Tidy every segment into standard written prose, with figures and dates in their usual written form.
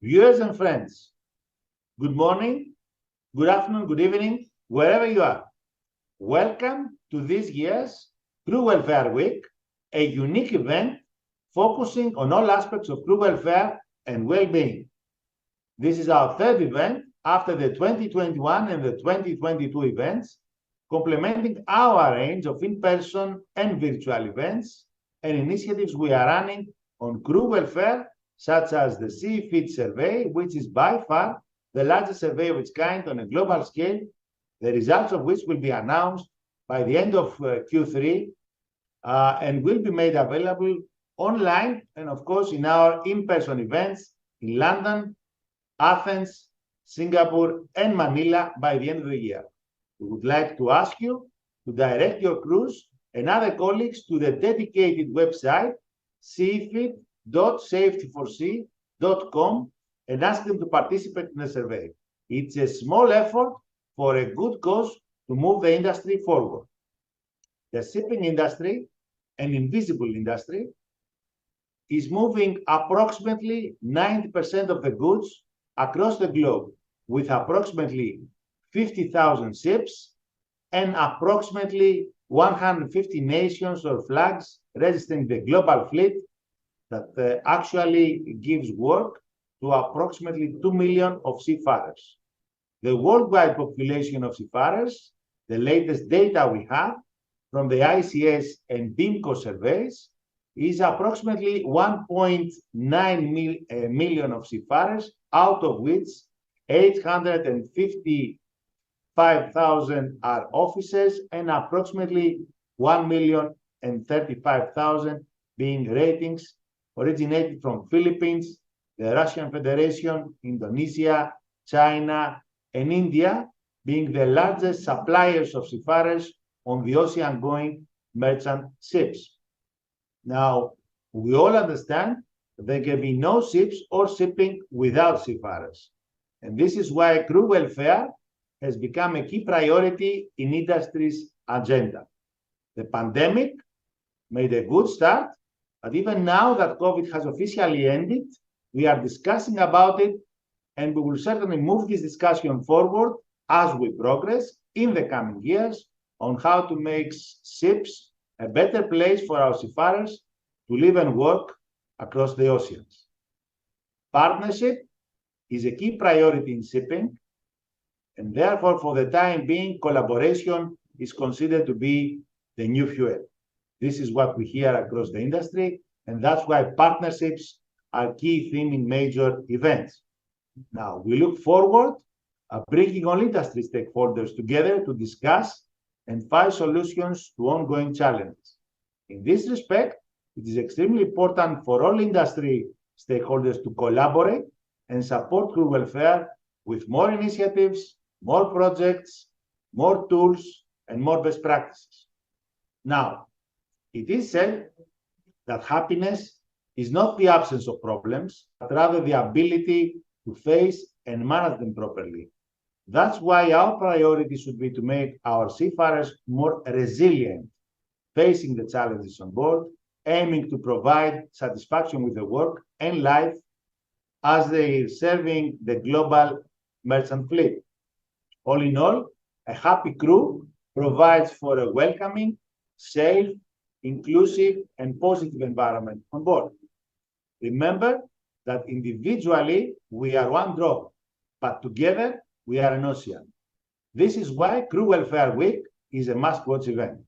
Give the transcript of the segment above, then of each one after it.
Viewers and friends, good morning, good afternoon, good evening, wherever you are. Welcome to this year's Crew Welfare Week, a unique event focusing on all aspects of crew welfare and well-being. This is our third event after the 2021 and the 2022 events, complementing our range of in-person and virtual events and initiatives we are running on crew welfare, such as the Seafit Survey, which is by far the largest survey of its kind on a global scale, the results of which will be announced by the end of Q3 and will be made available online and, of course, in our in-person events in London, Athens, Singapore, and Manila by the end of the year. We would like to ask you to direct your crews and other colleagues to the dedicated website seafit.safetyforsea.com and ask them to participate in the survey. It's a small effort for a good cause to move the industry forward. The shipping industry, an invisible industry, is moving approximately 90% of the goods across the globe, with approximately 50,000 ships and approximately 150 nations or flags registering the global fleet that actually gives work to approximately 2 million of seafarers. The worldwide population of seafarers, the latest data we have from the ICS and BIMCO surveys, is approximately 1.9 million of seafarers, out of which 855,000 are officers and approximately 1,035,000 being ratings originated from Philippines, the Russian Federation, Indonesia, China, and India, being the largest suppliers of seafarers on the ocean-going merchant ships. Now, we all understand that there can be no ships or shipping without seafarers. And this is why crew welfare has become a key priority in industry's agenda. The pandemic made a good start, but even now that COVID has officially ended, we are discussing about it, and we will certainly move this discussion forward as we progress in the coming years on how to make ships a better place for our seafarers to live and work across the oceans. Partnership is a key priority in shipping, and therefore, for the time being, collaboration is considered to be the new fuel. This is what we hear across the industry, and that's why partnerships are key theme in major events. Now, we look forward to bringing all industry stakeholders together to discuss and find solutions to ongoing challenges. In this respect, it is extremely important for all industry stakeholders to collaborate and support crew welfare with more initiatives, more projects, more tools, and more best practices. Now, it is said that happiness is not the absence of problems, but rather the ability to face and manage them properly. That's why our priority should be to make our seafarers more resilient, facing the challenges on board, aiming to provide satisfaction with their work and life as they are serving the global merchant fleet. All in all, a happy crew provides for a welcoming, safe, inclusive, and positive environment on board. Remember that individually we are one drop, but together we are an ocean. This is why Crew Welfare Week is a must-watch event.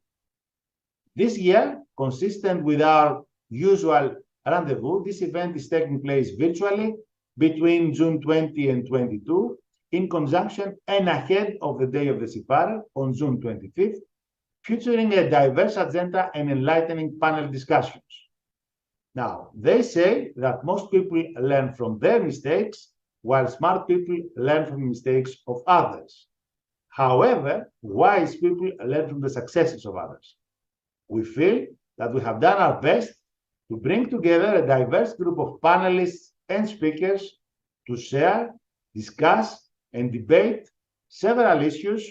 This year, consistent with our usual rendezvous, this event is taking place virtually between June 20 and 22, in conjunction and ahead of the Day of the Seafarer on June 25th, featuring a diverse agenda and enlightening panel discussions. Now, they say that most people learn from their mistakes, while smart people learn from the mistakes of others. However, wise people learn from the successes of others. We feel that we have done our best to bring together a diverse group of panelists and speakers to share, discuss, and debate several issues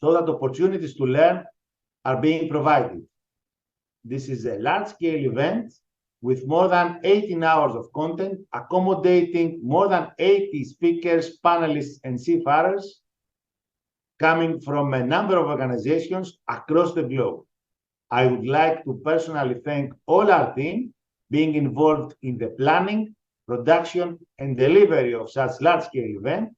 so that opportunities to learn are being provided. This is a large-scale event with more than 18 hours of content, accommodating more than 80 speakers, panelists, and seafarers coming from a number of organizations across the globe. I would like to personally thank all our team being involved in the planning, production, and delivery of such large-scale event,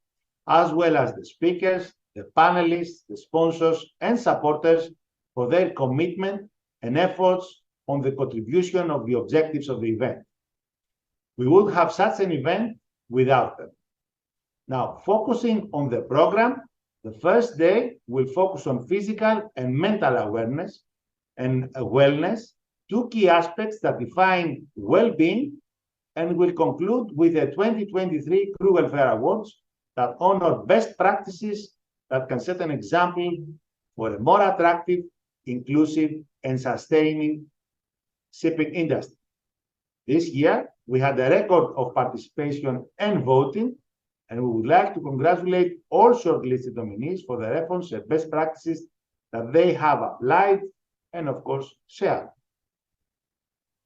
as well as the speakers, the panelists, the sponsors, and supporters for their commitment and efforts on the contribution of the objectives of the event. We would have such an event without them. Now, focusing on the program, the first day will focus on physical and mental awareness and wellness, two key aspects that define well-being, and will conclude with the 2023 Crew Welfare Awards that honor best practices that can set an example for a more attractive, inclusive, and sustaining shipping industry. This year, we had a record of participation and voting, and we would like to congratulate all shortlisted nominees for their efforts and best practices that they have applied and, of course, shared.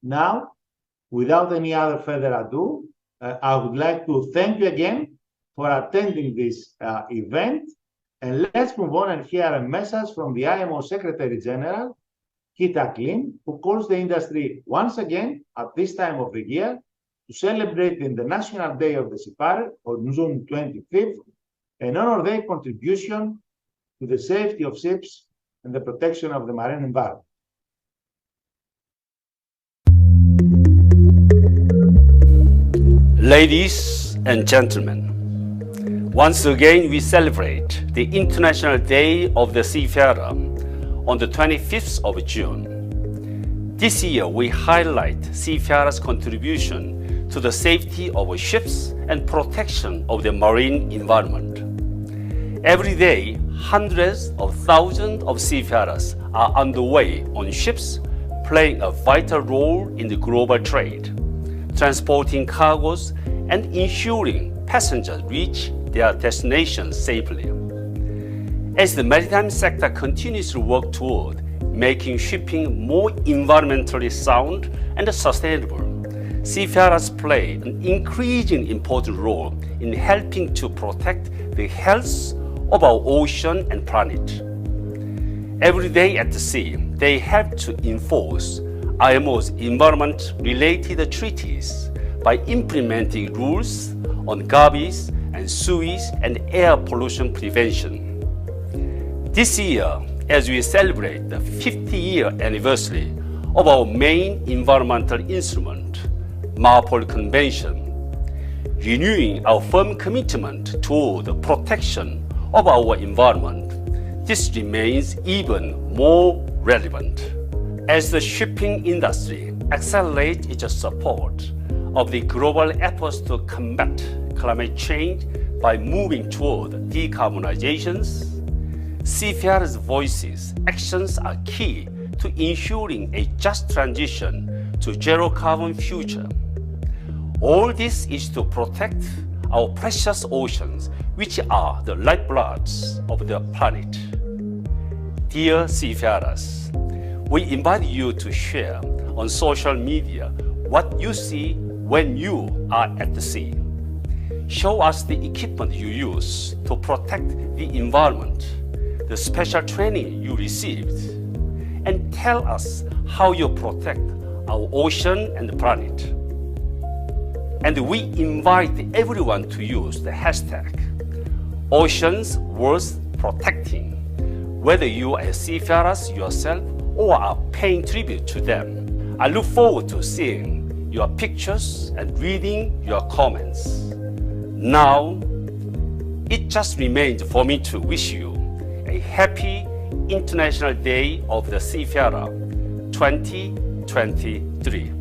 Now, without any other further ado, I would like to thank you again for attending this event, and let's move on and hear a message from the IMO Secretary General, Kitack, who calls the industry once again at this time of the year to celebrate the International Day of the Seafarer on June 25th and honor their contribution to the safety of ships and the protection of the marine environment. Ladies and gentlemen, once again we celebrate the International Day of the Seafarer on the 25th of June. This year we highlight seafarers' contribution to the safety of ships and protection of the marine environment. Every day, hundreds of thousands of seafarers are underway on ships, playing a vital role in the global trade, transporting cargoes and ensuring passengers reach their destinations safely. As the maritime sector continues to work toward making shipping more environmentally sound and sustainable, seafarers play an increasingly important role in helping to protect the health of our ocean and planet. Every day at sea, they help to enforce IMO's environment-related treaties by implementing rules on garbage and sewage and air pollution prevention. This year, as we celebrate the 50-year anniversary of our main environmental instrument, MARPOL Convention, renewing our firm commitment toward the protection of our environment, this remains even more relevant. As the shipping industry accelerates its support of the global efforts to combat climate change by moving toward decarbonizations, seafarers' voices, actions are key to ensuring a just transition to zero-carbon future. All this is to protect our precious oceans, which are the lifebloods of the planet. Dear seafarers, we invite you to share on social media what you see when you are at the sea. Show us the equipment you use to protect the environment, the special training you received, and tell us how you protect our ocean and the planet. And we invite everyone to use the hashtag Oceans Worth Protecting, whether you are a seafarer yourself or are paying tribute to them. I look forward to seeing your pictures and reading your comments. Now, it just remains for me to wish you a happy International Day of the Seafarer 2023.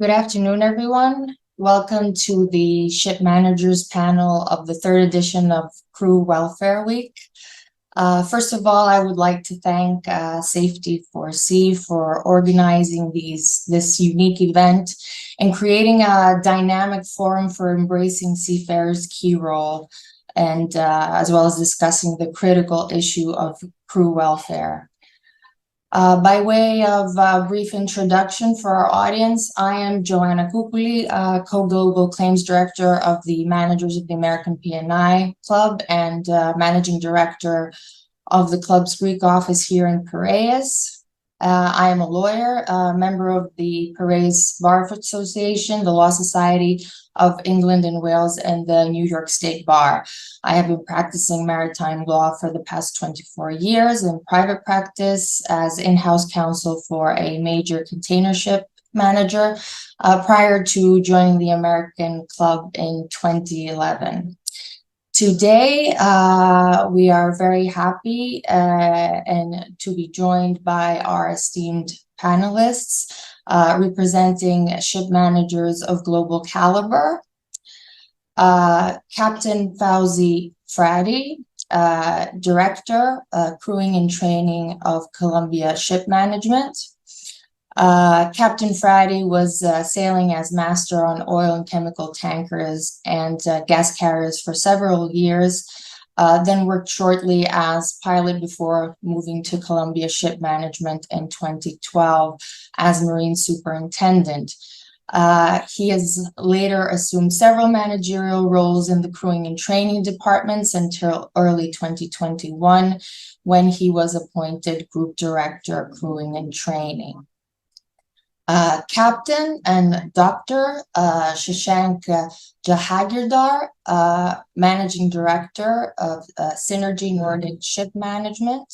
Good afternoon, everyone. Welcome to the Ship Managers panel of the third edition of Crew Welfare Week. First of all, I would like to thank Safety for Sea for organizing this unique event and creating a dynamic forum for embracing seafarers' key role, and as well as discussing the critical issue of crew welfare. By way of a brief introduction for our audience, I am Joanna Kukuli, Co-Global Claims Director of the Managers of the American P&I Club and Managing Director of the club's Greek office here in Piraeus. I am a lawyer, a member of the Piraeus Bar Association, the Law Society of England and Wales, and the New York State Bar. I have been practicing maritime law for the past 24 years in private practice as in-house counsel for a major container ship manager prior to joining the American Club in 2011. Today, we are very happy and to be joined by our esteemed panelists representing ship managers of global caliber. Captain Fauzi Fradi, Director, Crewing and Training of Columbia Ship Management. Captain Fradi was sailing as master on oil and chemical tankers and gas carriers for several years, then worked shortly as pilot before moving to Columbia Ship Management in 2012 as Marine Superintendent. He has later assumed several managerial roles in the crewing and training departments until early 2021, when he was appointed Group Director, Crewing and Training. Captain and Dr. Shashank Jahagirdar, Managing Director of Synergy Nordic Ship Management.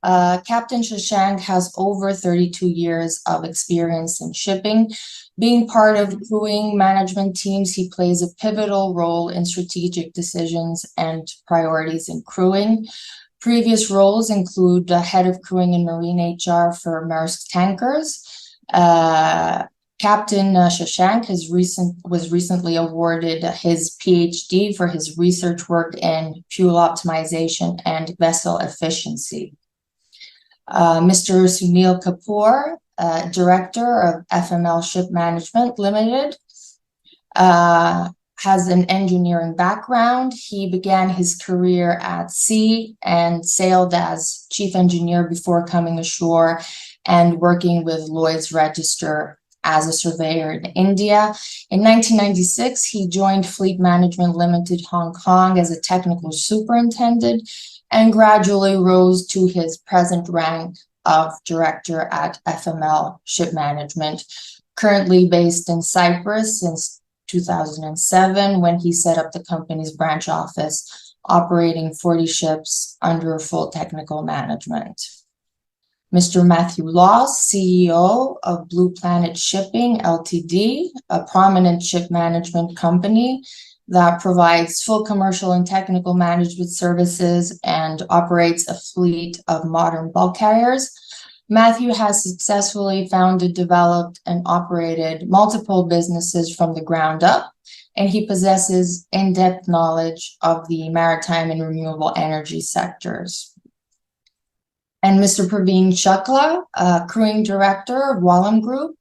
Captain Shashank has over 32 years of experience in shipping. Being part of crewing management teams, he plays a pivotal role in strategic decisions and priorities in crewing. Previous roles include head of crewing and marine HR for Maersk Tankers. Captain Shashank was recently awarded his PhD for his research work in fuel optimization and vessel efficiency. Mr. Sunil Kapoor, Director of FML Ship Management Limited, has an engineering background. He began his career at sea and sailed as chief engineer before coming ashore and working with Lloyd's Register as a surveyor in India. In 1996, he joined Fleet Management Limited Hong Kong as a technical superintendent and gradually rose to his present rank of director at FML Ship Management, currently based in Cyprus since 2007, when he set up the company's branch office, operating 40 ships under full technical management. Mr. Matthew Loss, CEO of Blue Planet Shipping Ltd, a prominent ship management company that provides full commercial and technical management services and operates a fleet of modern bulk carriers. Matthew has successfully founded, developed, and operated multiple businesses from the ground up, and he possesses in-depth knowledge of the maritime and renewable energy sectors. And Mr. Praveen Shukla, Crewing Director of Wallam Group,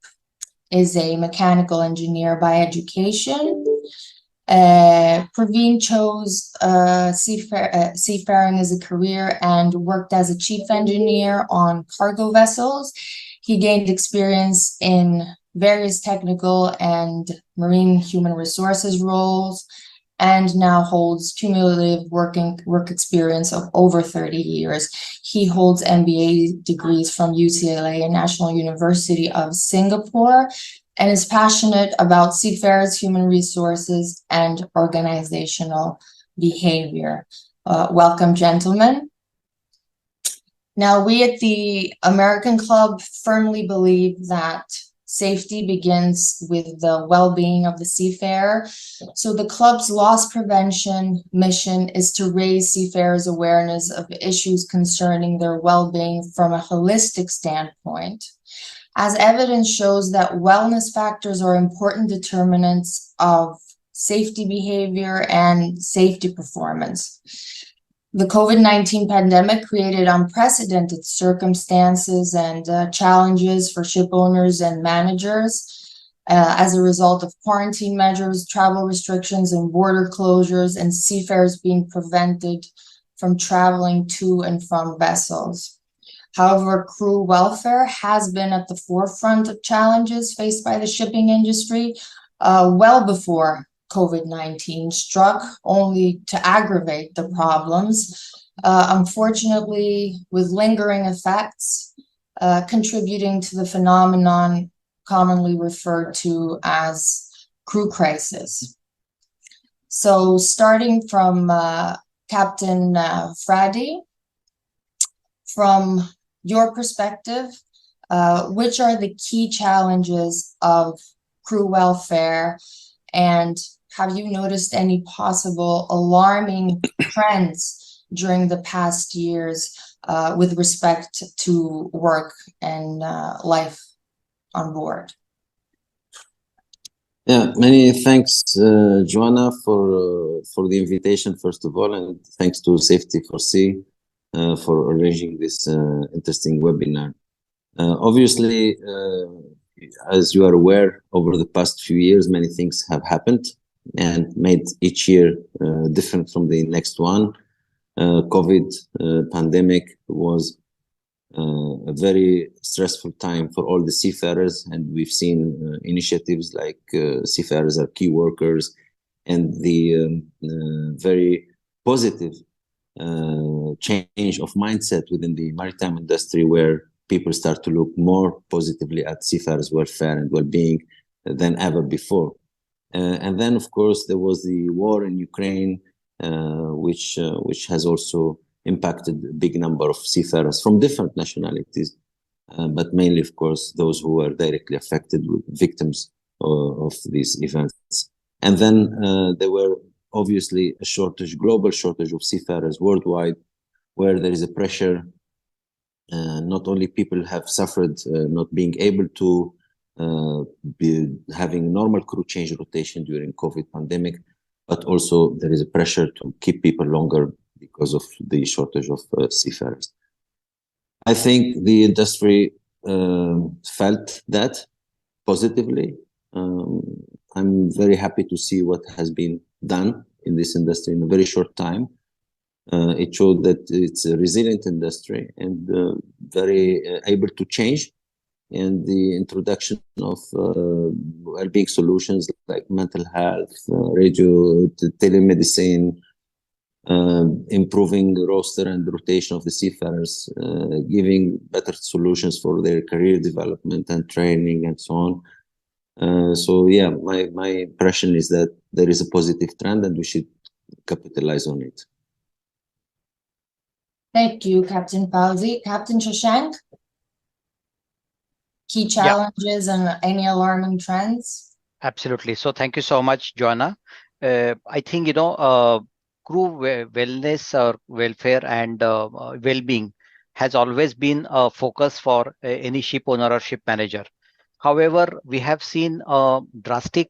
is a mechanical engineer by education. Praveen chose seafaring as a career and worked as a chief engineer on cargo vessels. He gained experience in various technical and marine human resources roles, and now holds cumulative work experience of over 30 years. He holds MBA degrees from UCLA and National University of Singapore, and is passionate about seafarers, human resources, and organizational behavior. Welcome, gentlemen. Now, we at the American Club firmly believe that safety begins with the well-being of the seafarer. So the club's loss prevention mission is to raise seafarers' awareness of issues concerning their well-being from a holistic standpoint. as evidence shows that wellness factors are important determinants of safety behavior and safety performance. The COVID-19 pandemic created unprecedented circumstances and challenges for ship owners and managers as a result of quarantine measures, travel restrictions, and border closures, and seafarers being prevented from traveling to and from vessels. However, crew welfare has been at the forefront of challenges faced by the shipping industry well before COVID-19 struck, only to aggravate the problems, unfortunately with lingering effects, contributing to the phenomenon commonly referred to as crew crisis. So starting from Captain Fradi, from your perspective, which are the key challenges of crew welfare, and have you noticed any possible alarming trends during the past years with respect to work and life on board? Yeah, many thanks, Joanna, for the invitation, first of all, and thanks to Safety for Sea for arranging this interesting webinar. Obviously, as you are aware, over the past few years, many things have happened and made each year different from the next one. COVID pandemic was a very stressful time for all the seafarers, and we've seen initiatives like Seafarers are Key Workers, and the very positive change of mindset within the maritime industry, where people start to look more positively at seafarers' welfare and well-being than ever before. And then, of course, there was the war in Ukraine, which has also impacted a big number of seafarers from different nationalities, but mainly, of course, those who were directly affected, victims of these events. And then there were obviously a global shortage of seafarers worldwide, where there is a pressure. Not only people have suffered not being able to be having normal crew change rotation during COVID pandemic, but also there is a pressure to keep people longer because of the shortage of seafarers. I think the industry felt that positively. I'm very happy to see what has been done in this industry in a very short time. It showed that it's a resilient industry and very able to change. And the introduction of well-being solutions like mental health, radio, telemedicine, improving roster and rotation of the seafarers, giving better solutions for their career development and training and so on. So yeah, my impression is that there is a positive trend and we should capitalize on it. Thank you, Captain Fauzi. Captain Shashank? Key challenges and any alarming trends? Absolutely. So thank you so much, Joanna. I think, crew wellness or welfare and well-being has always been a focus for any ship owner or ship manager. However, we have seen drastic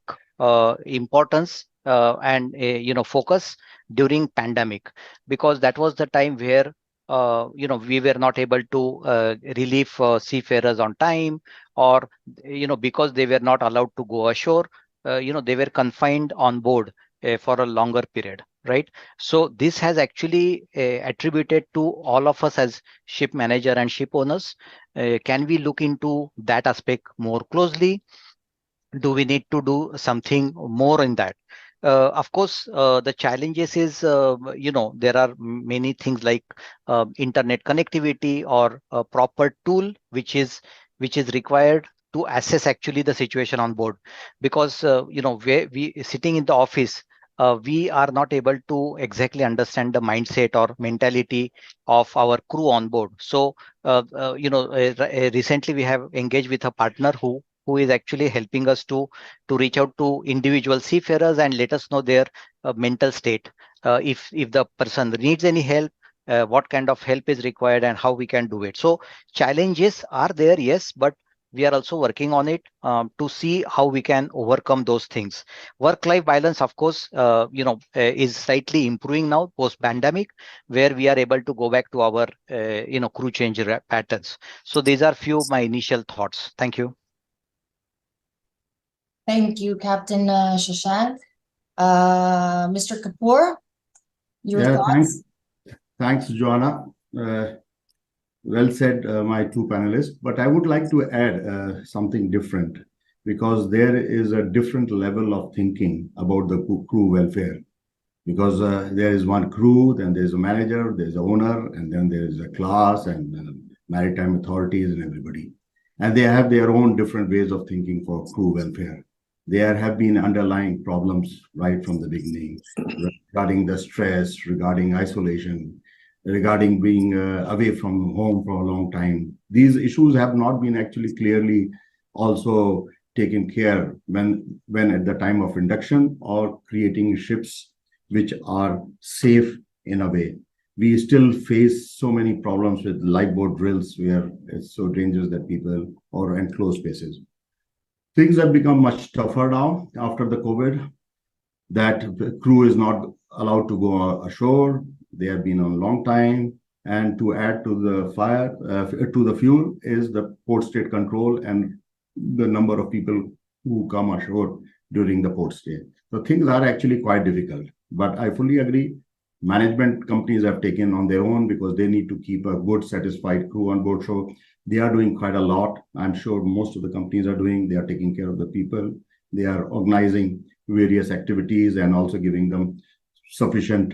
importance and focus during pandemic, because that was the time where we were not able to relieve seafarers on time, or because they were not allowed to go ashore, they were confined on board for a longer period, right? So this has actually attributed to all of us as ship manager and ship owners. Can we look into that aspect more closely? Do we need to do something more in that? Of course, the challenges is, there are many things like internet connectivity or a proper tool which is required to assess actually the situation on board, because we sitting in the office, we are not able to exactly understand the mindset or mentality of our crew on board. So recently we have engaged with a partner who is actually helping us to reach out to individual seafarers and let us know their mental state. If the person needs any help, what kind of help is required and how we can do it. So challenges are there, yes, but we are also working on it to see how we can overcome those things. Work-life balance, of course, is slightly improving now post-pandemic, where we are able to go back to our crew change patterns. So these are few of my initial thoughts. Thank you. Thank you, Captain Shashank. Mr. Kapoor, your thoughts? Thanks, Joanna. Well said, my two panelists. But I would like to add something different, because there is a different level of thinking about the crew welfare. Because there is one crew, then there's a manager, there's an owner, and then there's a class and maritime authorities and everybody. And they have their own different ways of thinking for crew welfare. There have been underlying problems right from the beginning regarding the stress, regarding isolation, regarding being away from home for a long time. These issues have not been actually clearly also taken care when at the time of induction or creating ships which are safe in a way. We still face so many problems with lifeboat drills where it's so dangerous that people or enclosed spaces. Things have become much tougher now after the COVID, that the crew is not allowed to go ashore. They have been on a long time. And to add to the fire, to the fuel is the port state control and the number of people who come ashore during the port stay. So things are actually quite difficult. But I fully agree. Management companies have taken on their own because they need to keep a good, satisfied crew on board. So they are doing quite a lot. I'm sure most of the companies are doing. They are taking care of the people. They are organizing various activities and also giving them sufficient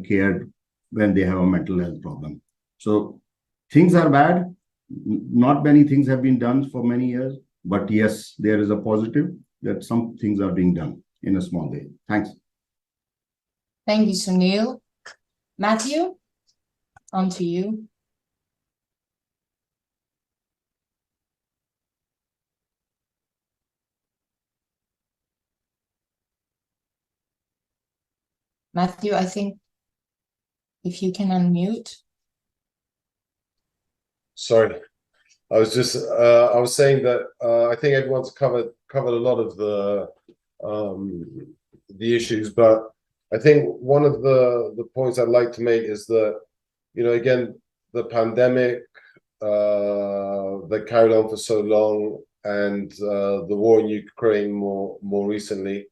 care when they have a mental health problem. So things are bad. Not many things have been done for many years. But yes, there is a positive that some things are being done in a small way. Thanks. Thank you, Sunil. Matthew, on to you. Matthew, I think if you can unmute. Sorry, I was just I was saying that I think everyone's covered a lot of the issues, but I think one of the points I'd like to make is that, again, the pandemic that carried on for so long and the war in Ukraine more recently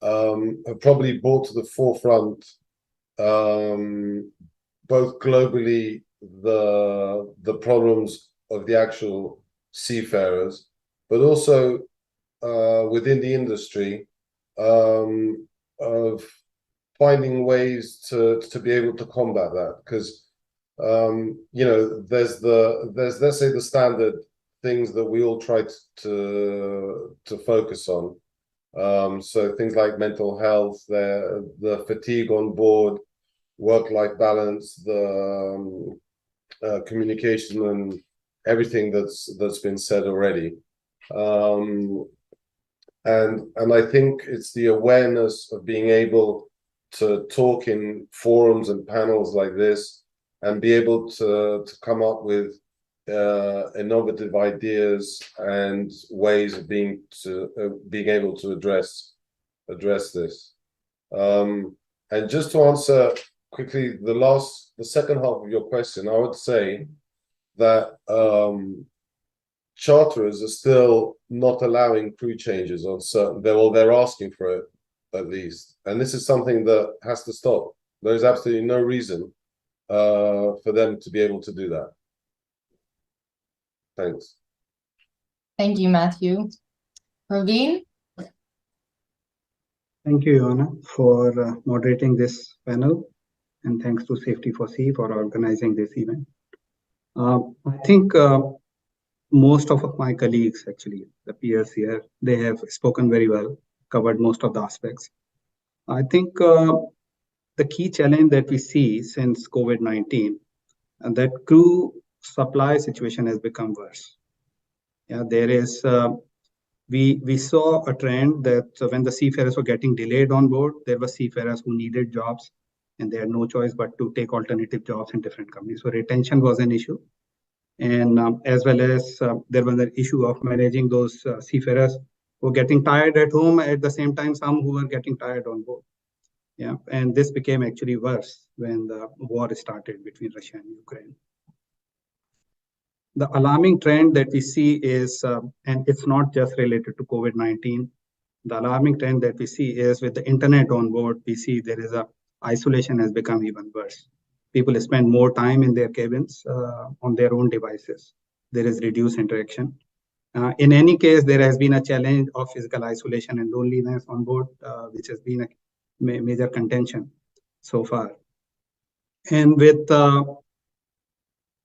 have probably brought to the forefront both globally the problems of the actual seafarers, but also within the industry of finding ways to be able to combat that. Because there's let's say the standard things that we all try to focus on. So things like mental health, the fatigue on board, work-life balance, the communication, and everything that's been said already. And I think it's the awareness of being able to talk in forums and panels like this and be able to come up with innovative ideas and ways of being able to address this. And just to answer quickly the second half of your question, I would say that charterers are still not allowing crew changes on certain. They're asking for it at least, and this is something that has to stop. There is absolutely no reason for them to be able to do that. Thanks. Thank you, Matthew. Praveen? Thank you, Joanna, for moderating this panel, and thanks to Safety for Sea for organizing this event. I think most of my colleagues, actually, the peers here, they have spoken very well, covered most of the aspects. I think the key challenge that we see since COVID-19, and that crew supply situation has become worse. Yeah, there is, we saw a trend that when the seafarers were getting delayed on board, there were seafarers who needed jobs and they had no choice but to take alternative jobs in different companies. So retention was an issue. And as well as there was an issue of managing those seafarers who were getting tired at home, at the same time some who were getting tired on board. Yeah, and this became actually worse when the war started between Russia and Ukraine. The alarming trend that we see is, and it's not just related to COVID-19, the alarming trend that we see is with the internet on board, we see there is isolation has become even worse. People spend more time in their cabins on their own devices. There is reduced interaction. In any case, there has been a challenge of physical isolation and loneliness on board, which has been a major contention so far. And with the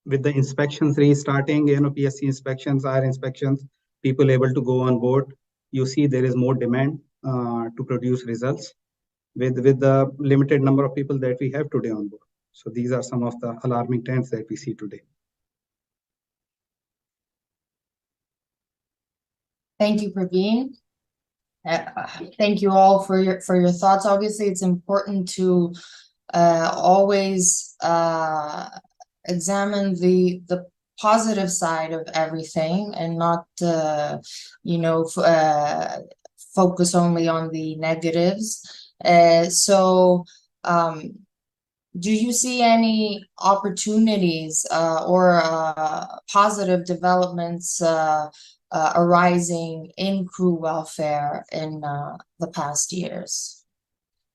inspections restarting, PSC inspections, IR inspections, people able to go on board, you see there is more demand to produce results with the limited number of people that we have today on board. So these are some of the alarming trends that we see today. Thank you, Praveen. Thank you all for your thoughts. Obviously, it's important to always examine the positive side of everything and not focus only on the negatives. Do you see any opportunities or positive developments arising in crew welfare in the past years?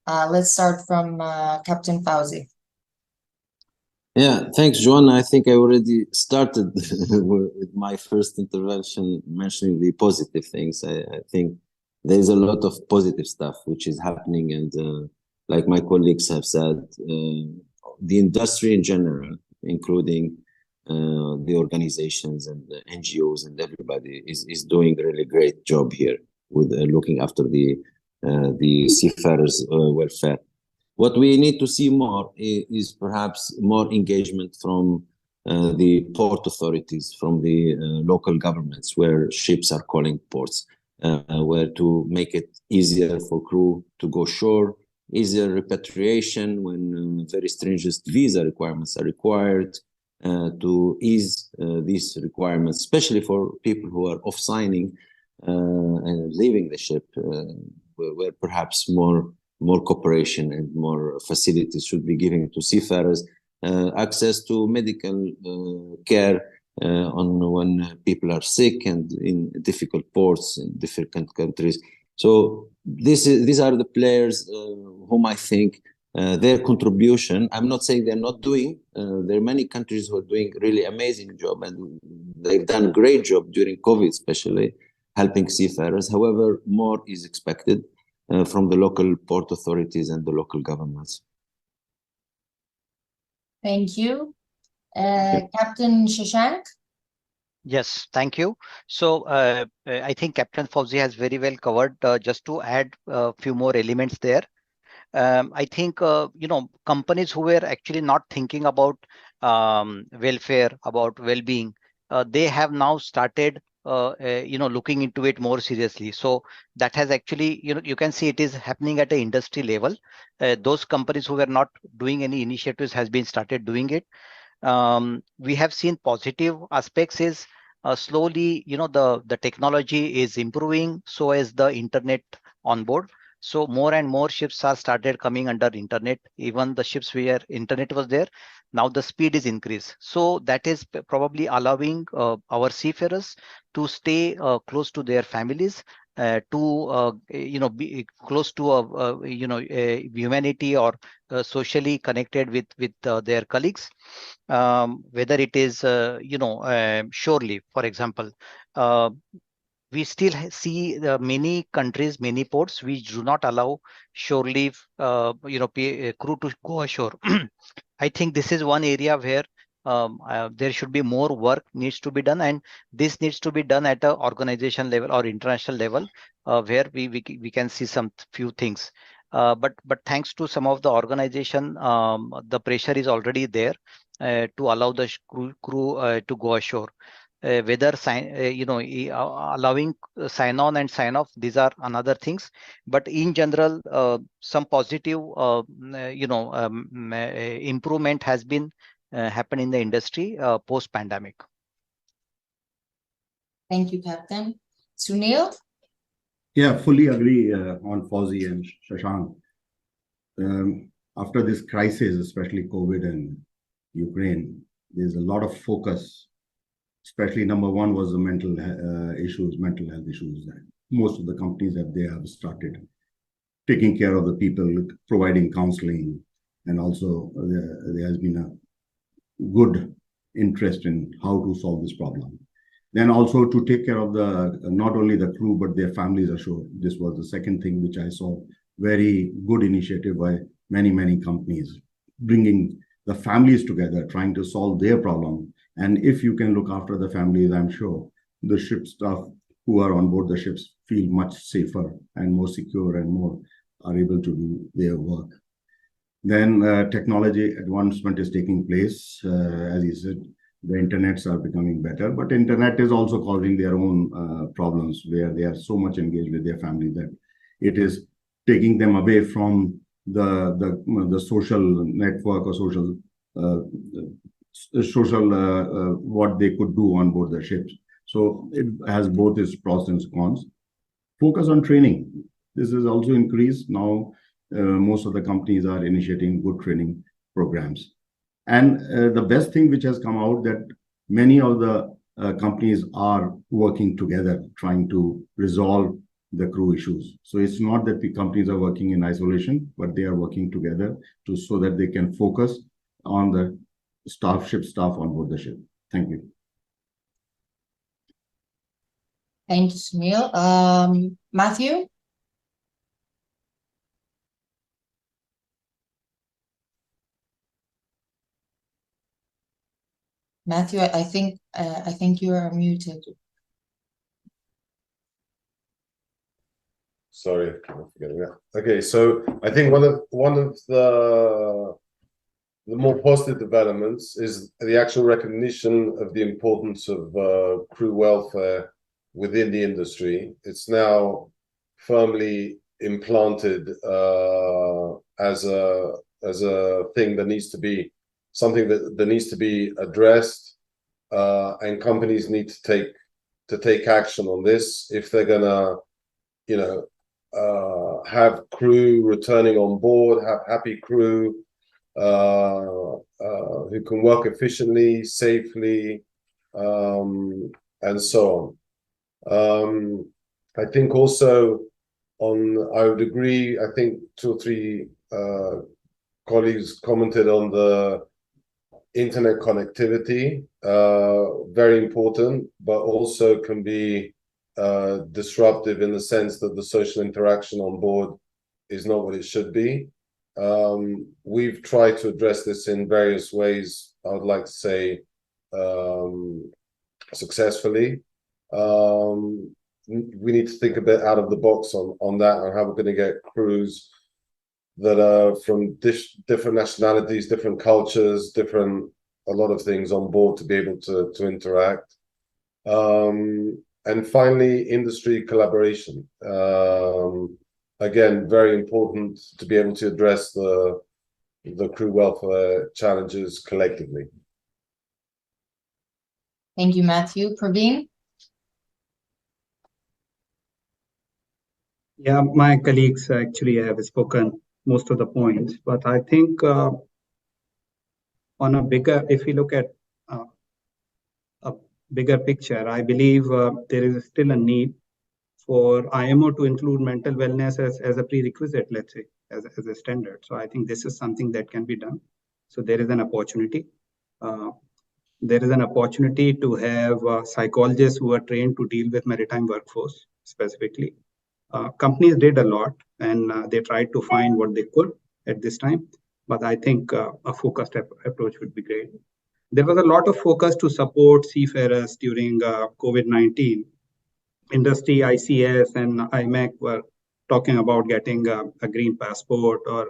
Let's start from Captain Fauzi. Yeah, thanks, Joanna. I think I already started with my first intervention mentioning the positive things. I think there's a lot of positive stuff which is happening, and like my colleagues have said, the industry in general, including the organizations and the NGOs and everybody, is doing a really great job here with looking after the seafarers' welfare. What we need to see more is perhaps more engagement from the port authorities, from the local governments where ships are calling ports, where to make it easier for crew to go shore, easier repatriation when very stringent visa requirements are required, to ease these requirements, especially for people who are off-signing and leaving the ship, where perhaps more cooperation and more facilities should be given to seafarers, access to medical care when people are sick and in difficult ports in different countries. So these are the players whom I think their contribution, I'm not saying they're not doing, there are many countries who are doing really amazing job, and they've done a great job during COVID, especially helping seafarers. However, more is expected from the local port authorities and the local governments. Thank you. Captain Shashank? Yes, thank you. So I think Captain Fauzi has very well covered. Just to add a few more elements there. I think, companies who were actually not thinking about welfare, about well-being, they have now started looking into it more seriously. So that has actually, you can see it is happening at an industry level. Those companies who were not doing any initiatives has been started doing it. We have seen positive aspects is slowly, the technology is improving, so as the internet on board. So more and more ships are started coming under internet. Even the ships where internet was there, now the speed is increased. So that is probably allowing our seafarers to stay close to their families, to be close to humanity, or socially connected with their colleagues. Whether it is shore leave, for example. We still see many countries, many ports which do not allow shore leave, crew to go ashore. I think this is one area where there should be more work needs to be done, and this needs to be done at an organization level or international level, where we can see some few things. But thanks to some of the organization, the pressure is already there to allow the crew to go ashore. Whether allowing sign on and sign off, these are another things, but in general some positive improvement has been happened in the industry post pandemic. Thank you, Captain. Sunil? Yeah, fully agree on Fauzi and Shashank. After this crisis, especially COVID and Ukraine, there's a lot of focus, especially number one was the mental health issues that most of the companies that they have started taking care of the people, providing counseling, and also there has been a good interest in how to solve this problem. Then also to take care of the not only the crew but their families ashore. This was the second thing which I saw, very good initiative by many companies, bringing the families together, trying to solve their problem. And if you can look after the families, I'm sure the ship staff who are on board the ships feel much safer and more secure and more are able to do their work. Then technology advancement is taking place. As you said, the internets are becoming better, but internet is also causing their own problems where they are so much engaged with their family that it is taking them away from the social network or social what they could do on board the ships. So it has both its pros and cons. Focus on training. This is also increased now. Most of the companies are initiating good training programs. And the best thing which has come out that many of the companies are working together, trying to resolve the crew issues. So it's not that the companies are working in isolation, but they are working together so that they can focus on the ship staff on board the ship. Thank you. Thank you, Sunil. Matthew? Matthew, I think you are muted. Sorry, I'm forgetting that. Okay, so I think one of the more positive developments is the actual recognition of the importance of crew welfare within the industry. It's now firmly implanted as a thing that needs to be something that needs to be addressed, and companies need to take action on this if they're gonna, have crew returning on board, have happy crew who can work efficiently, safely, and so on. I think also I would agree. I think 2 or 3 colleagues commented on the internet connectivity, very important, but also can be disruptive in the sense that the social interaction on board is not what it should be. We've tried to address this in various ways, I would like to say successfully. We need to think a bit out of the box on that, on how we're going to get crews that are from different nationalities, different cultures, a lot of things on board to be able to interact. And finally, industry collaboration. Again, very important to be able to address the crew welfare challenges collectively. Thank you, Matthew. Praveen? Yeah, my colleagues actually have spoken most of the points, but I think if we look at a bigger picture, I believe there is still a need for IMO to include mental wellness as a prerequisite, let's say, as a standard. So I think this is something that can be done. So there is an opportunity. There is an opportunity to have psychologists who are trained to deal with maritime workforce specifically. Companies did a lot and they tried to find what they could at this time. But I think a focused approach would be great. There was a lot of focus to support seafarers during COVID-19. Industry, ICS and IMEC were talking about getting a green passport or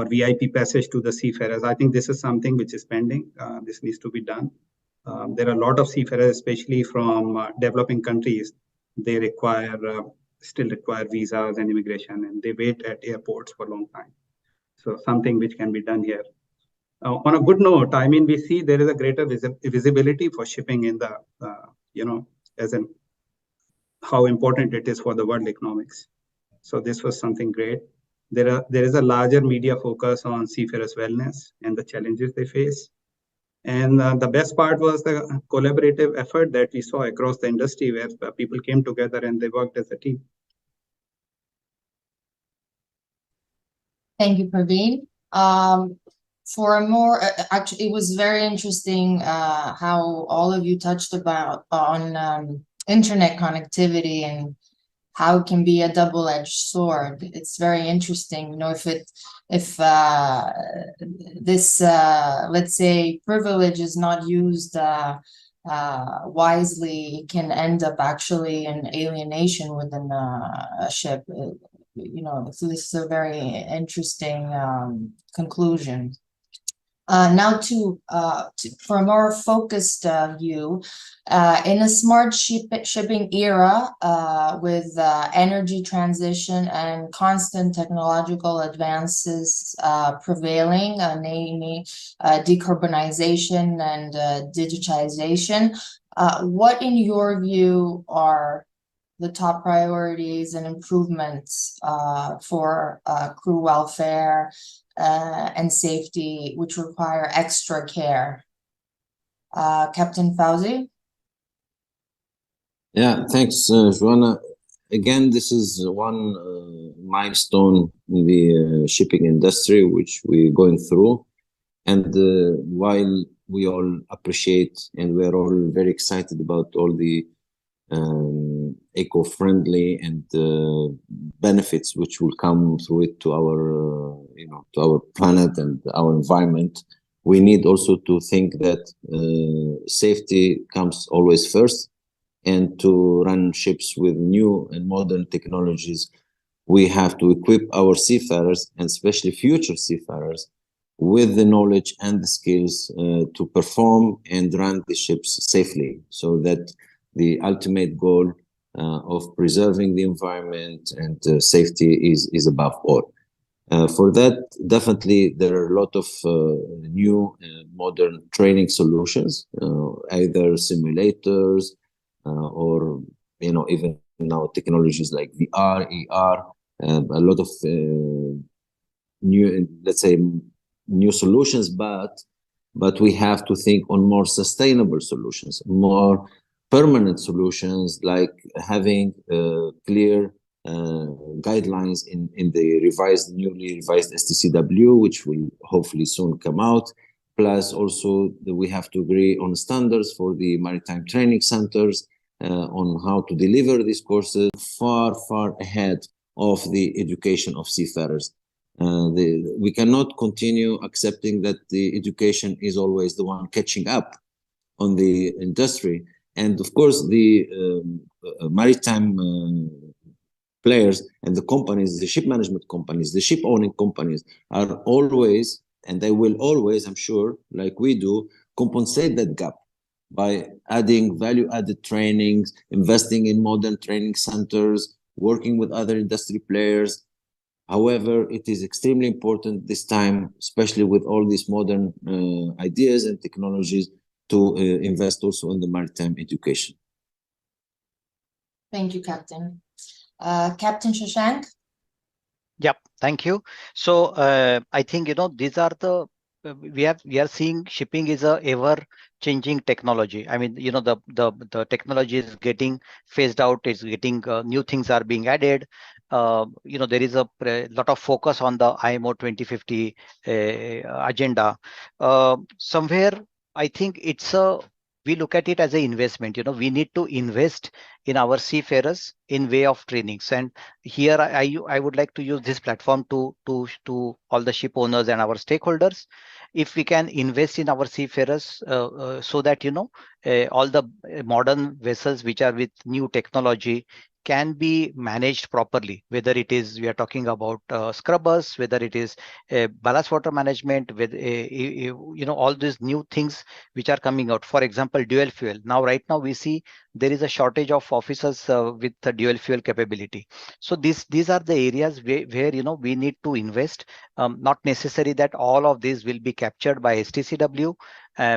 VIP passage to the seafarers. I think this is something which is pending. This needs to be done. There are a lot of seafarers, especially from developing countries. They still require visas and immigration, and they wait at airports for a long time. So something which can be done here. On a good note, I mean, we see there is a greater visibility for shipping in the as in how important it is for the world economics. So this was something great. There is a larger media focus on seafarers' wellness and the challenges they face. And the best part was the collaborative effort that we saw across the industry, where people came together and they worked as a team. Thank you, Praveen. For a more, actually, it was very interesting how all of you touched on internet connectivity and how it can be a double-edged sword. It's very interesting, you know, if this let's say privilege is not used wisely, it can end up actually in alienation within a ship. You know, so this is a very interesting conclusion. Now for a more focused view, in a smart shipping era with energy transition and constant technological advances prevailing, namely decarbonization and digitization, what in your view are the top priorities and improvements for crew welfare and safety, which require extra care? Captain Fauzi? Yeah, thanks, Joanna. Again, this is one milestone in the shipping industry, which we're going through. And while we all appreciate and we're all very excited about all the eco-friendly and benefits which will come through it to our to our planet and our environment, we need also to think that safety comes always first, and to run ships with new and modern technologies, we have to equip our seafarers, and especially future seafarers, with the knowledge and the skills to perform and run the ships safely, so that the ultimate goal of preserving the environment and safety is above all. For that, definitely there are a lot of new modern training solutions, either simulators or even now technologies like VR, ER, a lot of new, let's say, new solutions, but we have to think on more sustainable solutions, more permanent solutions, like having clear guidelines in the newly revised STCW, which will hopefully soon come out. Plus, also we have to agree on standards for the maritime training centers on how to deliver these courses far ahead of the education of seafarers. We cannot continue accepting that the education is always the one catching up on the industry. And of course, the maritime players and the companies, the ship management companies, the ship owning companies are always, and they will always, I'm sure, like we do, compensate that gap by adding value-added trainings, investing in modern training centers, working with other industry players. However, it is extremely important this time, especially with all these modern ideas and technologies, to invest also in the maritime education. Thank you, Captain. Captain Shashank? Yep, thank you. So I think these are the we are seeing shipping is a ever changing technology. I mean, the technology is getting phased out, it's getting new things are being added. There is a lot of focus on the IMO 2050 agenda. Somewhere I think we look at it as an investment. We need to invest in our seafarers in way of trainings. And here I would like to use this platform to all the ship owners and our stakeholders. If we can invest in our seafarers so that all the modern vessels which are with new technology can be managed properly, whether it is we are talking about scrubbers, whether it is ballast water management, with all these new things which are coming out. For example, dual fuel. Right now we see there is a shortage of officers with the dual fuel capability. So these are the areas where we need to invest. Not necessary that all of these will be captured by STCW.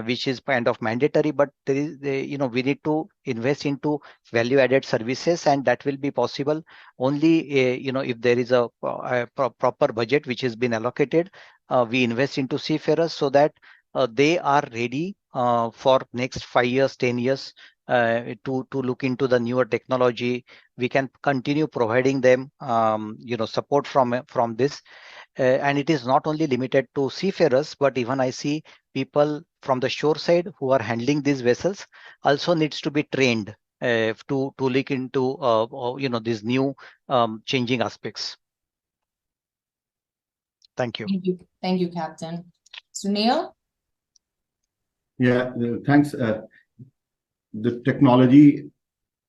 which is kind of mandatory, but there is, we need to invest into value-added services, and that will be possible only, if there is a proper budget which has been allocated. We invest into seafarers so that they are ready for next 5 years, 10 years to look into the newer technology. We can continue providing them, support from this. And it is not only limited to seafarers, but even I see people from the shore side who are handling these vessels also needs to be trained to look into these new changing aspects. Thank you. Thank you, Captain. Sunil? Yeah, thanks. The technology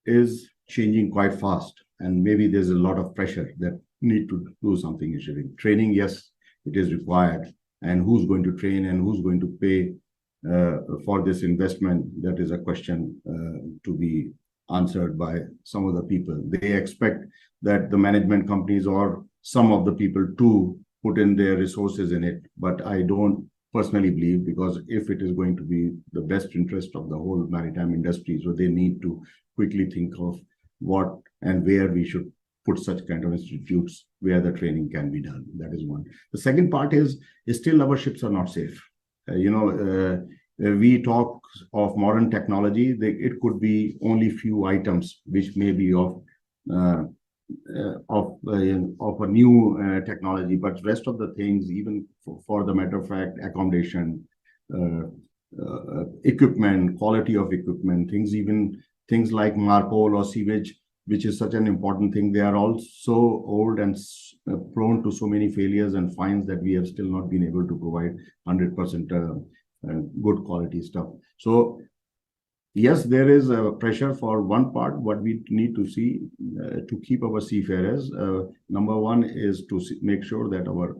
is changing quite fast, and maybe there's a lot of pressure that need to do something in shipping. Training, yes, it is required. And who's going to train and who's going to pay for this investment? That is a question to be answered by some of the people. They expect that the management companies or some of the people to put in their resources in it. But I don't personally believe, because if it is going to be the best interest of the whole maritime industry, so they need to quickly think of what and where we should put such kind of institutes where the training can be done. That is one. The second part is still our ships are not safe. We talk of modern technology. It could be only few items which may be of a new technology, but rest of the things, even for the matter of fact, accommodation, equipment, quality of equipment, things like marpole or sewage, which is such an important thing. They are all so old and prone to so many failures and fines that we have still not been able to provide 100% good quality stuff. So yes, there is a pressure for one part. What we need to see to keep our seafarers, number one is to make sure that our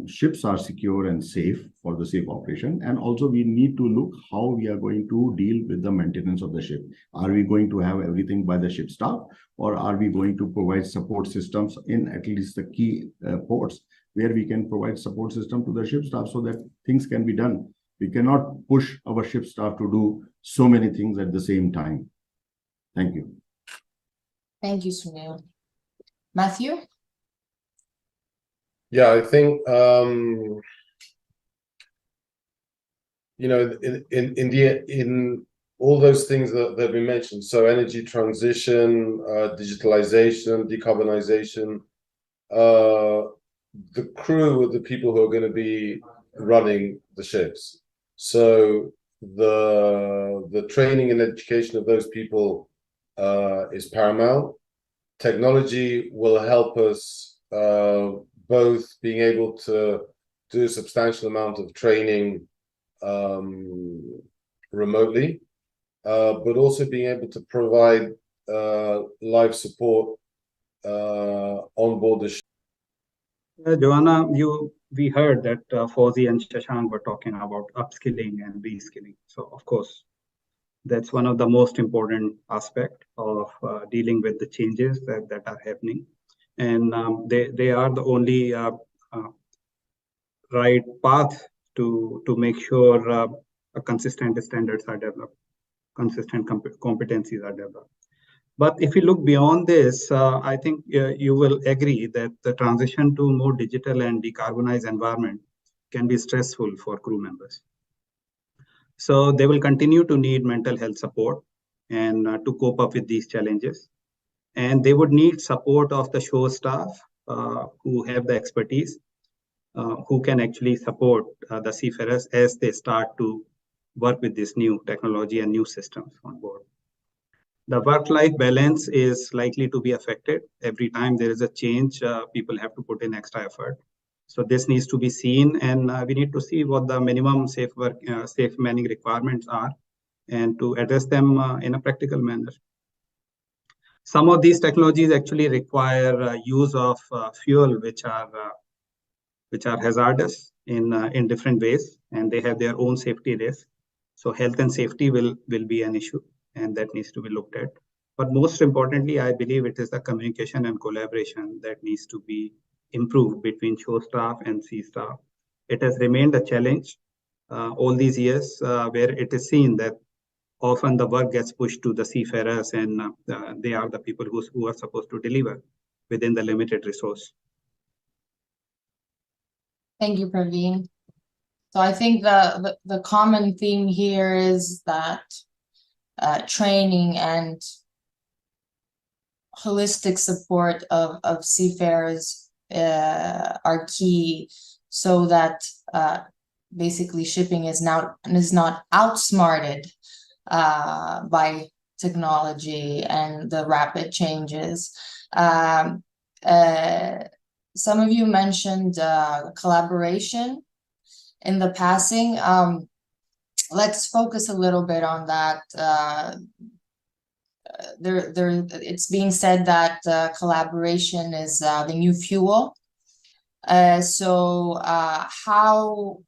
ships are secure and safe for the safe operation. And also we need to look how we are going to deal with the maintenance of the ship. Are we going to have everything by the ship staff, or are we going to provide support systems in at least the key ports where we can provide support system to the ship staff so that things can be done? We cannot push our ship staff to do so many things at the same time. Thank you. Thank you, Sunil. Matthew? Yeah, I think in all those things that have been mentioned, so energy transition, digitalization, decarbonization, the crew are the people who are going to be running the ships. So the training and education of those people is paramount. Technology will help us both being able to do a substantial amount of training remotely, but also being able to provide live support on board the ship. Joanna, we heard that Fauzi and Shashank were talking about upskilling and reskilling. So of course, that's one of the most important aspects of dealing with the changes that are happening. And they are the only right path to make sure consistent standards are developed, consistent competencies are developed. But if you look beyond this, I think you will agree that the transition to more digital and decarbonized environment can be stressful for crew members. So they will continue to need mental health support and to cope up with these challenges. And they would need support of the shore staff who have the expertise, who can actually support the seafarers as they start to work with this new technology and new systems on board. The work-life balance is likely to be affected. Every time there is a change, people have to put in extra effort. So this needs to be seen, and we need to see what the minimum safe manning requirements are, and to address them in a practical manner. Some of these technologies actually require use of fuel which are hazardous in different ways, and they have their own safety risks. So health and safety will be an issue, and that needs to be looked at. But most importantly, I believe it is the communication and collaboration that needs to be improved between shore staff and sea staff. It has remained a challenge all these years, where it is seen that often the work gets pushed to the seafarers, and they are the people who are supposed to deliver within the limited resource. Thank you, Praveen. So I think the common theme here is that training and holistic support of seafarers are key, so that basically shipping is not outsmarted by technology and the rapid changes. Some of you mentioned collaboration in the passing. Let's focus a little bit on that. It's being said that collaboration is the new fuel. So how,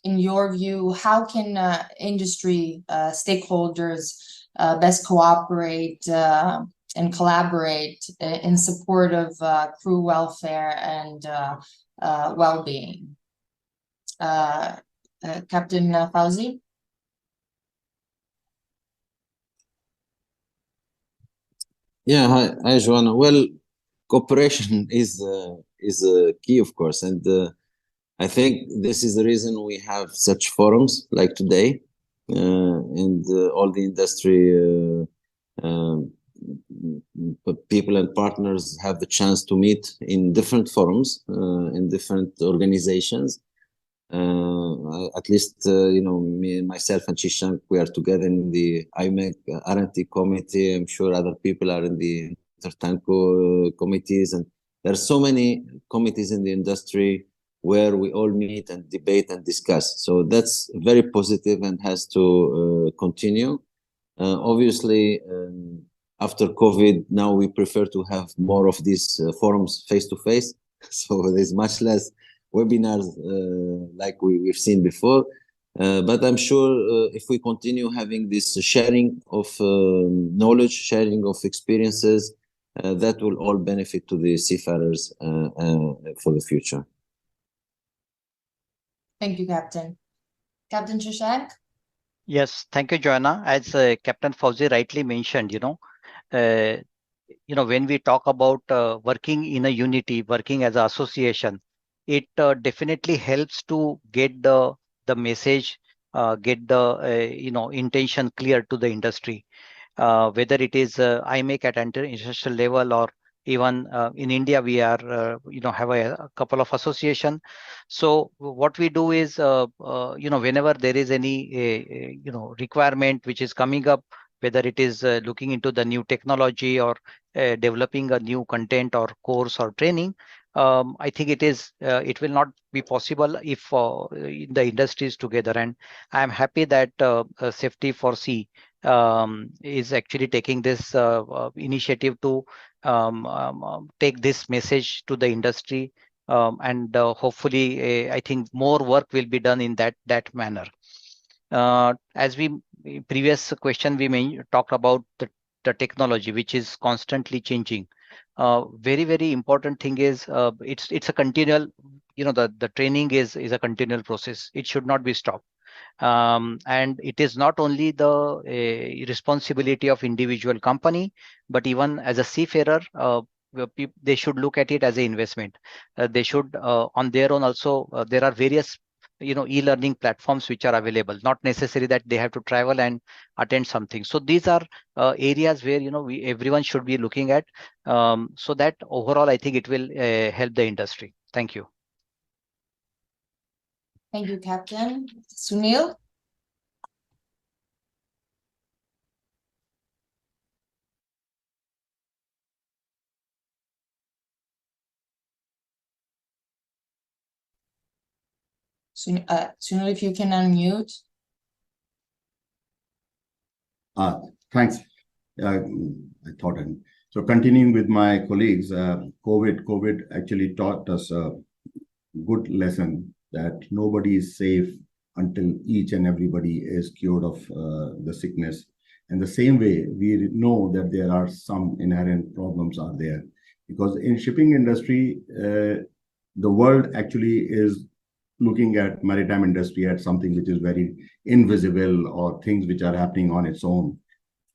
in your view, how can industry stakeholders best cooperate and collaborate in support of crew welfare and well-being? Captain Fauzi? Yeah, hi, Joanna. Well, cooperation is key, of course, and I think this is the reason we have such forums like today, and all the industry people and partners have the chance to meet in different forums, in different organizations. At least, me, myself and Shashank, we are together in the IMEC R&T committee. I'm sure other people are in the Intertanko committees, and there are so many committees in the industry where we all meet and debate and discuss. So that's very positive and has to continue. Obviously, after COVID, now we prefer to have more of these forums face-to-face. So there's much less webinars like we've seen before. But I'm sure if we continue having this sharing of knowledge, sharing of experiences, that will all benefit to the seafarers for the future. Thank you, Captain. Captain Shashank? Yes, thank you, Joanna. As Captain Fauzi rightly mentioned, when we talk about working in a unity, working as an association, it definitely helps to get the message, get the intention clear to the industry. Whether it is IMEC at international level, or even in India, we are have a couple of association. So what we do is whenever there is any requirement which is coming up, whether it is looking into the new technology or developing a new content or course or training, I think it will not be possible if the industry is together. And I am happy that Safety for Sea is actually taking this initiative to take this message to the industry, and hopefully I think more work will be done in that manner. As we previous question we talked about the technology which is constantly changing. Very important thing is it's a continual, the training is a continual process. It should not be stopped. And it is not only the responsibility of individual company, but even as a seafarer, they should look at it as an investment. They should on their own also, there are various e-learning platforms which are available, not necessary that they have to travel and attend something. So these are areas where everyone should be looking at, so that overall I think it will help the industry. Thank you. Thank you, Captain. Sunil? Sunil, if you can unmute. Thanks. I thought. So continuing with my colleagues, COVID actually taught us a good lesson that nobody is safe until each and everybody is cured of the sickness. And the same way, we know that there are some inherent problems are there, because in shipping industry, the world actually is looking at maritime industry as something which is very invisible or things which are happening on its own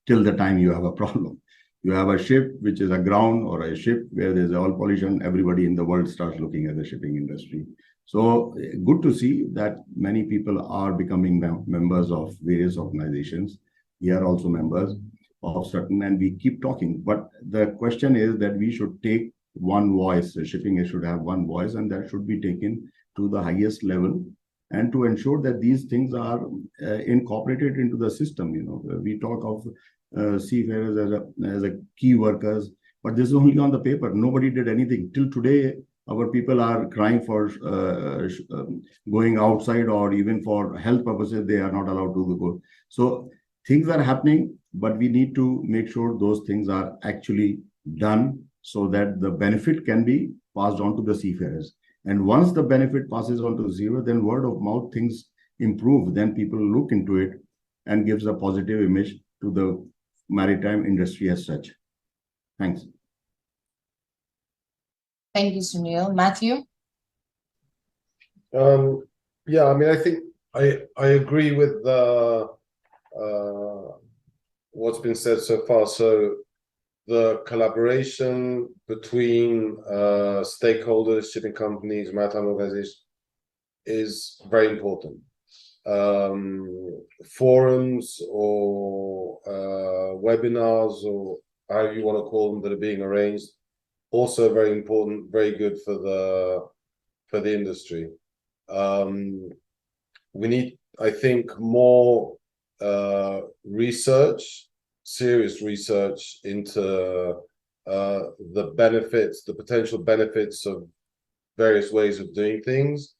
till the time you have a problem. You have a ship which is aground or a ship where there's oil pollution, everybody in the world starts looking at the shipping industry. So good to see that many people are becoming members of various organizations. We are also members of certain, and we keep talking. But the question is that we should take one voice. Shipping should have one voice, and that should be taken to the highest level, and to ensure that these things are incorporated into the system. You know, we talk of seafarers as a key workers, but this is only on the paper. Nobody did anything till today. Our people are crying for going outside, or even for health purposes, they are not allowed to go. So things are happening, but we need to make sure those things are actually done so that the benefit can be passed on to the seafarers. And once the benefit passes on to the seafarer, then word of mouth things improve. Then people look into it and gives a positive image to the maritime industry as such. Thanks. Thank you, Sunil. Matthew? Yeah, I mean, I think I agree with what's been said so far. So the collaboration between stakeholders, shipping companies, maritime organizations is very important. Forums or webinars, or however you want to call them, that are being arranged, also very important, very good for the industry. We need, I think, more research, serious research into the benefits, the potential benefits of various ways of doing things,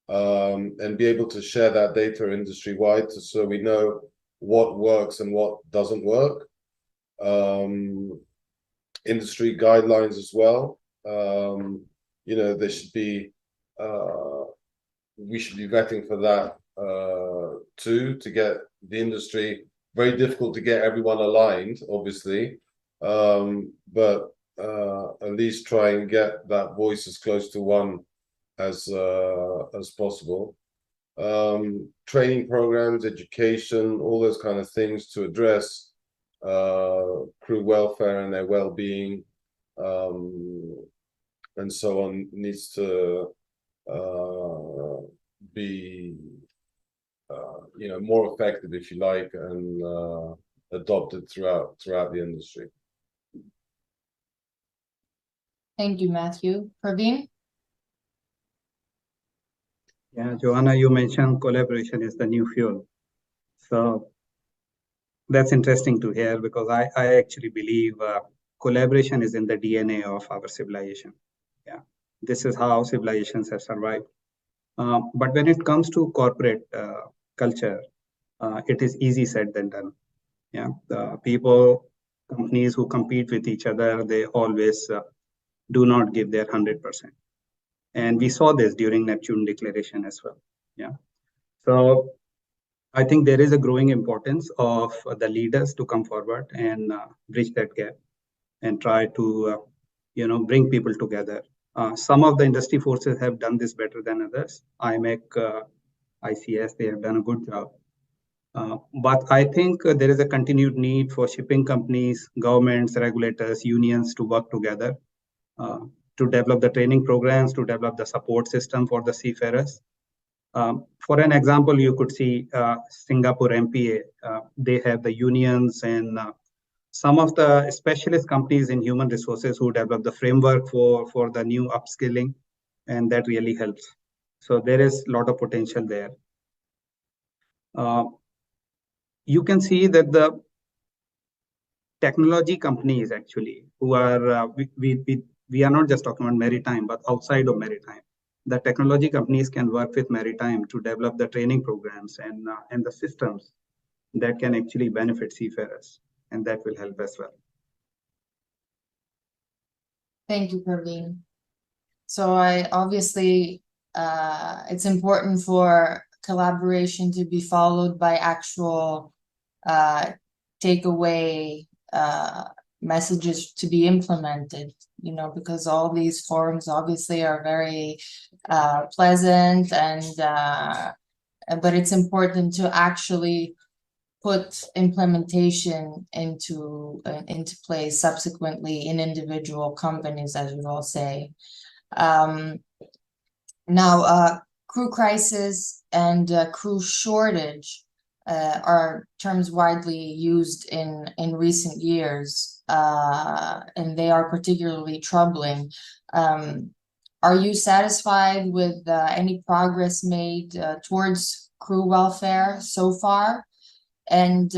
and be able to share that data industry-wide so we know what works and what doesn't work. Industry guidelines as well. You know, there should be, we should be vetting for that too, to get the industry. Very difficult to get everyone aligned, obviously, but at least try and get that voice as close to one as possible. Training programs, education, all those kind of things to address crew welfare and their well-being, and so on, needs to be you know, more effective, if you like, and adopted throughout the industry. Thank you, Matthew. Praveen? Yeah, Joanna, you mentioned collaboration is the new fuel. So that's interesting to hear, because I actually believe collaboration is in the DNA of our civilization. Yeah, this is how civilizations have survived. But when it comes to corporate culture, it is easy said than done. Yeah, the people, companies who compete with each other, they always do not give their 100%. And we saw this during Neptune Declaration as well. Yeah, so I think there is a growing importance of the leaders to come forward and bridge that gap and try to, you know, bring people together. Some of the industry forces have done this better than others. IMEC, ICS, they have done a good job. But I think there is a continued need for shipping companies, governments, regulators, unions to work together to develop the training programs, to develop the support system for the seafarers. For an example, you could see Singapore MPA. They have the unions and some of the specialist companies in human resources who develop the framework for the new upskilling, and that really helps. So there is a lot of potential there. You can see that the technology companies actually who are, we are not just talking about maritime, but outside of maritime. The technology companies can work with maritime to develop the training programs and the systems that can actually benefit seafarers, and that will help as well. Thank you, Praveen. So obviously, it's important for collaboration to be followed by actual takeaway messages to be implemented, you know, because all these forums obviously are very pleasant, and but it's important to actually put implementation into place subsequently in individual companies, as you all say. Now, crew crisis and crew shortage are terms widely used in recent years, and they are particularly troubling. Are you satisfied with any progress made towards crew welfare so far? And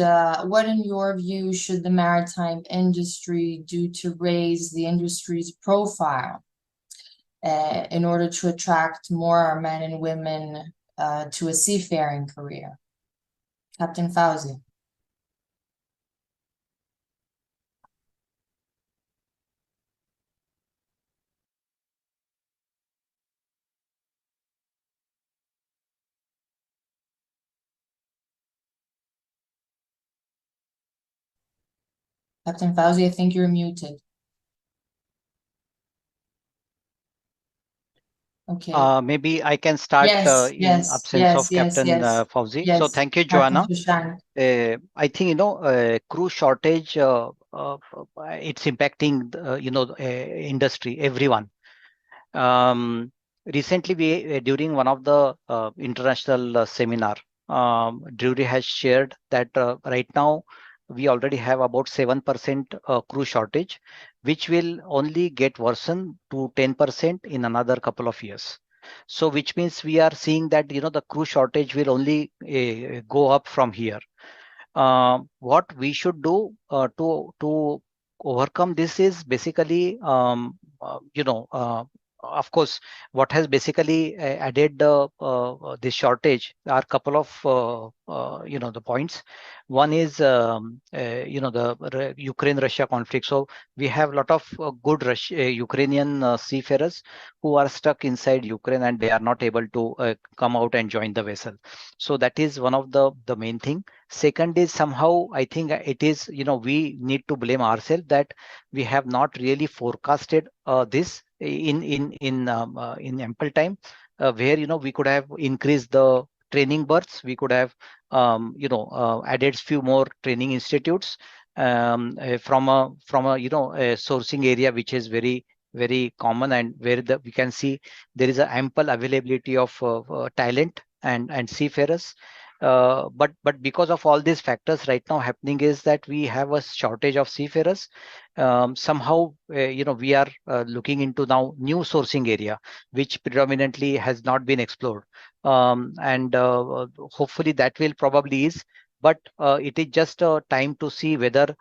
what, in your view, should the maritime industry do to raise the industry's profile in order to attract more men and women to a seafaring career? Captain Fauzi. Captain Fauzi, I think you're muted. Okay. Maybe I can start in absence of Captain Fauzi. So thank you, Joanna. I think, crew shortage, it's impacting, industry, everyone. Recently, during one of the international seminar, Drury has shared that right now we already have about 7% crew shortage, which will only get worsened to 10% in another couple of years. So which means we are seeing that, the crew shortage will only go up from here. What we should do to overcome this is basically, of course, what has basically added this shortage are a couple of the points. One is the Ukraine-Russia conflict. So we have a lot of good Ukrainian seafarers who are stuck inside Ukraine and they are not able to come out and join the vessel. So that is one of the main thing. Second is somehow I think it is we need to blame ourselves that we have not really forecasted this in ample time, where we could have increased the training berths, we could have added few more training institutes from a sourcing area which is very common, and where we can see there is an ample availability of talent and seafarers. But because of all these factors right now happening is that we have a shortage of seafarers. Somehow we are looking into now new sourcing area which predominantly has not been explored, and hopefully that will probably is, but it is just a time to see whether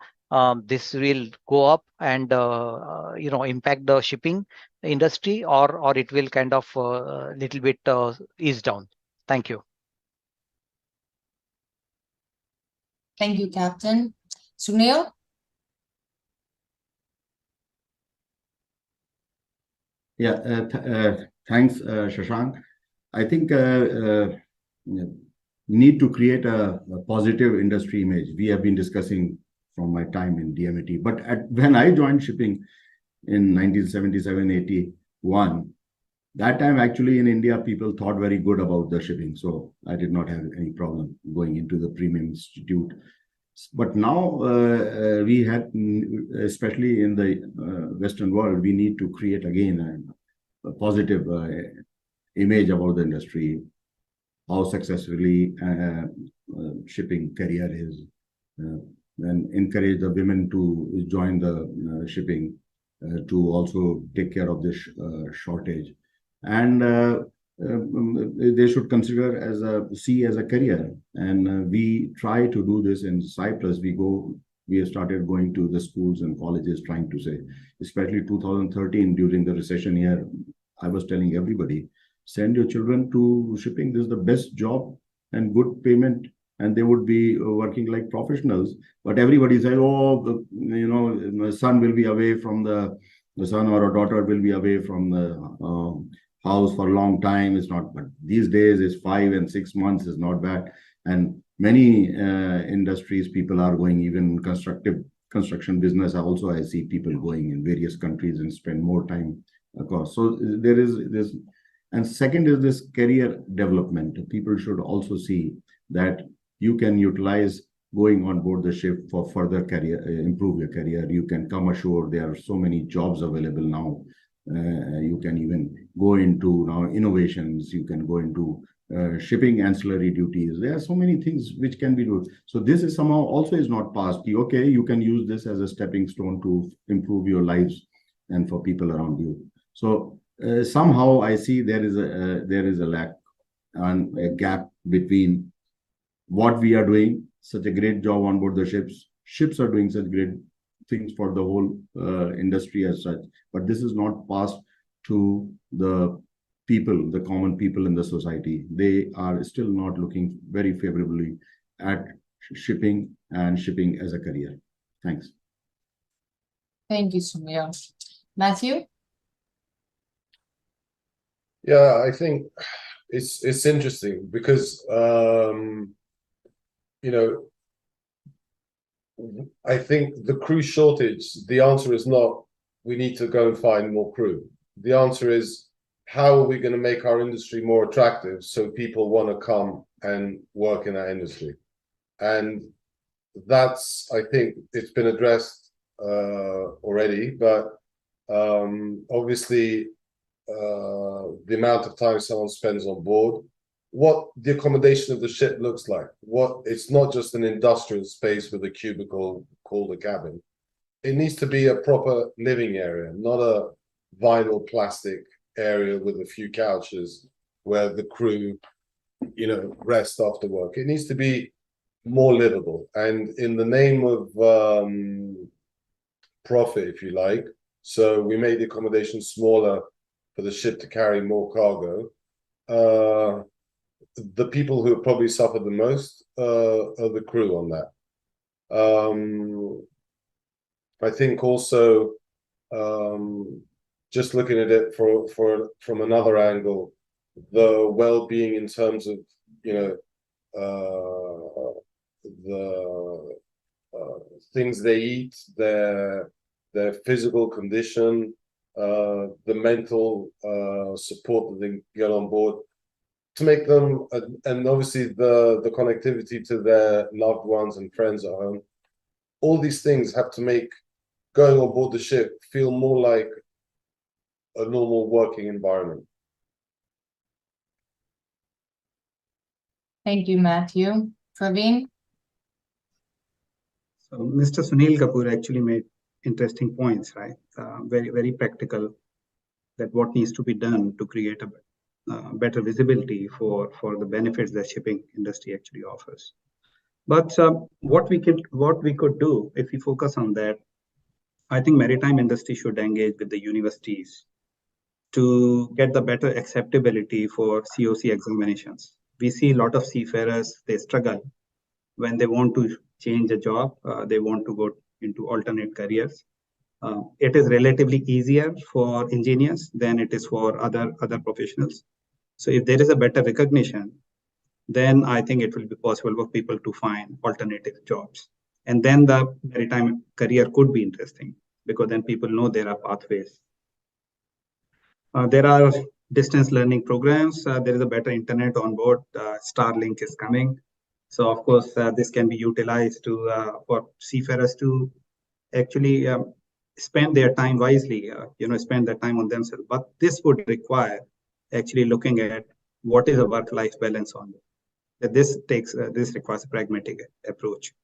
this will go up and impact the shipping industry, or it will kind of little bit ease down. Thank you. Thank you, Captain. Sunil? Yeah, thanks, Shashank. I think need to create a positive industry image. We have been discussing from my time in DMAT. But when I joined shipping in 1977-81, that time actually in India, people thought very good about the shipping. So I did not have any problem going into the premium institute. But now we had, especially in the Western world, we need to create again a positive image about the industry, how successfully shipping career is, and encourage the women to join the shipping to also take care of this shortage. And they should consider as a career. And we try to do this in Cyprus. We have started going to the schools and colleges trying to say, especially 2013 during the recession year, I was telling everybody, send your children to shipping. This is the best job and good payment, and they would be working like professionals. But everybody said, oh, my son will be away from the son or a daughter will be away from the house for a long time. It's not, but these days it's 5 and 6 months is not bad. And many industries, people are going, even construction business. Also, I see people going in various countries and spend more time across. So there is this, And second is this career development. People should also see that you can utilize going on board the ship for further career, improve your career. You can come ashore. There are so many jobs available now. You can even go into now innovations. You can go into shipping ancillary duties. There are so many things which can be done. So this is somehow also is not past. Okay, you can use this as a stepping stone to improve your lives and for people around you. So somehow I see there is a lack and a gap between what we are doing, such a great job on board the ships. Ships are doing such great things for the whole industry as such, but this is not passed to the people, the common people in the society. They are still not looking very favorably at shipping and shipping as a career. Thanks. Thank you, Sumio. Matthew? Yeah, I think it's interesting because you know, I think the crew shortage, the answer is not we need to go and find more crew. The answer is how are we going to make our industry more attractive so people want to come and work in that industry? And that's, I think it's been addressed already, but obviously the amount of time someone spends on board, what the accommodation of the ship looks like. It's not just an industrial space with a cubicle called a cabin. It needs to be a proper living area, not a vinyl plastic area with a few couches where the crew, you know, rest after work. It needs to be more livable. And in the name of profit, if you like, so we made the accommodation smaller for the ship to carry more cargo. The people who have probably suffered the most are the crew on that. I think also just looking at it from another angle, the well-being in terms of, you know, the things they eat, their physical condition, the mental support that they get on board, to make them, and obviously the connectivity to their loved ones and friends at home. All these things have to make going on board the ship feel more like a normal working environment. Thank you, Matthew. Praveen? So Mr. Sunil Kapoor actually made interesting points, right? Very, very practical, that what needs to be done to create a better visibility for the benefits that shipping industry actually offers. But what we could do if we focus on that, I think maritime industry should engage with the universities to get the better acceptability for COC examinations. We see a lot of seafarers, they struggle when they want to change a job, they want to go into alternate careers. It is relatively easier for engineers than it is for other professionals. So if there is a better recognition, then I think it will be possible for people to find alternative jobs. And then the maritime career could be interesting because then people know there are pathways. There are distance learning programs. There is a better internet on board. Starlink is coming. So of course, this can be utilized for seafarers to actually spend their time wisely, spend their time on themselves. But this would require actually looking at what is a work-life balance on it. This requires a pragmatic approach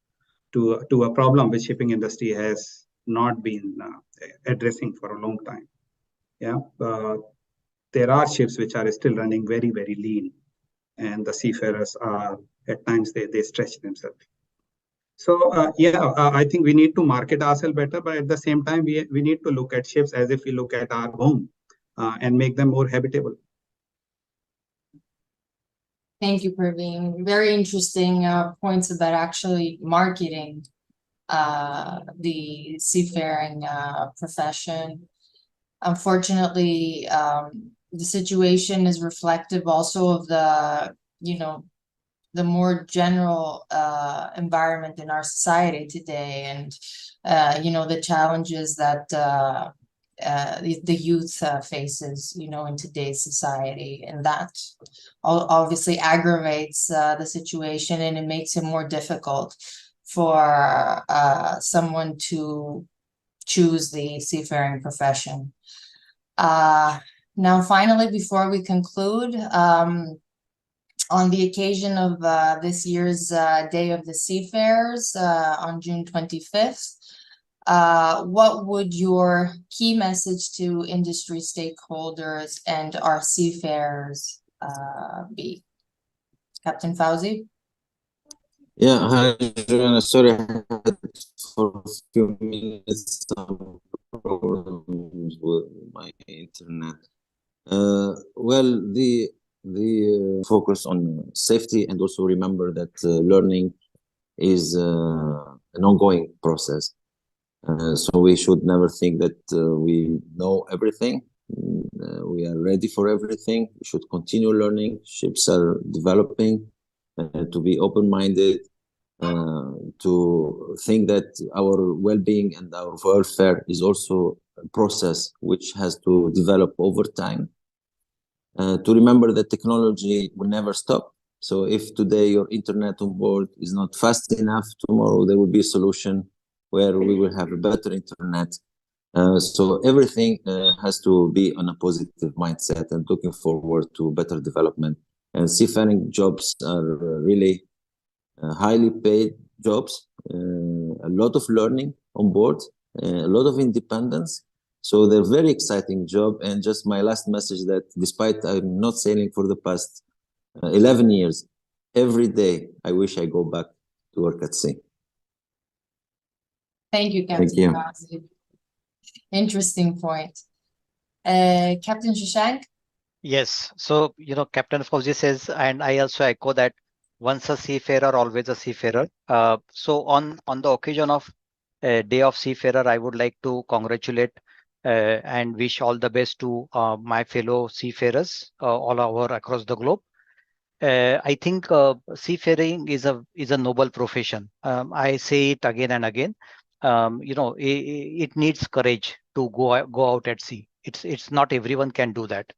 to a problem which shipping industry has not been addressing for a long time. Yeah, there are ships which are still running very, very lean, and the seafarers are at times they stretch themselves. So I think we need to market ourselves better, but at the same time we need to look at ships as if we look at our home and make them more habitable. Thank you, Praveen. Very interesting points about actually marketing the seafaring profession. Unfortunately, the situation is reflective also of the more general environment in our society today, and the challenges that the youth faces, in today's society, and that obviously aggravates the situation, and it makes it more difficult for someone to choose the seafaring profession. Now, finally, before we conclude, on the occasion of this year's Day of the Seafarers on June 25th, what would your key message to industry stakeholders and our seafarers be? Captain Fauzi? Yeah, hi, Joanna. Sorry, I had for a few minutes some problems with my internet. Well, the focus on safety, and also remember that learning is an ongoing process. So we should never think that we know everything. We are ready for everything. We should continue learning. Ships are developing. To be open-minded, to think that our well-being and our welfare is also a process which has to develop over time. To remember that technology will never stop. So if today your internet on board is not fast enough, tomorrow there will be a solution where we will have a better internet. So everything has to be on a positive mindset and looking forward to better development. And seafaring jobs are really highly paid jobs, a lot of learning on board, a lot of independence. So they're very exciting job. And just my last message that despite I'm not sailing for the past 11 years, every day I wish I go back to work at sea. Thank you, Captain Fauzi. Interesting point. Captain Shashank? Yes. So, Captain Fauzi says, and I also echo that once a seafarer, always a seafarer. So on the occasion of Day of Seafarer, I would like to congratulate and wish all the best to my fellow seafarers all over across the globe. I think seafaring is a noble profession. I say it again and again. It needs courage to go out at sea. It's not everyone can do that.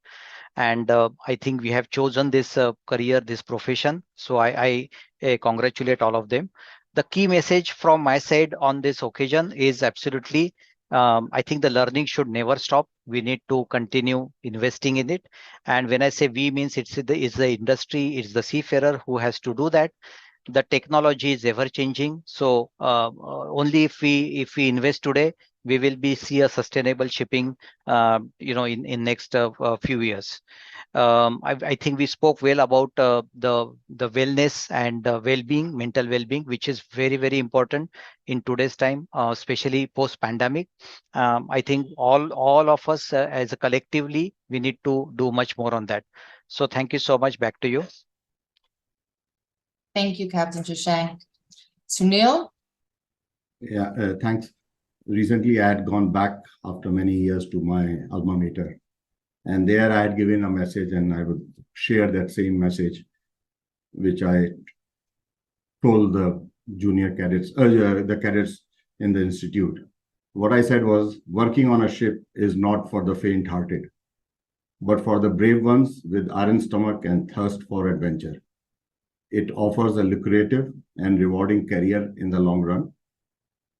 And I think we have chosen this career, this profession. So I congratulate all of them. The key message from my side on this occasion is absolutely, I think the learning should never stop. We need to continue investing in it. And when I say we, means it's the industry, it's the seafarer who has to do that. The technology is ever changing. So only if we invest today, we will see a sustainable shipping, in next few years. I think we spoke well about the wellness and well-being, mental well-being, which is very, very important in today's time, especially post-pandemic. I think all of us as a collectively, we need to do much more on that. So thank you so much. Back to you. Thank you, Captain Shashank. Sunil? Yeah, thanks. Recently, I had gone back after many years to my alma mater, and there I had given a message, and I would share that same message, which I told the junior cadets, the cadets in the institute. What I said was, working on a ship is not for the faint-hearted, but for the brave ones with iron stomach and thirst for adventure. It offers a lucrative and rewarding career in the long run.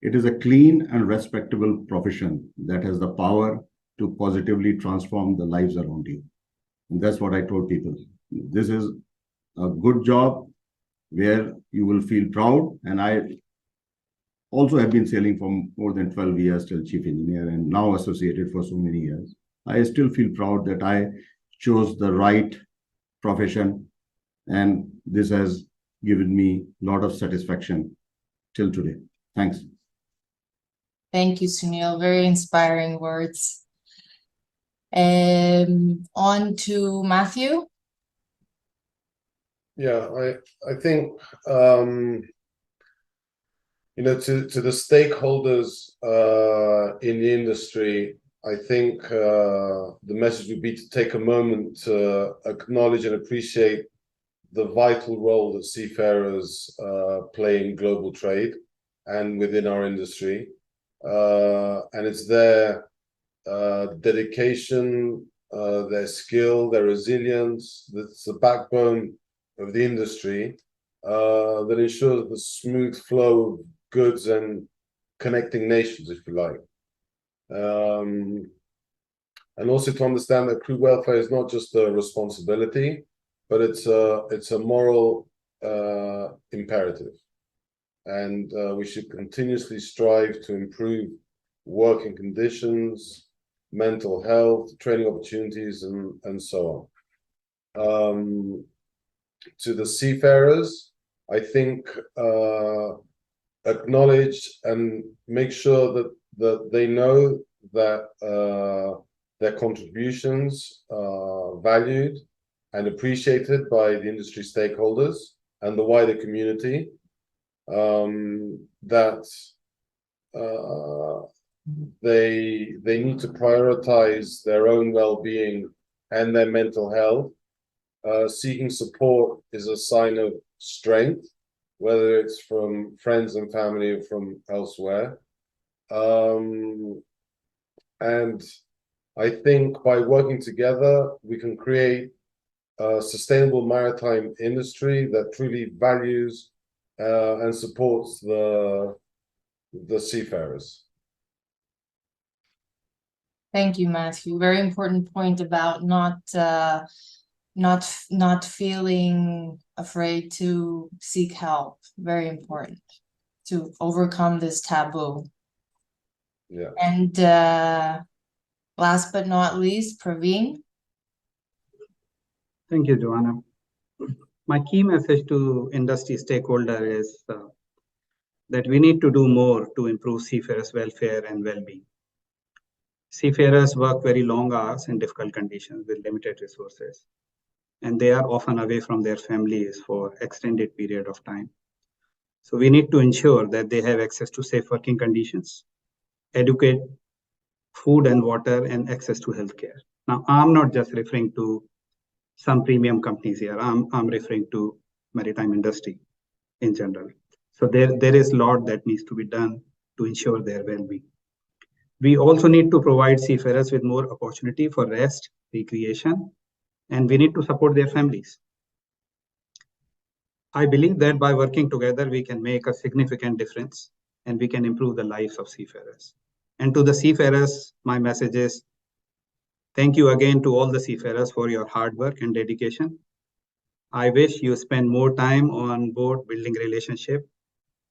It is a clean and respectable profession that has the power to positively transform the lives around you. And that's what I told people. This is a good job where you will feel proud. And I also have been sailing for more than 12 years till chief engineer and now associated for so many years. I still feel proud that I chose the right profession. And this has given me a lot of satisfaction till today. Thanks. Thank you, Sunil. Very inspiring words. On to Matthew. Yeah, I think to the stakeholders in the industry, I think the message would be to take a moment to acknowledge and appreciate the vital role that seafarers play in global trade and within our industry. And it's their dedication, their skill, their resilience. That's the backbone of the industry that ensures the smooth flow of goods and connecting nations, if you like. And also to understand that crew welfare is not just a responsibility, but it's a moral imperative. And we should continuously strive to improve working conditions, mental health, training opportunities, and so on. To the seafarers, I think acknowledge and make sure that they know that their contributions are valued and appreciated by the industry stakeholders and the wider community. That they need to prioritize their own well-being and their mental health. Seeking support is a sign of strength, whether it's from friends and family or from elsewhere. And I think by working together, we can create a sustainable maritime industry that truly values and supports the seafarers. Thank you, Matthew. Very important point about not feeling afraid to seek help. Very important to overcome this taboo. Yeah. And last but not least, Praveen. Thank you, Joanna. My key message to industry stakeholder is that we need to do more to improve seafarers' welfare and well-being. Seafarers work very long hours in difficult conditions with limited resources, and they are often away from their families for extended period of time. So we need to ensure that they have access to safe working conditions, adequate food and water, and access to healthcare. Now, I'm not just referring to some premium companies here. I'm referring to maritime industry in general. So there is a lot that needs to be done to ensure their well-being. We also need to provide seafarers with more opportunity for rest, recreation, and we need to support their families. I believe that by working together, we can make a significant difference and we can improve the lives of seafarers. And to the seafarers, my message is, thank you again to all the seafarers for your hard work and dedication. I wish you spend more time on board building relationship,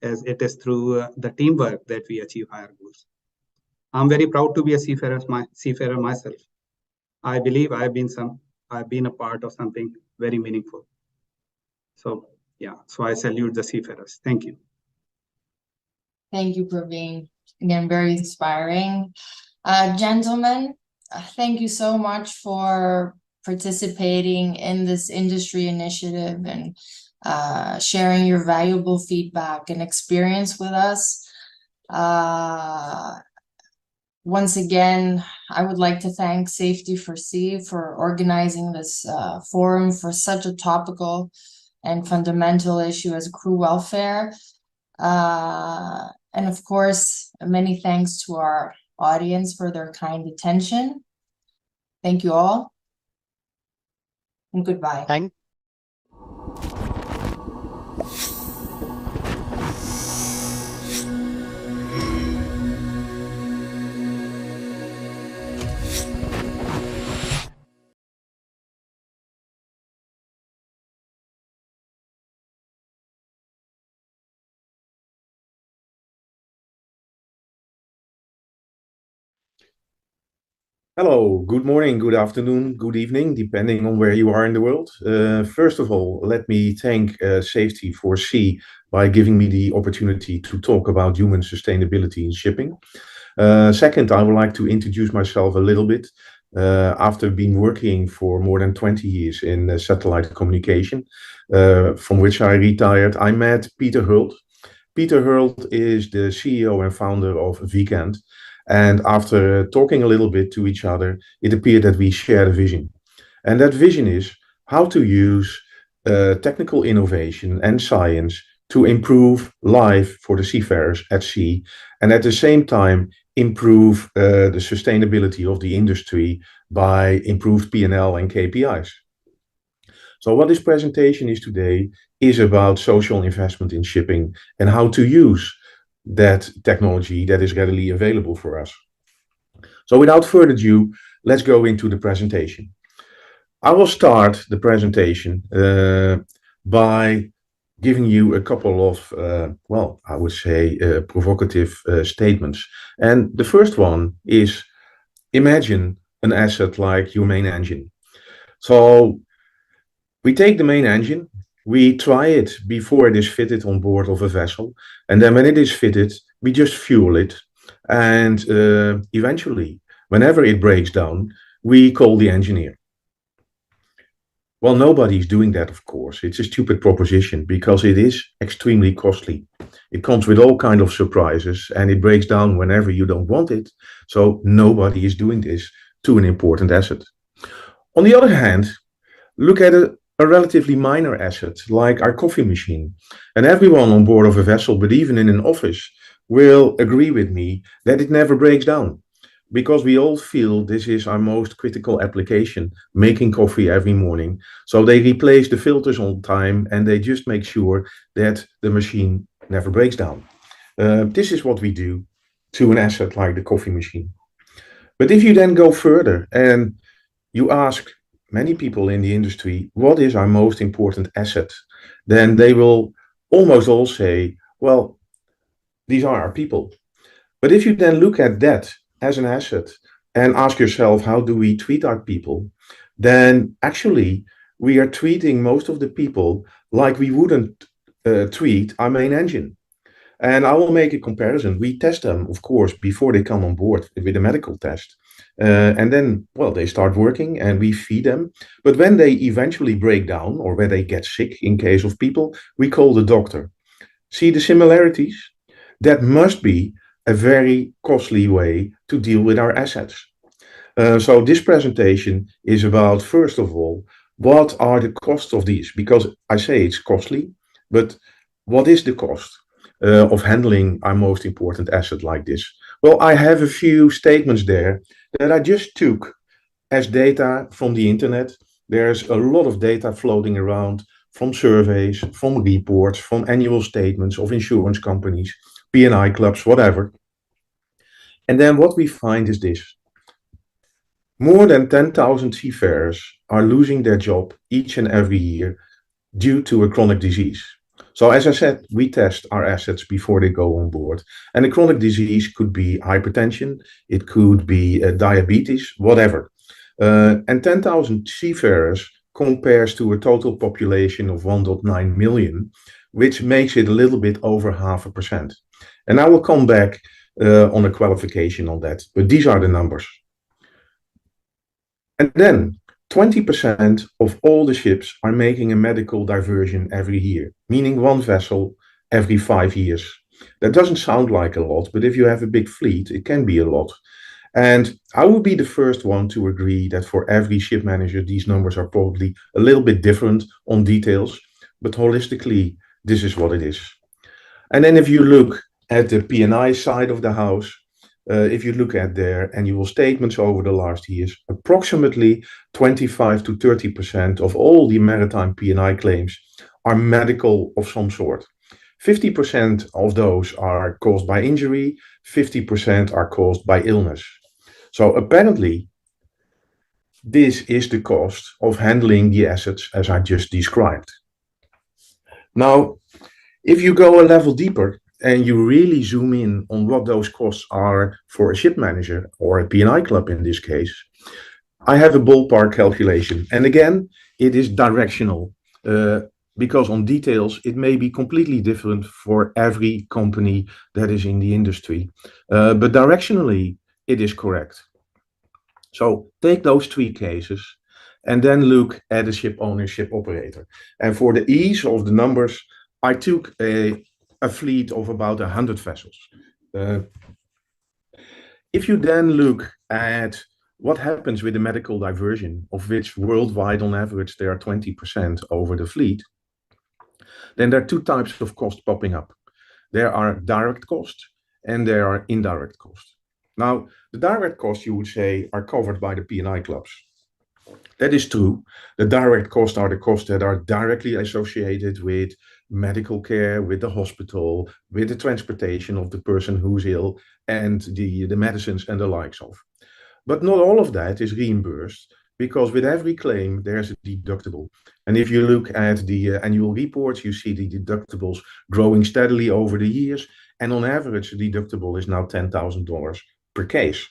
as it is through the teamwork that we achieve higher goals. I'm very proud to be a seafarer myself. I believe I've been a part of something very meaningful. So yeah, so I salute the seafarers. Thank you. Thank you, Praveen. Again, very inspiring. Gentlemen, thank you so much for participating in this industry initiative and sharing your valuable feedback and experience with us. Once again, I would like to thank Safety for Sea for organizing this forum for such a topical and fundamental issue as crew welfare. And of course, many thanks to our audience for their kind attention. Thank you all, and goodbye. Hello, good morning, good afternoon, good evening, depending on where you are in the world. First of all, let me thank Safety for Sea by giving me the opportunity to talk about human sustainability in shipping. Second, I would like to introduce myself a little bit. After being working for more than 20 years in satellite communication, from which I retired, I met Peter Hult. Peter Hult is the CEO and founder of Weekend. And after talking a little bit to each other, it appeared that we share a vision. And that vision is how to use technical innovation and science to improve life for the seafarers at sea, and at the same time improve the sustainability of the industry by improved P&L and KPIs. So what this presentation is today is about social investment in shipping and how to use that technology that is readily available for us. So without further ado, let's go into the presentation. I will start the presentation by giving you a couple of, well, I would say provocative statements. And the first one is, imagine an asset like your main engine. So we take the main engine, we try it before it is fitted on board of a vessel, and then when it is fitted, we just fuel it. And eventually, whenever it breaks down, we call the engineer. Well, nobody's doing that, of course. It's a stupid proposition because it is extremely costly. It comes with all kinds of surprises and it breaks down whenever you don't want it. So nobody is doing this to an important asset. On the other hand, look at a relatively minor asset like our coffee machine. And everyone on board of a vessel, but even in an office, will agree with me that it never breaks down. Because we all feel this is our most critical application, making coffee every morning. So they replace the filters on time and they just make sure that the machine never breaks down. This is what we do to an asset like the coffee machine. But if you then go further and you ask many people in the industry, what is our most important asset? Then they will almost all say, well, these are our people. But if you then look at that as an asset and ask yourself, how do we treat our people? Then actually we are treating most of the people like we wouldn't treat our main engine. And I will make a comparison. We test them, of course, before they come on board with a medical test. And then, well, they start working and we feed them. But when they eventually break down or when they get sick, in case of people, we call the doctor. See the similarities? That must be a very costly way to deal with our assets. So this presentation is about, first of all, what are the costs of these? Because I say it's costly, but what is the cost of handling our most important asset like this? Well, I have a few statements there that I just took as data from the internet. There's a lot of data floating around from surveys, from reports, from annual statements of insurance companies, P&I clubs, whatever. And then what we find is this. More than 10,000 seafarers are losing their job each and every year due to a chronic disease. So as I said, we test our assets before they go on board. And a chronic disease could be hypertension, it could be diabetes, whatever. And 10,000 seafarers compares to a total population of 1.9 million, which makes it a little bit over 0.5%. And I will come back on a qualification on that, but these are the numbers. And then 20% of all the ships are making a medical diversion every year, meaning one vessel every 5 years. That doesn't sound like a lot, but if you have a big fleet, it can be a lot. And I would be the first one to agree that for every ship manager, these numbers are probably a little bit different on details, but holistically, this is what it is. And then if you look at the P&I side of the house, if you look at their annual statements over the last years, approximately 25 to 30% of all the maritime P&I claims are medical of some sort. 50% of those are caused by injury, 50% are caused by illness. So apparently, this is the cost of handling the assets as I just described. Now, if you go a level deeper and you really zoom in on what those costs are for a ship manager or a P&I club in this case, I have a ballpark calculation. And again, it is directional because on details, it may be completely different for every company that is in the industry. But directionally, it is correct. So take those 3 cases and then look at a ship owner, ship operator. And for the ease of the numbers, I took a fleet of about 100 vessels. If you then look at what happens with the medical diversion, of which worldwide on average there are 20% over the fleet, Then there are two types of cost popping up. There are direct costs and there are indirect costs. Now, the direct costs, you would say, are covered by the P&I clubs. That is true. The direct costs are the costs that are directly associated with medical care, with the hospital, with the transportation of the person who's ill, and the medicines and the likes of. But not all of that is reimbursed, because with every claim, there's a deductible. And if you look at the annual reports, you see the deductibles growing steadily over the years. And on average, the deductible is now $10,000 per case.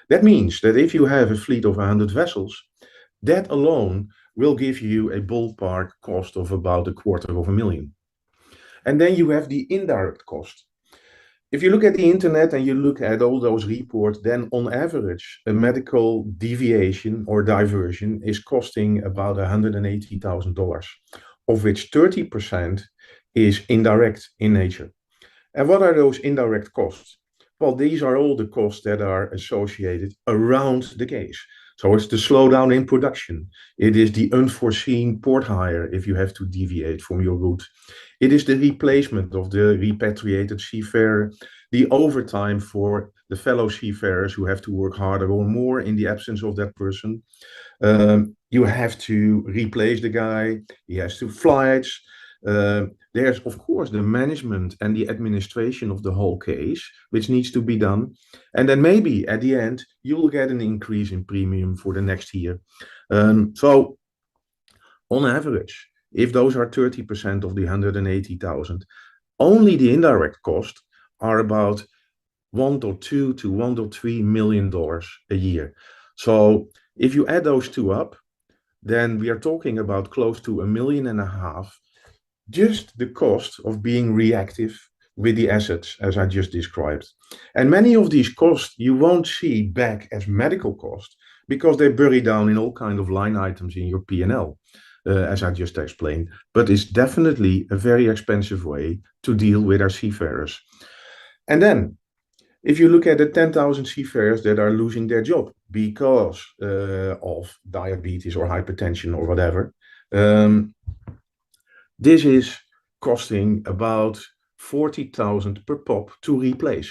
That means that if you have a fleet of 100 vessels, that alone will give you a ballpark cost of about $250,000. And then you have the indirect cost. If you look at the internet and you look at all those reports, then on average, a medical deviation or diversion is costing about $180,000, of which 30% is indirect in nature. And what are those indirect costs? Well, these are all the costs that are associated around the case. So it's the slowdown in production. It is the unforeseen port hire if you have to deviate from your route. It is the replacement of the repatriated seafarer, the overtime for the fellow seafarers who have to work harder or more in the absence of that person. You have to replace the guy. He has to flights. There's, of course, the management and the administration of the whole case, which needs to be done. And then maybe at the end, you will get an increase in premium for the next year. So on average, if those are 30% of the 180,000, only the indirect costs are about $1.2 to $1.3 million a year. So if you add those two up, then we are talking about close to $1.5 million, just the cost of being reactive with the assets, as I just described. And many of these costs you won't see back as medical costs because they bury down in all kinds of line items in your P&L, as I just explained. But it's definitely a very expensive way to deal with our seafarers. And then, if you look at the 10,000 seafarers that are losing their job because of diabetes or hypertension or whatever, this is costing about 40,000 per pop to replace.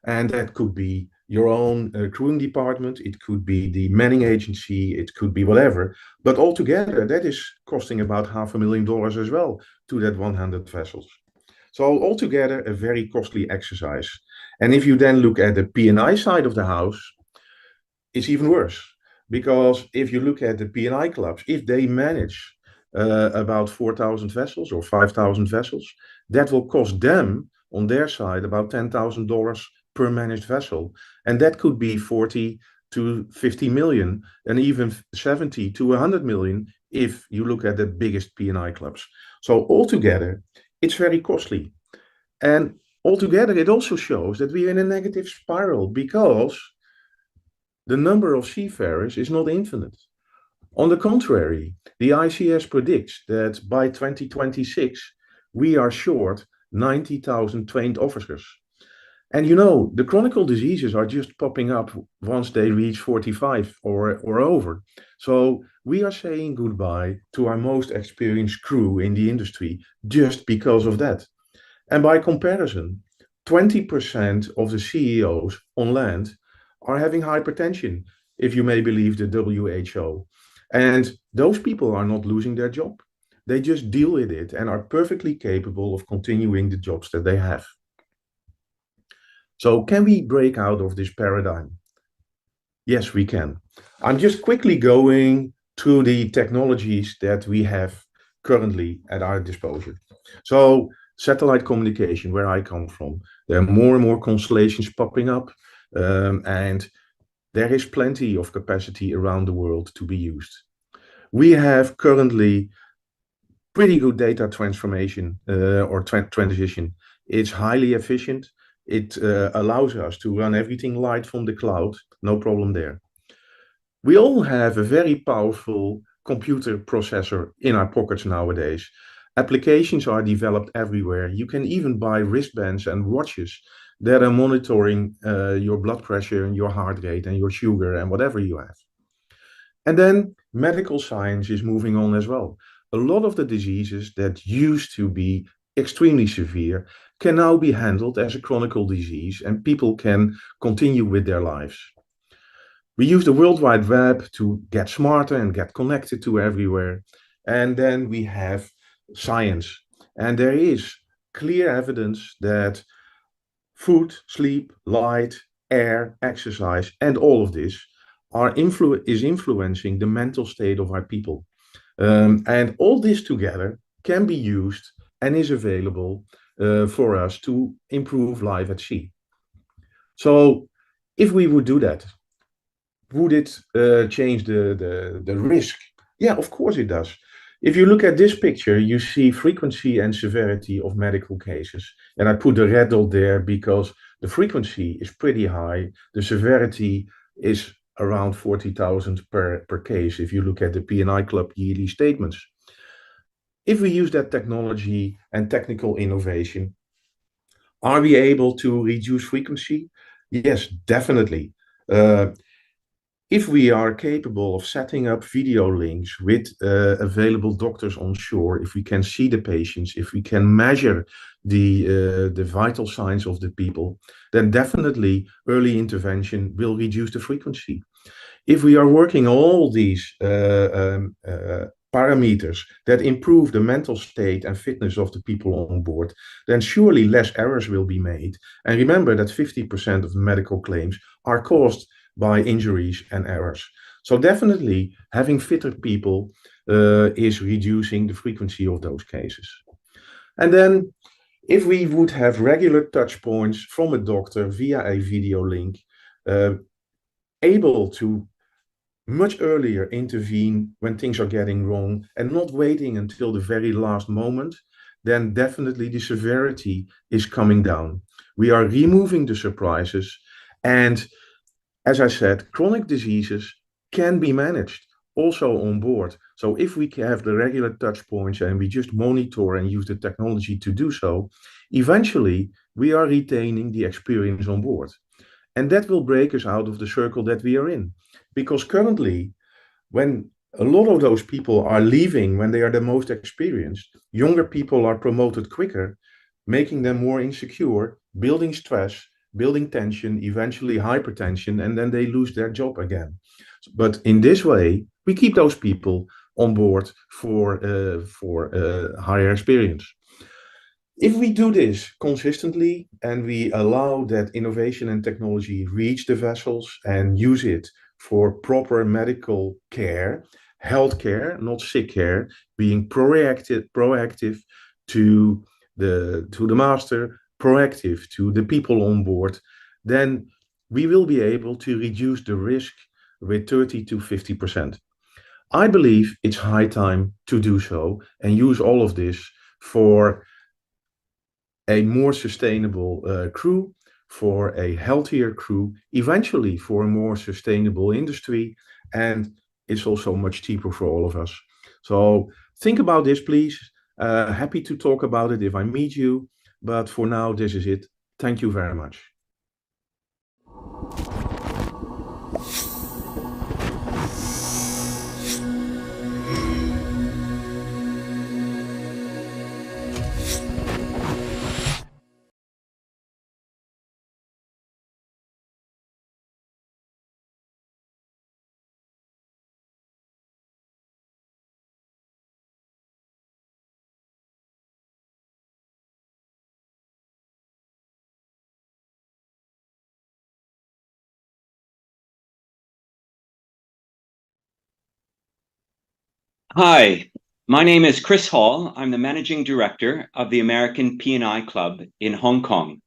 And that could be your own crewing department, it could be the manning agency, it could be whatever. But altogether, that is costing about $500,000 as well to that 100 vessels. So altogether, a very costly exercise. And if you then look at the P&I side of the house, it's even worse. Because if you look at the P&I clubs, if they manage about 4,000 vessels or 5,000 vessels, that will cost them on their side about $10,000 per managed vessel. And that could be 40 to 50 million and even 70 to 100 million if you look at the biggest P&I clubs. So altogether, it's very costly. And altogether, it also shows that we are in a negative spiral because the number of seafarers is not infinite. On the contrary, the ICS predicts that by 2026, we are short 90,000 trained officers. And you know, the chronic diseases are just popping up once they reach 45 or over. So we are saying goodbye to our most experienced crew in the industry just because of that. And by comparison, 20% of the CEOs on land are having hypertension, if you may believe the WHO. And those people are not losing their job. They just deal with it and are perfectly capable of continuing the jobs that they have. So can we break out of this paradigm? Yes, we can. I'm just quickly going through the technologies that we have currently at our disposal. So satellite communication, where I come from, there are more and more constellations popping up, and there is plenty of capacity around the world to be used. We have currently pretty good data transformation or transition. It's highly efficient. It allows us to run everything light from the cloud, no problem there. We all have a very powerful computer processor in our pockets nowadays. Applications are developed everywhere. You can even buy wristbands and watches that are monitoring your blood pressure and your heart rate and your sugar and whatever you have. And then medical science is moving on as well. a lot of the diseases that used to be extremely severe can now be handled as a chronic disease, and people can continue with their lives. We use the World Wide Web to get smarter and get connected to everywhere. And then we have science. And there is clear evidence that food, sleep, light, air, exercise, and all of this is influencing the mental state of our people. And all this together can be used and is available for us to improve life at sea. So if we would do that, would it change the risk? Yeah, of course it does. If you look at this picture, you see frequency and severity of medical cases. And I put the red dot there because the frequency is pretty high. The severity is around 40,000 per case if you look at the P&I Club yearly statements. If we use that technology and technical innovation, are we able to reduce frequency? Yes, definitely. If we are capable of setting up video links with available doctors on shore, if we can see the patients, if we can measure the vital signs of the people, then definitely early intervention will reduce the frequency. If we are working all these parameters that improve the mental state and fitness of the people on board, then surely less errors will be made. And remember that 50% of medical claims are caused by injuries and errors. So definitely having fitter people is reducing the frequency of those cases. And then if we would have regular touch points from a doctor via a video link, able to much earlier intervene when things are getting wrong and not waiting until the very last moment, then definitely the severity is coming down. We are removing the surprises, and as I said, chronic diseases can be managed also on board. So if we have the regular touch points and we just monitor and use the technology to do so, eventually we are retaining the experience on board. And that will break us out of the circle that we are in. Because currently, when a lot of those people are leaving when they are the most experienced, younger people are promoted quicker, making them more insecure, building stress, building tension, eventually hypertension, and then they lose their job again. But in this way, we keep those people on board for higher experience. If we do this consistently and we allow that innovation and technology reach the vessels and use it for proper medical care, healthcare, not sick care, being proactive to the master, proactive to the people on board, then we will be able to reduce the risk with 30 to 50%. I believe it's high time to do so and use all of this for a more sustainable crew, for a healthier crew, eventually for a more sustainable industry, and it's also much cheaper for all of us. So think about this, please. Happy to talk about it if I meet you, but for now, this is it. Thank you very much. Hi, my name is Chris Hall. I'm the Managing Director of the American P&I Club in Hong Kong.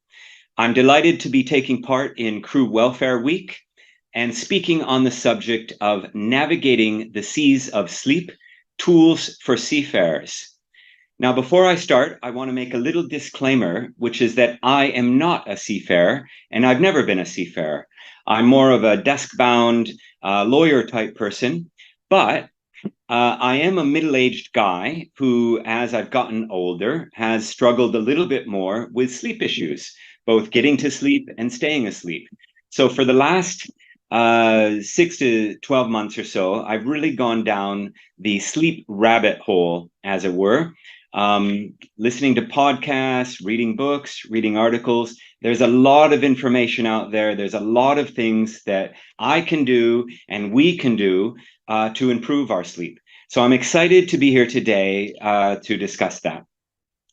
I'm delighted to be taking part in Crew Welfare Week and speaking on the subject of navigating the seas of sleep, tools for seafarers. Now, before I start, I want to make a little disclaimer, which is that I am not a seafarer and I've never been a seafarer. I'm more of a desk-bound lawyer type person, but I am a middle-aged guy who, as I've gotten older, has struggled a little bit more with sleep issues, both getting to sleep and staying asleep. So for the last 6 to 12 months or so, I've really gone down the sleep rabbit hole, as it were, listening to podcasts, reading books, reading articles. There's a lot of information out there. There's a lot of things that I can do and we can do to improve our sleep. So I'm excited to be here today to discuss that.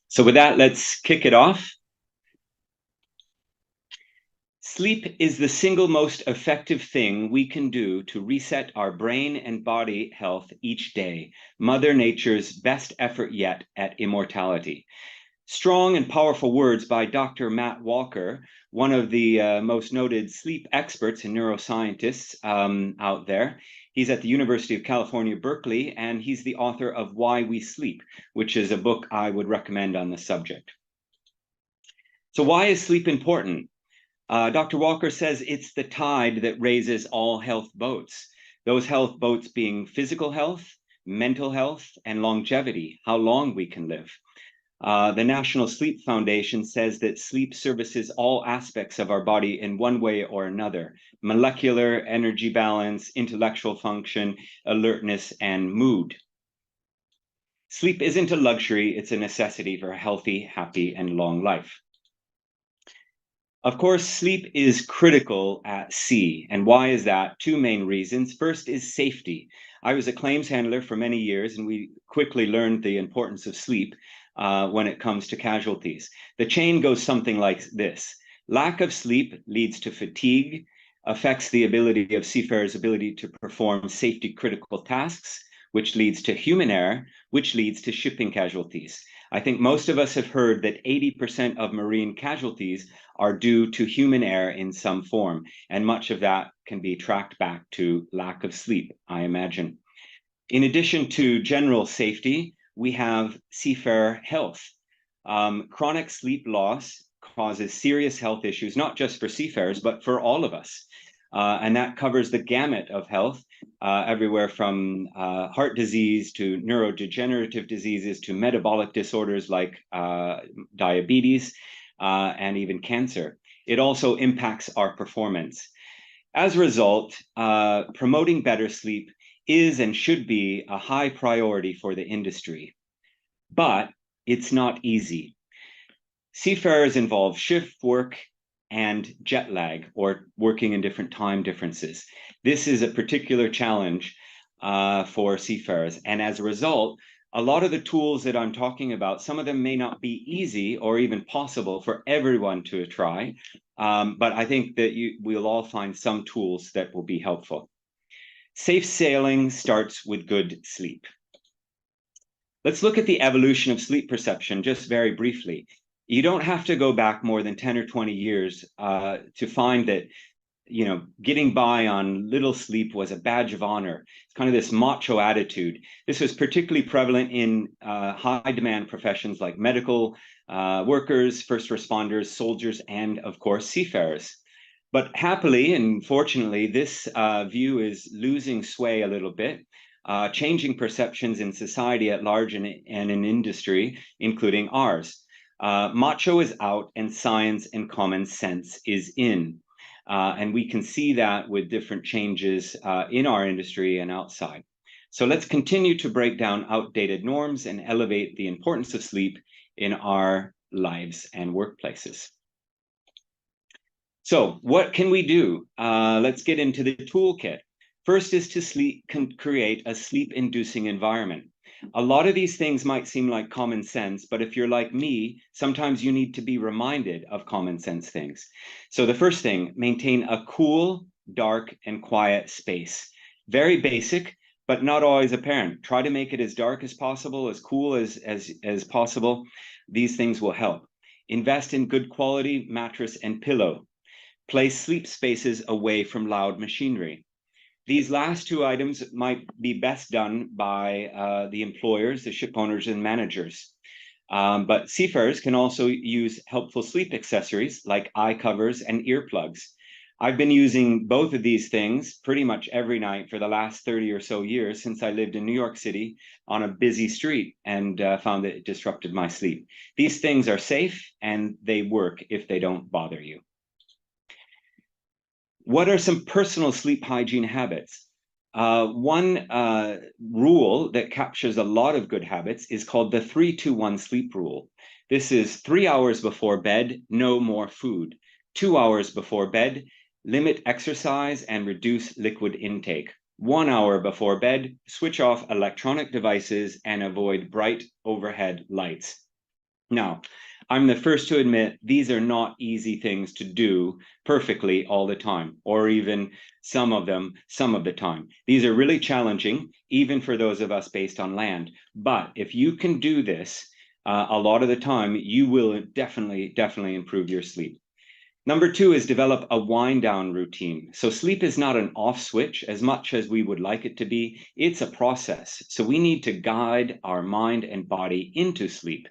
So with that, let's kick it off. Sleep is the single most effective thing we can do to reset our brain and body health each day. Mother Nature's best effort yet at immortality. Strong and powerful words by Dr. Matt Walker, one of the most noted sleep experts and neuroscientists out there. He's at the University of California, Berkeley, and he's the author of Why We Sleep, which is a book I would recommend on the subject. So why is sleep important? Dr. Walker says it's the tide that raises all health boats. Those health boats being physical health, mental health, and longevity, how long we can live. The National Sleep Foundation says that sleep services all aspects of our body in one way or another: molecular, energy balance, intellectual function, alertness, and mood. Sleep isn't a luxury, it's a necessity for a healthy, happy, and long life. Of course, sleep is critical at sea. And why is that? Two main reasons. First is safety. I was a claims handler for many years, and we quickly learned the importance of sleep when it comes to casualties. The chain goes something like this. Lack of sleep leads to fatigue, affects the ability of seafarers' ability to perform safety critical tasks, which leads to human error, which leads to shipping casualties. I think most of us have heard that 80% of marine casualties are due to human error in some form, and much of that can be tracked back to lack of sleep, I imagine. In addition to general safety, we have seafarer health. Chronic sleep loss causes serious health issues, not just for seafarers, but for all of us. And that covers the gamut of health, everywhere from heart disease to neurodegenerative diseases to metabolic disorders like diabetes and even cancer. It also impacts our performance. As a result, promoting better sleep is and should be a high priority for the industry. But it's not easy. Seafarers involve shift work and jet lag, or working in different time differences. This is a particular challenge for seafarers. And as a result, a lot of the tools that I'm talking about, some of them may not be easy or even possible for everyone to try. But I think that we'll all find some tools that will be helpful. Safe sailing starts with good sleep. Let's look at the evolution of sleep perception just very briefly. You don't have to go back more than 10 or 20 years to find that, getting by on little sleep was a badge of honor. It's kind of this macho attitude. This was particularly prevalent in high demand professions like medical workers, first responders, soldiers, and of course, seafarers. But happily and fortunately, this view is losing sway a little bit. Changing perceptions in society at large and in industry, including ours. Macho is out and science and common sense is in. And we can see that with different changes in our industry and outside. So let's continue to break down outdated norms and elevate the importance of sleep in our lives and workplaces. So what can we do? Let's get into the toolkit. First is to create a sleep-inducing environment. A lot of these things might seem like common sense, but if you're like me, sometimes you need to be reminded of common sense things. So the first thing, maintain a cool, dark, and quiet space. Very basic, but not always apparent. Try to make it as dark as possible, as cool as possible. These things will help. Invest in good quality mattress and pillow. Place sleep spaces away from loud machinery. These last two items might be best done by the employers, the ship owners and managers. But seafarers can also use helpful sleep accessories like eye covers and earplugs. I've been using both of these things pretty much every night for the last 30 or so years since I lived in New York City on a busy street and found that it disrupted my sleep. These things are safe and they work if they don't bother you. What are some personal sleep hygiene habits? One rule that captures a lot of good habits is called the 3-2-1 sleep rule. This is 3 hours before bed, no more food. 2 hours before bed, limit exercise and reduce liquid intake. 1 hour before bed, switch off electronic devices and avoid bright overhead lights. Now, I'm the first to admit these are not easy things to do perfectly all the time, or even some of the time. These are really challenging, even for those of us based on land. But if you can do this a lot of the time, you will definitely improve your sleep. Number 2 is develop a wind down routine. So sleep is not an off switch as much as we would like it to be. It's a process. So we need to guide our mind and body into sleep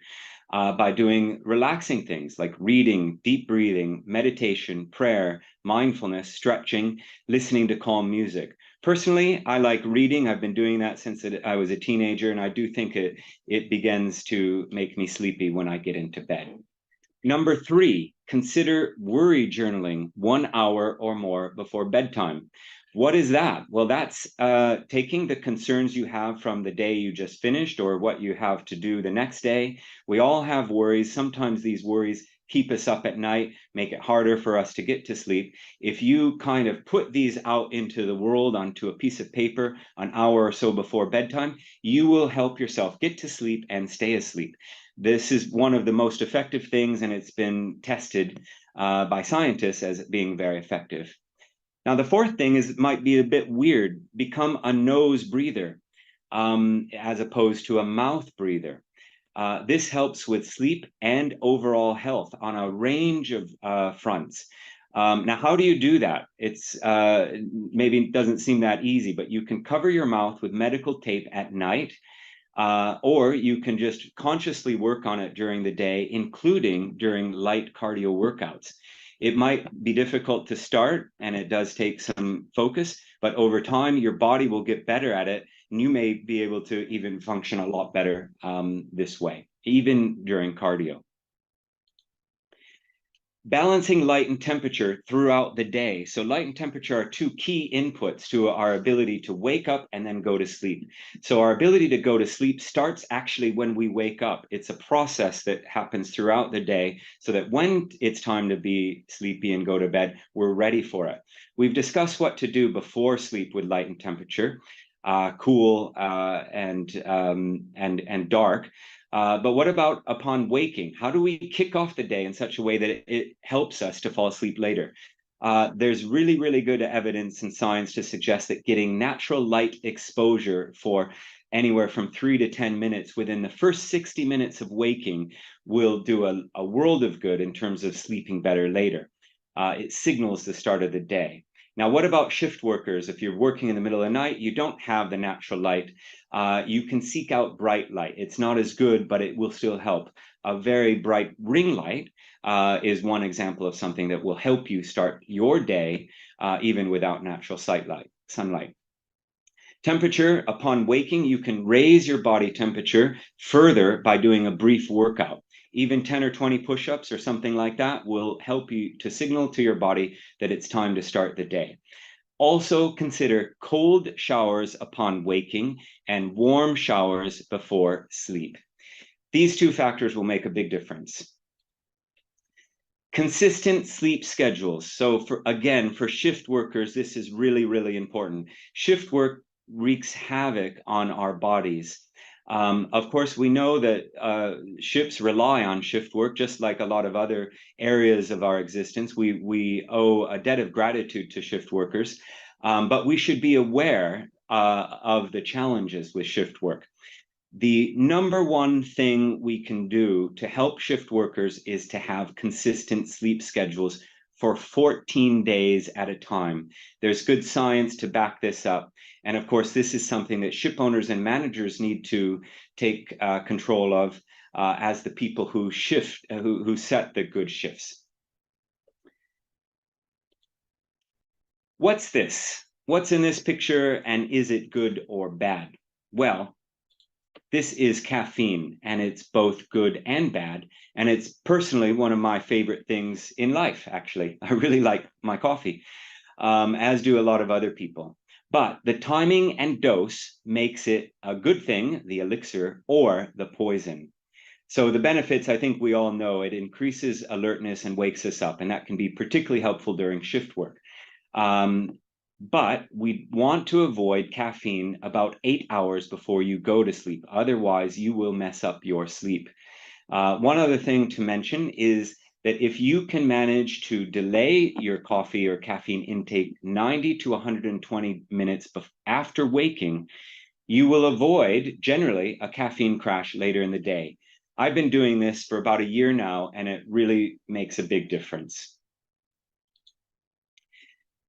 by doing relaxing things like reading, deep breathing, meditation, prayer, mindfulness, stretching, listening to calm music. Personally, I like reading. I've been doing that since I was a teenager, and I do think it begins to make me sleepy when I get into bed. Number 3, consider worry journaling 1 hour or more before bedtime. What is that? Well, that's taking the concerns you have from the day you just finished or what you have to do the next day. We all have worries. Sometimes these worries keep us up at night, make it harder for us to get to sleep. If you kind of put these out into the world onto a piece of paper an hour or so before bedtime, you will help yourself get to sleep and stay asleep. This is one of the most effective things, and it's been tested by scientists as being very effective. Now, the 4th thing is, it might be a bit weird, become a nose breather as opposed to a mouth breather. This helps with sleep and overall health on a range of fronts. Now, how do you do that? It's maybe doesn't seem that easy, but you can cover your mouth with medical tape at night, or you can just consciously work on it during the day, including during light cardio workouts. It might be difficult to start, and it does take some focus, but over time, your body will get better at it, and you may be able to even function a lot better this way, even during cardio. Balancing light and temperature throughout the day. So light and temperature are 2 key inputs to our ability to wake up and then go to sleep. So our ability to go to sleep starts actually when we wake up. It's a process that happens throughout the day so that when it's time to be sleepy and go to bed, we're ready for it. We've discussed what to do before sleep with light and temperature, cool and dark. But what about upon waking? How do we kick off the day in such a way that it helps us to fall asleep later? There's really good evidence in science to suggest that getting natural light exposure for anywhere from 3 to 10 minutes within the first 60 minutes of waking will do a world of good in terms of sleeping better later. It signals the start of the day. Now, what about shift workers? If you're working in the middle of the night, you don't have the natural light. You can seek out bright light. It's not as good, but it will still help. A very bright ring light is one example of something that will help you start your day even without natural sunlight. Temperature, upon waking, you can raise your body temperature further by doing a brief workout. Even 10 or 20 push-ups or something like that will help you to signal to your body that it's time to start the day. Also consider cold showers upon waking and warm showers before sleep. These 2 factors will make a big difference. Consistent sleep schedules. So for shift workers, this is really important. Shift work wreaks havoc on our bodies. Of course, we know that ships rely on shift work, just like a lot of other areas of our existence. We owe a debt of gratitude to shift workers, but we should be aware of the challenges with shift work. The number 1 thing we can do to help shift workers is to have consistent sleep schedules for 14 days at a time. There's good science to back this up. And of course, this is something that ship owners and managers need to take control of as the people who set the good shifts. What's this? What's in this picture, and is it good or bad? Well, this is caffeine, and it's both good and bad. And it's personally one of my favorite things in life, actually. I really like my coffee. as do a lot of other people. But the timing and dose makes it a good thing, the elixir, or the poison. So the benefits, I think we all know, it increases alertness and wakes us up, and that can be particularly helpful during shift work. But we want to avoid caffeine about 8 hours before you go to sleep. Otherwise, you will mess up your sleep. One other thing to mention is that if you can manage to delay your coffee or caffeine intake 90 to 120 minutes after waking, you will avoid, generally, a caffeine crash later in the day. I've been doing this for about a year now, and it really makes a big difference.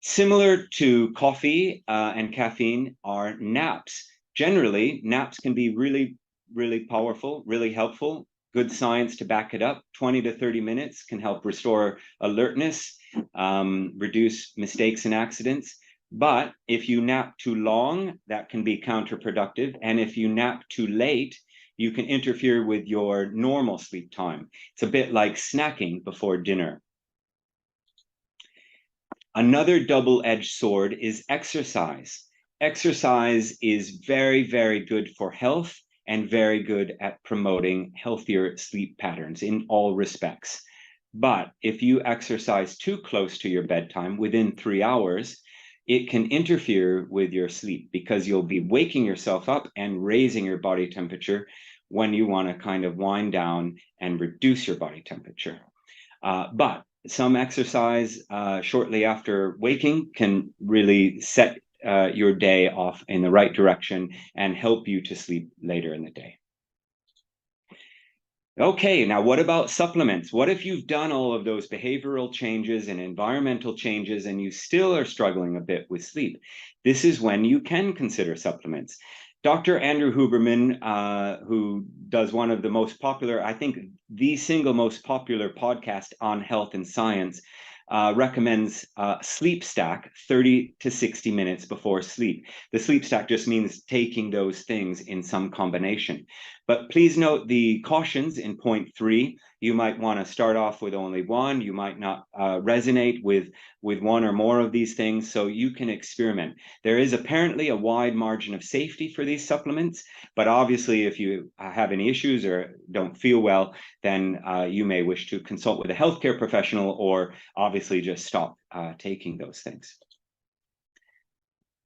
Similar to coffee and caffeine are naps. Generally, naps can be really, really powerful, really helpful. Good science to back it up. 20 to 30 minutes can help restore alertness, reduce mistakes and accidents. But if you nap too long, that can be counterproductive. And if you nap too late, you can interfere with your normal sleep time. It's a bit like snacking before dinner. Another double-edged sword is exercise. Exercise is very, very good for health and very good at promoting healthier sleep patterns in all respects. But if you exercise too close to your bedtime, within 3 hours, it can interfere with your sleep because you'll be waking yourself up and raising your body temperature when you want to kind of wind down and reduce your body temperature. But some exercise shortly after waking can really set your day off in the right direction and help you to sleep later in the day. Okay, now what about supplements? What if you've done all of those behavioral changes and environmental changes and you still are struggling a bit with sleep? This is when you can consider supplements. Dr. Andrew Huberman, who does one of the most popular, I think the single most popular podcast on health and science, recommends sleep stack 30 to 60 minutes before sleep. The sleep stack just means taking those things in some combination. But please note the cautions in point 3. You might want to start off with only one. You might not resonate with one or more of these things, so you can experiment. There is apparently a wide margin of safety for these supplements, but obviously if you have any issues or don't feel well, then you may wish to consult with a healthcare professional or obviously just stop taking those things.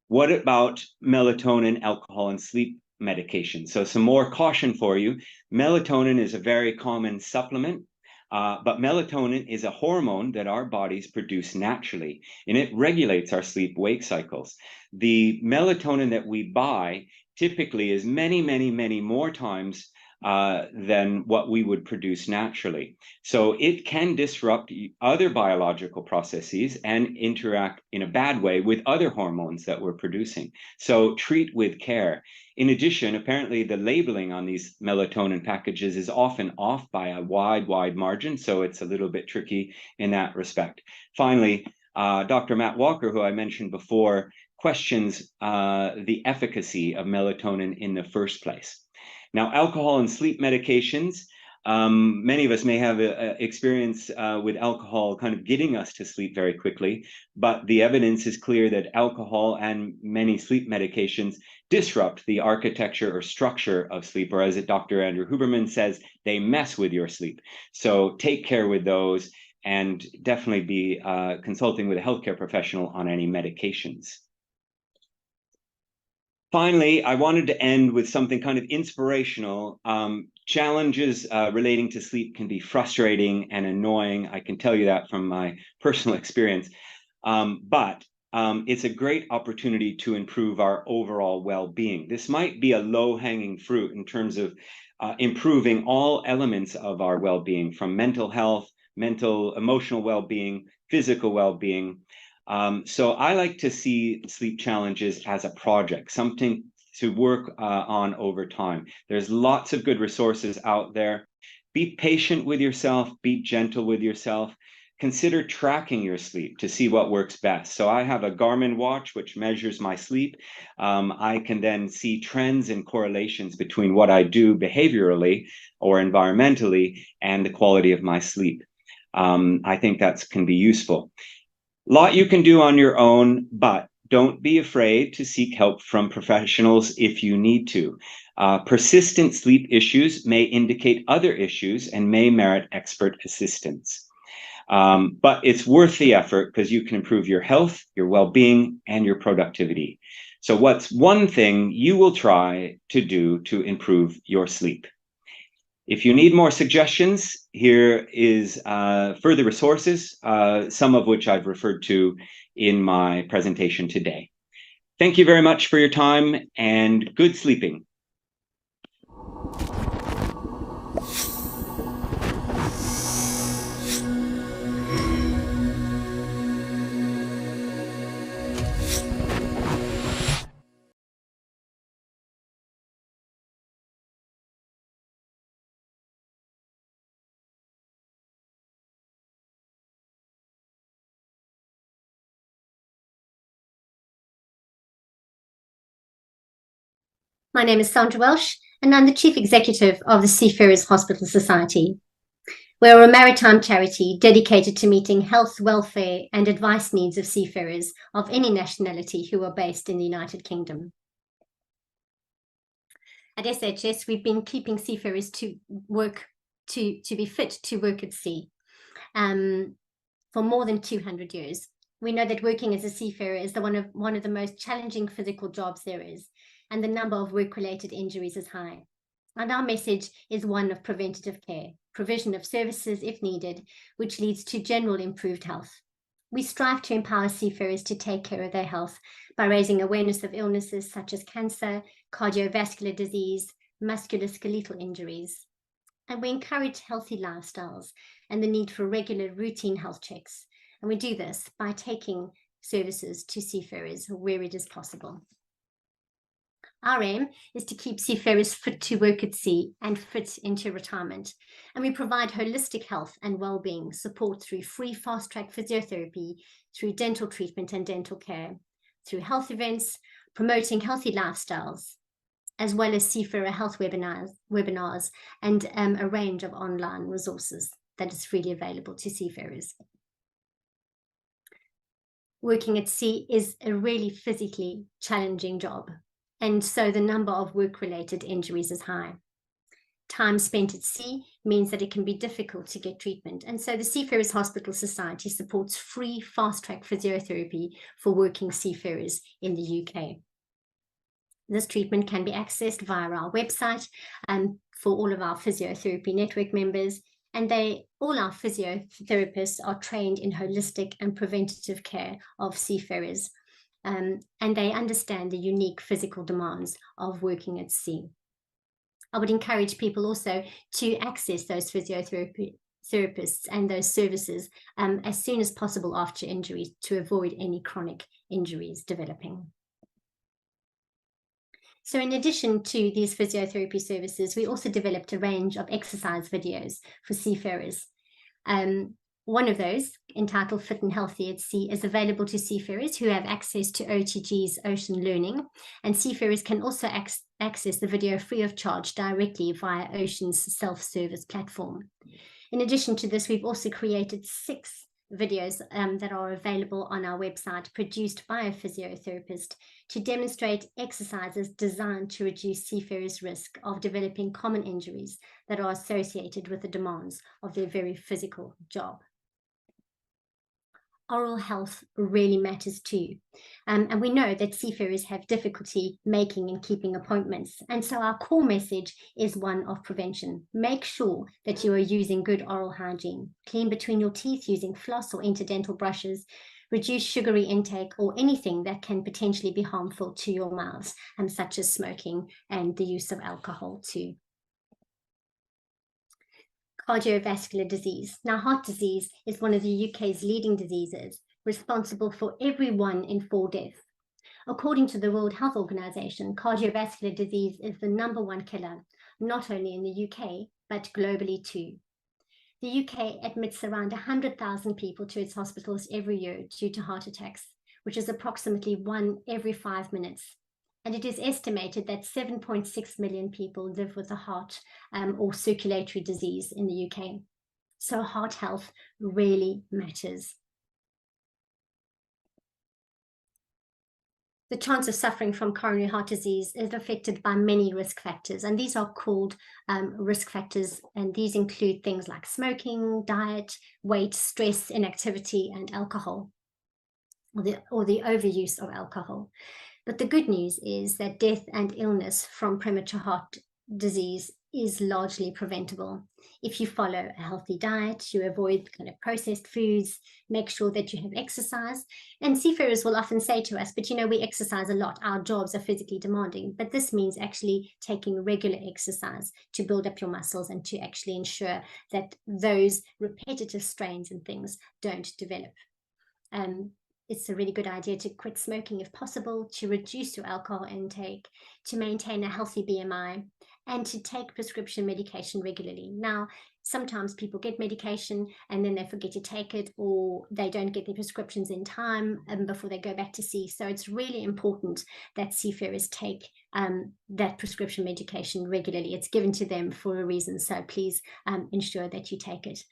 What about melatonin, alcohol, and sleep medication? So some more caution for you. Melatonin is a very common supplement, but melatonin is a hormone that our bodies produce naturally, and it regulates our sleep-wake cycles. The melatonin that we buy typically is many, many, many more times than what we would produce naturally. So it can disrupt other biological processes and interact in a bad way with other hormones that we're producing. So treat with care. In addition, apparently the labeling on these melatonin packages is often off by a wide margin, so it's a little bit tricky in that respect. Finally, Dr. Matt Walker, who I mentioned before, questions the efficacy of melatonin in the first place. Now, alcohol and sleep medications, many of us may have experience with alcohol kind of getting us to sleep very quickly, but the evidence is clear that alcohol and many sleep medications disrupt the architecture or structure of sleep, or as Dr. Andrew Huberman says, they mess with your sleep. So take care with those and definitely be consulting with a healthcare professional on any medications. Finally, I wanted to end with something kind of inspirational. Challenges relating to sleep can be frustrating and annoying. I can tell you that from my personal experience. But it's a great opportunity to improve our overall well-being. This might be a low-hanging fruit in terms of improving all elements of our well-being, from mental health, emotional well-being, physical well-being. So I like to see sleep challenges as a project, something to work on over time. There's lots of good resources out there. Be patient with yourself, be gentle with yourself. Consider tracking your sleep to see what works best. So I have a Garmin watch which measures my sleep. I can then see trends and correlations between what I do behaviorally or environmentally and the quality of my sleep. I think that can be useful. Lot you can do on your own, but don't be afraid to seek help from professionals if you need to. Persistent sleep issues may indicate other issues and may merit expert assistance. But it's worth the effort because you can improve your health, your well-being, and your productivity. So what's one thing you will try to do to improve your sleep? If you need more suggestions, here is further resources, some of which I've referred to in my presentation today. Thank you very much for your time and good sleeping. My name is Sandra Welch, and I'm the Chief Executive of the Seafarers Hospital Society. We're a maritime charity dedicated to meeting health, welfare, and advice needs of seafarers of any nationality who are based in the United Kingdom. At SHS, we've been keeping seafarers to be fit to work at sea for more than 200 years. We know that working as a seafarer is one of the most challenging physical jobs there is, and the number of work-related injuries is high. And our message is one of preventative care, provision of services if needed, which leads to general improved health. We strive to empower seafarers to take care of their health by raising awareness of illnesses such as cancer, cardiovascular disease, musculoskeletal injuries. And we encourage healthy lifestyles and the need for regular routine health checks. And we do this by taking services to seafarers where it is possible. Our aim is to keep seafarers fit to work at sea and fit into retirement. And we provide holistic health and well-being support through free fast-track physiotherapy, through dental treatment and dental care, through health events, promoting healthy lifestyles, as well as seafarer health webinars and a range of online resources that is freely available to seafarers. Working at sea is a really physically challenging job, and so the number of work-related injuries is high. Time spent at sea means that it can be difficult to get treatment, and so the Seafarers Hospital Society supports free fast-track physiotherapy for working seafarers in the UK. This treatment can be accessed via our website for all of our physiotherapy network members, and all our physiotherapists are trained in holistic and preventative care of seafarers, and they understand the unique physical demands of working at sea. I would encourage people also to access those physiotherapists and those services as soon as possible after injury to avoid any chronic injuries developing. So in addition to these physiotherapy services, we also developed a range of exercise videos for seafarers. One of those, entitled Fit and Healthy at Sea, is available to seafarers who have access to OTG's Ocean Learning, and seafarers can also access the video free of charge directly via Ocean's self-service platform. In addition to this, we've also created 6 videos that are available on our website, produced by a physiotherapist, to demonstrate exercises designed to reduce seafarers' risk of developing common injuries that are associated with the demands of their very physical job. Oral health really matters too. And we know that seafarers have difficulty making and keeping appointments. And so our core message is one of prevention. Make sure that you are using good oral hygiene. Clean between your teeth using floss or interdental brushes. Reduce sugary intake or anything that can potentially be harmful to your mouths, such as smoking and the use of alcohol too. Cardiovascular disease. Now, heart disease is one of the UK's leading diseases, responsible for every 1 in 4 deaths. According to the World Health Organization, cardiovascular disease is the #1 killer, not only in the UK, but globally too. The UK admits around 100,000 people to its hospitals every year due to heart attacks, which is approximately 1 every 5 minutes. And it is estimated that 7.6 million people live with a heart or circulatory disease in the UK. So heart health really matters. the chance of suffering from coronary heart disease is affected by many risk factors, and these are called risk factors, and these include things like smoking, diet, weight, stress, inactivity, and alcohol, or the overuse of alcohol. But the good news is that death and illness from premature heart disease is largely preventable. If you follow a healthy diet, you avoid kind of processed foods, make sure that you have exercise. And seafarers will often say to us, but you know, we exercise a lot, our jobs are physically demanding. But this means actually taking regular exercise to build up your muscles and to actually ensure that those repetitive strains and things don't develop. It's a really good idea to quit smoking if possible, to reduce your alcohol intake, to maintain a healthy BMI, and to take prescription medication regularly. Now, sometimes people get medication and then they forget to take it, or they don't get their prescriptions in time before they go back to sea. So it's really important that seafarers take that prescription medication regularly. It's given to them for a reason, so please ensure that you take it.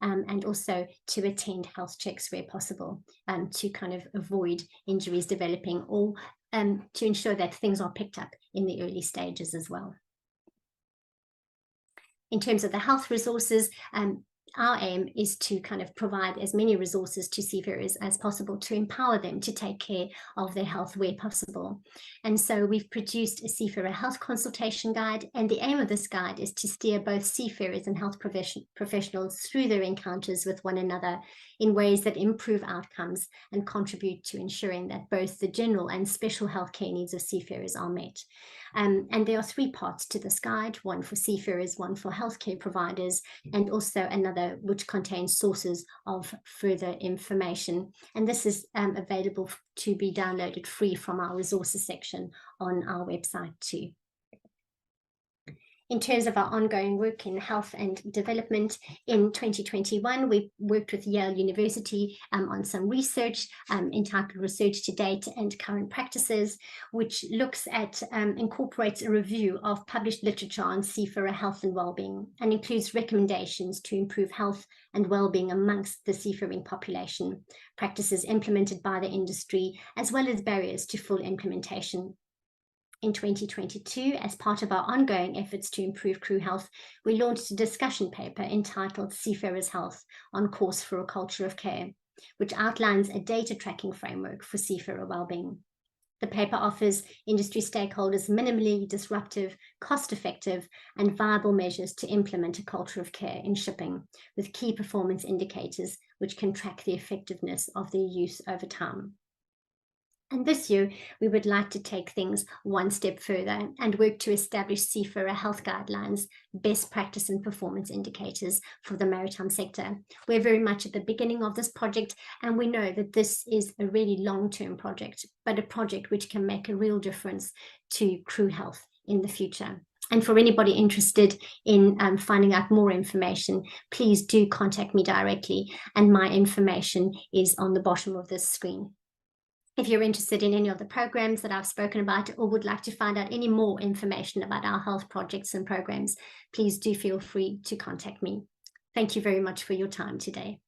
And also to attend health checks where possible, to kind of avoid injuries developing, or to ensure that things are picked up in the early stages as well. In terms of the health resources, our aim is to kind of provide as many resources to seafarers as possible to empower them to take care of their health where possible. And so we've produced a seafarer health consultation guide, and the aim of this guide is to steer both seafarers and health professionals through their encounters with one another in ways that improve outcomes and contribute to ensuring that both the general and special healthcare needs of seafarers are met. And there are 3 parts to this guide, one for seafarers, one for healthcare providers, and also another which contains sources of further information. And this is available to be downloaded free from our resources section on our website too. In terms of our ongoing work in health and development, in 2021, we worked with Yale University on some research entitled Research to Date and Current Practices, which looks at, incorporates a review of published literature on seafarer health and well-being, and includes recommendations to improve health and well-being amongst the seafaring population, practices implemented by the industry, as well as barriers to full implementation. In 2022, as part of our ongoing efforts to improve crew health, we launched a discussion paper entitled Seafarers' Health: On Course for a Culture of Care, which outlines a data tracking framework for seafarer well-being. The paper offers industry stakeholders minimally disruptive, cost-effective, and viable measures to implement a culture of care in shipping, with key performance indicators which can track the effectiveness of their use over time. And this year, we would like to take things one step further and work to establish seafarer health guidelines, best practice and performance indicators for the maritime sector. We're very much at the beginning of this project, and we know that this is a really long-term project, but a project which can make a real difference to crew health in the future. And for anybody interested in finding out more information, please do contact me directly, and my information is on the bottom of this screen. If you're interested in any of the programs that I've spoken about, or would like to find out any more information about our health projects and programs, please do feel free to contact me. Thank you very much for your time today.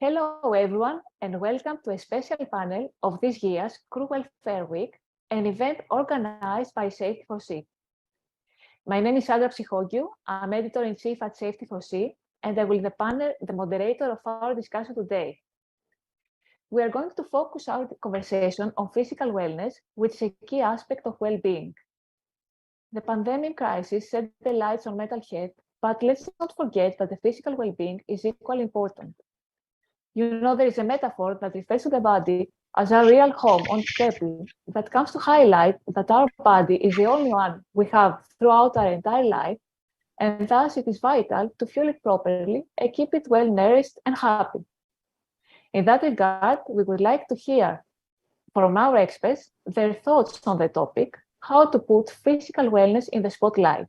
Hello everyone, and welcome to a special panel of this year's Crew Welfare Week, an event organized by Safety for Sea. My name is Sandra Welch. I'm editor-in-chief at Safety for Sea, and I will be the moderator of our discussion today. We are going to focus our conversation on physical wellness, which is a key aspect of well-being. The pandemic crisis set the lights on mental health, but let's not forget that the physical well-being is equally important. You know, there is a metaphor that refers to the body as a real home on Kepi that comes to highlight that our body is the only one we have throughout our entire life, and thus it is vital to fuel it properly and keep it well nourished and happy. In that regard, we would like to hear from our experts their thoughts on the topic, how to put physical wellness in the spotlight.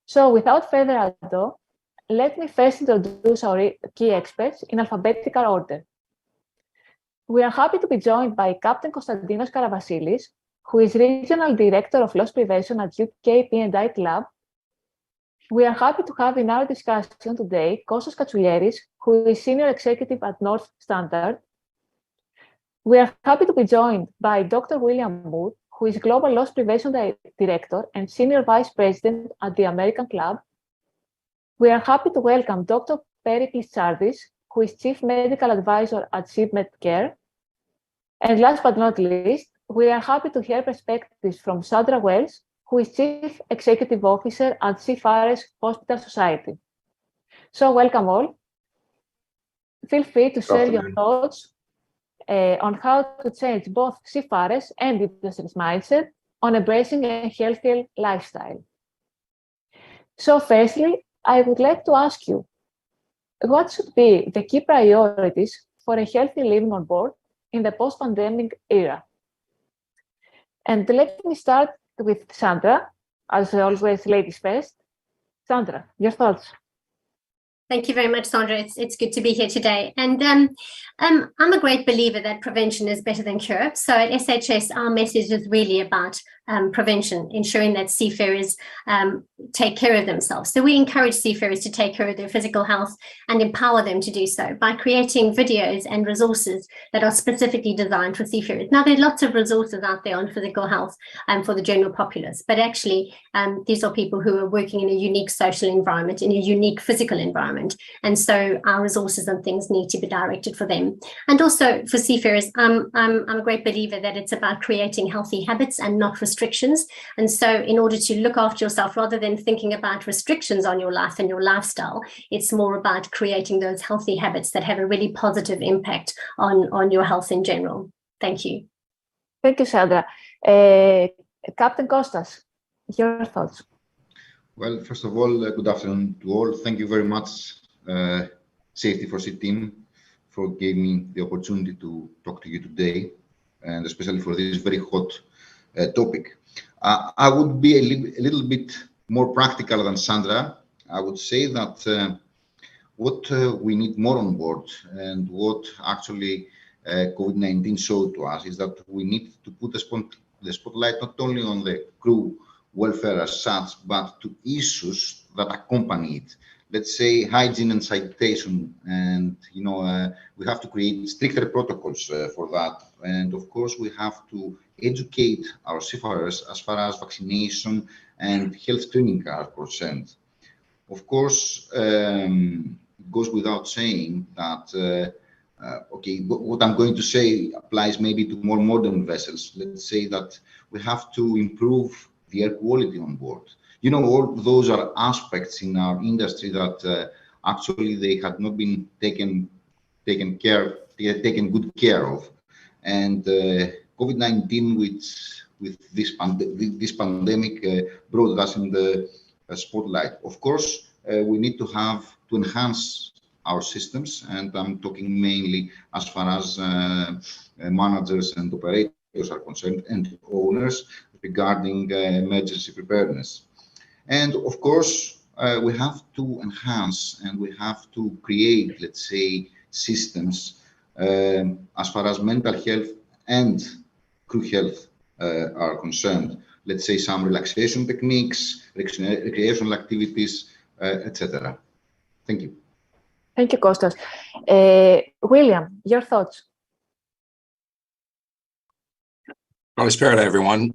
So without further ado, let me first introduce our key experts in alphabetical order. We are happy to be joined by Captain Konstantinos Karavassilis, who is Regional Director of Loss Prevention at UK P&I Club. We are happy to have in our discussion today Kostas Katsouliaris, who is Senior Executive at North Standard. We are happy to be joined by Dr. William Mood, who is Global Loss Prevention Director and Senior Vice President at the American Club. We are happy to welcome Dr. Periklis Tsardis, who is Chief Medical Advisor at SeaMedCare. And last but not least, we are happy to hear perspectives from Sandra Welch, who is Chief Executive Officer at Seafarers Hospital Society. So welcome all. Feel free to share your thoughts on how to change both seafarers and industry's mindset on embracing a healthier lifestyle. So firstly, I would like to ask you, what should be the key priorities for a healthy living on board in the post-pandemic era? And let me start with Sandra, as always, ladies first. Sandra, your thoughts? Thank you very much, Sandra. It's good to be here today. And I'm a great believer that prevention is better than cure. So at SHS, our message is really about prevention, ensuring that seafarers take care of themselves. So we encourage seafarers to take care of their physical health and empower them to do so by creating videos and resources that are specifically designed for seafarers. Now, there are lots of resources out there on physical health for the general populace, but actually these are people who are working in a unique social environment, in a unique physical environment. And so our resources and things need to be directed for them. And also for seafarers, I'm a great believer that it's about creating healthy habits and not restrictions. And so in order to look after yourself, rather than thinking about restrictions on your life and your lifestyle, it's more about creating those healthy habits that have a really positive impact on your health in general. Thank you. Thank you, Sandra. Captain Kostas, your thoughts? Well, first of all, good afternoon to all. Thank you very much, Safety for Sea team, for giving me the opportunity to talk to you today, and especially for this very hot topic. I would be a little bit more practical than Sandra. I would say that what we need more on board, and what actually COVID-19 showed to us, is that we need to put the spotlight not only on the crew welfare as such, but to issues that accompany it. Let's say hygiene and sanitation, and we have to create stricter protocols for that. And of course, we have to educate our seafarers as far as vaccination and health screening are concerned. Of course, it goes without saying that what I'm going to say applies maybe to more modern vessels. Let's say that we have to improve the air quality on board. All those are aspects in our industry that actually they had not been taken good care of. And COVID-19 with this pandemic brought us in the spotlight. Of course, we need to enhance our systems, and I'm talking mainly as far as managers and operators are concerned, and owners, regarding emergency preparedness. And of course, we have to enhance and we have to create, let's say, systems as far as mental health and crew health are concerned. Let's say some relaxation techniques, recreational activities, etc. Thank you. Thank you, Kostas. William, your thoughts? Prosperity, everyone.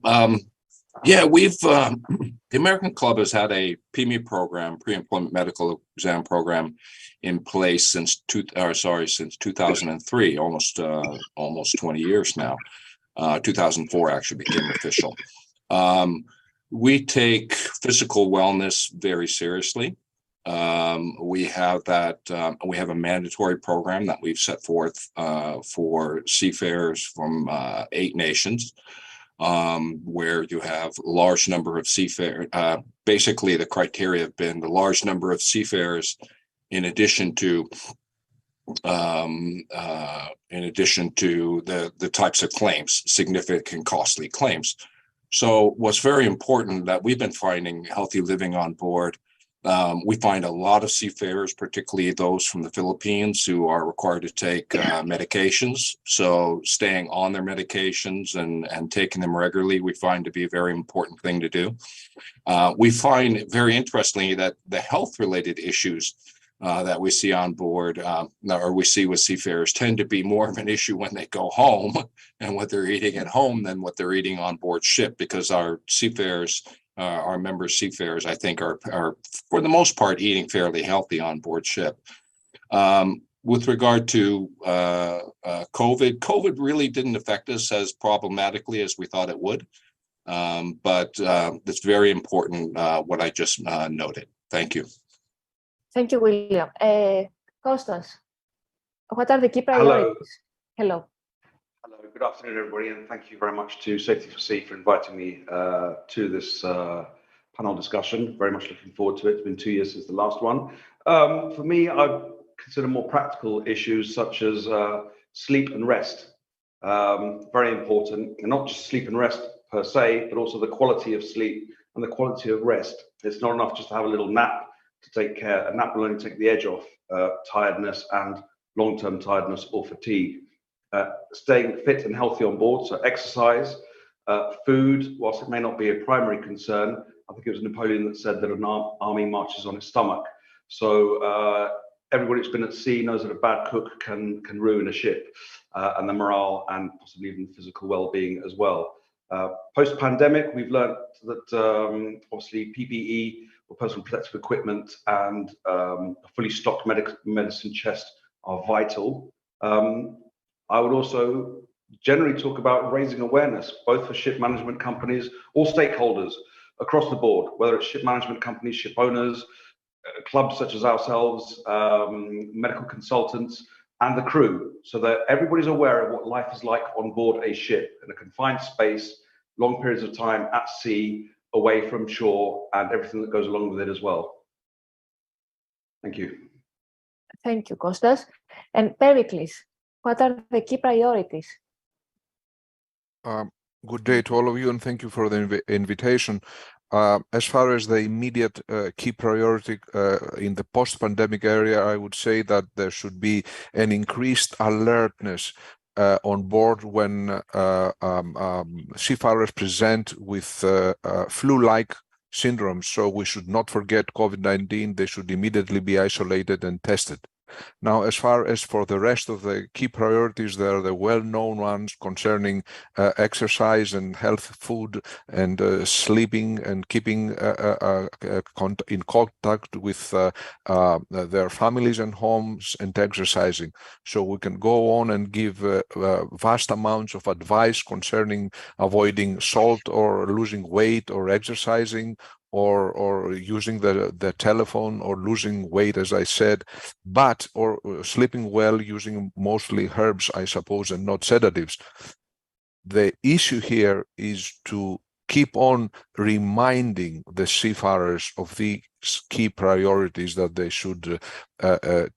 Yeah, the American Club has had a PME program, pre-employment medical exam program, in place since 2003, almost 20 years now. 2004 actually became official. We take physical wellness very seriously. We have a mandatory program that we've set forth for seafarers from 8 nations, where you have a large number of seafarers. Basically, the criteria have been the large number of seafarers, in addition to the types of claims, significant costly claims. So what's very important that we've been finding healthy living on board. We find a lot of seafarers, particularly those from the Philippines, who are required to take medications. So staying on their medications and taking them regularly, we find to be a very important thing to do. We find very interestingly that the health-related issues that we see on board, or we see with seafarers, tend to be more of an issue when they go home and what they're eating at home than what they're eating on board ship, because our seafarers, our members seafarers, I think, are for the most part eating fairly healthy on board ship. With regard to COVID really didn't affect us as problematically as we thought it would, but it's very important what I just noted. Thank you. Thank you, William. Kostas, what are the key priorities? Hello. Hello, good afternoon, everybody, and thank you very much to Safety for Sea for inviting me to this panel discussion. Very much looking forward to it. It's been 2 years since the last one. For me, I consider more practical issues such as sleep and rest. Very important, and not just sleep and rest per se, but also the quality of sleep and the quality of rest. It's not enough just to have a little nap to take care. A nap will only take the edge off tiredness and long-term tiredness or fatigue. Staying fit and healthy on board, so exercise, food, whilst it may not be a primary concern, I think it was Napoleon that said that an army marches on its stomach. So everybody who's been at sea knows that a bad cook can ruin a ship, and the morale and possibly even physical well-being as well. Post-pandemic, we've learned that obviously PPE, or personal protective equipment, and a fully stocked medicine chest are vital. I would also generally talk about raising awareness, both for ship management companies, all stakeholders across the board, whether it's ship management companies, ship owners, clubs such as ourselves, medical consultants, and the crew, so that everybody's aware of what life is like on board a ship in a confined space, long periods of time at sea, away from shore, and everything that goes along with it as well. Thank you. Thank you, Kostas. And Pericles, what are the key priorities? Good day to all of you, and thank you for the invitation. As far as the immediate key priority in the post-pandemic area, I would say that there should be an increased alertness on board when seafarers present with flu-like syndromes. So we should not forget COVID-19. They should immediately be isolated and tested. Now, as far as for the rest of the key priorities, there are the well-known ones concerning exercise and health food and sleeping and keeping in contact with their families and homes and exercising. So we can go on and give vast amounts of advice concerning avoiding salt or losing weight or exercising, or using the telephone, or losing weight, as I said, or sleeping well using mostly herbs, I suppose, and not sedatives. The issue here is to keep on reminding the seafarers of these key priorities that they should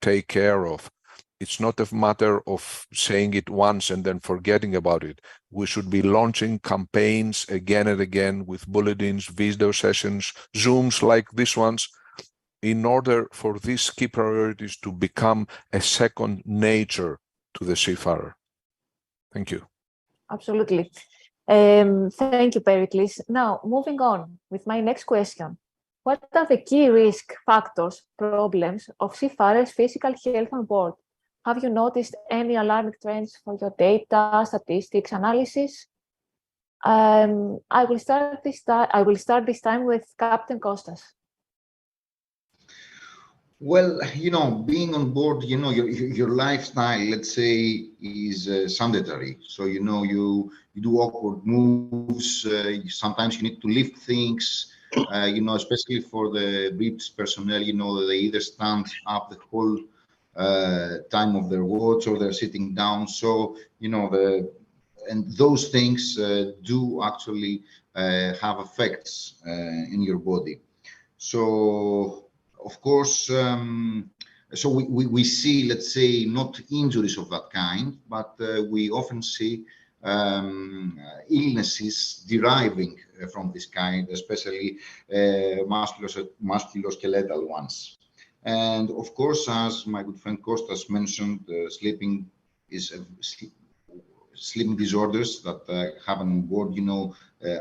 take care of. It's not a matter of saying it once and then forgetting about it. We should be launching campaigns again and again with bulletins, video sessions, Zooms like these ones, in order for these key priorities to become a second nature to the seafarer. Thank you. Absolutely. Thank you, Pericles. Now, moving on with my next question. What are the key risk factors, problems of seafarers' physical health on board? Have you noticed any alarming trends for your data, statistics, analysis? I will start this time with Captain Kostas. Well, being on board, your lifestyle, let's say, is sedentary. So, you do awkward moves. Sometimes you need to lift things, especially for the bridge personnel, they either stand up the whole time of their watch or they're sitting down. So, and those things do actually have effects in your body. So, of course, so we see, let's say, not injuries of that kind, but we often see illnesses deriving from this kind, especially musculoskeletal ones. And of course, as my good friend Kostas mentioned, sleeping disorders that happen on board.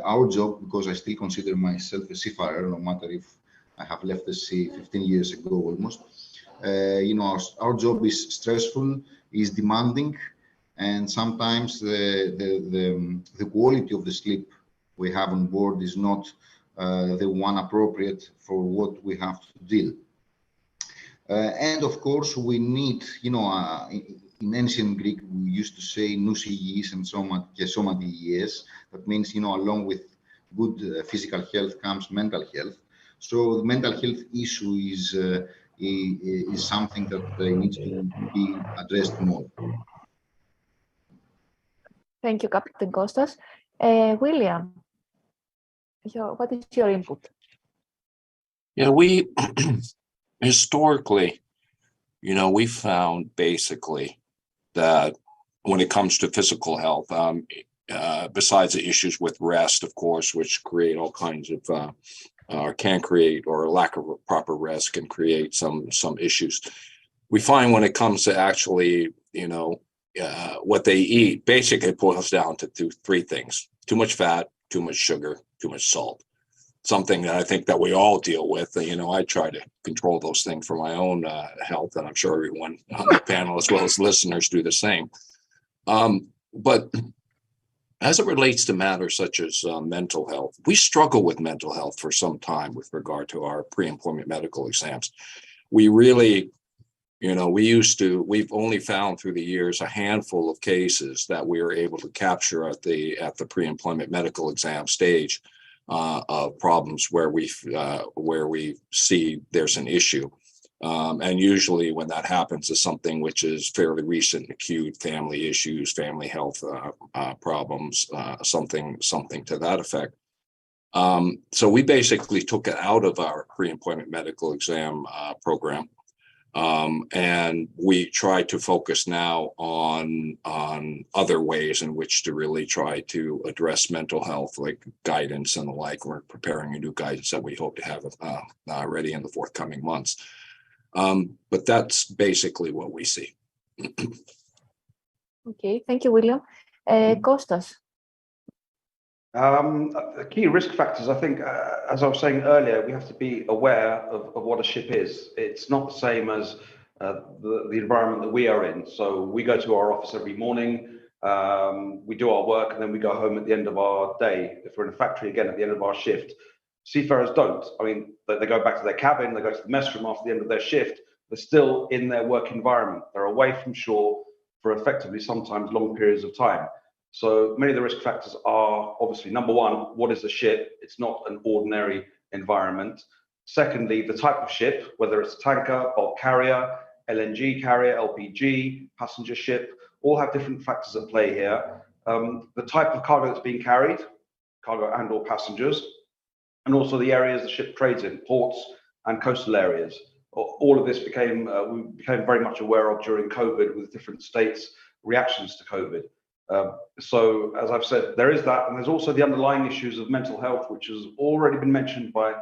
Our job, because I still consider myself a seafarer, no matter if I have left the sea 15 years ago almost. Our job is stressful, is demanding, and sometimes the quality of the sleep we have on board is not the one appropriate for what we have to deal. And of course, we need, in ancient Greek, we used to say nous υγιείς and soma dies. That means, along with good physical health comes mental health. So the mental health issue is something that needs to be addressed more. Thank you, Captain Kostas. William, what is your input? Yeah, we historically, we found basically that when it comes to physical health, besides the issues with rest, of course, which create all kinds of can create, or a lack of proper rest can create some issues. We find when it comes to actually, what they eat, basically it boils down to three things: too much fat, too much sugar, too much salt. Something that I think that we all deal with. I try to control those things for my own health, and I'm sure everyone on the panel, as well as listeners, do the same. But as it relates to matters such as mental health, we struggle with mental health for some time with regard to our pre-employment medical exams. We really, we've only found through the years a handful of cases that we were able to capture at the pre-employment medical exam stage of problems where we see there's an issue. And usually when that happens is something which is fairly recent, acute family issues, family health problems, something to that effect. So we basically took it out of our pre-employment medical exam program. And we try to focus now on other ways in which to really try to address mental health, like guidance and the like. We're preparing a new guidance that we hope to have ready in the forthcoming months. But that's basically what we see. Okay, thank you, William. Kostas. The key risk factors, I think, as I was saying earlier, we have to be aware of what a ship is. It's not the same as the environment that we are in. So we go to our office every morning, we do our work, and then we go home at the end of our day. If we're in a factory, again, at the end of our shift. Seafarers don't. I mean, they go back to their cabin, they go to the mess room after the end of their shift. They're still in their work environment. They're away from shore for effectively sometimes long periods of time. So many of the risk factors are obviously, number one, what is a ship? It's not an ordinary environment. Secondly, the type of ship, whether it's a tanker, bulk carrier, LNG carrier, LPG, passenger ship, all have different factors at play here. The type of cargo that's being carried, cargo and or passengers, and also the areas the ship trades in, ports and coastal areas. All of this we became very much aware of during COVID, with different states' reactions to COVID. So as I've said, there is that, and there's also the underlying issues of mental health, which has already been mentioned by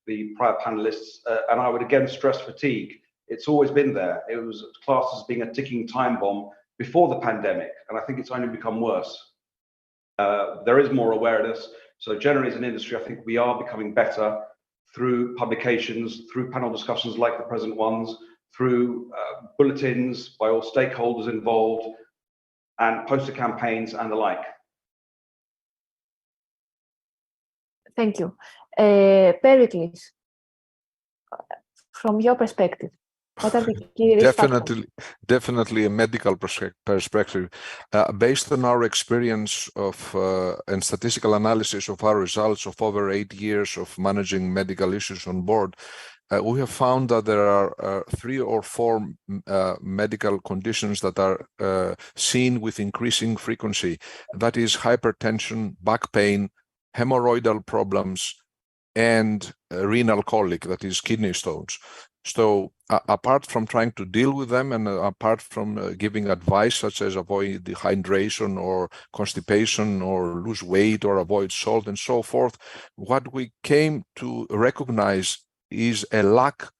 the prior panelists. And I would again stress fatigue. It's always been there. It was classed as being a ticking time bomb before the pandemic, and I think it's only become worse. There is more awareness. So generally as an industry, I think we are becoming better through publications, through panel discussions like the present ones, through bulletins by all stakeholders involved, and poster campaigns and the like. Thank you. Pericles, from your perspective, what are the key risk factors? Definitely a medical perspective. Based on our experience of and statistical analysis of our results of over 8 years of managing medical issues on board, we have found that there are 3 or 4 medical conditions that are seen with increasing frequency. That is hypertension, back pain, hemorrhoidal problems, and renal colic, that is kidney stones. So apart from trying to deal with them and apart from giving advice such as avoid dehydration or constipation or lose weight or avoid salt and so forth, what we came to recognize is a lack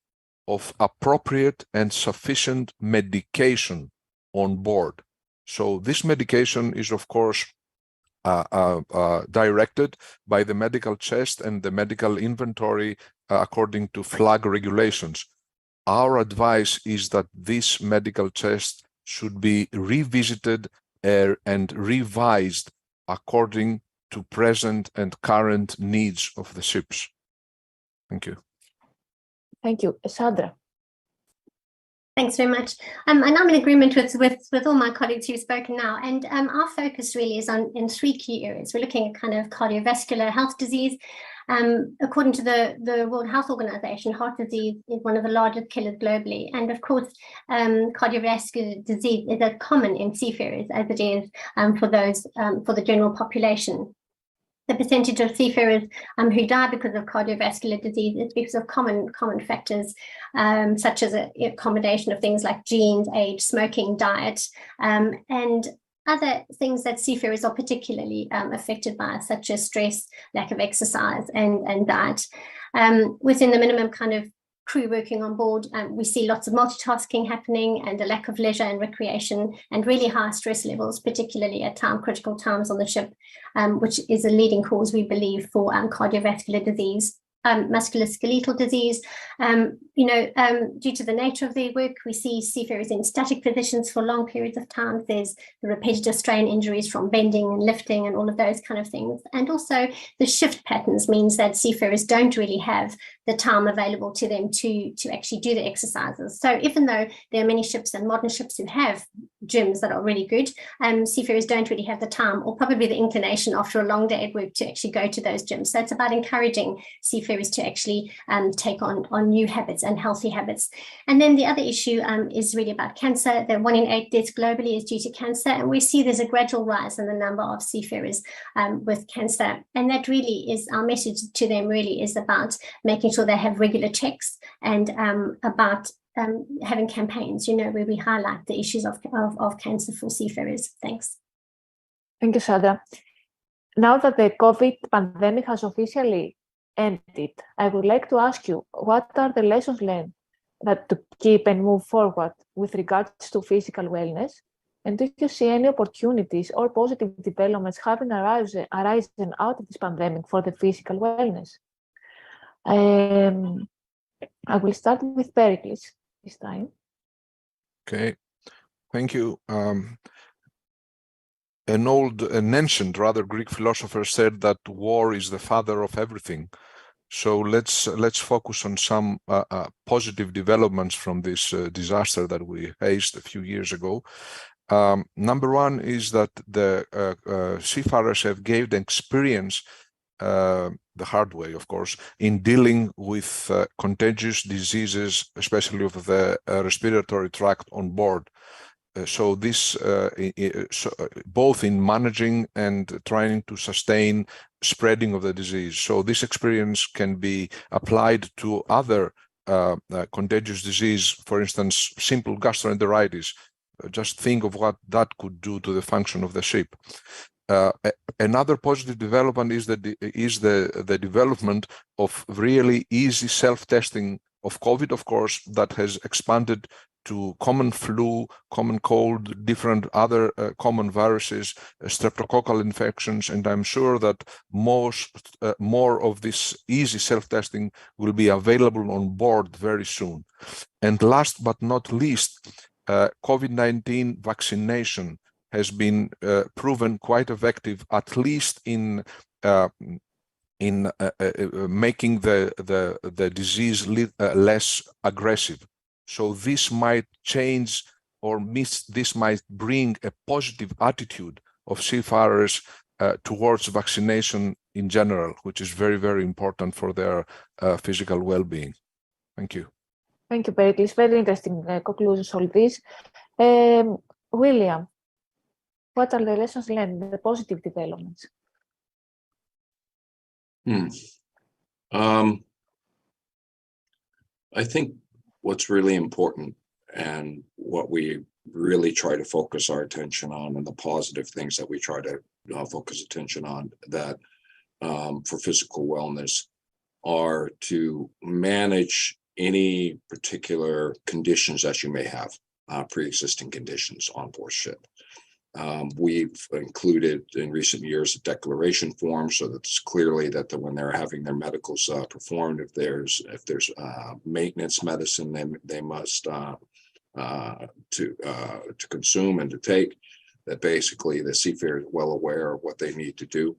of appropriate and sufficient medication on board. So this medication is, of course, directed by the medical chest and the medical inventory according to flag regulations. Our advice is that this medical chest should be revisited and revised according to present and current needs of the ships. Thank you. Thank you. Sandra. Thanks very much. And I'm in agreement with all my colleagues who've spoken now. And our focus really is in 3 key areas. We're looking at kind of cardiovascular health disease. According to the World Health Organization, heart disease is one of the largest killers globally. And of course, cardiovascular disease is as common in seafarers as it is for the general population. The percentage of seafarers who die because of cardiovascular disease is because of common factors, such as a combination of things like genes, age, smoking, diet, and other things that seafarers are particularly affected by, such as stress, lack of exercise, and diet. Within the minimum kind of crew working on board, we see lots of multitasking happening and a lack of leisure and recreation and really high stress levels, particularly at critical times on the ship, which is a leading cause, we believe, for cardiovascular disease. Musculoskeletal disease, due to the nature of their work, we see seafarers in static positions for long periods of time. There's the repetitive strain injuries from bending and lifting and all of those kind of things. And also the shift patterns means that seafarers don't really have the time available to them to actually do the exercises. So even though there are many ships and modern ships who have gyms that are really good, seafarers don't really have the time or probably the inclination after a long day at work to actually go to those gyms. So it's about encouraging seafarers to actually take on new habits and healthy habits. And then the other issue is really about cancer. The 1 in 8 deaths globally is due to cancer, and we see there's a gradual rise in the number of seafarers with cancer. And that really is our message to them, really is about making sure they have regular checks and about having campaigns, where we highlight the issues of cancer for seafarers. Thanks. Thank you, Sandra. Now that the COVID pandemic has officially ended, I would like to ask you, what are the lessons learned that to keep and move forward with regards to physical wellness? And do you see any opportunities or positive developments having arisen out of this pandemic for the physical wellness? I will start with Pericles this time. Okay, thank you. An ancient, rather, Greek philosopher said that war is the father of everything. So let's focus on some positive developments from this disaster that we faced a few years ago. Number one is that the seafarers have gained experience, the hard way, of course, in dealing with contagious diseases, especially of the respiratory tract on board. So this, both in managing and trying to sustain spreading of the disease. So this experience can be applied to other contagious disease, for instance, simple gastroenteritis. Just think of what that could do to the function of the ship. Another positive development is the development of really easy self-testing of COVID, of course, that has expanded to common flu, common cold, different other common viruses, streptococcal infections, and I'm sure that more of this easy self-testing will be available on board very soon. And last but not least, COVID-19 vaccination has been proven quite effective, at least in making the disease less aggressive. So this might change, or this might bring a positive attitude of seafarers towards vaccination in general, which is very, very important for their physical well-being. Thank you. Thank you, Pericles. Very interesting conclusions, all this. William, what are the lessons learned, the positive developments? I think what's really important and what we really try to focus our attention on, and the positive things that we try to focus attention on, that for physical wellness, are to manage any particular conditions that you may have, pre-existing conditions on board ship. We've included in recent years a declaration form, so that it's clearly that when they're having their medicals performed, if there's maintenance medicine they must to consume and to take, that basically the seafarer is well aware of what they need to do.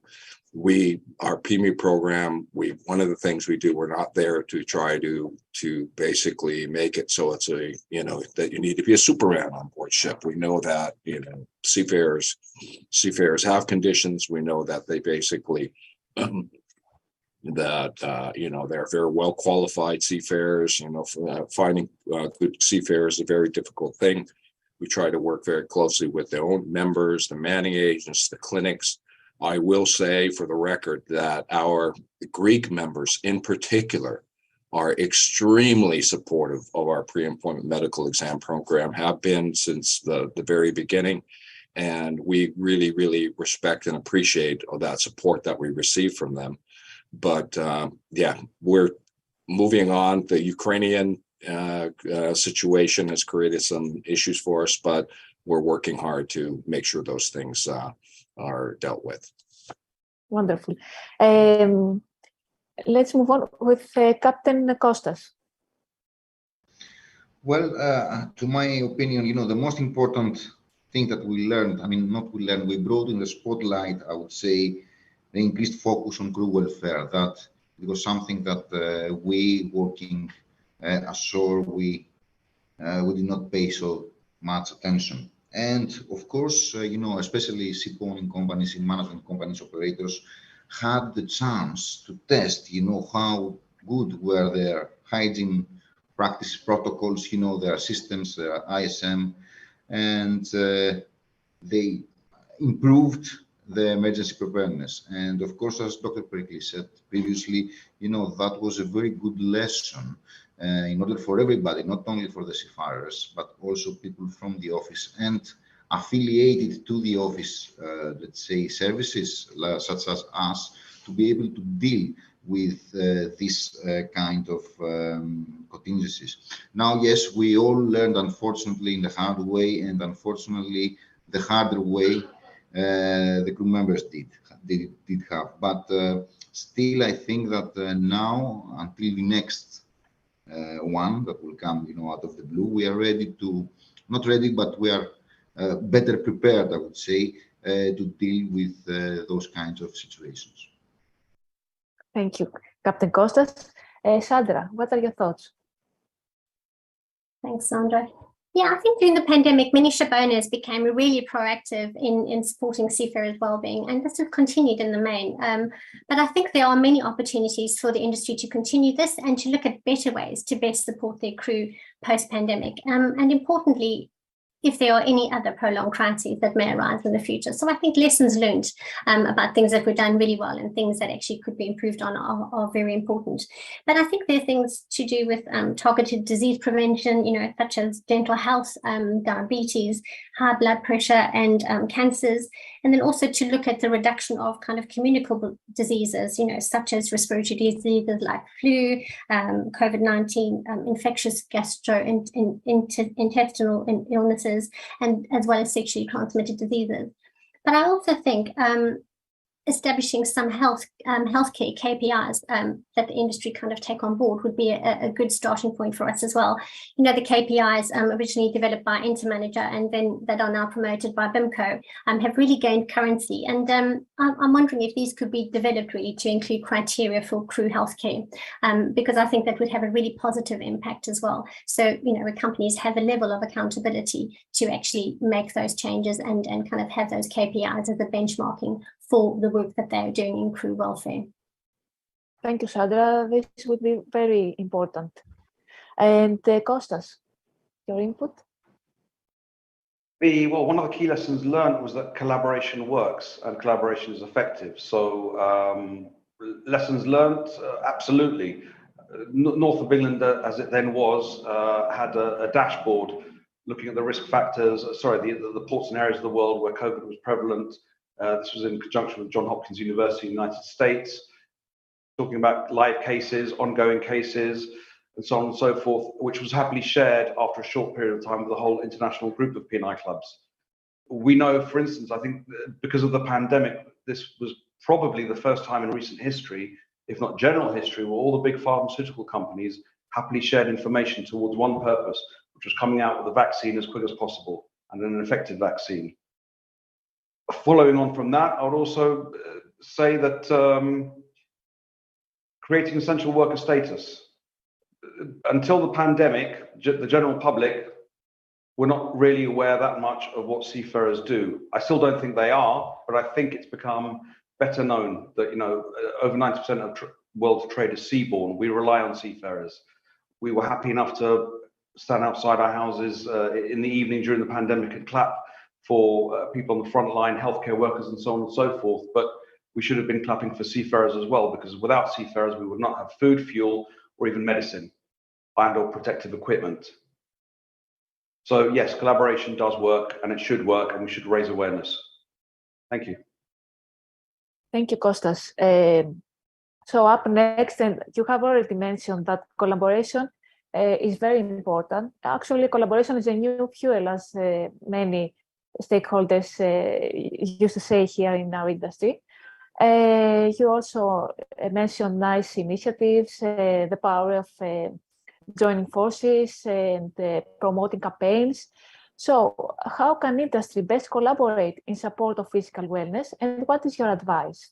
Our PME program, one of the things we do, we're not there to try to basically make it so it's that you need to be a Superman on board ship. We know that, seafarers have conditions. We know that they basically, they're very well qualified seafarers. Finding good seafarers is a very difficult thing. We try to work very closely with their own members, the manning agents, the clinics. I will say for the record that our Greek members in particular are extremely supportive of our pre-employment medical exam program, have been since the very beginning. And we really, really respect and appreciate that support that we receive from them. But we're moving on. The Ukrainian situation has created some issues for us, but we're working hard to make sure those things are dealt with. Wonderful. Let's move on with Captain Kostas. Well, to my opinion, the most important thing that we learned, we brought in the spotlight, I would say, the increased focus on crew welfare. That it was something that we working ashore, we did not pay so much attention. And of course, especially ship-owning companies, in management companies, operators had the chance to test, how good were their hygiene practice protocols, their systems, their ISM, and they improved the emergency preparedness. And of course, as Dr. Pericles said previously, that was a very good lesson in order for everybody, not only for the seafarers, but also people from the office and affiliated to the office, let's say, services such as us, to be able to deal with this kind of contingencies. Now, yes, we all learned, unfortunately, in the hard way, and unfortunately, the harder way the crew members did have. But still, I think that now, until the next one that will come, out of the blue, we are ready to, not ready, but we are better prepared, I would say, to deal with those kinds of situations. Thank you, Captain Kostas. Sandra, what are your thoughts? Thanks, Sandra. Yeah, I think during the pandemic, many ship owners became really proactive in supporting seafarers' well-being, and this has continued in the main. But I think there are many opportunities for the industry to continue this and to look at better ways to best support their crew post-pandemic. And importantly, if there are any other prolonged crises that may arise in the future. So I think lessons learned about things that were done really well and things that actually could be improved on are very important. But I think there are things to do with targeted disease prevention, such as dental health, diabetes, high blood pressure and cancers, and then also to look at the reduction of kind of communicable diseases, such as respiratory diseases like flu, COVID-19, infectious gastrointestinal illnesses, and as well as sexually transmitted diseases. But I also think establishing some healthcare KPIs that the industry kind of take on board would be a good starting point for us as well. The KPIs originally developed by Intermanager and then that are now promoted by BIMCO have really gained currency. And I'm wondering if these could be developed really to include criteria for crew healthcare, because I think that would have a really positive impact as well. So, where companies have a level of accountability to actually make those changes and kind of have those KPIs as a benchmarking for the work that they're doing in crew welfare. Thank you, Sandra. This would be very important. And Kostas, your input? Well, one of the key lessons learned was that collaboration works and collaboration is effective. So lessons learned, absolutely. North of England, as it then was, had a dashboard looking at the risk factors, the ports and areas of the world where COVID was prevalent. This was in conjunction with Johns Hopkins University in the United States, talking about live cases, ongoing cases, and so on and so forth, which was happily shared after a short period of time with the whole international group of P&I clubs. We know, for instance, I think because of the pandemic, this was probably the first time in recent history, if not general history, where all the big pharmaceutical companies happily shared information towards one purpose, which was coming out with a vaccine as quick as possible and an effective vaccine. Following on from that, I would also say that creating essential worker status. Until the pandemic, the general public were not really aware that much of what seafarers do. I still don't think they are, but I think it's become better known that, over 90% of world trade is seaborne. We rely on seafarers. We were happy enough to stand outside our houses in the evening during the pandemic and clap for people on the front line, healthcare workers, and so on and so forth. But we should have been clapping for seafarers as well, because without seafarers, we would not have food, fuel, or even medicine and/or protective equipment. So yes, collaboration does work, and it should work, and we should raise awareness. Thank you. Thank you, Kostas. So up next, and you have already mentioned that collaboration is very important. Actually, collaboration is a new fuel, as many stakeholders used to say here in our industry. You also mentioned nice initiatives, the power of joining forces and promoting campaigns. So how can industry best collaborate in support of physical wellness, and what is your advice?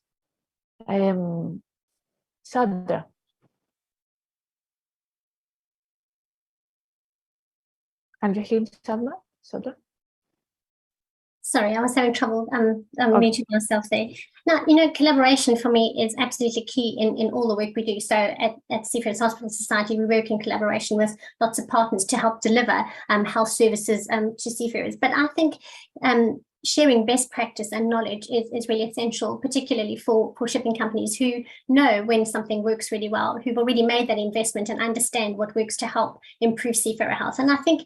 Sandra. Can you hear me, Sandra? Sorry, I was having trouble muting myself there. Now, collaboration for me is absolutely key in all the work we do. So at Seafarers Hospital Society, we work in collaboration with lots of partners to help deliver health services to seafarers. But I think sharing best practice and knowledge is really essential, particularly for shipping companies who know when something works really well, who've already made that investment and understand what works to help improve seafarer health. And I think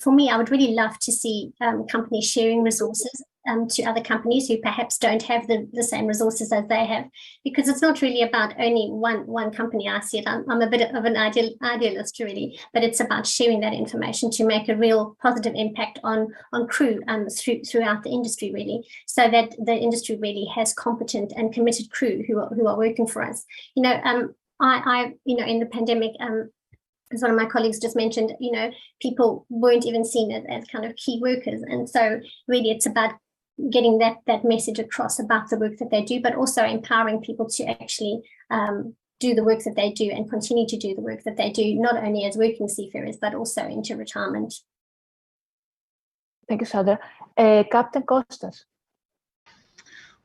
for me, I would really love to see companies sharing resources to other companies who perhaps don't have the same resources as they have, because it's not really about only one company. I see it. I'm a bit of an idealist really, but it's about sharing that information to make a real positive impact on crew throughout the industry really, so that the industry really has competent and committed crew who are working for us. In the pandemic, as one of my colleagues just mentioned, people weren't even seen as kind of key workers, and so really it's about getting that message across about the work that they do, but also empowering people to actually do the work that they do and continue to do the work that they do, not only as working seafarers, but also into retirement. Thank you, Sandra. Captain Kostas.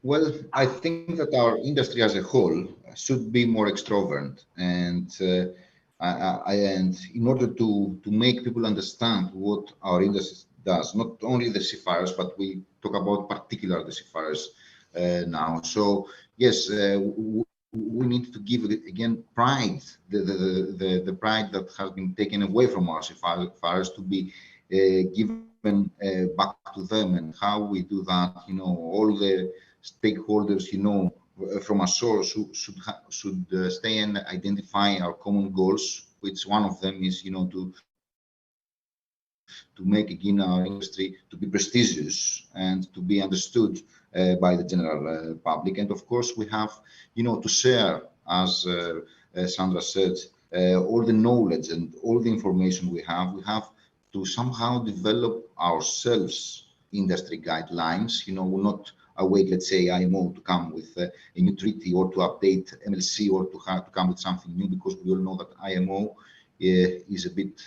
Well, I think that our industry as a whole should be more extrovert, and in order to make people understand what our industry does, not only the seafarers, but we talk about particularly the seafarers now. So yes, we need to give again pride, the pride that has been taken away from our seafarers, to be given back to them. And how we do that, all the stakeholders, from a source should stay and identify our common goals, which one of them is, to make again our industry to be prestigious and to be understood by the general public. And of course, we have, to share, as Sandra said, all the knowledge and all the information we have to somehow develop ourselves industry guidelines. We'll not await, let's say, IMO to come with a new treaty or to update MLC or to have to come with something new, because we all know that IMO is a bit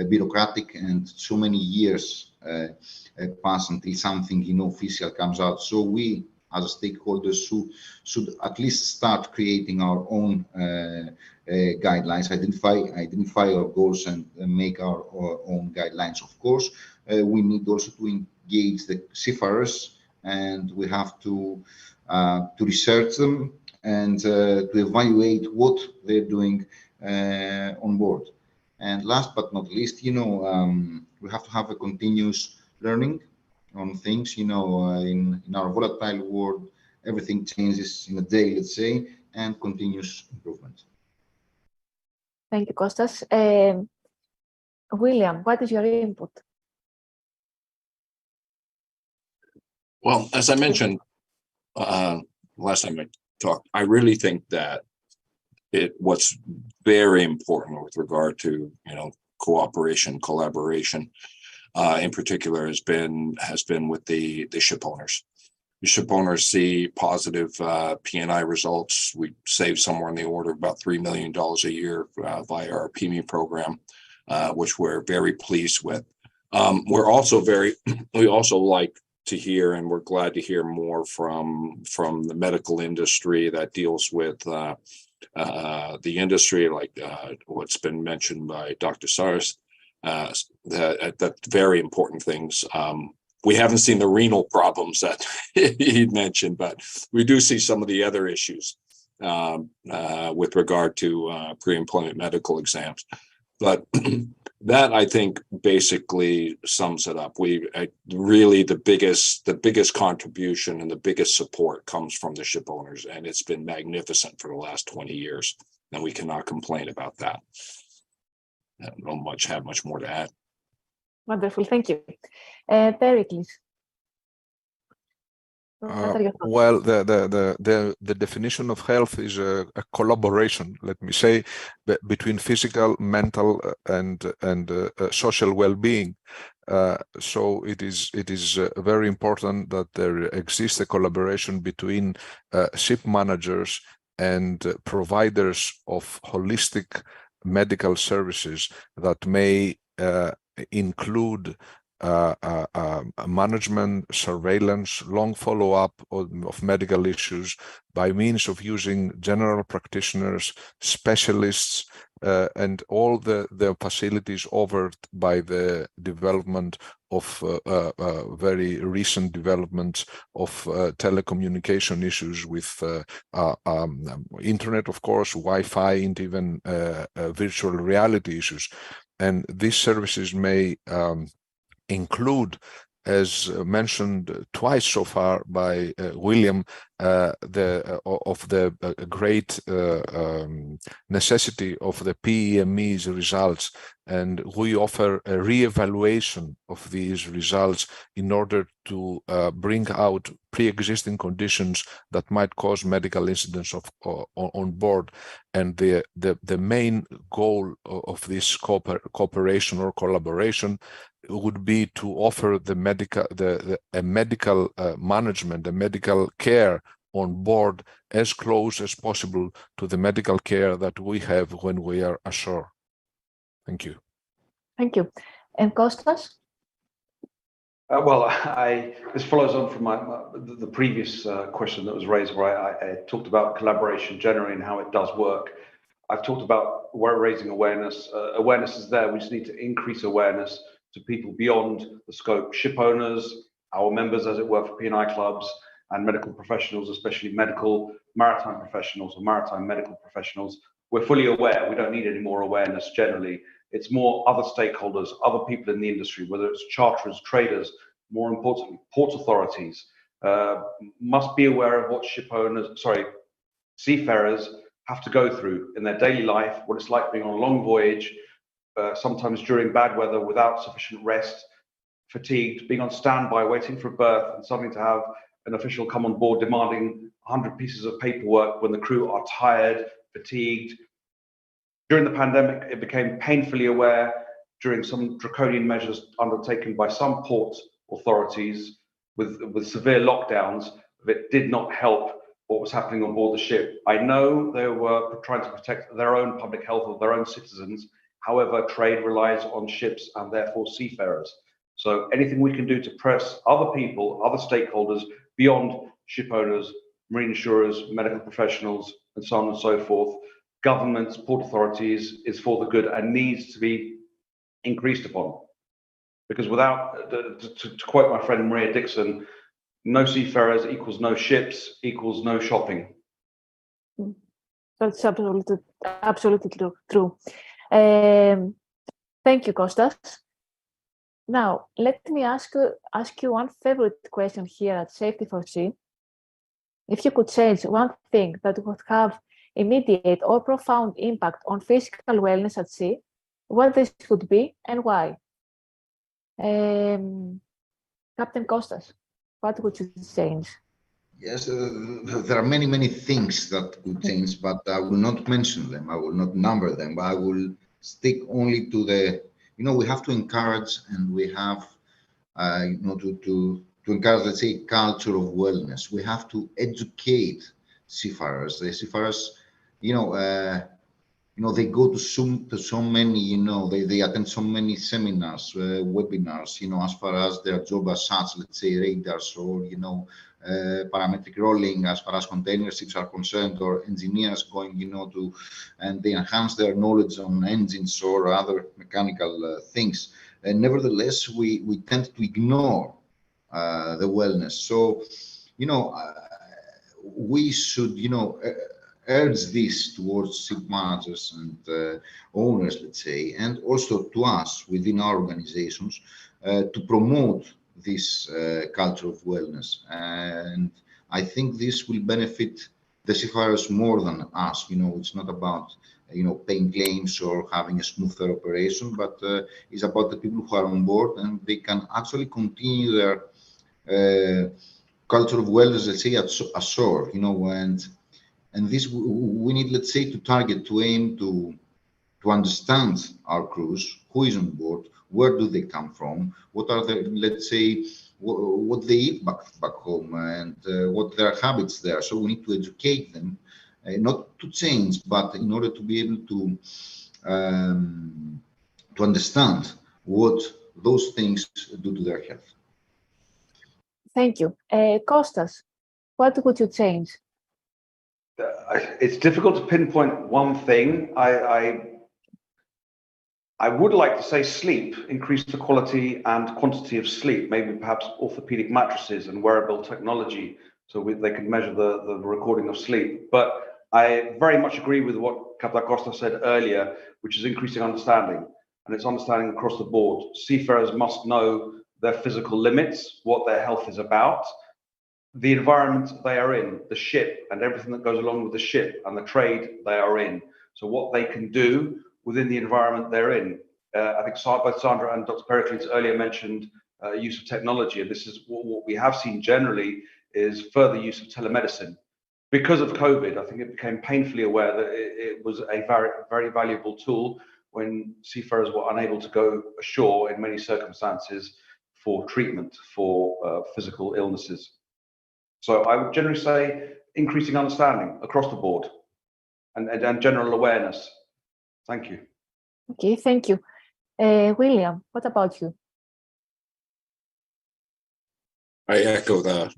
bureaucratic and so many years pass until something official comes out. So we, as stakeholders, should at least start creating our own guidelines, identify our goals, and make our own guidelines. Of course, we need also to engage the seafarers, and we have to research them and to evaluate what they're doing on board. And last but not least, we have to have a continuous learning on things. In our volatile world, everything changes in a day, let's say, and continuous improvement. Thank you, Kostas. William, what is your input? Well, as I mentioned last time I talked, I really think that what's very important with regard to cooperation, collaboration, in particular, has been with the ship owners. The ship owners see positive P&I results. We save somewhere in the order of about $3 million a year via our PME program, which we're very pleased with. We also like to hear, and we're glad to hear more from the medical industry that deals with the industry, like what's been mentioned by Dr. Sars, that very important things. We haven't seen the renal problems that he'd mentioned, but we do see some of the other issues with regard to pre-employment medical exams. But that, I think, basically sums it up. Really the biggest contribution and the biggest support comes from the ship owners, and it's been magnificent for the last 20 years, and we cannot complain about that. I don't have much more to add. Wonderful, thank you. Pericles. Well, the definition of health is a collaboration, let me say, between physical, mental, and social well-being. So it is very important that there exists a collaboration between ship managers and providers of holistic medical services that may include management, surveillance, long follow-up of medical issues by means of using general practitioners, specialists, and all the facilities offered by the development of very recent developments of telecommunication issues with internet, of course, Wi-Fi, and even virtual reality issues. And these services may include, as mentioned twice so far by William, the great necessity of the PEME's results, and we offer a re-evaluation of these results in order to bring out pre-existing conditions that might cause medical incidents on board. And the main goal of this cooperation or collaboration would be to offer a medical management, a medical care on board as close as possible to the medical care that we have when we are ashore. Thank you. Thank you. And Kostas? This follows on from the previous question that was raised, where I talked about collaboration generally and how it does work. I've talked about raising awareness. Awareness is there. We just need to increase awareness to people beyond the scope. Ship owners, our members, as it were, for P&I clubs, and medical professionals, especially medical maritime professionals or maritime medical professionals, we're fully aware. We don't need any more awareness generally. It's more other stakeholders, other people in the industry, whether it's charterers, traders, more importantly, port authorities, must be aware of what seafarers have to go through in their daily life, what it's like being on a long voyage, sometimes during bad weather without sufficient rest, fatigued, being on standby, waiting for a berth, and suddenly to have an official come on board demanding 100 pieces of paperwork when the crew are tired, fatigued. During the pandemic, it became painfully aware during some draconian measures undertaken by some port authorities with severe lockdowns. It did not help what was happening on board the ship. I know they were trying to protect their own public health of their own citizens. However, trade relies on ships and therefore seafarers. So anything we can do to press other people, other stakeholders beyond ship owners, marine insurers, medical professionals, and so on and so forth, governments, port authorities, is for the good and needs to be increased upon. Because without, to quote my friend Maria Dixon, no seafarers equals no ships equals no shopping. That's absolutely true. Thank you, Kostas. Now, let me ask you one favorite question here at Safety for Sea. If you could change one thing that would have immediate or profound impact on physical wellness at sea, what this would be and why? Captain Kostas, what would you change? Yes, there are many things that could change, but I will not mention them. I will not number them, but I will stick only to the, we have to encourage, and we have, to encourage, let's say, culture of wellness. We have to educate seafarers. The seafarers, they go to so many, they attend so many seminars, webinars, as far as their job as such, let's say radars or, parametric rolling as far as container ships are concerned, or engineers going, and they enhance their knowledge on engines or other mechanical things. And nevertheless, we tend to ignore the wellness. So, we should, urge this towards ship managers and owners, let's say, and also to us within our organizations to promote this culture of wellness. And I think this will benefit the seafarers more than us. It's not about, paying claims or having a smoother operation, but it's about the people who are on board, and they can actually continue their culture of wellness, let's say, ashore, and this we need, let's say, to aim to understand our crews, who is on board, where do they come from, what are the, let's say, what they eat back home, and what their habits there. So we need to educate them, not to change, but in order to be able to understand what those things do to their health. Thank you. Kostas, what would you change? It's difficult to pinpoint one thing. I would like to say sleep, increase the quality and quantity of sleep, maybe perhaps orthopedic mattresses and wearable technology, so they can measure the recording of sleep. But I very much agree with what Captain Costa said earlier, which is increasing understanding, and it's understanding across the board. Seafarers must know their physical limits, what their health is about, the environment they are in, the ship and everything that goes along with the ship and the trade they are in. So what they can do within the environment they're in. I think both Sandra and Dr. Pericles earlier mentioned use of technology, and this is what we have seen generally is further use of telemedicine. Because of COVID, I think it became painfully aware that it was a very, very valuable tool when seafarers were unable to go ashore in many circumstances for treatment for physical illnesses. So I would generally say increasing understanding across the board and general awareness. Thank you. Okay, thank you. William, what about you? I echo the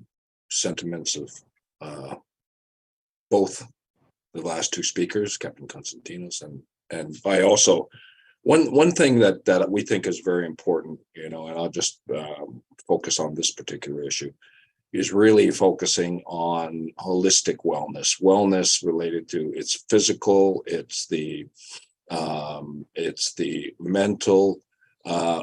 sentiments of both the last two speakers, Captain Konstantinos, and I also, one thing that we think is very important, and I'll just focus on this particular issue, is really focusing on holistic wellness related to its physical, it's the mental.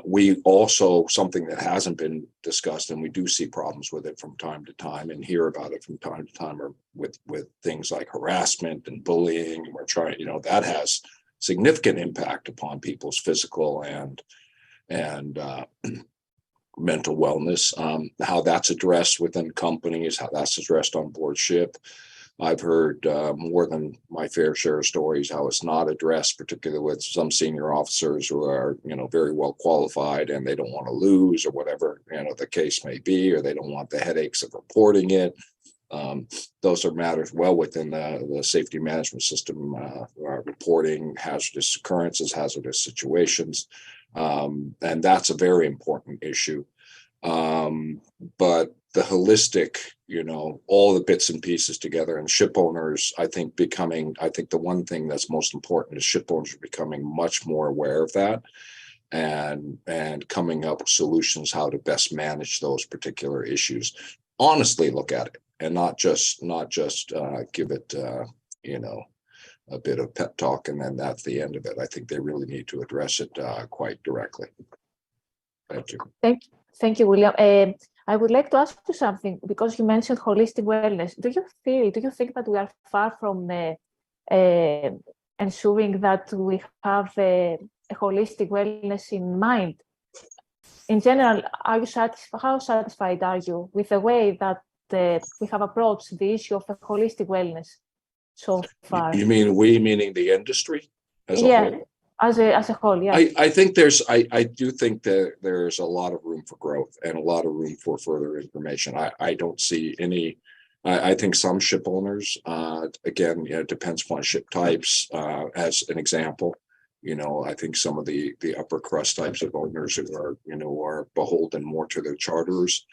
We also, something that hasn't been discussed, and we do see problems with it from time to time and hear about it from time to time, or with things like harassment and bullying. We're trying, that has significant impact upon people's physical and mental wellness. How that's addressed within companies, how that's addressed on board ship. I've heard more than my fair share of stories how it's not addressed, particularly with some senior officers who are, very well qualified and they don't want to lose, or whatever, the case may be, or they don't want the headaches of reporting it. Those are matters well within the safety management system, reporting hazardous occurrences, hazardous situations. And that's a very important issue. But the holistic, all the bits and pieces together, and ship owners, I think the one thing that's most important is ship owners are becoming much more aware of that, and coming up with solutions how to best manage those particular issues. Honestly, look at it, and not just give it, a bit of pep talk, and then that's the end of it. I think they really need to address it quite directly. Thank you. Thank you, William. I would like to ask you something, because you mentioned holistic wellness. Do you think that we are far from ensuring that we have a holistic wellness in mind? In general, how satisfied are you with the way that we have approached the issue of holistic wellness so far? You mean we, meaning the industry as a whole? As a whole, yeah. I think I do think that there's a lot of room for growth and a lot of room for further information. I don't see any. I think some ship owners, again, it depends upon ship types. As an example, I think some of the upper crust types of owners who are beholden more to their charters,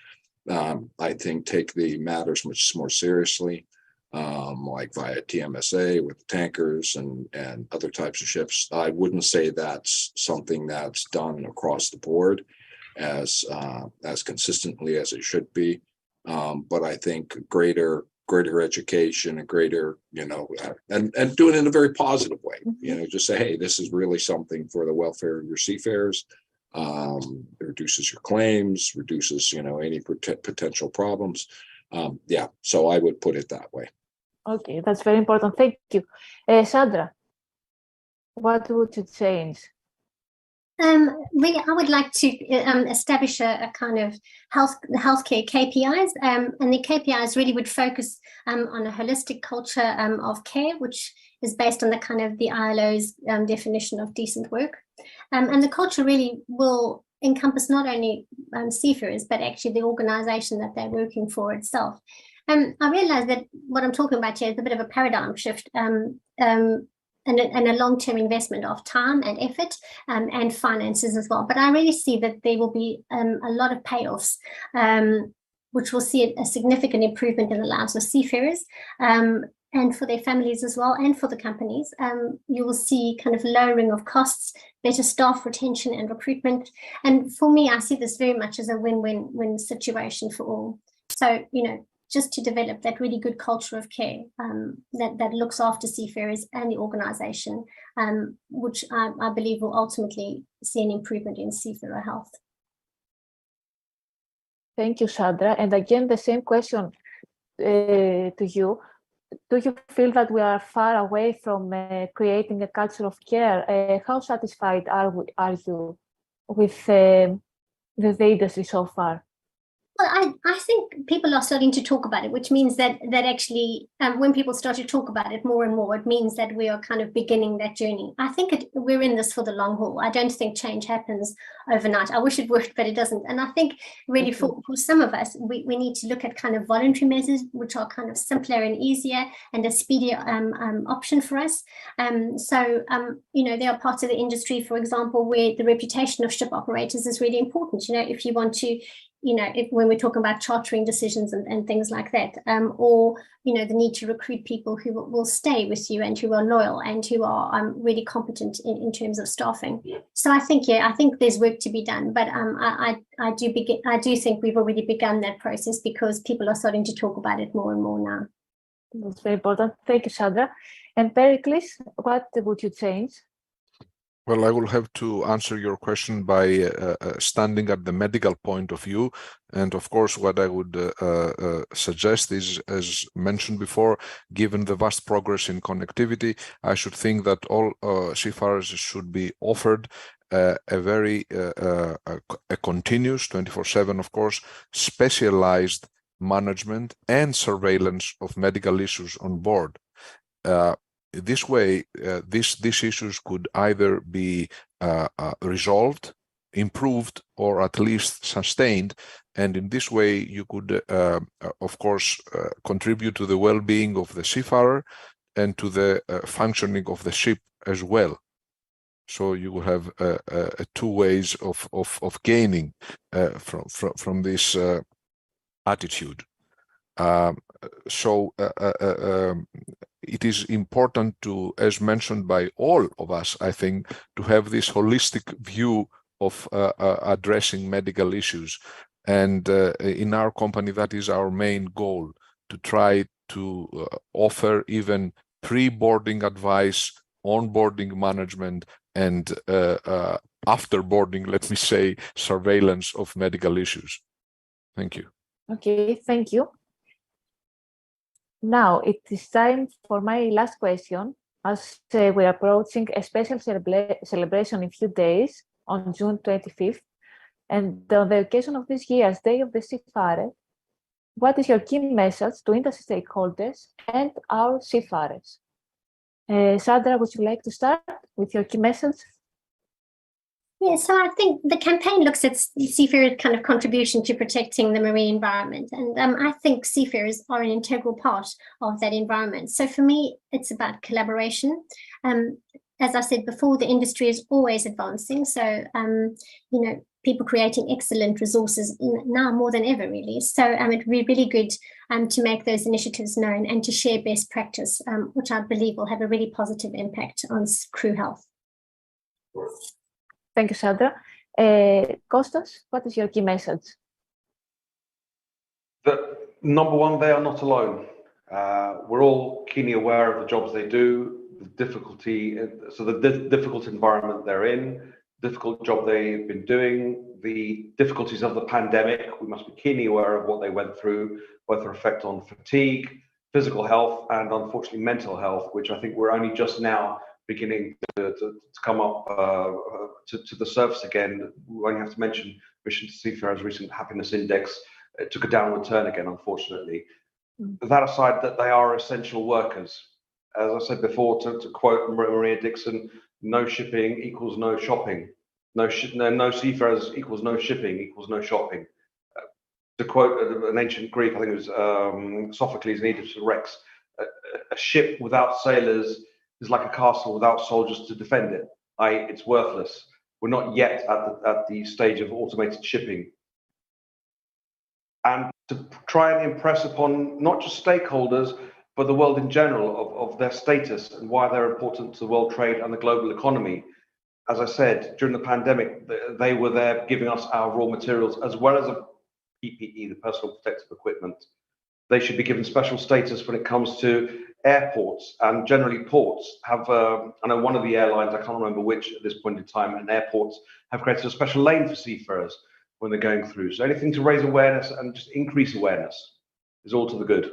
I think take the matters much more seriously. Like via TMSA with tankers and other types of ships. I wouldn't say that's something that's done across the board as consistently as it should be. But I think greater education and greater, and doing it in a very positive way, just say, hey, this is really something for the welfare of your seafarers. It reduces your claims, reduces, any potential problems. So I would put it that way. Okay, that's very important. Thank you. Sandra, what would you change? Really, I would like to establish a kind of healthcare KPIs, and the KPIs really would focus on a holistic culture of care, which is based on the kind of the ILO's definition of decent work. And the culture really will encompass not only seafarers, but actually the organization that they're working for itself. I realize that what I'm talking about here is a bit of a paradigm shift and a long-term investment of time and effort and finances as well. But I really see that there will be a lot of payoffs, which will see a significant improvement in the lives of seafarers and for their families as well, and for the companies. You will see kind of lowering of costs, better staff retention and recruitment. And for me, I see this very much as a win-win-win situation for all. So, just to develop that really good culture of care that looks after seafarers and the organization, which I believe will ultimately see an improvement in seafarer health. Thank you, Sandra. And again, the same question to you. Do you feel that we are far away from creating a culture of care? How satisfied are you with the industry so far? Well, I think people are starting to talk about it, which means that actually when people start to talk about it more and more, it means that we are kind of beginning that journey. I think we're in this for the long haul. I don't think change happens overnight. I wish it worked, but it doesn't. And I think really for some of us, we need to look at kind of voluntary measures, which are kind of simpler and easier and a speedier option for us. There are parts of the industry, for example, where the reputation of ship operators is really important. If you want to when we're talking about chartering decisions and things like that, or the need to recruit people who will stay with you and who are loyal and who are really competent in terms of staffing. So I think there's work to be done, but I do think we've already begun that process because people are starting to talk about it more and more now. That's very important. Thank you, Sandra. And Pericles, what would you change? Well, I will have to answer your question by standing at the medical point of view. And of course, what I would suggest is, as mentioned before, given the vast progress in connectivity, I should think that all seafarers should be offered a very continuous 24/7, of course, specialized management and surveillance of medical issues on board. This way, these issues could either be resolved, improved, or at least sustained. And in this way, you could, of course, contribute to the well-being of the seafarer and to the functioning of the ship as well. So you will have two ways of gaining from this attitude. It is important to, as mentioned by all of us, I think, to have this holistic view of addressing medical issues. And in our company, that is our main goal, to try to offer even pre-boarding advice, onboarding management, and after boarding, let me say, surveillance of medical issues. Thank you. Okay, thank you. Now it is time for my last question, as we're approaching a special celebration in a few days on June 25th. And on the occasion of this year's Day of the Seafarer, what is your key message to industry stakeholders and our seafarers? Sandra, would you like to start with your key message? Yeah, so I think the campaign looks at seafarers' kind of contribution to protecting the marine environment. And I think seafarers are an integral part of that environment. So for me, it's about collaboration. As I said before, the industry is always advancing. So, people creating excellent resources now more than ever, really. So it would be really good to make those initiatives known and to share best practice, which I believe will have a really positive impact on crew health. Thank you, Sandra. Kostas, what is your key message? Number one, they are not alone. We're all keenly aware of the jobs they do, the difficulty, so the difficult environment they're in, difficult job they've been doing, the difficulties of the pandemic. We must be keenly aware of what they went through, both their effect on fatigue, physical health, and unfortunately mental health, which I think we're only just now beginning to come up to the surface again. We only have to mention Mission to Seafarers' recent happiness index. It took a downward turn again, unfortunately. That aside, that they are essential workers. As I said before, to quote Maria Dixon, no shipping equals no shopping. No seafarers equals no shipping equals no shopping. To quote an ancient Greek, I think it was Sophocles in Oedipus Rex, a ship without sailors is like a castle without soldiers to defend it. It's worthless. We're not yet at the stage of automated shipping. And to try and impress upon not just stakeholders, but the world in general of their status and why they're important to world trade and the global economy. As I said, during the pandemic, they were there giving us our raw materials as well as a PPE, the personal protective equipment. They should be given special status when it comes to airports and generally ports. I know one of the airlines, I can't remember which at this point in time, and airports have created a special lane for seafarers when they're going through. So anything to raise awareness and just increase awareness is all to the good.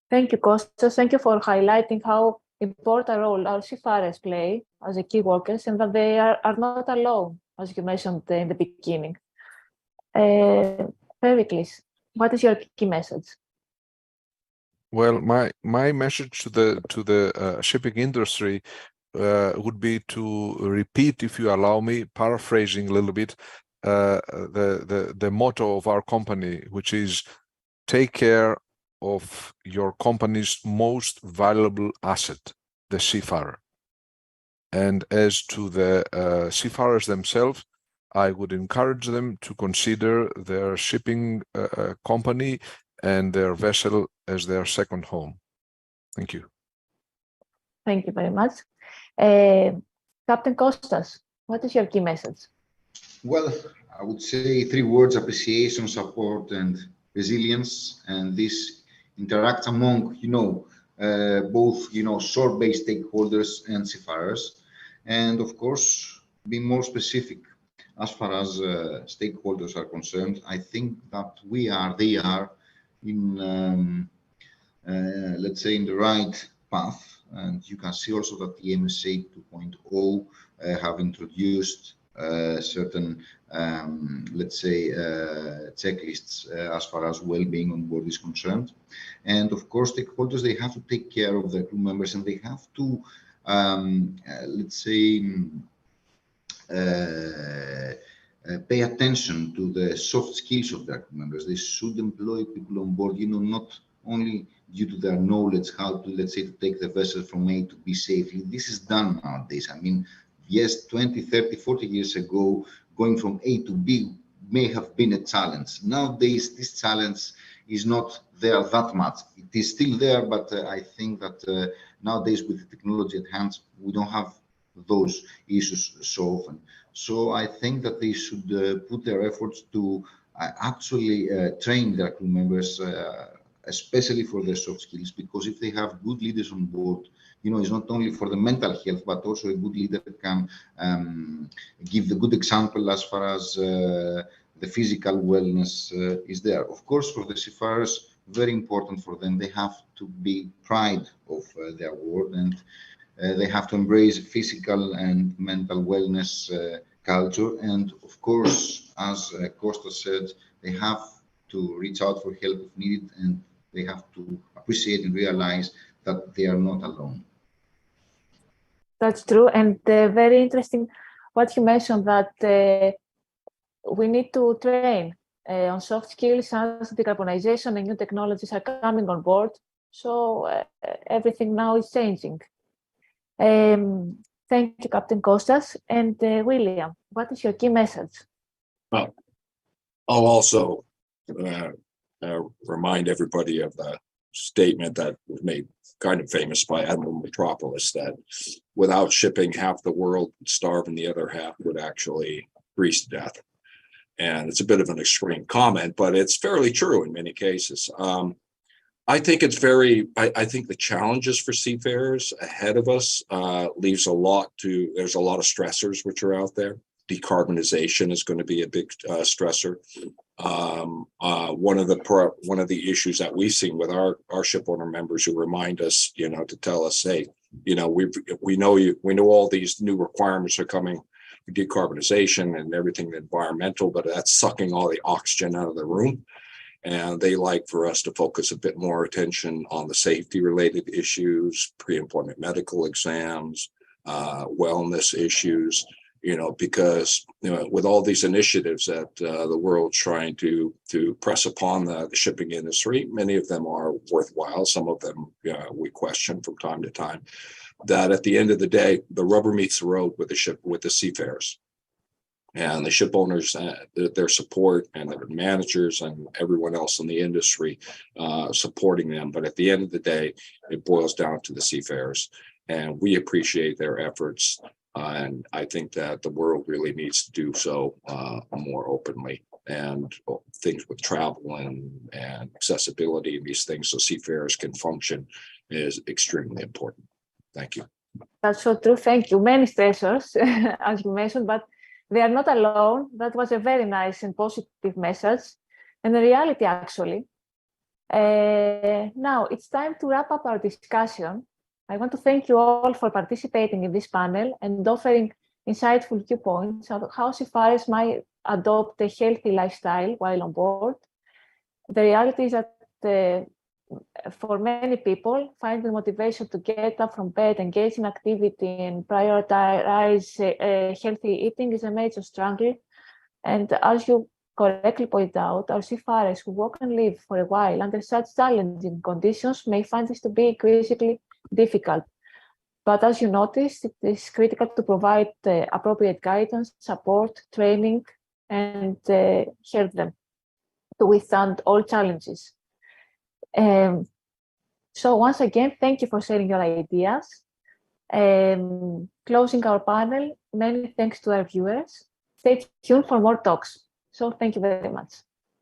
Thank you, Kostas. Thank you for highlighting how important role our seafarers play as a key workers and that they are not alone, as you mentioned in the beginning. Pericles, what is your key message? Well, my message to the shipping industry would be to repeat, if you allow me, paraphrasing a little bit, the motto of our company, which is take care of your company's most valuable asset, the seafarer. And as to the seafarers themselves, I would encourage them to consider their shipping company and their vessel as their second home. Thank you. Thank you very much. Captain Kostas, what is your key message? Well, I would say 3 words: appreciation, support, and resilience. And this interacts among, both, shore-based stakeholders and seafarers. And of course, be more specific as far as stakeholders are concerned. I think that they are in, let's say, in the right path. And you can see also that the MSA 2.0 have introduced certain, let's say, checklists as far as well-being on board is concerned. And of course, stakeholders, they have to take care of their crew members, and they have to, let's say, pay attention to the soft skills of their crew members. They should employ people on board, not only due to their knowledge how to, let's say, to take the vessel from A to B safely. This is done nowadays. I mean, yes, 20, 30, 40 years ago, going from A to B may have been a challenge. Nowadays, this challenge is not there that much. It is still there, but I think that nowadays, with the technology at hand, we don't have those issues so often. So I think that they should put their efforts to actually train their crew members, especially for their soft skills, because if they have good leaders on board, it's not only for the mental health, but also a good leader can give the good example as far as the physical wellness is there. Of course, for the seafarers, very important for them, they have to be proud of their work, and they have to embrace physical and mental wellness culture. And of course, as Costa said, they have to reach out for help if needed, and they have to appreciate and realize that they are not alone. That's true, and very interesting what you mentioned, that we need to train on soft skills as decarbonization and new technologies are coming on board. So everything now is changing. Thank you, Captain Kostas. And William, what is your key message? Well, I'll also remind everybody of the statement that was made kind of famous by Admiral Metropolis, that without shipping, half the world would starve and the other half would actually freeze to death. And it's a bit of an extreme comment, but it's fairly true in many cases. I think it's I think the challenges for seafarers ahead of us leaves a lot to, there's a lot of stressors which are out there. Decarbonization is going to be a big stressor. One of the issues that we've seen with our ship owner members who remind us, to tell us, hey, we know all these new requirements are coming for decarbonization and everything environmental, but that's sucking all the oxygen out of the room. And they like for us to focus a bit more attention on the safety related issues, pre-employment medical exams, wellness issues, because with all these initiatives that the world's trying to press upon the shipping industry, many of them are worthwhile. Some of them we question from time to time. That at the end of the day, the rubber meets the road with the seafarers. And the ship owners, their support, and the managers and everyone else in the industry supporting them. But at the end of the day, it boils down to the seafarers. And we appreciate their efforts. And I think that the world really needs to do so more openly. And things with travel and accessibility and these things so seafarers can function is extremely important. Thank you. That's so true. Thank you. Many stressors, as you mentioned, but they are not alone. That was a very nice and positive message, and a reality, actually. Now, it's time to wrap up our discussion. I want to thank you all for participating in this panel and offering insightful viewpoints on how seafarers might adopt a healthy lifestyle while on board. The reality is that for many people, finding motivation to get up from bed, engage in activity, and prioritize healthy eating is a major struggle. And as you correctly point out, our seafarers who work and live for a while under such challenging conditions may find this to be increasingly difficult. But as you noticed, it is critical to provide appropriate guidance, support, training, and help them to withstand all challenges. So once again, thank you for sharing your ideas. Closing our panel, many thanks to our viewers. Stay tuned for more talks. So thank you very much.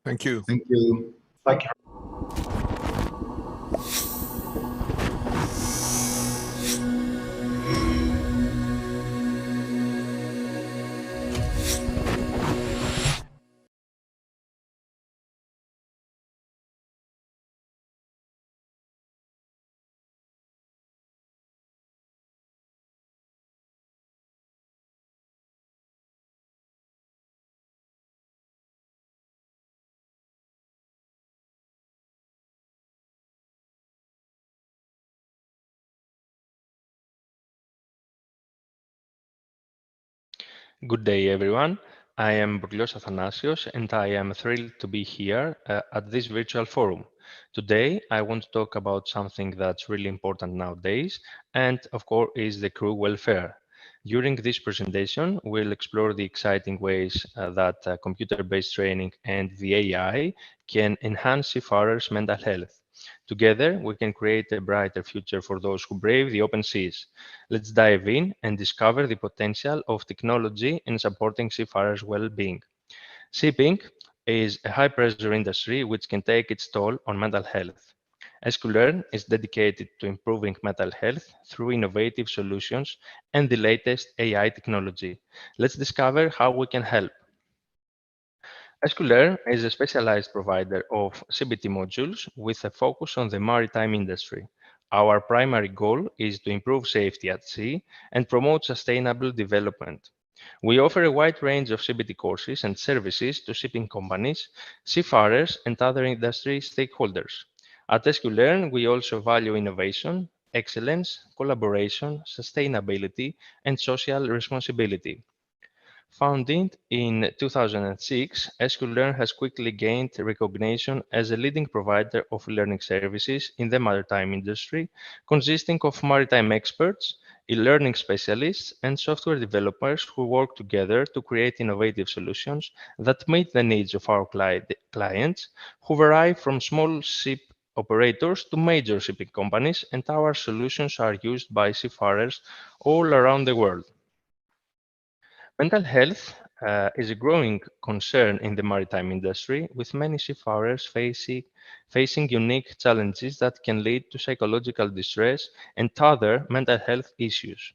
Thank you. Thank you. Thank you. Good day, everyone. I am Bourlios Athanasios, and I am thrilled to be here at this virtual forum. Today, I want to talk about something that's really important nowadays, and of course, is the crew welfare. During this presentation, we'll explore the exciting ways that computer-based training and the AI can enhance seafarers' mental health. Together, we can create a brighter future for those who brave the open seas. Let's dive in and discover the potential of technology in supporting seafarers' well-being. Shipping is a high-pressure industry which can take its toll on mental health. SQLearn is dedicated to improving mental health through innovative solutions and the latest AI technology. Let's discover how we can help. SQLearn is a specialized provider of CBT modules with a focus on the maritime industry. Our primary goal is to improve safety at sea and promote sustainable development. We offer a wide range of CBT courses and services to shipping companies, seafarers, and other industry stakeholders. At SQLearn, we also value innovation, excellence, collaboration, sustainability, and social responsibility. Founded in 2006, SQLearn has quickly gained recognition as a leading provider of learning services in the maritime industry, consisting of maritime experts, e-learning specialists, and software developers who work together to create innovative solutions that meet the needs of our clients, who vary from small ship operators to major shipping companies, and our solutions are used by seafarers all around the world. Mental health is a growing concern in the maritime industry, with many seafarers facing unique challenges that can lead to psychological distress and other mental health issues.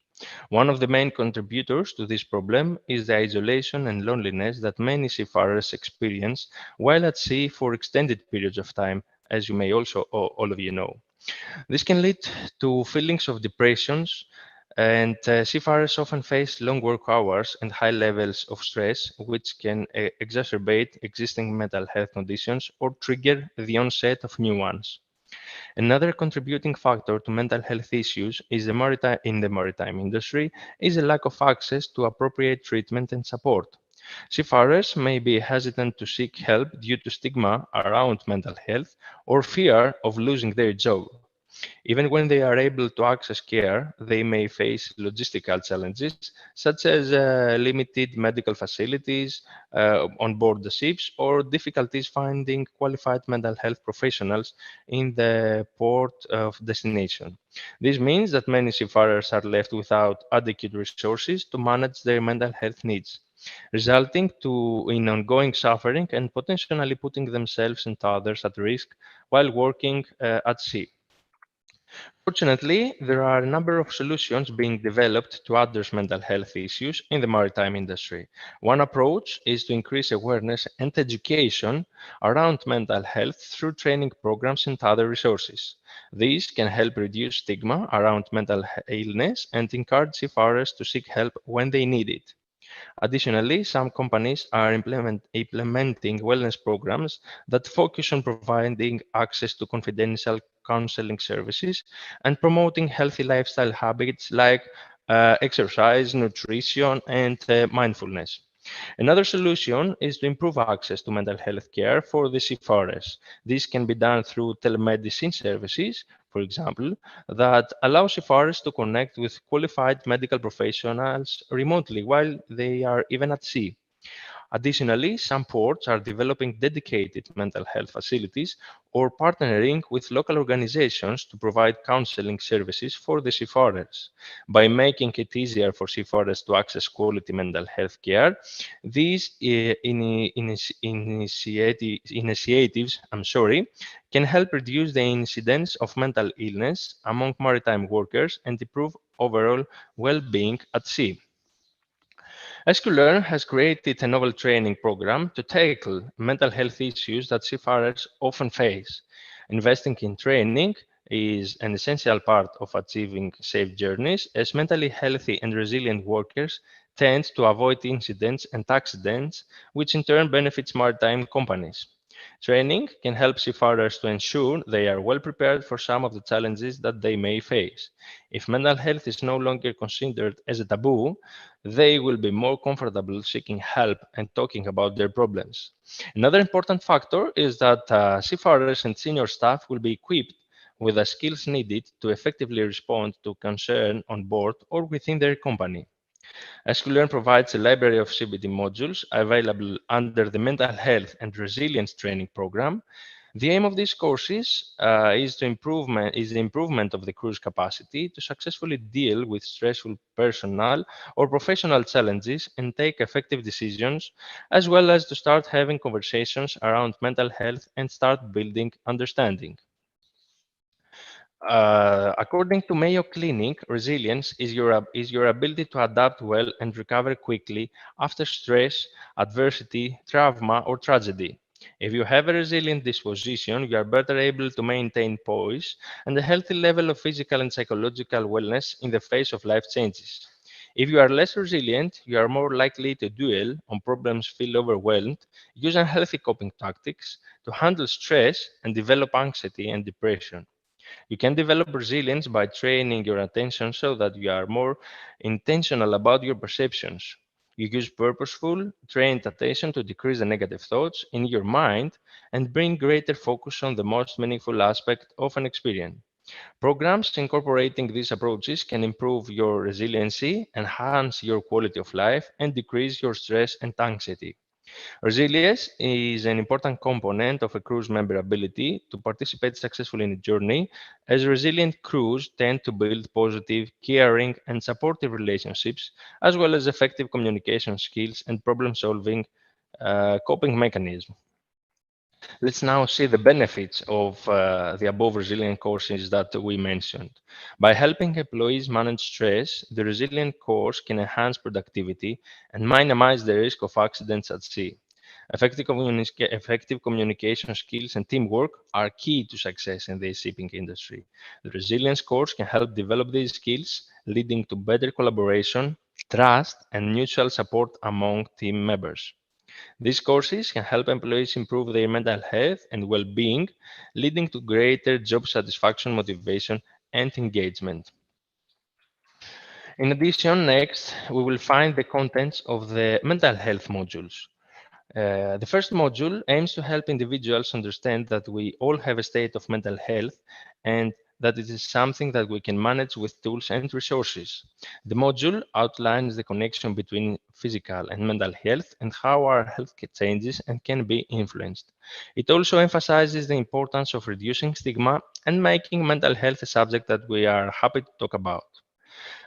One of the main contributors to this problem is the isolation and loneliness that many seafarers experience while at sea for extended periods of time, as you may also all of you know. This can lead to feelings of depressions, and seafarers often face long work hours and high levels of stress, which can exacerbate existing mental health conditions or trigger the onset of new ones. Another contributing factor to mental health issues in the maritime industry is a lack of access to appropriate treatment and support. Seafarers may be hesitant to seek help due to stigma around mental health or fear of losing their job. Even when they are able to access care, they may face logistical challenges, such as limited medical facilities on board the ships or difficulties finding qualified mental health professionals in the port of destination. This means that many seafarers are left without adequate resources to manage their mental health needs, resulting in ongoing suffering and potentially putting themselves and others at risk while working at sea. Fortunately, there are a number of solutions being developed to address mental health issues in the maritime industry. One approach is to increase awareness and education around mental health through training programs and other resources. These can help reduce stigma around mental illness and encourage seafarers to seek help when they need it. Additionally, some companies are implementing wellness programs that focus on providing access to confidential counseling services and promoting healthy lifestyle habits like exercise, nutrition, and mindfulness. Another solution is to improve access to mental health care for the seafarers. This can be done through telemedicine services, for example, that allow seafarers to connect with qualified medical professionals remotely while they are even at sea. Additionally, some ports are developing dedicated mental health facilities or partnering with local organizations to provide counseling services for the seafarers. By making it easier for seafarers to access quality mental health care, these initiatives can help reduce the incidence of mental illness among maritime workers and improve overall well-being at sea. SQLearn has created a novel training program to tackle mental health issues that seafarers often face. Investing in training is an essential part of achieving safe journeys, as mentally healthy and resilient workers tend to avoid incidents and accidents, which in turn benefits maritime companies. Training can help seafarers to ensure they are well prepared for some of the challenges that they may face. If mental health is no longer considered as a taboo, they will be more comfortable seeking help and talking about their problems. Another important factor is that seafarers and senior staff will be equipped with the skills needed to effectively respond to concern on board or within their company. SQLearn provides a library of CBT modules available under the Mental Health and Resilience Training Program. The aim of these courses is the improvement of the crew's capacity to successfully deal with stressful personal or professional challenges and take effective decisions, as well as to start having conversations around mental health and start building understanding. According to Mayo Clinic, resilience is your ability to adapt well and recover quickly after stress, adversity, trauma, or tragedy. If you have a resilient disposition, you are better able to maintain poise and a healthy level of physical and psychological wellness in the face of life changes. If you are less resilient, you are more likely to dwell on problems, feel overwhelmed, use unhealthy coping tactics to handle stress, and develop anxiety and depression. You can develop resilience by training your attention so that you are more intentional about your perceptions. You use purposeful, trained attention to decrease the negative thoughts in your mind and bring greater focus on the most meaningful aspect of an experience. Programs incorporating these approaches can improve your resiliency, enhance your quality of life, and decrease your stress and anxiety. Resilience is an important component of a crew's member ability to participate successfully in a journey, as resilient crews tend to build positive, caring, and supportive relationships, as well as effective communication skills and problem-solving coping mechanisms. Let's now see the benefits of the above resilient courses that we mentioned. By helping employees manage stress, the resilient course can enhance productivity and minimize the risk of accidents at sea. Effective communication skills and teamwork are key to success in the shipping industry. The resilience course can help develop these skills, leading to better collaboration, trust, and mutual support among team members. These courses can help employees improve their mental health and well-being, leading to greater job satisfaction, motivation, and engagement. In addition, next, we will find the contents of the mental health modules. The first module aims to help individuals understand that we all have a state of mental health and that it is something that we can manage with tools and resources. The module outlines the connection between physical and mental health and how our health changes and can be influenced. It also emphasizes the importance of reducing stigma and making mental health a subject that we are happy to talk about.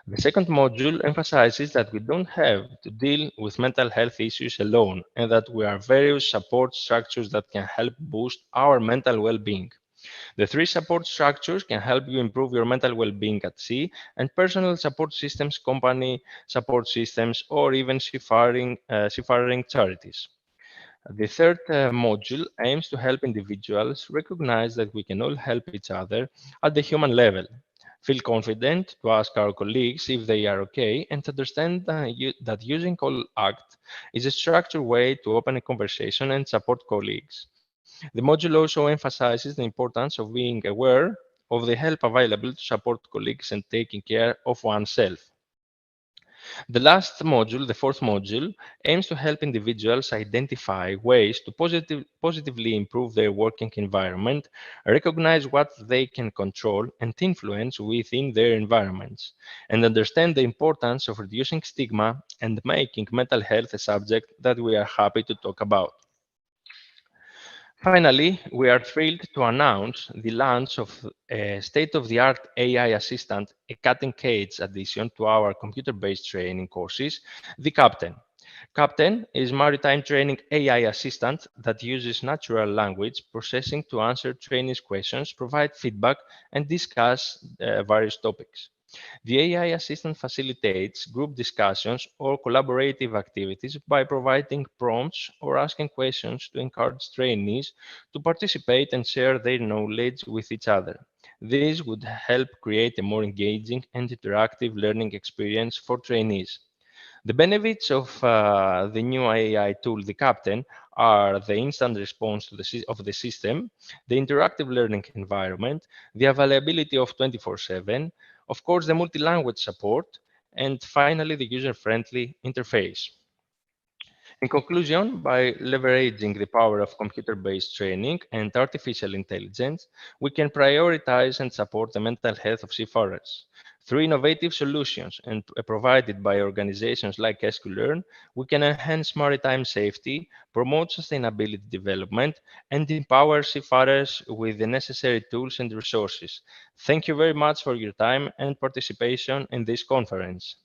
The second module emphasizes that we don't have to deal with mental health issues alone and that we are various support structures that can help boost our mental well-being. The three support structures can help you improve your mental well-being at sea, and personal support systems, company support systems, or even seafaring charities. The third module aims to help individuals recognize that we can all help each other at the human level, feel confident to ask our colleagues if they are okay, and understand that using Call Act is a structured way to open a conversation and support colleagues. The module also emphasizes the importance of being aware of the help available to support colleagues and taking care of oneself. The last module, the fourth module, aims to help individuals identify ways to positively improve their working environment, recognize what they can control and influence within their environments, and understand the importance of reducing stigma and making mental health a subject that we are happy to talk about. Finally, we are thrilled to announce the launch of a state-of-the-art AI assistant, a cutting-edge addition to our computer-based training courses, the Captain. Captain is maritime training AI assistant that uses natural language processing to answer trainees' questions, provide feedback, and discuss various topics. The AI assistant facilitates group discussions or collaborative activities by providing prompts or asking questions to encourage trainees to participate and share their knowledge with each other. This would help create a more engaging and interactive learning experience for trainees. The benefits of the new AI tool, the Captain, are the instant response to the system, the interactive learning environment, the availability of 24/7, of course, the multi-language support, and finally, the user-friendly interface. In conclusion, by leveraging the power of computer-based training and artificial intelligence, we can prioritize and support the mental health of seafarers. Through innovative solutions and provided by organizations like SQLearn, we can enhance maritime safety, promote sustainability development, and empower seafarers with the necessary tools and resources. Thank you very much for your time and participation in this conference.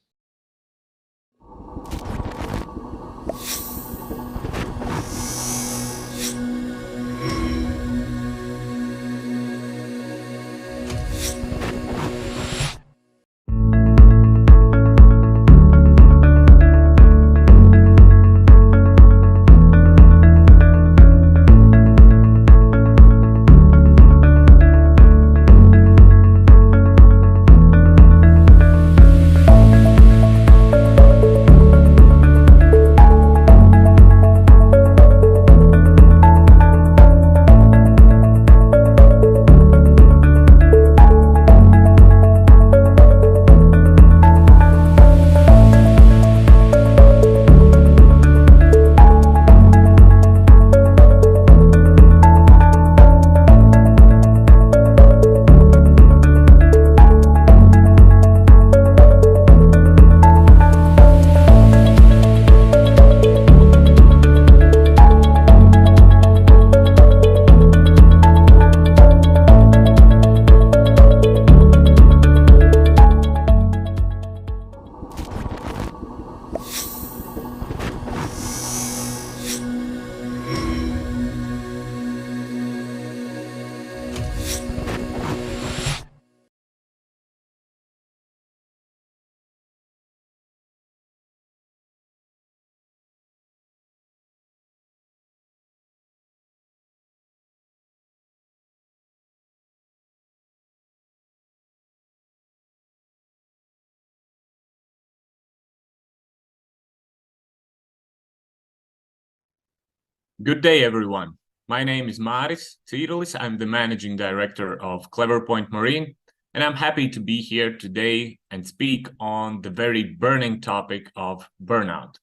Good day, everyone. My name is Maris Cirulis. I'm the Managing Director of Clever Point Marine, and I'm happy to be here today and speak on the very burning topic of burnout.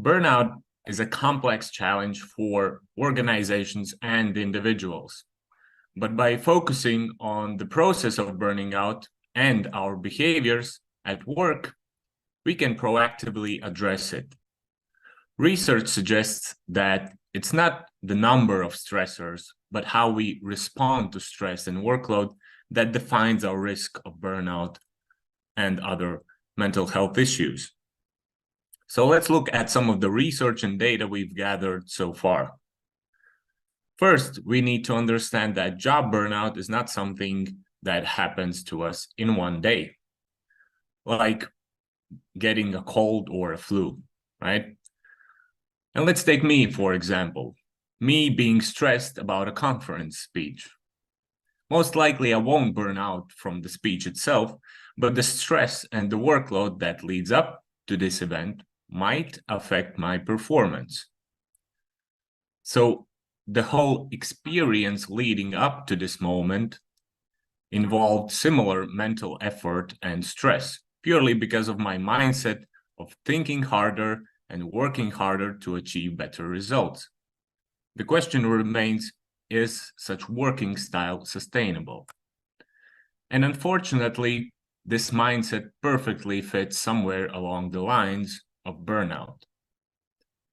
Burnout is a complex challenge for organizations and individuals. But by focusing on the process of burning out and our behaviors at work, we can proactively address it. Research suggests that it's not the number of stressors, but how we respond to stress and workload that defines our risk of burnout and other mental health issues. So let's look at some of the research and data we've gathered so far. First, we need to understand that job burnout is not something that happens to us in one day, like getting a cold or a flu, right? And let's take me, for example, me being stressed about a conference speech. Most likely I won't burn out from the speech itself, but the stress and the workload that leads up to this event might affect my performance. So the whole experience leading up to this moment involved similar mental effort and stress, purely because of my mindset of thinking harder and working harder to achieve better results. The question remains, is such working style sustainable? And unfortunately, this mindset perfectly fits somewhere along the lines of burnout.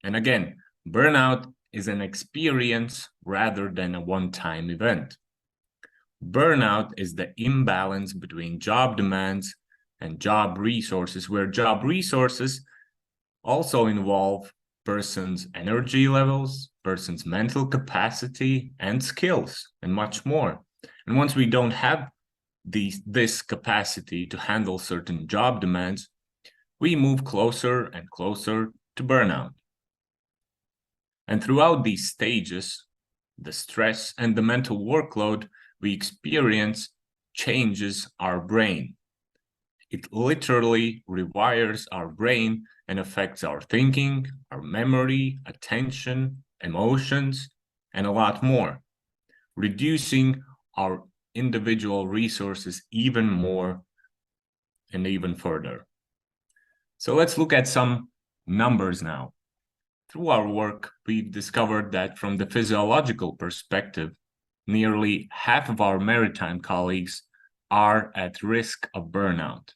And again, burnout is an experience rather than a one-time event. Burnout is the imbalance between job demands and job resources, where job resources also involve person's energy levels, person's mental capacity and skills, and much more. And once we don't have this capacity to handle certain job demands, we move closer and closer to burnout. And throughout these stages, the stress and the mental workload we experience changes our brain. It literally rewires our brain and affects our thinking, our memory, attention, emotions, and a lot more, reducing our individual resources even more and even further. So let's look at some numbers now. Through our work, we've discovered that from the physiological perspective, nearly half of our maritime colleagues are at risk of burnout.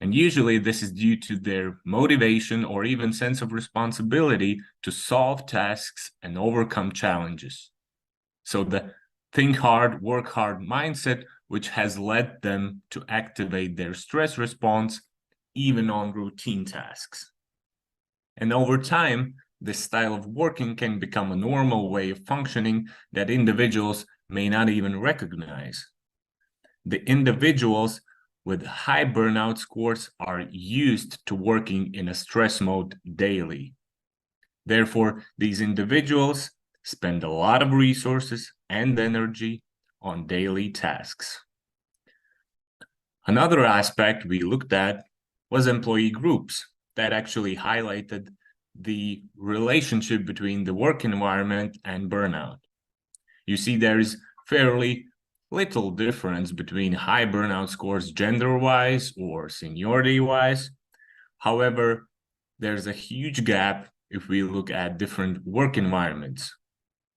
And usually this is due to their motivation or even sense of responsibility to solve tasks and overcome challenges. So the think hard, work hard mindset, which has led them to activate their stress response even on routine tasks. And over time, this style of working can become a normal way of functioning that individuals may not even recognize. The individuals with high burnout scores are used to working in a stress mode daily. Therefore, these individuals spend a lot of resources and energy on daily tasks. Another aspect we looked at was employee groups that actually highlighted the relationship between the work environment and burnout. You see, there is fairly little difference between high burnout scores gender-wise or seniority-wise. However, there's a huge gap if we look at different work environments,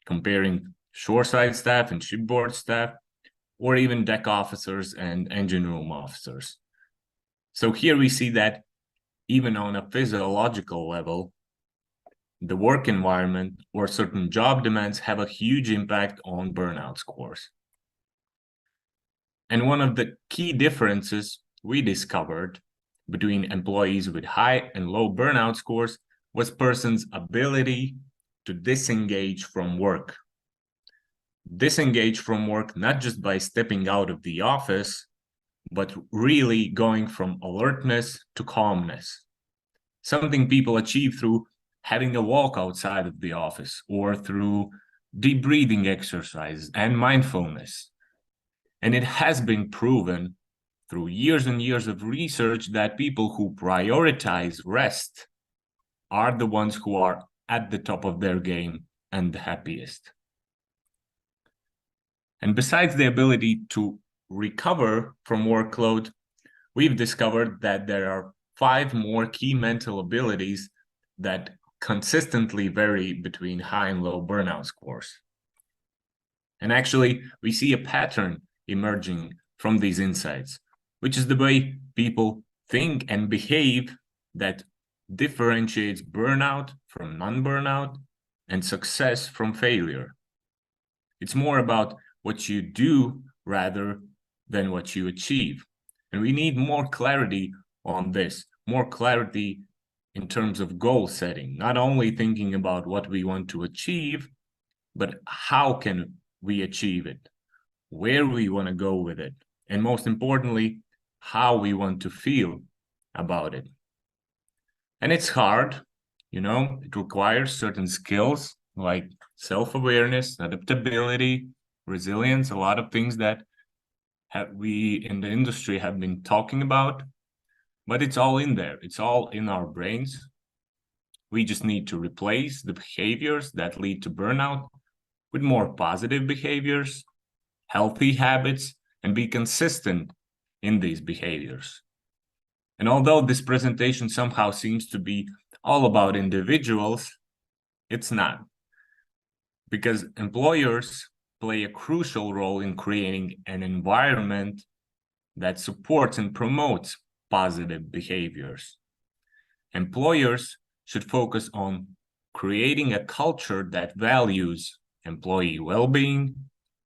comparing shoreside staff and shipboard staff, or even deck officers and engine room officers. So here we see that even on a physiological level, the work environment or certain job demands have a huge impact on burnout scores. And one of the key differences we discovered between employees with high and low burnout scores was person's ability to disengage from work. Disengage from work not just by stepping out of the office, but really going from alertness to calmness. Something people achieve through having a walk outside of the office or through deep breathing exercises and mindfulness. And it has been proven through years and years of research that people who prioritize rest are the ones who are at the top of their game and the happiest. And besides the ability to recover from workload, we've discovered that there are 5 more key mental abilities that consistently vary between high and low burnout scores. And actually, we see a pattern emerging from these insights, which is the way people think and behave that differentiates burnout from non-burnout and success from failure. It's more about what you do rather than what you achieve. And we need more clarity on this, more clarity in terms of goal setting, not only thinking about what we want to achieve, but how can we achieve it, where we want to go with it, and most importantly, how we want to feel about it. And it's hard, it requires certain skills like self-awareness, adaptability, resilience, a lot of things that we in the industry have been talking about, but it's all in there. It's all in our brains. We just need to replace the behaviors that lead to burnout with more positive behaviors, healthy habits, and be consistent in these behaviors. And although this presentation somehow seems to be all about individuals, it's not. Because employers play a crucial role in creating an environment that supports and promotes positive behaviors. Employers should focus on creating a culture that values employee well-being,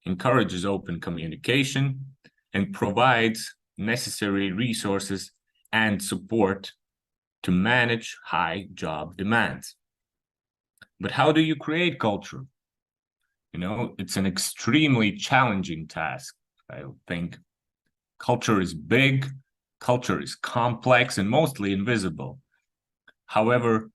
encourages open communication, and provides necessary resources and support to manage high job demands. But how do you create culture? You know, it's an extremely challenging task, I think. Culture is big, culture is complex, and mostly invisible. However,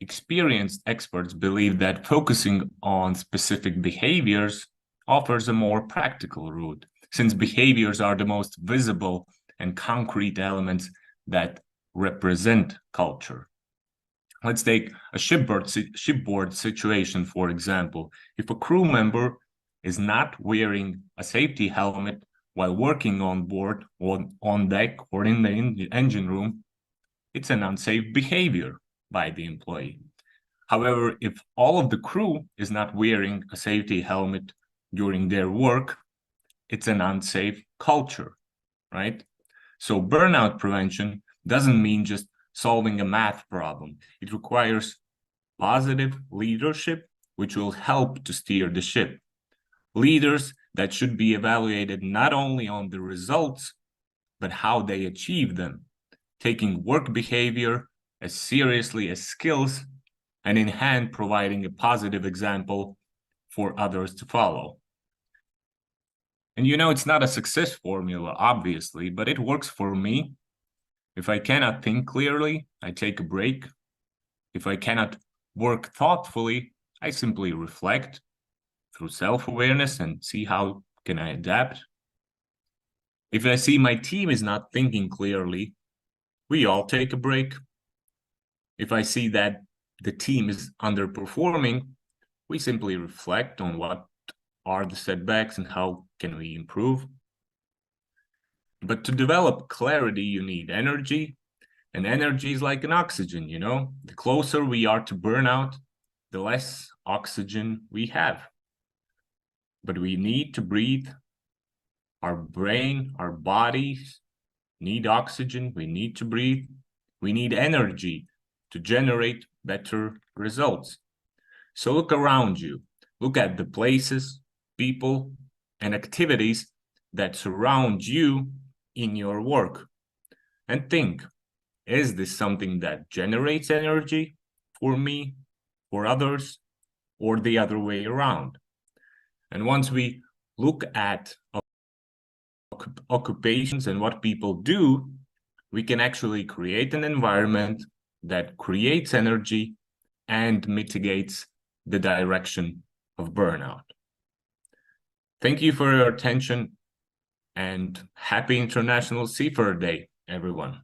experienced experts believe that focusing on specific behaviors offers a more practical route, since behaviors are the most visible and concrete elements that represent culture. Let's take a shipboard situation, for example. If a crew member is not wearing a safety helmet while working on board or on deck or in the engine room, it's an unsafe behavior by the employee. However, if all of the crew is not wearing a safety helmet during their work, it's an unsafe culture, right? So burnout prevention doesn't mean just solving a math problem. It requires positive leadership, which will help to steer the ship. Leaders that should be evaluated not only on the results, but how they achieve them, taking work behavior as seriously as skills, and in hand providing a positive example for others to follow. And you know, it's not a success formula, obviously, but it works for me. If I cannot think clearly, I take a break. If I cannot work thoughtfully, I simply reflect through self-awareness and see how can I adapt. If I see my team is not thinking clearly, we all take a break. If I see that the team is underperforming, we simply reflect on what are the setbacks and how can we improve. But to develop clarity, you need energy, and energy is like an oxygen, you know? The closer we are to burnout, the less oxygen we have. But we need to breathe. Our brain, our bodies need oxygen. We need to breathe. We need energy to generate better results. So look around you. Look at the places, people, and activities that surround you in your work. And think, is this something that generates energy for me, for others, or the other way around? And once we look at occupations and what people do, we can actually create an environment that creates energy and mitigates the direction of burnout. Thank you for your attention and happy International Seafarer Day, everyone.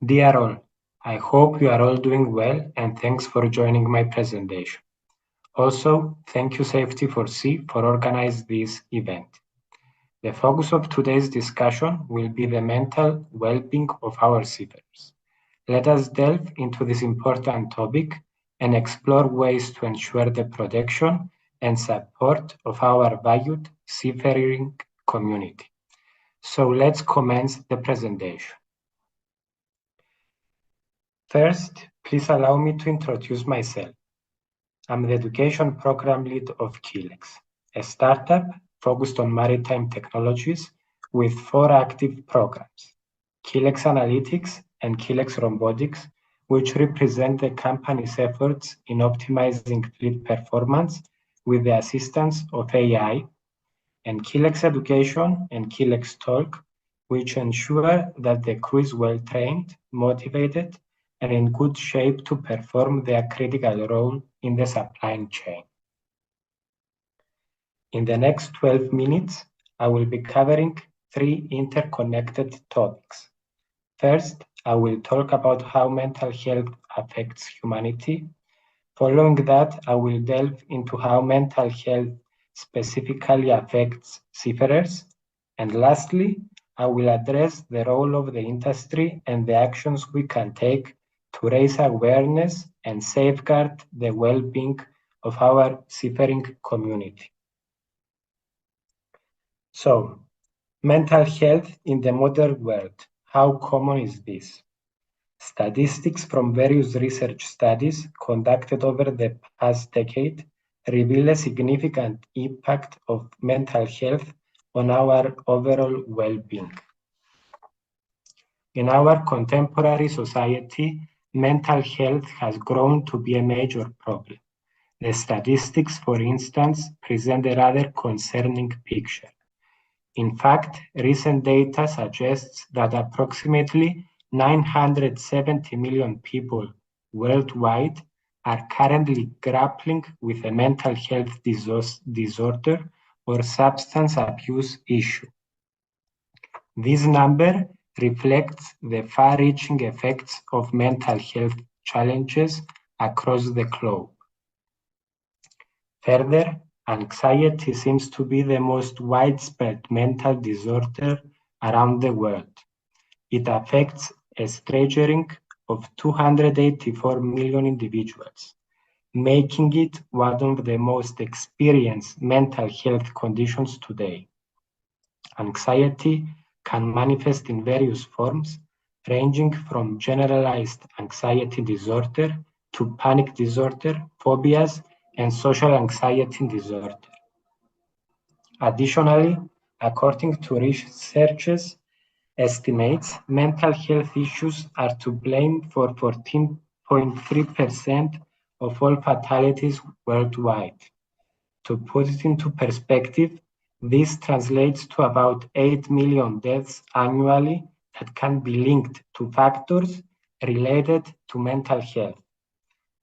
Dear all, I hope you are all doing well and thanks for joining my presentation. Also, thank you Safety for Sea for organizing this event. The focus of today's discussion will be the mental well-being of our seafarers. Let us delve into this important topic and explore ways to ensure the protection and support of our valued seafaring community. So let's commence the presentation. First, please allow me to introduce myself. I'm the Education Program Lead of Keynote, a startup focused on maritime technologies with 4 active programs, Keynote Analytics and Keynote Robotics, which represent the company's efforts in optimizing fleet performance with the assistance of AI, and Keynote Education and Keynote Talk, which ensure that the crew is well trained, motivated, and in good shape to perform their critical role in the supply chain. In the next 12 minutes, I will be covering 3 interconnected topics. First, I will talk about how mental health affects humanity. Following that, I will delve into how mental health specifically affects seafarers. And lastly, I will address the role of the industry and the actions we can take to raise awareness and safeguard the well-being of our seafaring community. So, mental health in the modern world, how common is this? Statistics from various research studies conducted over the past decade reveal a significant impact of mental health on our overall well-being. In our contemporary society, mental health has grown to be a major problem. The statistics, for instance, present a rather concerning picture. In fact, recent data suggests that approximately 970 million people worldwide are currently grappling with a mental health disorder or substance abuse issue. This number reflects the far-reaching effects of mental health challenges across the globe. Further, anxiety seems to be the most widespread mental disorder around the world. It affects a staggering of 284 million individuals, making it one of the most experienced mental health conditions today. Anxiety can manifest in various forms, ranging from generalized anxiety disorder to panic disorder, phobias, and social anxiety disorder. Additionally, according to researchers, estimates mental health issues are to blame for 14.3% of all fatalities worldwide. To put it into perspective, this translates to about 8 million deaths annually that can be linked to factors related to mental health.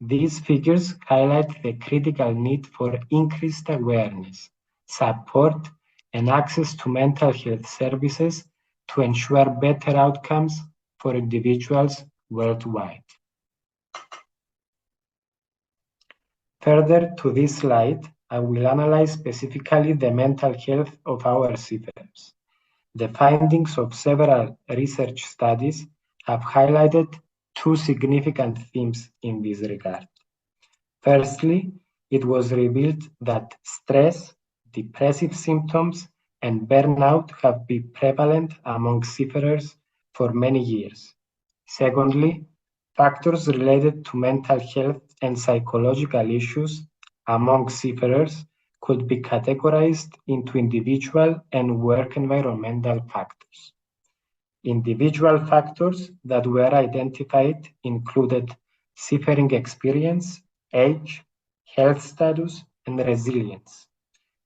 These figures highlight the critical need for increased awareness, support, and access to mental health services to ensure better outcomes for individuals worldwide. Further to this slide, I will analyze specifically the mental health of our seafarers. The findings of several research studies have highlighted 2 significant themes in this regard. Firstly, it was revealed that stress, depressive symptoms, and burnout have been prevalent among seafarers for many years. Secondly, factors related to mental health and psychological issues among seafarers could be categorized into individual and work environmental factors. Individual factors that were identified included seafaring experience, age, health status, and resilience.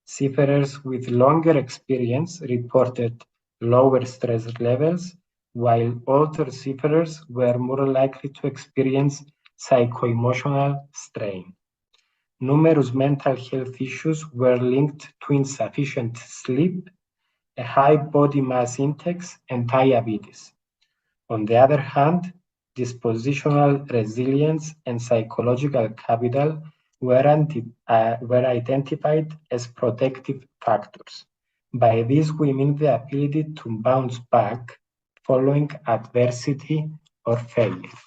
Seafarers with longer experience reported lower stress levels, while older seafarers were more likely to experience psycho-emotional strain. Numerous mental health issues were linked to insufficient sleep, a high body mass index, and diabetes. On the other hand, dispositional resilience, and psychological capital were identified as protective factors. By this, we mean the ability to bounce back following adversity or failure.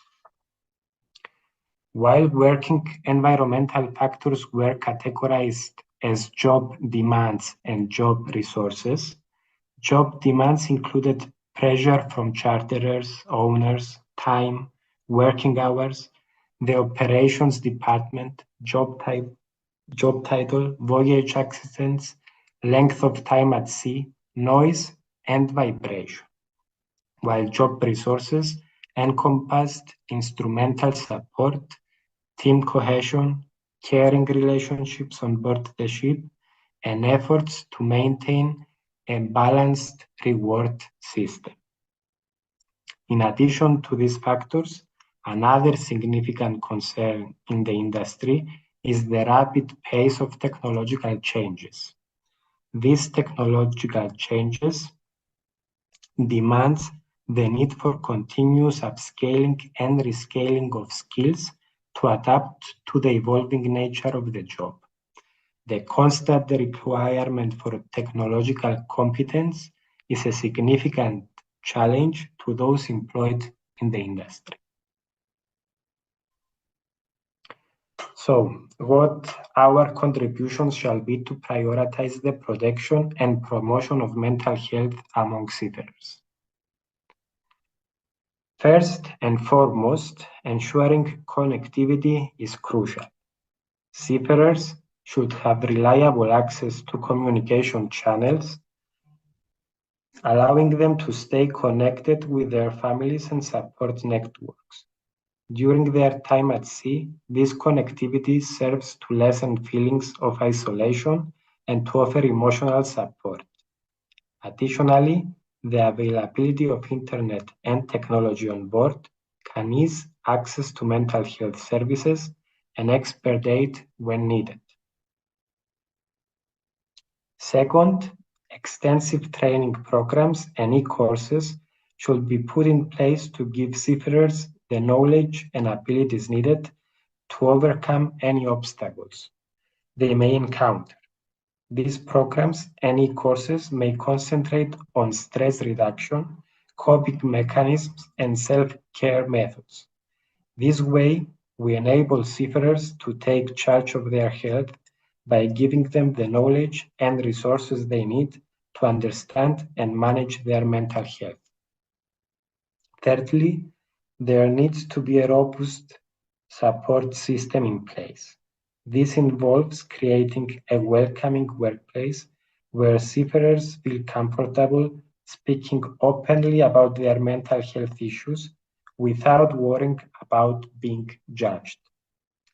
While working environmental factors were categorized as job demands and job resources, job demands included pressure from charterers, owners, time, working hours, the operations department, job type, job title, voyage accidents, length of time at sea, noise, and vibration. While job resources encompassed instrumental support, team cohesion, caring relationships on board the ship, and efforts to maintain a balanced reward system. In addition to these factors, another significant concern in the industry is the rapid pace of technological changes. These technological changes demands the need for continuous upscaling and rescaling of skills to adapt to the evolving nature of the job. The constant requirement for technological competence is a significant challenge to those employed in the industry. So, what our contributions shall be to prioritize the protection and promotion of mental health among seafarers. First and foremost, ensuring connectivity is crucial. Seafarers should have reliable access to communication channels, allowing them to stay connected with their families and support networks. During their time at sea, this connectivity serves to lessen feelings of isolation and to offer emotional support. Additionally, the availability of internet and technology on board can ease access to mental health services and expert aid when needed. Second, extensive training programs and e-courses should be put in place to give seafarers the knowledge and abilities needed to overcome any obstacles they may encounter. These programs and e-courses may concentrate on stress reduction, coping mechanisms, and self-care methods. This way, we enable seafarers to take charge of their health by giving them the knowledge and resources they need to understand and manage their mental health. Thirdly, there needs to be a robust support system in place. This involves creating a welcoming workplace where seafarers feel comfortable speaking openly about their mental health issues without worrying about being judged.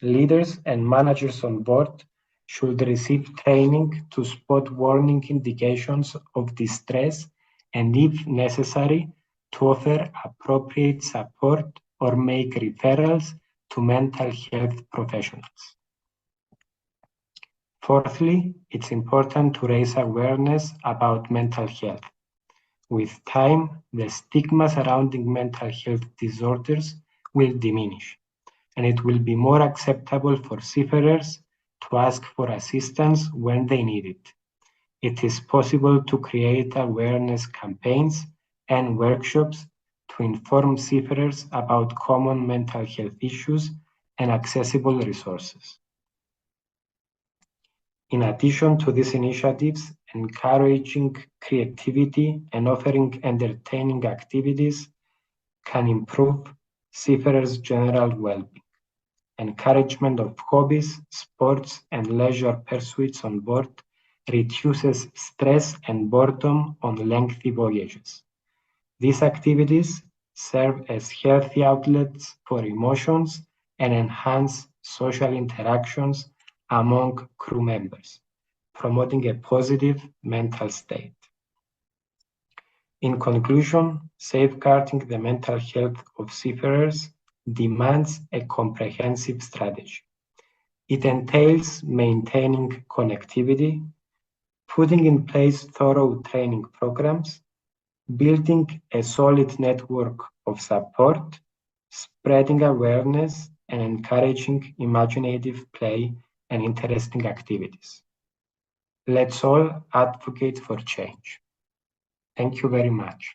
Leaders and managers on board should receive training to spot warning indications of distress and, if necessary, to offer appropriate support or make referrals to mental health professionals. Fourthly, it's important to raise awareness about mental health. With time, the stigma surrounding mental health disorders will diminish, and it will be more acceptable for seafarers to ask for assistance when they need it. It is possible to create awareness campaigns and workshops to inform seafarers about common mental health issues and accessible resources. In addition to these initiatives, encouraging creativity and offering entertaining activities can improve seafarers' general well-being. Encouragement of hobbies, sports, and leisure pursuits on board reduces stress and boredom on lengthy voyages. These activities serve as healthy outlets for emotions and enhance social interactions among crew members, promoting a positive mental state. In conclusion, safeguarding the mental health of seafarers demands a comprehensive strategy. It entails maintaining connectivity, putting in place thorough training programs, building a solid network of support, spreading awareness and encouraging imaginative play and interesting activities. Let's all advocate for change. Thank you very much.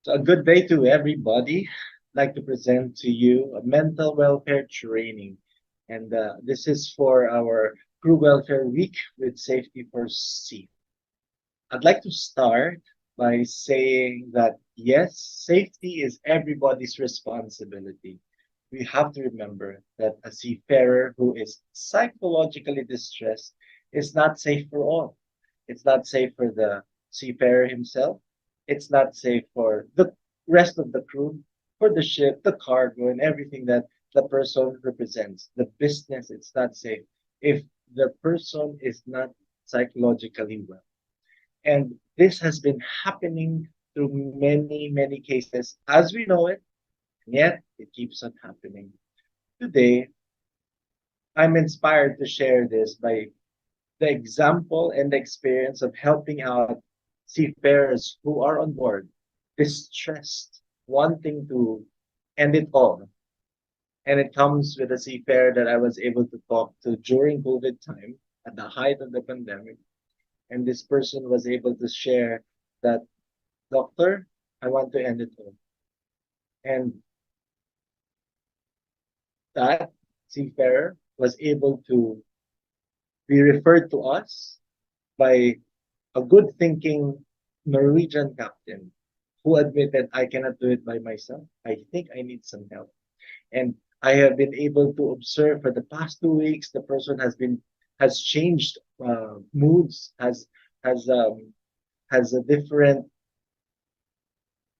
So a good day to everybody. I'd like to present to you a mental welfare training. And this is for our Crew Welfare Week with Safety for Sea. I'd like to start by saying that yes, safety is everybody's responsibility. We have to remember that a seafarer who is psychologically distressed is not safe for all. It's not safe for the seafarer himself. It's not safe for the rest of the crew, for the ship, the cargo, and everything that the person represents. The business, it's not safe if the person is not psychologically well. And this has been happening through many, many cases as we know it, and yet it keeps on happening. Today, I'm inspired to share this by the example and the experience of helping out seafarers who are on board, distressed, wanting to end it all. And it comes with a seafarer that I was able to talk to during COVID time at the height of the pandemic. And this person was able to share that, Doctor, I want to end it all. And that seafarer was able to be referred to us by a good thinking Norwegian captain who admitted, I cannot do it by myself. I think I need some help. And I have been able to observe for the past 2 weeks, the person has changed moods, has a different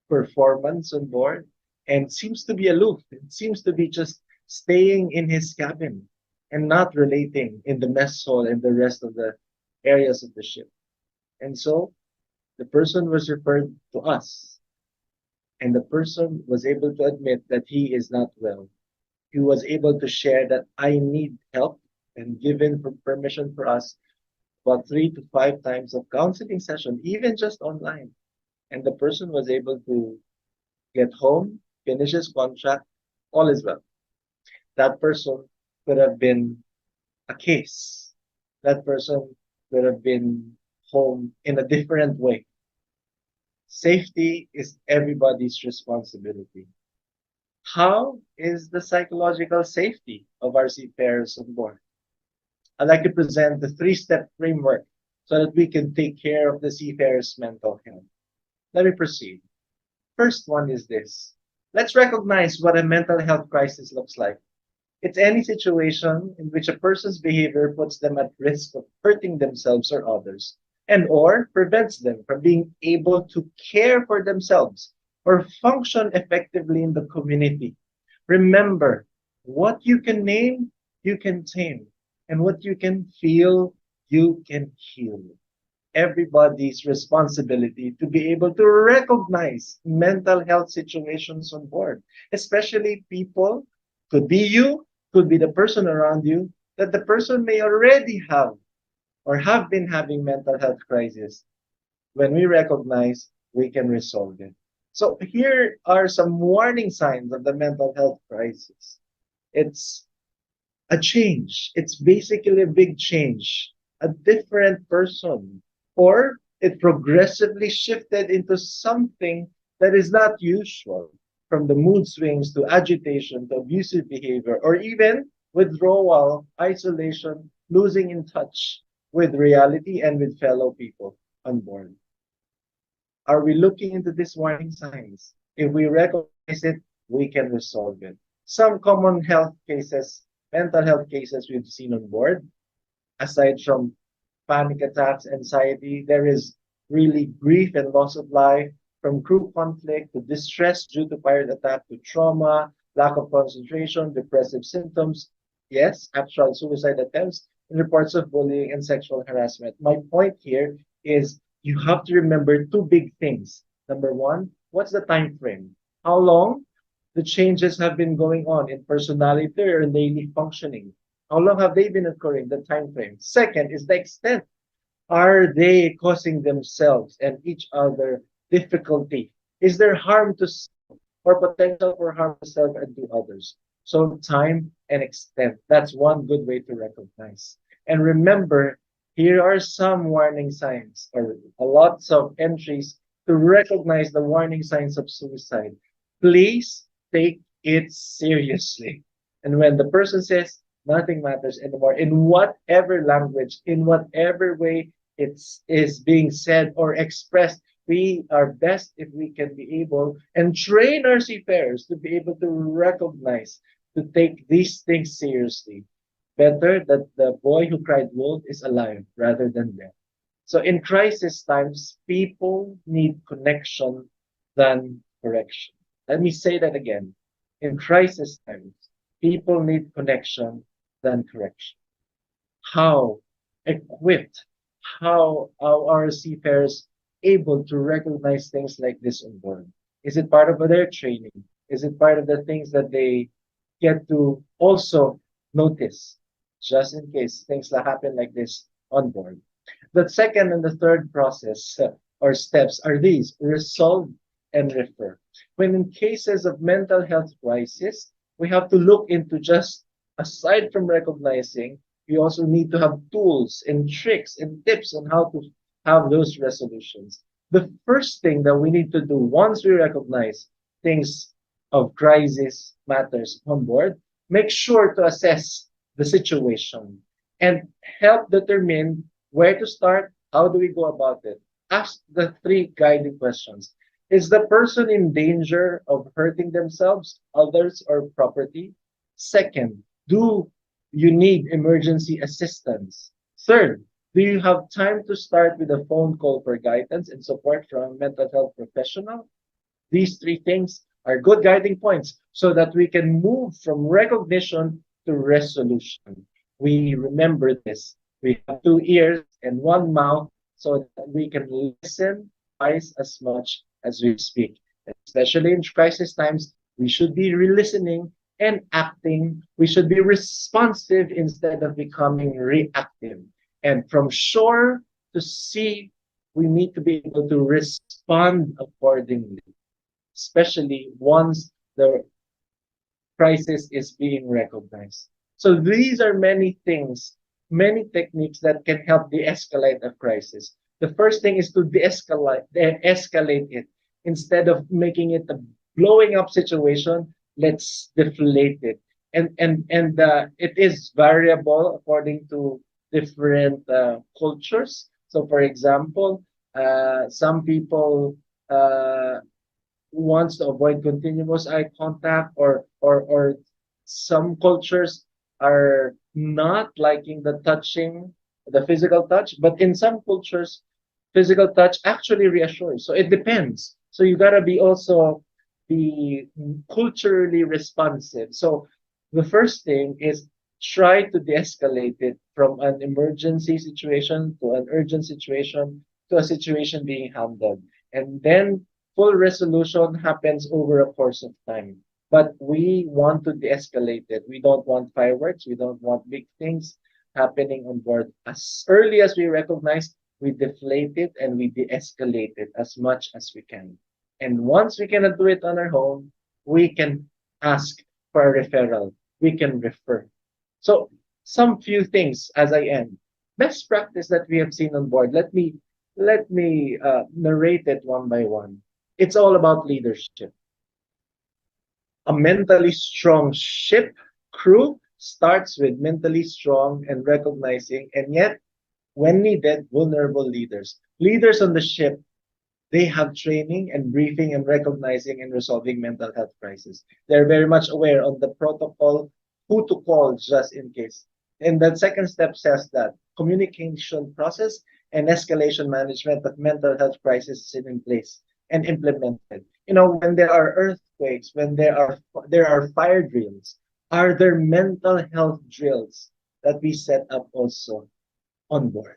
performance on board, and seems to be aloof. It seems to be just staying in his cabin and not relating in the mess hall and the rest of the areas of the ship. And so the person was referred to us, and the person was able to admit that he is not well. He was able to share that I need help and given permission for us about 3 to 5 times of counseling session, even just online. And the person was able to get home, finish his contract, all is well. That person could have been a case. That person could have been home in a different way. Safety is everybody's responsibility. How is the psychological safety of our seafarers on board? I'd like to present the 3-step framework so that we can take care of the seafarers' mental health. Let me proceed. First one is this. Let's recognize what a mental health crisis looks like. It's any situation in which a person's behavior puts them at risk of hurting themselves or others, and or prevents them from being able to care for themselves or function effectively in the community. Remember, what you can name, you can tame, and what you can feel, you can heal. Everybody's responsibility to be able to recognize mental health situations on board, especially people, could be you, could be the person around you, that the person may already have or have been having mental health crisis. When we recognize, we can resolve it. So here are some warning signs of the mental health crisis. It's a change. It's basically a big change, a different person, or it progressively shifted into something that is not usual, from the mood swings to agitation to abusive behavior, or even withdrawal, isolation, losing in touch with reality and with fellow people on board. Are we looking into these warning signs? If we recognize it, we can resolve it. Some common health cases, mental health cases we've seen on board, aside from panic attacks, anxiety, there is really grief and loss of life, from crew conflict to distress due to pirate attack to trauma, lack of concentration, depressive symptoms, yes, actual suicide attempts, and reports of bullying and sexual harassment. My point here is you have to remember two big things. Number one, what's the time frame? How long the changes have been going on in personality or in daily functioning? How long have they been occurring, the time frame? Second is the extent. Are they causing themselves and each other difficulty? Is there harm to self or potential for harm to self and to others? So time and extent, that's one good way to recognize. And remember, here are some warning signs or lots of entries to recognize the warning signs of suicide. Please take it seriously. And when the person says nothing matters anymore, in whatever language, in whatever way it is being said or expressed, we are best if we can be able and train our seafarers to be able to recognize, to take these things seriously. Better that the boy who cried wolf is alive rather than dead. So in crisis times, people need connection than correction. Let me say that again. In crisis times, people need connection than correction. How equipped, how are seafarers able to recognize things like this on board? Is it part of their training? Is it part of the things that they get to also notice, just in case things that happen like this on board? The second and the third process or steps are these: resolve and refer. When in cases of mental health crisis, we have to look into just, aside from recognizing, we also need to have tools and tricks and tips on how to have those resolutions. The first thing that we need to do once we recognize things of crisis matters on board, make sure to assess the situation and help determine where to start, how do we go about it. Ask the three guiding questions. Is the person in danger of hurting themselves, others, or property? Second, do you need emergency assistance? Third, do you have time to start with a phone call for guidance and support from a mental health professional? These three things are good guiding points so that we can move from recognition to resolution. We remember this. We have 2 ears and 1 mouth so that we can listen twice as much as we speak. Especially in crisis times, we should be re-listening and acting. We should be responsive instead of becoming reactive. And from shore to sea, we need to be able to respond accordingly, especially once the crisis is being recognized. So these are many things, many techniques that can help de-escalate a crisis. The first thing is to de-escalate it. Instead of making it a blowing up situation, let's deflate it. And it is variable according to different cultures. So for example, some people wants to avoid continuous eye contact, or some cultures are not liking the touching, the physical touch, but in some cultures, physical touch actually reassures. So it depends. So you gotta be also be culturally responsive. So the first thing is try to de-escalate it from an emergency situation to an urgent situation to a situation being handled. And then full resolution happens over a course of time. But we want to de-escalate it. We don't want fireworks. We don't want big things happening on board. As early as we recognize, we deflate it and we de-escalate it as much as we can. And once we cannot do it on our own, we can ask for a referral. We can refer. So some few things as I end. Best practice that we have seen on board. Let me narrate it one by one. It's all about leadership. A mentally strong ship crew starts with mentally strong and recognizing, and yet, when needed, vulnerable leaders. Leaders on the ship, they have training and briefing and recognizing and resolving mental health crisis. They're very much aware of the protocol, who to call just in case. And that second step says that communication process and escalation management of mental health crisis is in place and implemented. When there are earthquakes, when there are fire drills, are there mental health drills that we set up also on board?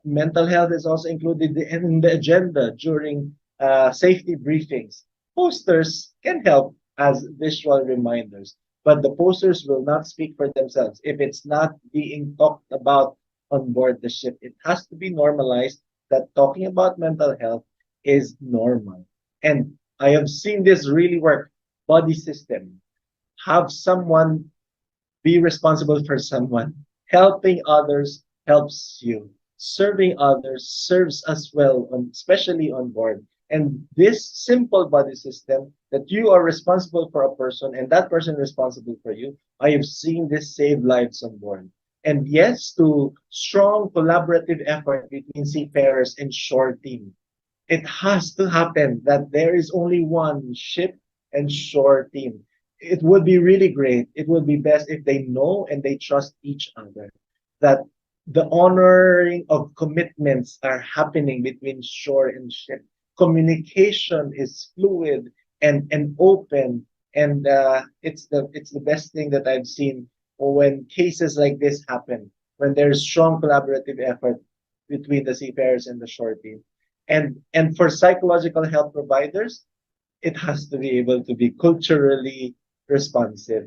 Mental health is also included in the agenda during safety briefings. Posters can help as visual reminders, but the posters will not speak for themselves if it's not being talked about on board the ship. It has to be normalized that talking about mental health is normal. And I have seen this really work. Body system. Have someone be responsible for someone. Helping others helps you. Serving others serves us well, especially on board. And this simple body system that you are responsible for a person and that person responsible for you, I have seen this save lives on board. And yes, to strong collaborative effort between seafarers and shore team. It has to happen that there is only one ship and shore team. It would be really great. It would be best if they know and they trust each other. That the honoring of commitments are happening between shore and ship. Communication is fluid and open, and it's the best thing that I've seen when cases like this happen, when there's strong collaborative effort between the seafarers and the shore team. And for psychological health providers, it has to be able to be culturally responsive.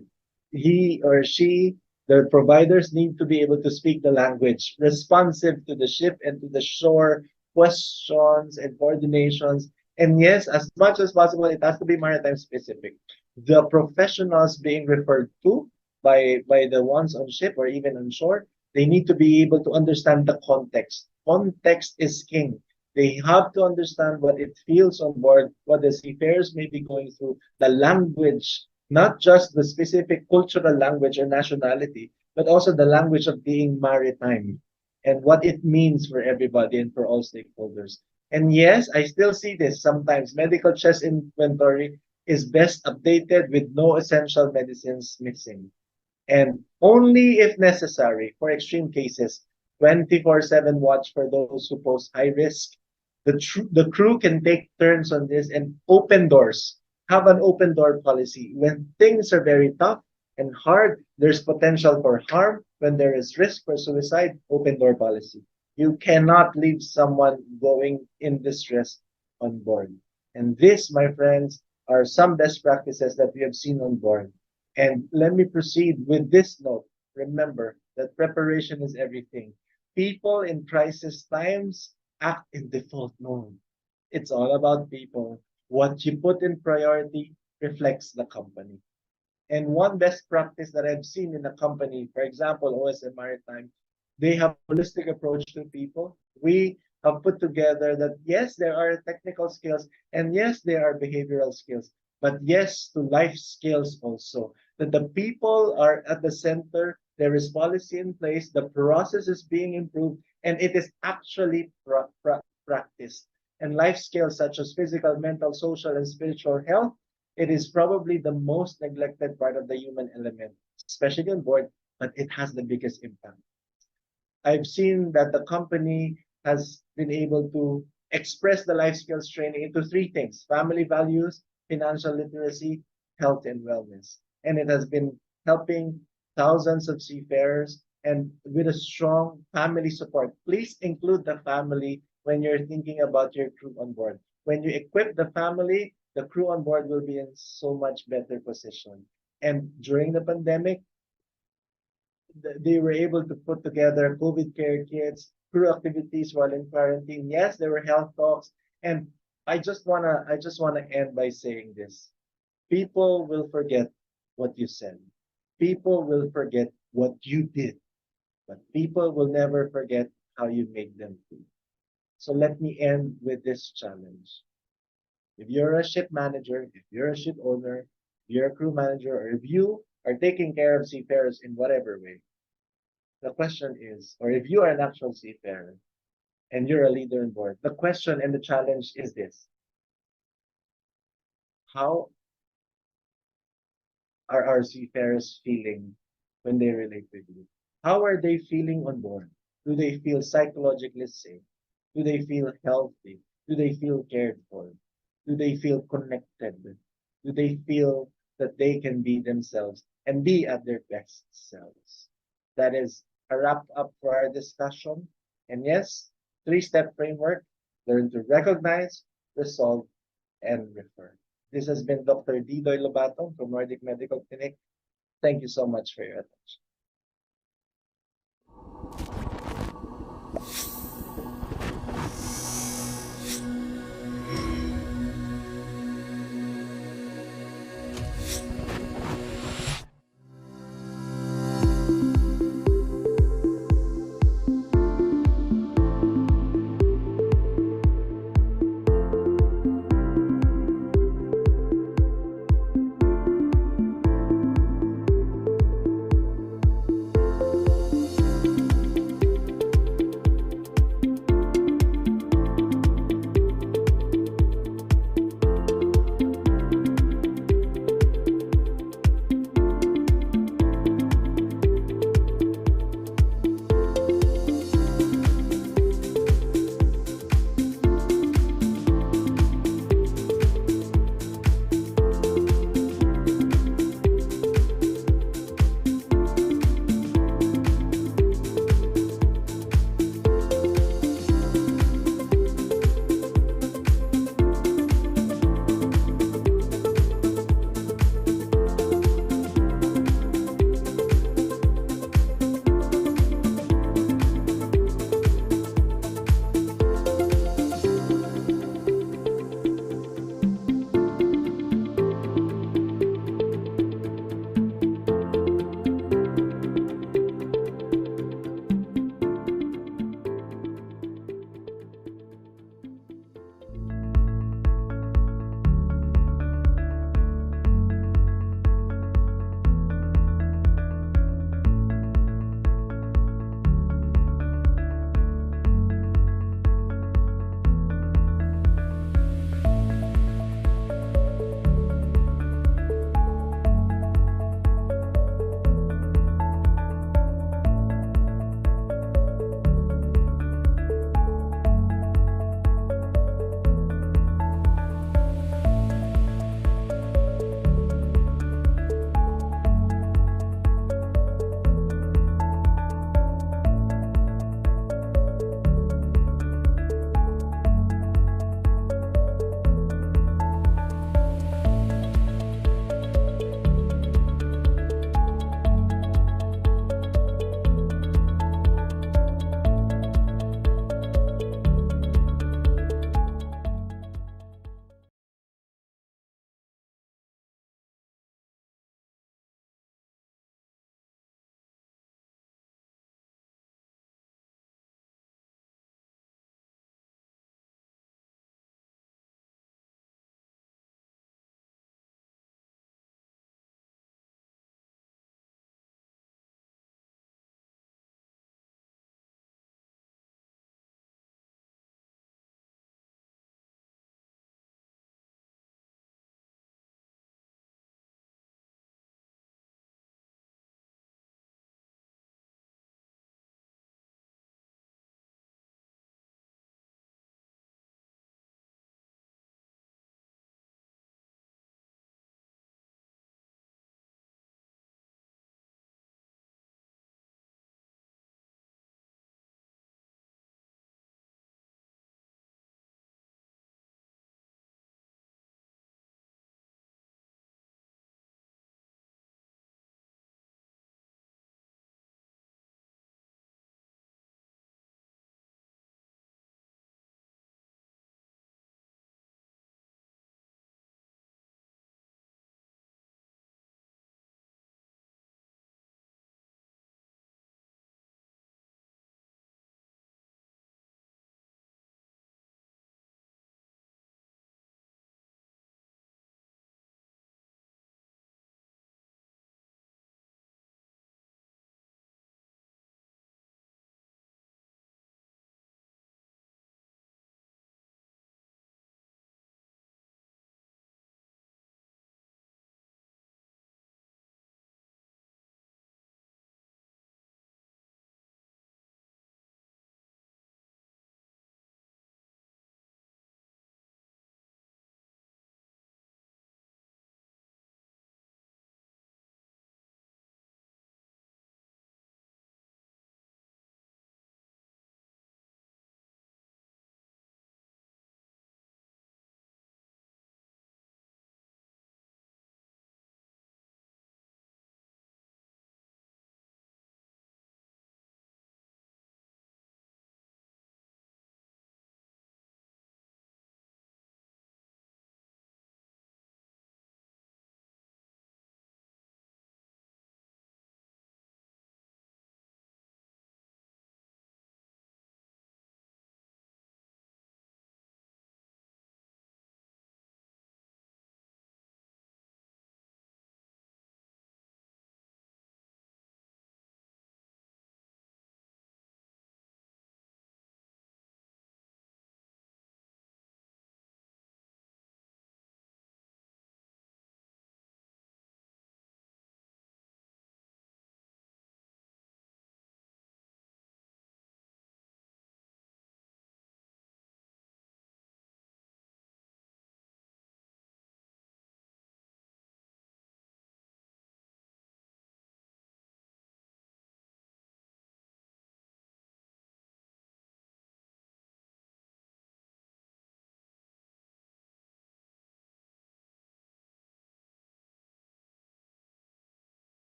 He or she, the providers need to be able to speak the language, responsive to the ship and to the shore, questions and coordinations. And yes, as much as possible, it has to be maritime specific. The professionals being referred to by the ones on ship or even on shore, they need to be able to understand the context. Context is king. They have to understand what it feels on board, what the seafarers may be going through, the language, not just the specific cultural language or nationality, but also the language of being maritime and what it means for everybody and for all stakeholders. And yes, I still see this sometimes. Medical chest inventory is best updated with no essential medicines missing. And only if necessary for extreme cases, 24/7 watch for those who pose high risk. The crew can take turns on this and open doors. Have an open door policy. When things are very tough and hard, there's potential for harm. When there is risk for suicide, open door policy. You cannot leave someone going in distress on board. And this, my friends, are some best practices that we have seen on board. And let me proceed with this note. Remember that preparation is everything. People in crisis times act in default mode. It's all about people. What you put in priority reflects the company. And one best practice that I've seen in a company, for example, OSM Maritime, they have a holistic approach to people. We have put together that yes, there are technical skills, and yes, there are behavioral skills, but yes, to life skills also. That the people are at the center, there is policy in place, the process is being improved, and it is actually practiced. And life skills such as physical, mental, social, and spiritual health, it is probably the most neglected part of the human element, especially on board, but it has the biggest impact. I've seen that the company has been able to express the life skills training into three things: family values, financial literacy, health, and wellness. And it has been helping thousands of seafarers and with a strong family support. Please include the family when you're thinking about your crew on board. When you equip the family, the crew on board will be in so much better position. And during the pandemic, they were able to put together COVID care kits, crew activities while in quarantine. Yes, there were health talks, and I just wanna end by saying this. People will forget what you said. People will forget what you did, but people will never forget how you make them feel. So let me end with this challenge. If you're a ship manager, if you're a ship owner, if you're a crew manager, or if you are taking care of seafarers in whatever way, the question is, or if you are an actual seafarer and you're a leader on board, the question and the challenge is this: how are our seafarers feeling when they relate with you? How are they feeling on board? Do they feel psychologically safe? Do they feel healthy? Do they feel cared for? Do they feel connected? Do they feel that they can be themselves and be at their best selves? That is a wrap up for our discussion. And yes, 3-step framework: learn to recognize, resolve, and refer. This has been Dr. Didoy Lubaton from Nordic Medical Clinic. Thank you so much for your attention.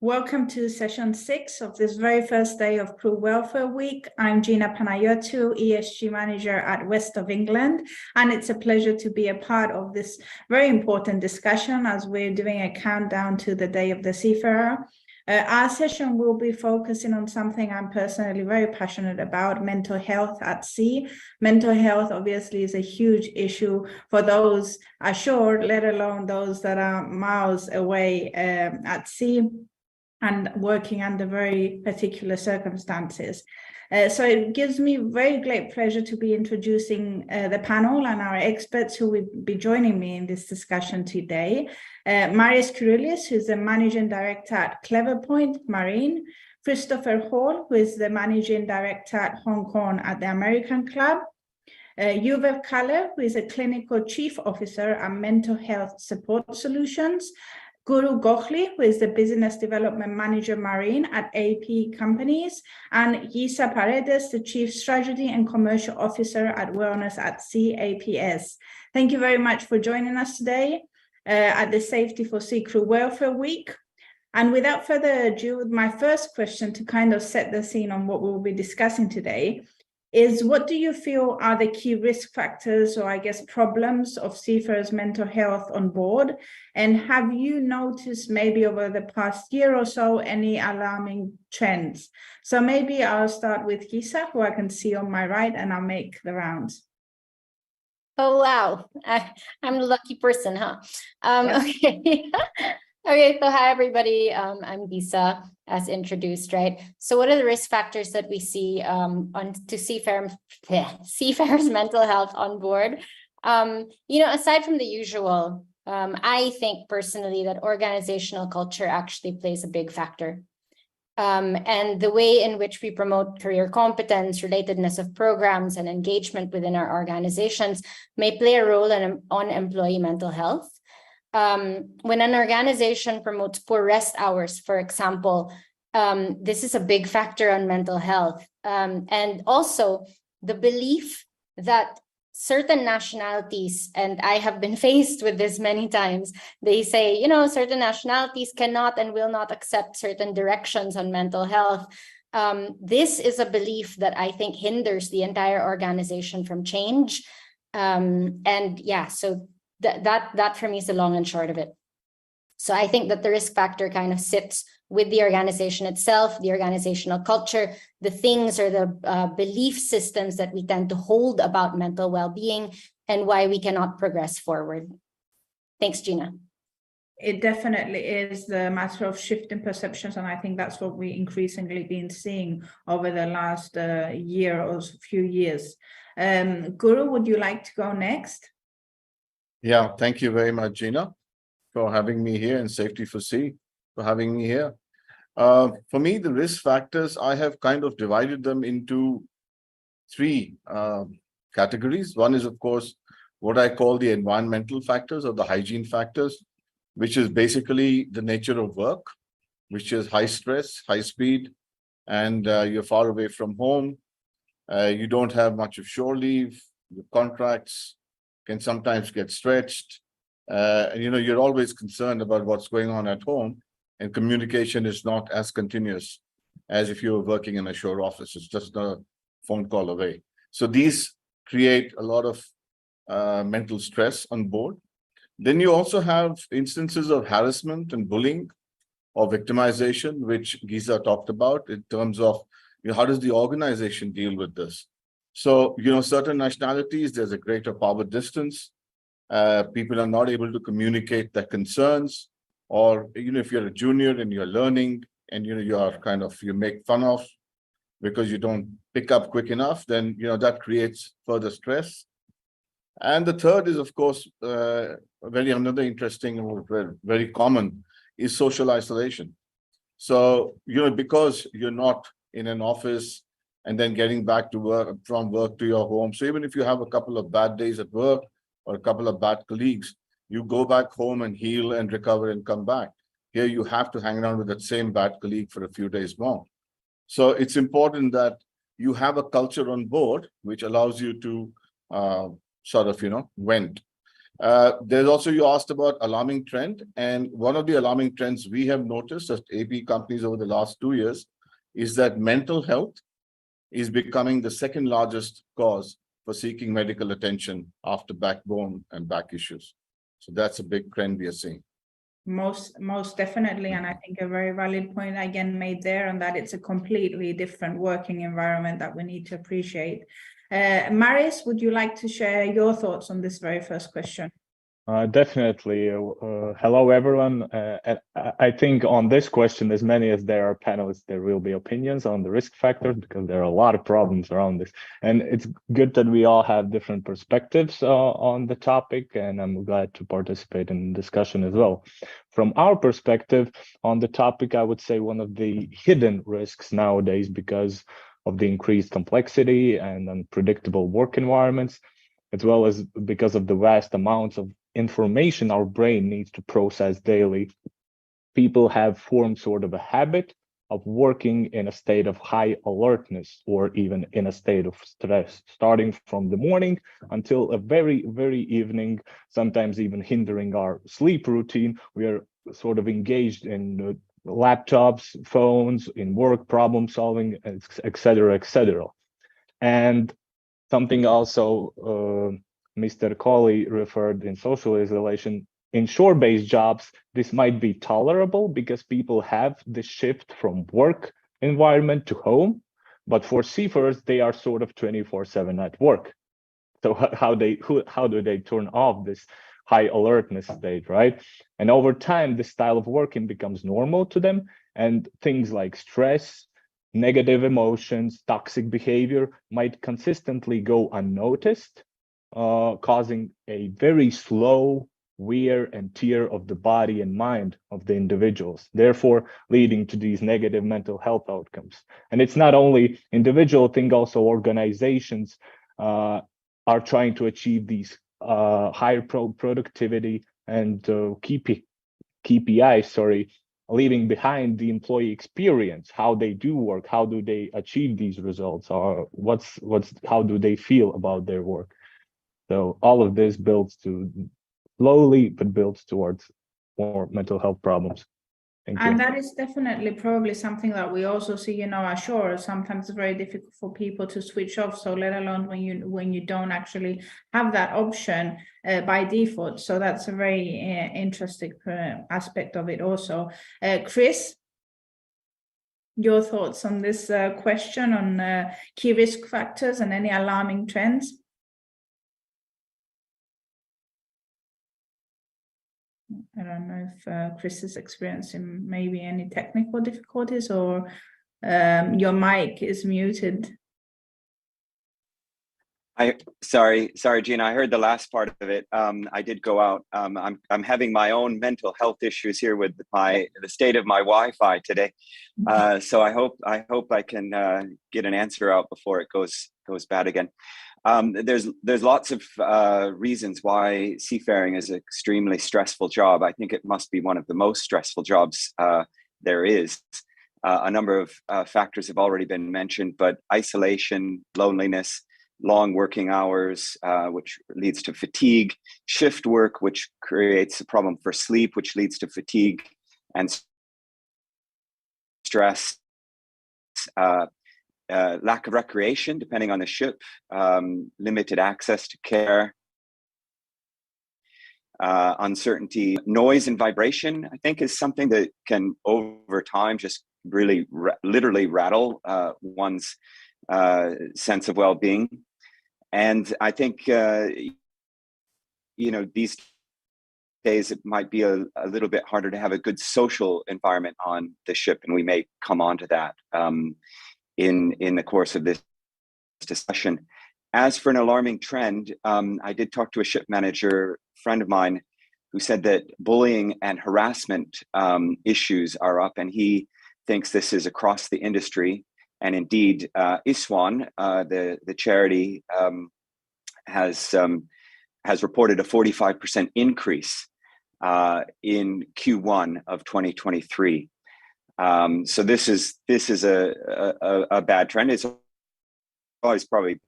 Welcome to session 6 of this very first day of Crew Welfare Week. I'm Gina Panayotou, ESG Manager at West of England, and it's a pleasure to be a part of this very important discussion as we're doing a countdown to the Day of the Seafarer. Our session will be focusing on something I'm personally very passionate about, mental health at sea. Mental health obviously is a huge issue for those ashore, let alone those that are miles away at sea and working under very particular circumstances. So it gives me very great pleasure to be introducing the panel and our experts who will be joining me in this discussion today. Marius Cirulis, who's the Managing Director at Cleverpoint Marine, Christopher Hall, who is the Managing Director at Hong Kong at the American Club, Yuval Kaller, who is a Clinical Chief Officer and Mental Health Support Solutions, Guru Gokhli, who is the Business Development Manager Marine at AP Companies, and Yisa Paredes, the Chief Strategy and Commercial Officer at Wellness at Sea, APS. Thank you very much for joining us today at the Safety for Sea Crew Welfare Week. And without further ado, my first question to kind of set the scene on what we'll be discussing today is, what do you feel are the key risk factors, or I guess problems, of seafarers' mental health on board? And have you noticed maybe over the past year or so any alarming trends? So maybe I'll start with Yisa, who I can see on my right, and I'll make the rounds. Oh, wow. I'm the lucky person, huh? Yeah. Okay. Okay, so hi, everybody. I'm Yisa, as introduced, right? So what are the risk factors that we see on to seafarers' mental health on board? Aside from the usual, I think personally that organizational culture actually plays a big factor. And the way in which we promote career competence, relatedness of programs, and engagement within our organizations may play a role on employee mental health. When an organization promotes poor rest hours, for example, this is a big factor on mental health. And also the belief that certain nationalities, and I have been faced with this many times, they say, certain nationalities cannot and will not accept certain directions on mental health. This is a belief that I think hinders the entire organization from change. So that for me is the long and short of it. So I think that the risk factor kind of sits with the organization itself, the organizational culture, the things or the belief systems that we tend to hold about mental well-being, and why we cannot progress forward. Thanks, Gina. It definitely is the matter of shift in perceptions, and I think that's what we increasingly been seeing over the last year or few years. Guru, would you like to go next? Yeah, thank you very much, Gina, for having me here, and Safety for Sea for having me here. For me, the risk factors, I have kind of divided them into three categories. One is, of course, what I call the environmental factors or the hygiene factors, which is basically the nature of work, which is high stress, high speed, and you're far away from home. You don't have much of shore leave. Your contracts can sometimes get stretched. And you're always concerned about what's going on at home, and communication is not as continuous as if you were working in a shore office. It's just a phone call away. So these create a lot of mental stress on board. Then you also have instances of harassment and bullying or victimization, which Giza talked about in terms of how does the organization deal with this? So, certain nationalities, there's a greater power distance. People are not able to communicate their concerns, or, if you're a junior and you're learning and, you make fun of because you don't pick up quick enough, then, that creates further stress. And the third is, of course, another interesting or very common is social isolation. So, because you're not in an office and then getting back to work, from work to your home. So even if you have a couple of bad days at work or a couple of bad colleagues, you go back home and heal and recover and come back. Here you have to hang around with that same bad colleague for a few days more. So it's important that you have a culture on board which allows you to vent. There's also, you asked about alarming trend, and one of the alarming trends we have noticed as AP companies over the last 2 years is that mental health is becoming the second largest cause for seeking medical attention after backbone and back issues. So that's a big trend we are seeing. Most definitely, and I think a very valid point again made there, and that it's a completely different working environment that we need to appreciate. Marius, would you like to share your thoughts on this very first question? Definitely. Hello, everyone. I think on this question, as many as there are panelists, there will be opinions on the risk factors because there are a lot of problems around this. And it's good that we all have different perspectives on the topic, and I'm glad to participate in the discussion as well. From our perspective on the topic, I would say one of the hidden risks nowadays because of the increased complexity and unpredictable work environments, as well as because of the vast amounts of information our brain needs to process daily, people have formed sort of a habit of working in a state of high alertness or even in a state of stress, starting from the morning until a very, very evening, sometimes even hindering our sleep routine. We are sort of engaged in laptops, phones, in work problem solving, etc., etc. And something also Mr. Colley referred in social isolation. In shore-based jobs, this might be tolerable because people have the shift from work environment to home, but for seafarers, they are sort of 24/7 at work. So how do they turn off this high alertness state, right? And over time, this style of working becomes normal to them, and things like stress, negative emotions, toxic behavior might consistently go unnoticed, causing a very slow wear and tear of the body and mind of the individuals, therefore leading to these negative mental health outcomes. And it's not only individual thing, also organizations are trying to achieve these higher productivity and KPIs, leaving behind the employee experience, how they do work, how do they achieve these results, or how do they feel about their work. So all of this builds to slowly, but builds towards more mental health problems. Thank you. And that is definitely probably something that we also see, ashore. Sometimes it's very difficult for people to switch off. So let alone when you don't actually have that option by default. So that's a very interesting aspect of it also. Chris, your thoughts on this question on key risk factors and any alarming trends? I don't know if Chris is experiencing maybe any technical difficulties, or your mic is muted. Sorry, Gina. I heard the last part of it. I did go out. I'm having my own mental health issues here with the state of my Wi-Fi today. So I hope I can get an answer out before it goes bad again. There's lots of reasons why seafaring is an extremely stressful job. I think it must be one of the most stressful jobs there is. A number of factors have already been mentioned, but isolation, loneliness, long working hours, which leads to fatigue, shift work, which creates a problem for sleep, which leads to fatigue and stress, lack of recreation, depending on the ship, limited access to care, uncertainty, noise and vibration, I think is something that can over time just really literally rattle one's sense of well-being. And I think, these days it might be a little bit harder to have a good social environment on the ship, and we may come on to that in the course of this discussion. As for an alarming trend, I did talk to a ship manager friend of mine who said that bullying and harassment issues are up, and he thinks this is across the industry. And indeed, ISWAN, the charity, has reported a 45% increase in Q1 of 2023. So this is a bad trend. It's always probably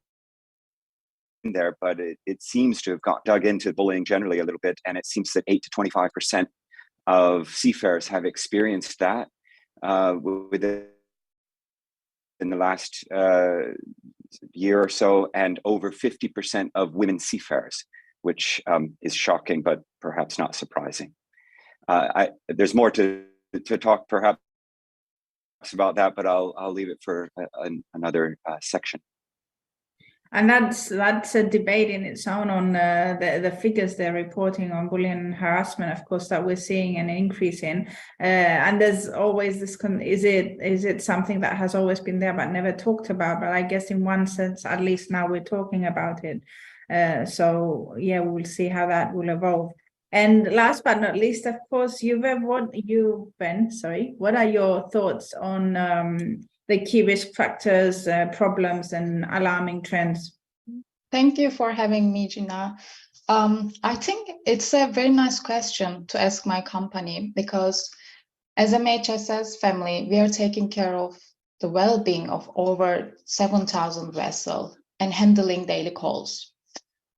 there, but it seems to have dug into bullying generally a little bit, and it seems that 8 to 25% of seafarers have experienced that within the last year or so, and over 50% of women seafarers, which is shocking, but perhaps not surprising. There's more to talk perhaps about that, but I'll leave it for another section. And that's a debate in its own on the figures they're reporting on bullying and harassment, of course, that we're seeing an increase in. And there's always this, is it something that has always been there but never talked about? But I guess in one sense, at least now we're talking about it. So yeah, we'll see how that will evolve. And last but not least, of course, Ben, what are your thoughts on the key risk factors, problems, and alarming trends? Thank you for having me, Gina. I think it's a very nice question to ask my company, because as a MHSS family, we are taking care of the well-being of over 7,000 vessels and handling daily calls.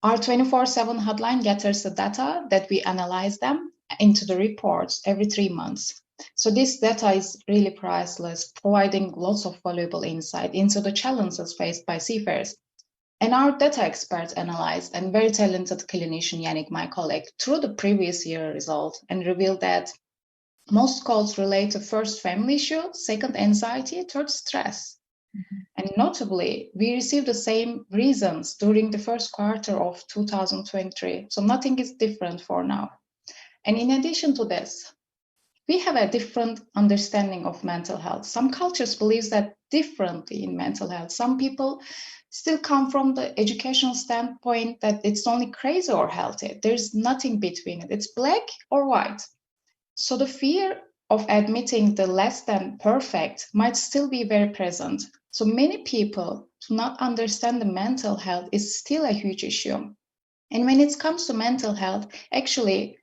Our 24/7 hotline gathers the data that we analyze them into the reports every 3 months. So this data is really priceless, providing lots of valuable insight into the challenges faced by seafarers. And our data experts analyzed, and very talented clinician Yannick, my colleague, through the previous year result and revealed that most calls relate to first family issue, second anxiety, third stress. And notably, we received the same reasons during the first quarter of 2023. So nothing is different for now. And in addition to this, we have a different understanding of mental health. Some cultures believe that differently in mental health. Some people still come from the educational standpoint that it's only crazy or healthy. There's nothing between it. It's black or white. So the fear of admitting the less than perfect might still be very present. So many people do not understand the mental health is still a huge issue. And when it comes to mental health, actually,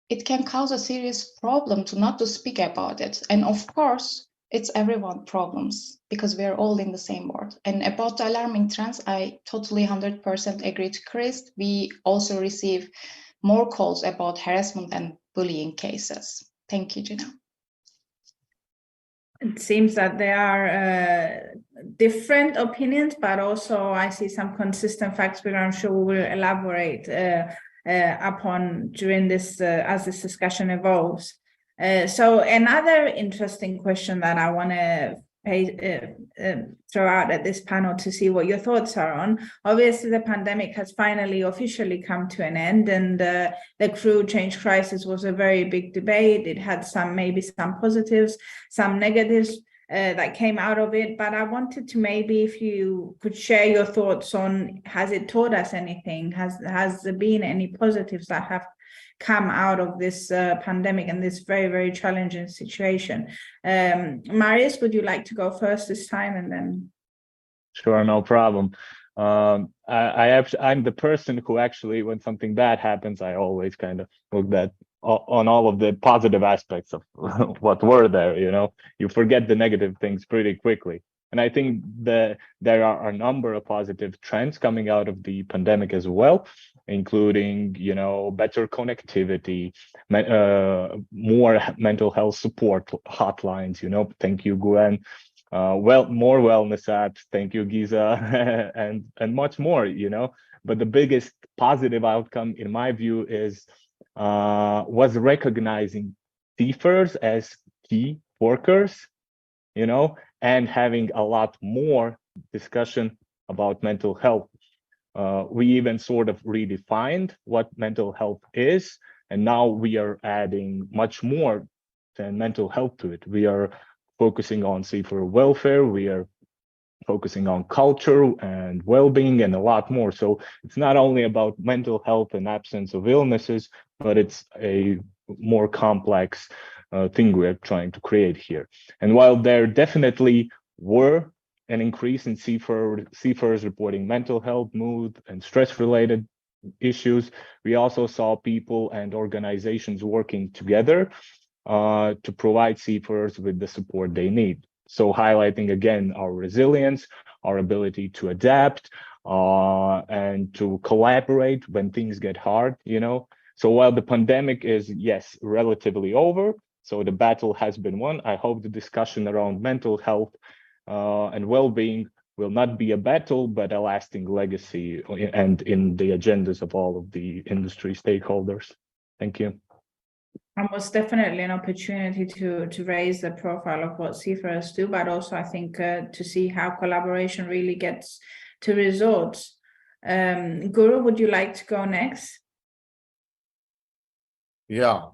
it can cause a serious problem to not to speak about it. And of course, it's everyone's problems because we're all in the same boat. And about the alarming trends, I totally 100% agree to Chris. We also receive more calls about harassment and bullying cases. Thank you, Gina. It seems that there are different opinions, but also I see some consistent facts, which I'm sure we will elaborate upon during this as this discussion evolves. So another interesting question that I want to throw out at this panel to see what your thoughts are on. Obviously, the pandemic has finally officially come to an end, and the crew change crisis was a very big debate. It had maybe some positives, some negatives that came out of it. But I wanted to maybe if you could share your thoughts on, has it taught us anything? Has there been any positives that have come out of this pandemic and this very, very challenging situation? Marius, would you like to go first this time, and then? Sure, no problem. I'm the person who actually, when something bad happens, I always kind of look at on all of the positive aspects of what were there. You know, you forget the negative things pretty quickly. And I think that there are a number of positive trends coming out of the pandemic as well, including, you know, better connectivity, more mental health support hotlines, you know, thank you, Gwen, more wellness apps, thank you, Giza, and much more, you know. But the biggest positive outcome, in my view, was recognizing seafarers as key workers, you know, and having a lot more discussion about mental health. We even sort of redefined what mental health is, and now we are adding much more than mental health to it. We are focusing on seafarer welfare, we are focusing on culture and well-being and a lot more. So it's not only about mental health and absence of illnesses, but it's a more complex thing we're trying to create here. And while there definitely were an increase in seafarers reporting mental health, mood, and stress-related issues, we also saw people and organizations working together to provide seafarers with the support they need. So highlighting again our resilience, our ability to adapt, and to collaborate when things get hard, you know. So while the pandemic is, yes, relatively over, so the battle has been won, I hope the discussion around mental health and well-being will not be a battle, but a lasting legacy and in the agendas of all of the industry stakeholders. Thank you. And most definitely an opportunity to raise the profile of what seafarers do, but also I think to see how collaboration really gets to results. Guru, would you like to go next? Yeah,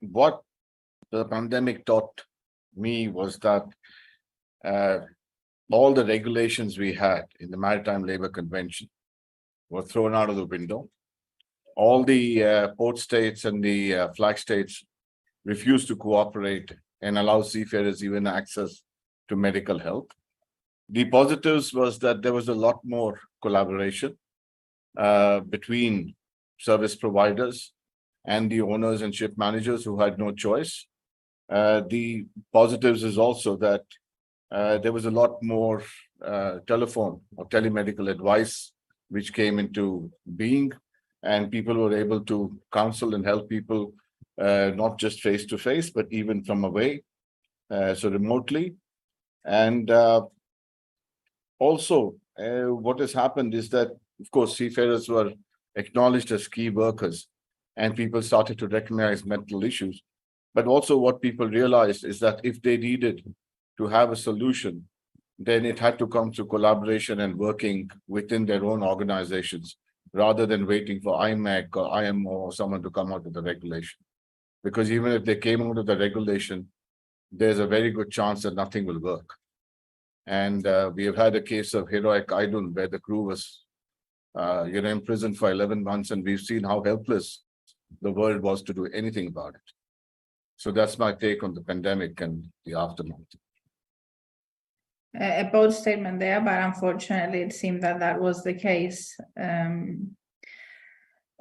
what the pandemic taught me was that all the regulations we had in the Maritime Labour Convention were thrown out of the window. All the port states and the flag states refused to cooperate and allow seafarers even access to medical health. The positives was that there was a lot more collaboration between service providers and the owners and ship managers who had no choice. The positives is also that there was a lot more telephone or telemedical advice which came into being, and people were able to counsel and help people not just face to face, but even from away, so remotely. And also, what has happened is that, of course, seafarers were acknowledged as key workers, and people started to recognize mental issues. But also what people realized is that if they needed to have a solution, then it had to come through collaboration and working within their own organizations, rather than waiting for IMEC or IMO or someone to come out with the regulation. Because even if they came out with the regulation, there's a very good chance that nothing will work. And we have had a case of Heroic Idun where the crew was imprisoned for 11 months, and we've seen how helpless the world was to do anything about it. So that's my take on the pandemic and the aftermath. A bold statement there, but unfortunately it seemed that that was the case.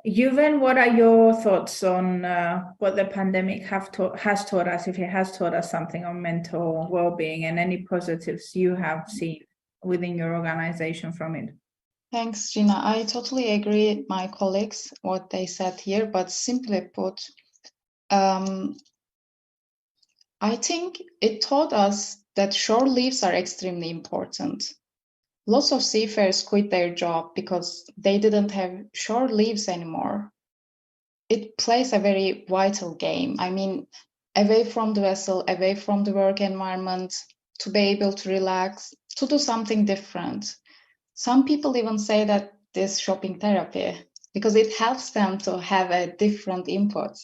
Yuven, what are your thoughts on what the pandemic has taught us, if it has taught us something on mental well-being, and any positives you have seen within your organization from it? Thanks, Gina. I totally agree with my colleagues, what they said here, but simply put, I think it taught us that shore leaves are extremely important. Lots of seafarers quit their job because they didn't have shore leaves anymore. It plays a very vital game. I mean, away from the vessel, away from the work environment, to be able to relax, to do something different. Some people even say that this shopping therapy, because it helps them to have a different input.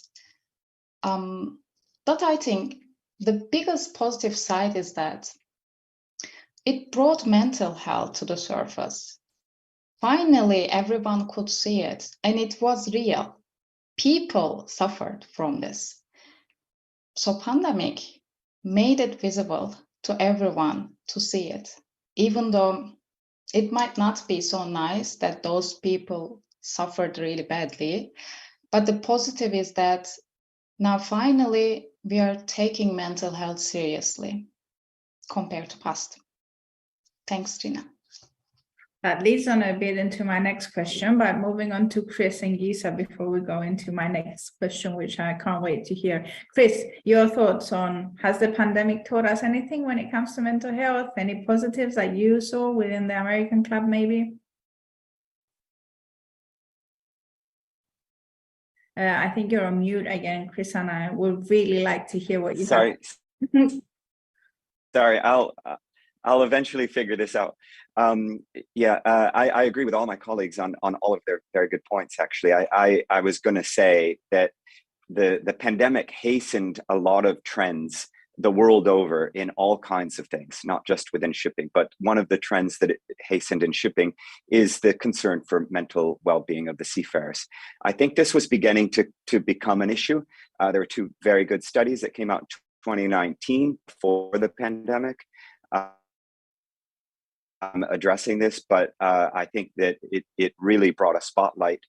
But I think the biggest positive side is that it brought mental health to the surface. Finally, everyone could see it, and it was real. People suffered from this. So pandemic made it visible to everyone to see it, even though it might not be so nice that those people suffered really badly. But the positive is that now finally we are taking mental health seriously compared to past. Thanks, Gina. That leads on a bit into my next question, but moving on to Chris and Gisa before we go into my next question, which I can't wait to hear. Chris, your thoughts on, has the pandemic taught us anything when it comes to mental health? Any positives that you saw within the American Club, maybe? I think you're on mute again, Chris, and I would really like to hear what you have. Sorry, I'll eventually figure this out. I agree with all my colleagues on all of their very good points, actually. I was going to say that the pandemic hastened a lot of trends the world over in all kinds of things, not just within shipping. But one of the trends that it hastened in shipping is the concern for mental well-being of the seafarers. I think this was beginning to become an issue. There were two very good studies that came out in 2019 before the pandemic addressing this, but I think that it really brought a spotlight.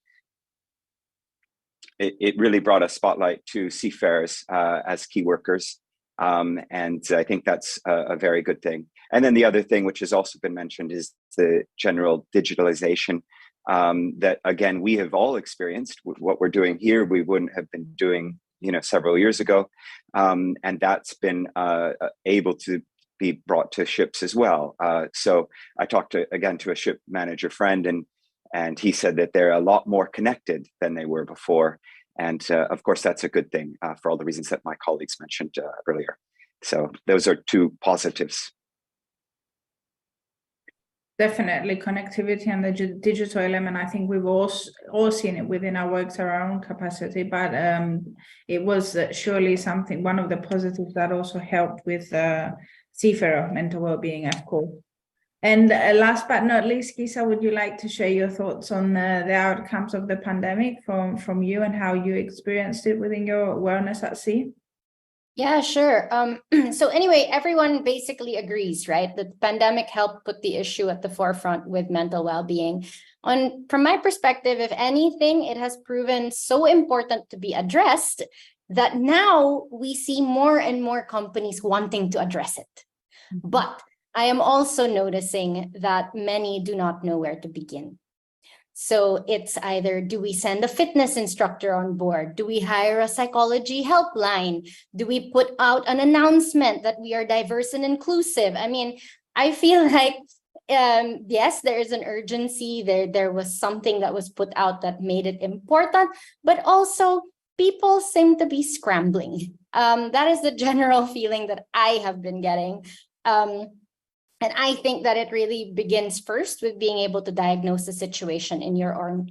It really brought a spotlight to seafarers as key workers. And I think that's a very good thing. And then the other thing, which has also been mentioned, is the general digitalization that, again, we have all experienced. What we're doing here, we wouldn't have been doing, several years ago. And that's been able to be brought to ships as well. So I talked to a ship manager friend, and he said that they're a lot more connected than they were before. And of course, that's a good thing for all the reasons that my colleagues mentioned earlier. So those are two positives. Definitely connectivity and the digital element. I think we've all seen it within our works at our own capacity, but it was surely one of the positives that also helped with seafarer mental well-being, of course. And last but not least, Gisa, would you like to share your thoughts on the outcomes of the pandemic from you and how you experienced it within your wellness at sea? Yeah, sure. So anyway, everyone basically agrees, right? The pandemic helped put the issue at the forefront with mental well-being. From my perspective, if anything, it has proven so important to be addressed that now we see more and more companies wanting to address it. But I am also noticing that many do not know where to begin. So it's either, do we send a fitness instructor on board? Do we hire a psychology helpline? Do we put out an announcement that we are diverse and inclusive? I mean, I feel like, yes, there is an urgency. There was something that was put out that made it important, but also people seem to be scrambling. That is the general feeling that I have been getting. And I think that it really begins first with being able to diagnose the situation in your own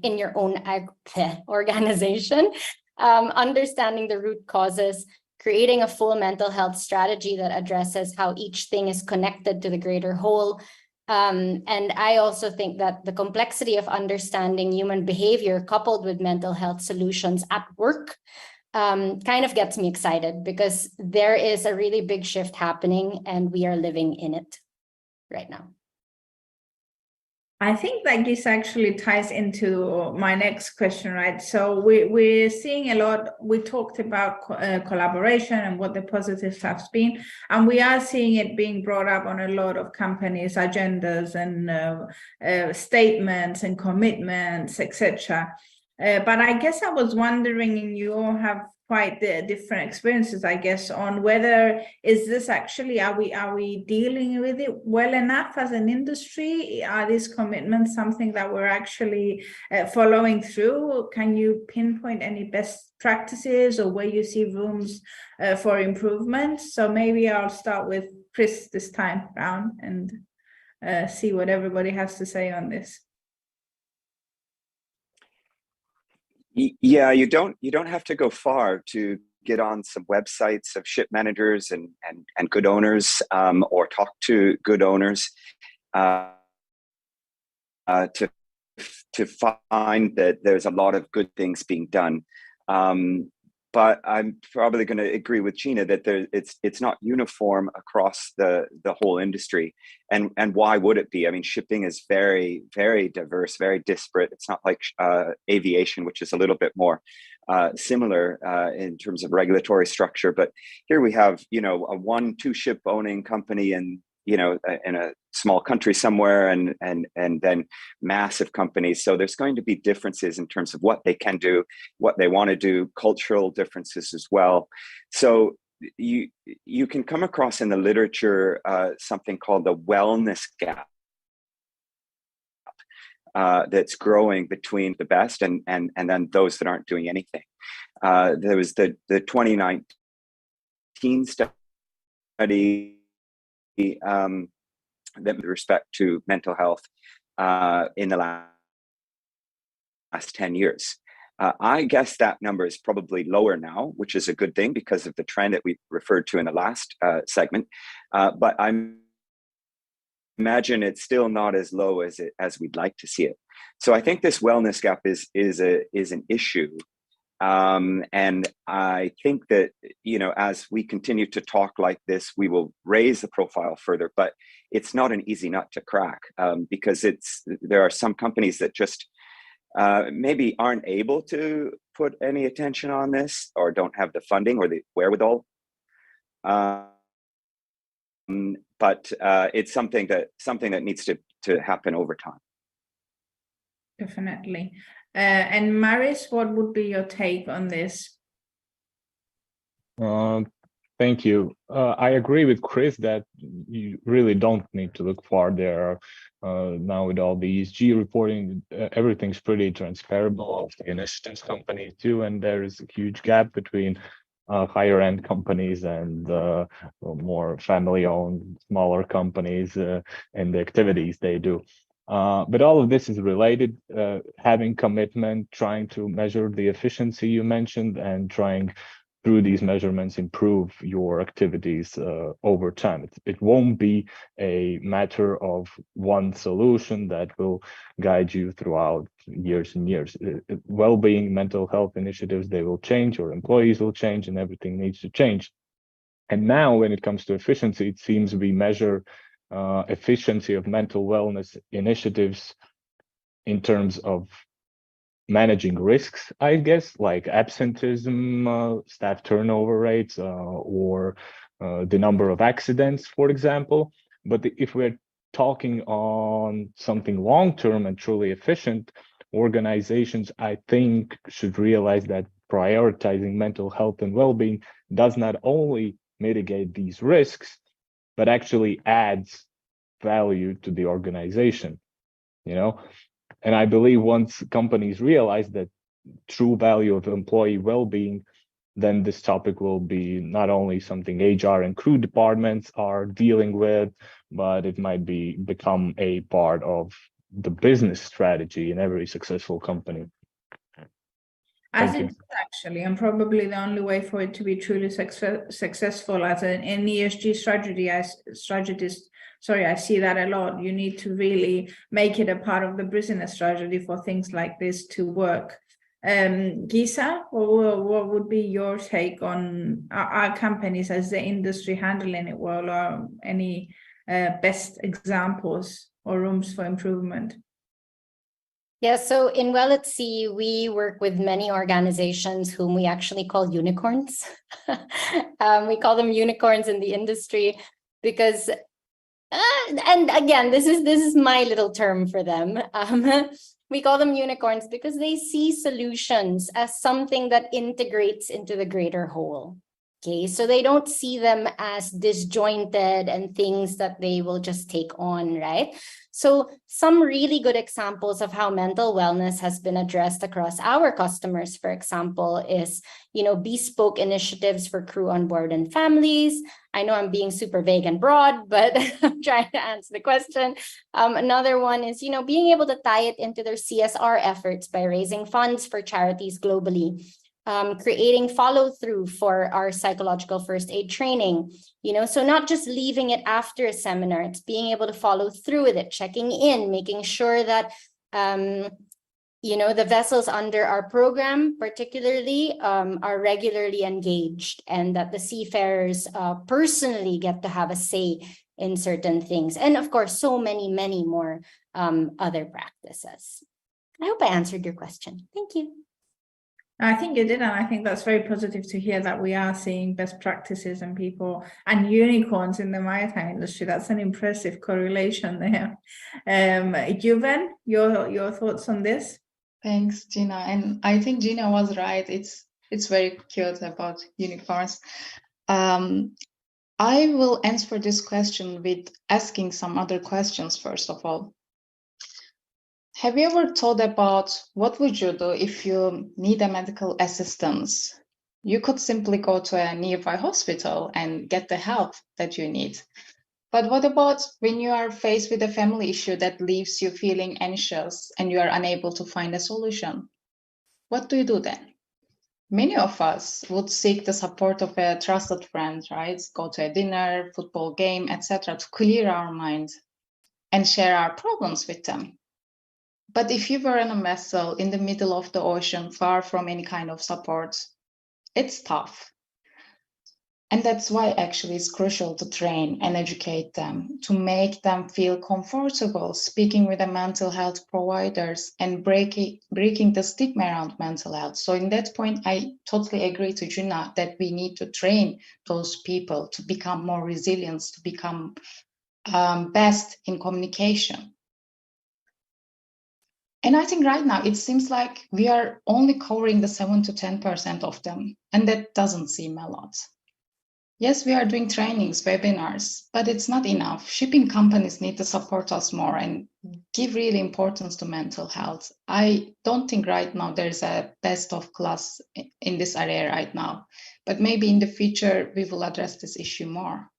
organization, understanding the root causes, creating a full mental health strategy that addresses how each thing is connected to the greater whole. And I also think that the complexity of understanding human behavior coupled with mental health solutions at work kind of gets me excited, because there is a really big shift happening and we are living in it right now. I think that this actually ties into my next question, right? So we're seeing a lot, we talked about collaboration and what the positives have been, and we are seeing it being brought up on a lot of companies' agendas and statements and commitments, etc. But I guess I was wondering, and you all have quite the different experiences, I guess, on whether is this actually, are we dealing with it well enough as an industry? Are these commitments something that we're actually following through? Can you pinpoint any best practices or where you see rooms for improvement? So maybe I'll start with Chris this time round and see what everybody has to say on this. Yeah, you don't have to go far to get on some websites of ship managers and good owners, or talk to good owners to find that there's a lot of good things being done. But I'm probably going to agree with Gina that it's not uniform across the whole industry. And why would it be? I mean, shipping is very, very diverse, very disparate. It's not like aviation, which is a little bit more similar in terms of regulatory structure. But here we have, a 1-2 ship owning company in a small country somewhere, and then massive companies. So there's going to be differences in terms of what they can do, what they want to do, cultural differences as well. So you can come across in the literature something called the wellness gap that's growing between the best and then those that aren't doing anything. There was the 2019 study that with respect to mental health in the last 10 years. I guess that number is probably lower now, which is a good thing because of the trend that we referred to in the last segment. But I imagine it's still not as low as we'd like to see it. So I think this wellness gap is an issue. And I think that, as we continue to talk like this, we will raise the profile further, but it's not an easy nut to crack because there are some companies that just maybe aren't able to put any attention on this or don't have the funding or the wherewithal But it's something that needs to happen over time. Definitely. And Maris, what would be your take on this? Thank you. I agree with Chris that you really don't need to look far there. Now with all the ESG reporting, everything's pretty transferable. The initiatives companies too, and there is a huge gap between higher end companies and more family-owned, smaller companies and the activities they do. But all of this is related, having commitment, trying to measure the efficiency you mentioned, and trying through these measurements improve your activities over time. It won't be a matter of one solution that will guide you throughout years and years. Well-being, mental health initiatives, they will change, your employees will change, and everything needs to change. And now when it comes to efficiency, it seems we measure efficiency of mental wellness initiatives in terms of managing risks, I guess, like absenteeism, staff turnover rates, or the number of accidents, for example. But if we're talking on something long-term and truly efficient, organizations, I think, should realize that prioritizing mental health and well-being does not only mitigate these risks, but actually adds value to the organization, you know? And I believe once companies realize that true value of employee well-being, then this topic will be not only something HR and crew departments are dealing with, but it might become a part of the business strategy in every successful company. As it is actually, and probably the only way for it to be truly successful as an ESG strategist, I see that a lot. You need to really make it a part of the business strategy for things like this to work. Gisa, what would be your take on our companies as the industry handling it well, or any best examples or rooms for improvement? Yeah, so in Well at Sea, we work with many organizations whom we actually call unicorns. We call them unicorns in the industry because, and again, this is my little term for them. We call them unicorns because they see solutions as something that integrates into the greater whole. Okay, so they don't see them as disjointed and things that they will just take on, right? So some really good examples of how mental wellness has been addressed across our customers, for example, is, bespoke initiatives for crew on board and families. I know I'm being super vague and broad, but I'm trying to answer the question. Another one is, being able to tie it into their CSR efforts by raising funds for charities globally. Creating follow-through for our psychological first aid training, so not just leaving it after a seminar, it's being able to follow through with it, checking in, making sure that, the vessels under our program particularly are regularly engaged, and that the seafarers personally get to have a say in certain things. And of course, so many, many more other practices. I hope I answered your question. Thank you. I think you did, and I think that's very positive to hear that we are seeing best practices and people and unicorns in the maritime industry. That's an impressive correlation there. Juven, your thoughts on this? Thanks, Gina. And I think Gina was right. It's very cute about unicorns. I will answer this question with asking some other questions first of all. Have you ever thought about what would you do if you need a medical assistance? You could simply go to a nearby hospital and get the help that you need. But what about when you are faced with a family issue that leaves you feeling anxious and you are unable to find a solution? What do you do then? Many of us would seek the support of a trusted friend, right? Go to a dinner, football game, etc., to clear our mind and share our problems with them. But if you were in a vessel in the middle of the ocean, far from any kind of support, it's tough. And that's why actually it's crucial to train and educate them, to make them feel comfortable speaking with the mental health providers and breaking the stigma around mental health. So in that point, I totally agree to Gina that we need to train those people to become more resilient, to become best in communication. And I think right now it seems like we are only covering the 7 to 10% of them, and that doesn't seem a lot. Yes, we are doing trainings, webinars, but it's not enough. Shipping companies need to support us more and give really importance to mental health. I don't think right now there's a best of class in this area right now, but maybe in the future we will address this issue more.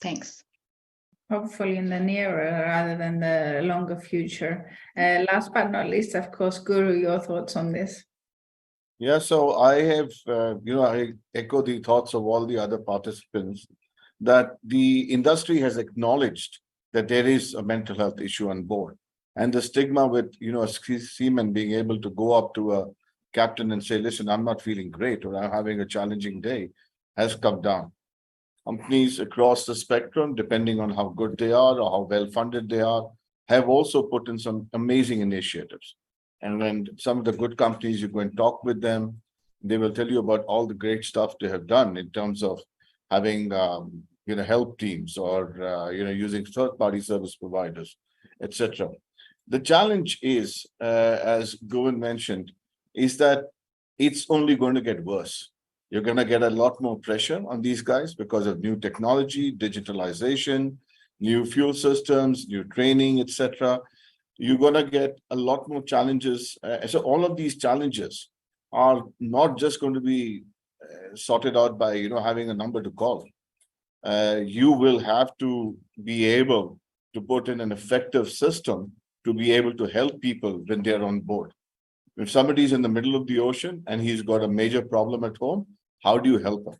Thanks. Hopefully in the nearer rather than the longer future. Last but not least, of course, Guru, your thoughts on this? Yeah, so I have, I echo the thoughts of all the other participants that the industry has acknowledged that there is a mental health issue on board. And the stigma with, a seaman being able to go up to a captain and say, listen, I'm not feeling great or I'm having a challenging day has come down. Companies across the spectrum, depending on how good they are or how well-funded they are, have also put in some amazing initiatives. And when some of the good companies, you go and talk with them, they will tell you about all the great stuff they have done in terms of having, help teams or, using third-party service providers, etc. The challenge is, as Govind mentioned, is that it's only going to get worse. You're going to get a lot more pressure on these guys because of new technology, digitalization, new fuel systems, new training, etc. You're going to get a lot more challenges. So all of these challenges are not just going to be sorted out by, having a number to call. You will have to be able to put in an effective system to be able to help people when they're on board. If somebody's in the middle of the ocean and he's got a major problem at home, how do you help him?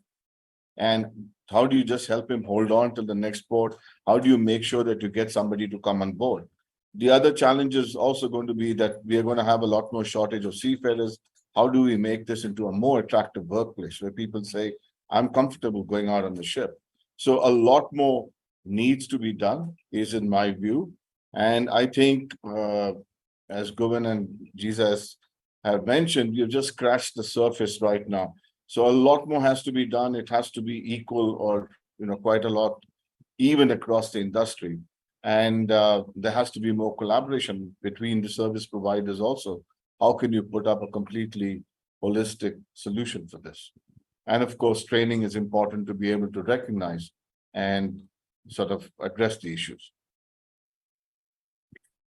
And how do you just help him hold on to the next port? How do you make sure that you get somebody to come on board? The other challenge is also going to be that we are going to have a lot more shortage of seafarers. How do we make this into a more attractive workplace where people say, I'm comfortable going out on the ship? So a lot more needs to be done, is in my view. And I think, as Govind and Jesus have mentioned, we've just scratched the surface right now. So a lot more has to be done. It has to be equal or, quite a lot, even across the industry. And there has to be more collaboration between the service providers also. How can you put up a completely holistic solution for this? And of course, training is important to be able to recognize and sort of address the issues.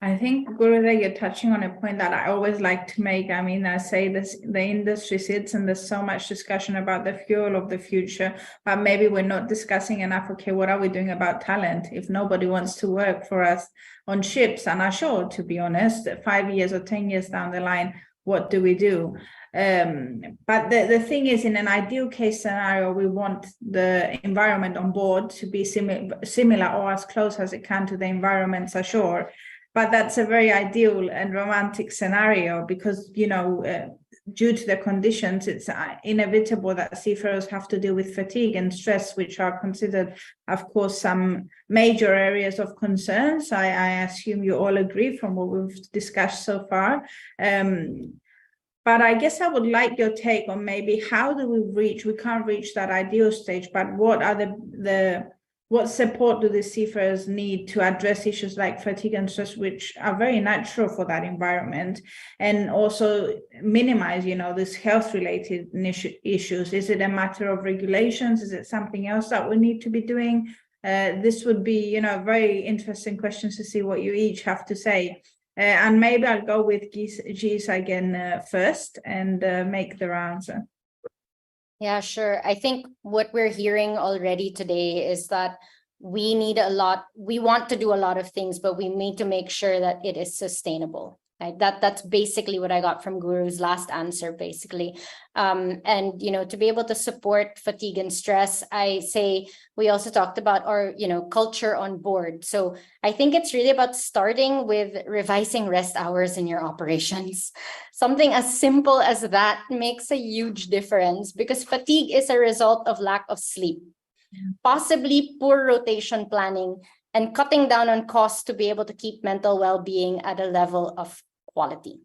I think, Guru, you're touching on a point that I always like to make. I mean, I say this, the industry sits and there's so much discussion about the fuel of the future, but maybe we're not discussing enough, okay, what are we doing about talent? If nobody wants to work for us on ships and ashore, to be honest, 5 years or 10 years down the line, what do we do? But the thing is, in an ideal case scenario, we want the environment on board to be similar or as close as it can to the environments ashore. But that's a very ideal and romantic scenario because, due to the conditions, it's inevitable that seafarers have to deal with fatigue and stress, which are considered, of course, some major areas of concerns. I assume you all agree from what we've discussed so far. But I guess I would like your take on maybe how do we can't reach that ideal stage, but what are what support do the seafarers need to address issues like fatigue and stress, which are very natural for that environment, and also minimize, these health-related issues? Is it a matter of regulations? Is it something else that we need to be doing? This would be, very interesting questions to see what you each have to say. And maybe I'll go with Gis again first and make the answer. Yeah, sure. I think what we're hearing already today is that we want to do a lot of things, but we need to make sure that it is sustainable. Right? That's basically what I got from Guru's last answer, basically. And, you know, to be able to support fatigue and stress, I say we also talked about our, you know, culture on board. So I think it's really about starting with revising rest hours in your operations. Something as simple as that makes a huge difference, because fatigue is a result of lack of sleep, possibly poor rotation planning, and cutting down on costs to be able to keep mental well-being at a level of quality,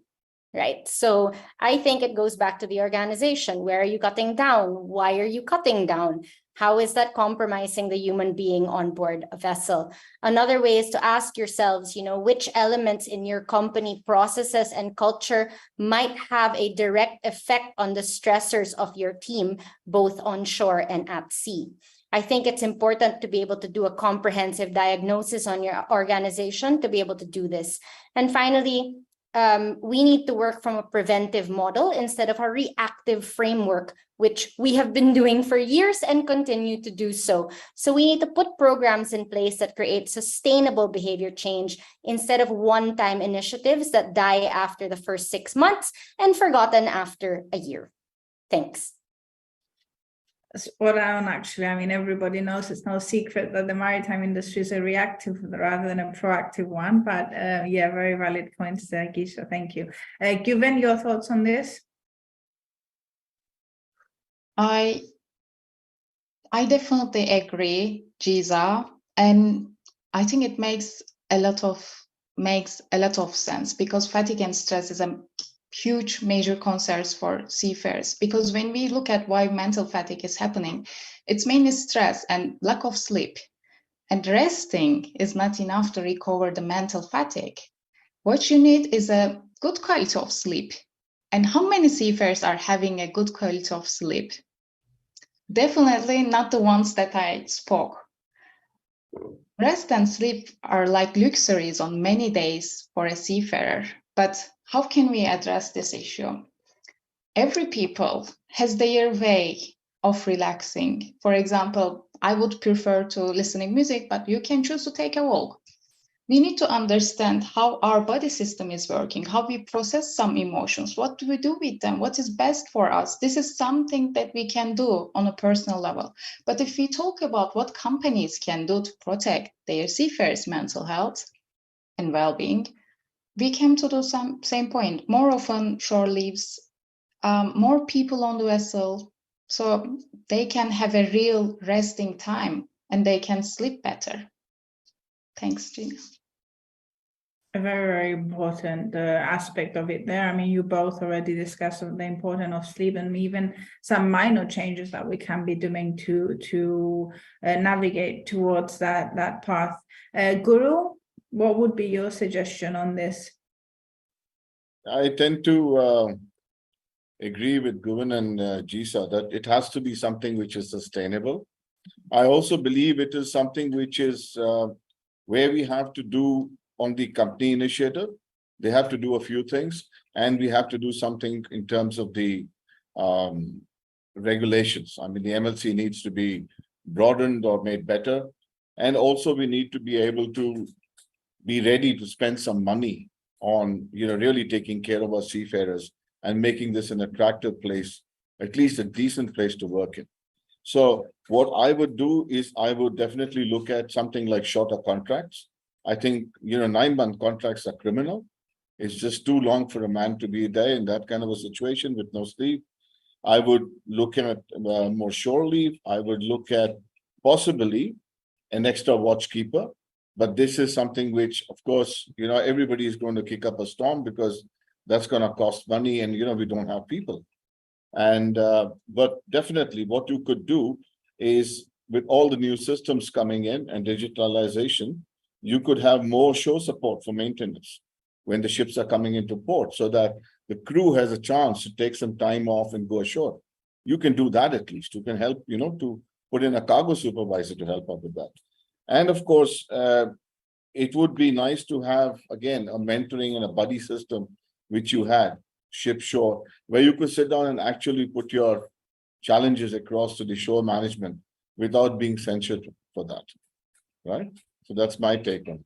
right? So I think it goes back to the organization. Where are you cutting down? Why are you cutting down? How is that compromising the human being on board a vessel? Another way is to ask yourselves, you know, which elements in your company processes and culture might have a direct effect on the stressors of your team, both on shore and at sea. I think it's important to be able to do a comprehensive diagnosis on your organization to be able to do this. And finally, we need to work from a preventive model instead of a reactive framework, which we have been doing for years and continue to do so. So we need to put programs in place that create sustainable behavior change instead of one-time initiatives that die after the first 6 months and forgotten after a year. Thanks. Spot on, actually. I mean, everybody knows it's no secret that the maritime industry is a reactive rather than a proactive one. But yeah, very valid points there, Gisha. Thank you. Given your thoughts on this? I definitely agree, Giza, and I think it makes a lot of sense, because fatigue and stress is a huge major concerns for seafarers, because when we look at why mental fatigue is happening, it's mainly stress and lack of sleep, and resting is not enough to recover the mental fatigue. What you need is a good quality of sleep. And how many seafarers are having a good quality of sleep? Definitely not the ones that I spoke. Rest and sleep are like luxuries on many days for a seafarer. But how can we address this issue? Every people has their way of relaxing. For example, I would prefer to listening music, but you can choose to take a walk. We need to understand how our body system is working, how we process some emotions, what do we do with them, what is best for us. This is something that we can do on a personal level. But if we talk about what companies can do to protect their seafarers' mental health and well-being, we came to the same point. More often shore leaves, more people on the vessel, so they can have a real resting time and they can sleep better. Thanks, Gina. A very, very important aspect of it there. I mean, you both already discussed the importance of sleep and even some minor changes that we can be doing to navigate towards that path. Guru, what would be your suggestion on this? I tend to agree with Guven and Gisa that it has to be something which is sustainable. I also believe it is something which is where we have to do on the company initiative. They have to do a few things, and we have to do something in terms of the regulations. I mean, the MLC needs to be broadened or made better. And also we need to be able to be ready to spend some money on, really taking care of our seafarers and making this an attractive place, at least a decent place to work in. So what I would do is I would definitely look at something like shorter contracts. I think, 9-month contracts are criminal. It's just too long for a man to be there in that kind of a situation with no sleep. I would look at more shore leave. I would look at possibly an extra watchkeeper. But this is something which, of course, everybody is going to kick up a storm because that's going to cost money and, we don't have people. And but definitely what you could do is with all the new systems coming in and digitalization, you could have more shore support for maintenance when the ships are coming into port so that the crew has a chance to take some time off and go ashore. You can do that at least. You can help, to put in a cargo supervisor to help out with that. And of course, it would be nice to have, again, a mentoring and a buddy system, which you had, ship shore, where you could sit down and actually put your challenges across to the shore management without being censured for that, right? So that's my take on it.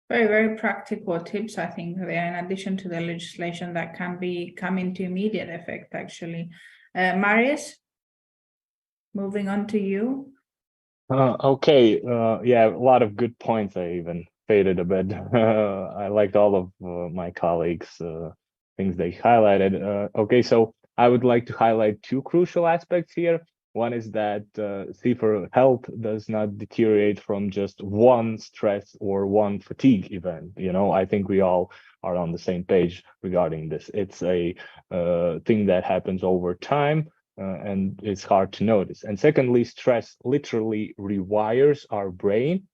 Very, very practical tips, I think, there, in addition to the legislation that can come into immediate effect, actually. Marius, moving on to you. Okay, yeah, a lot of good points. I even faded a bit. I liked all of my colleagues' things they highlighted. Okay, so I would like to highlight two crucial aspects here. One is that seafarer health does not deteriorate from just one stress or one fatigue event. You know, I think we all are on the same page regarding this. It's a thing that happens over time. And it's hard to notice. And secondly, stress literally rewires our brain.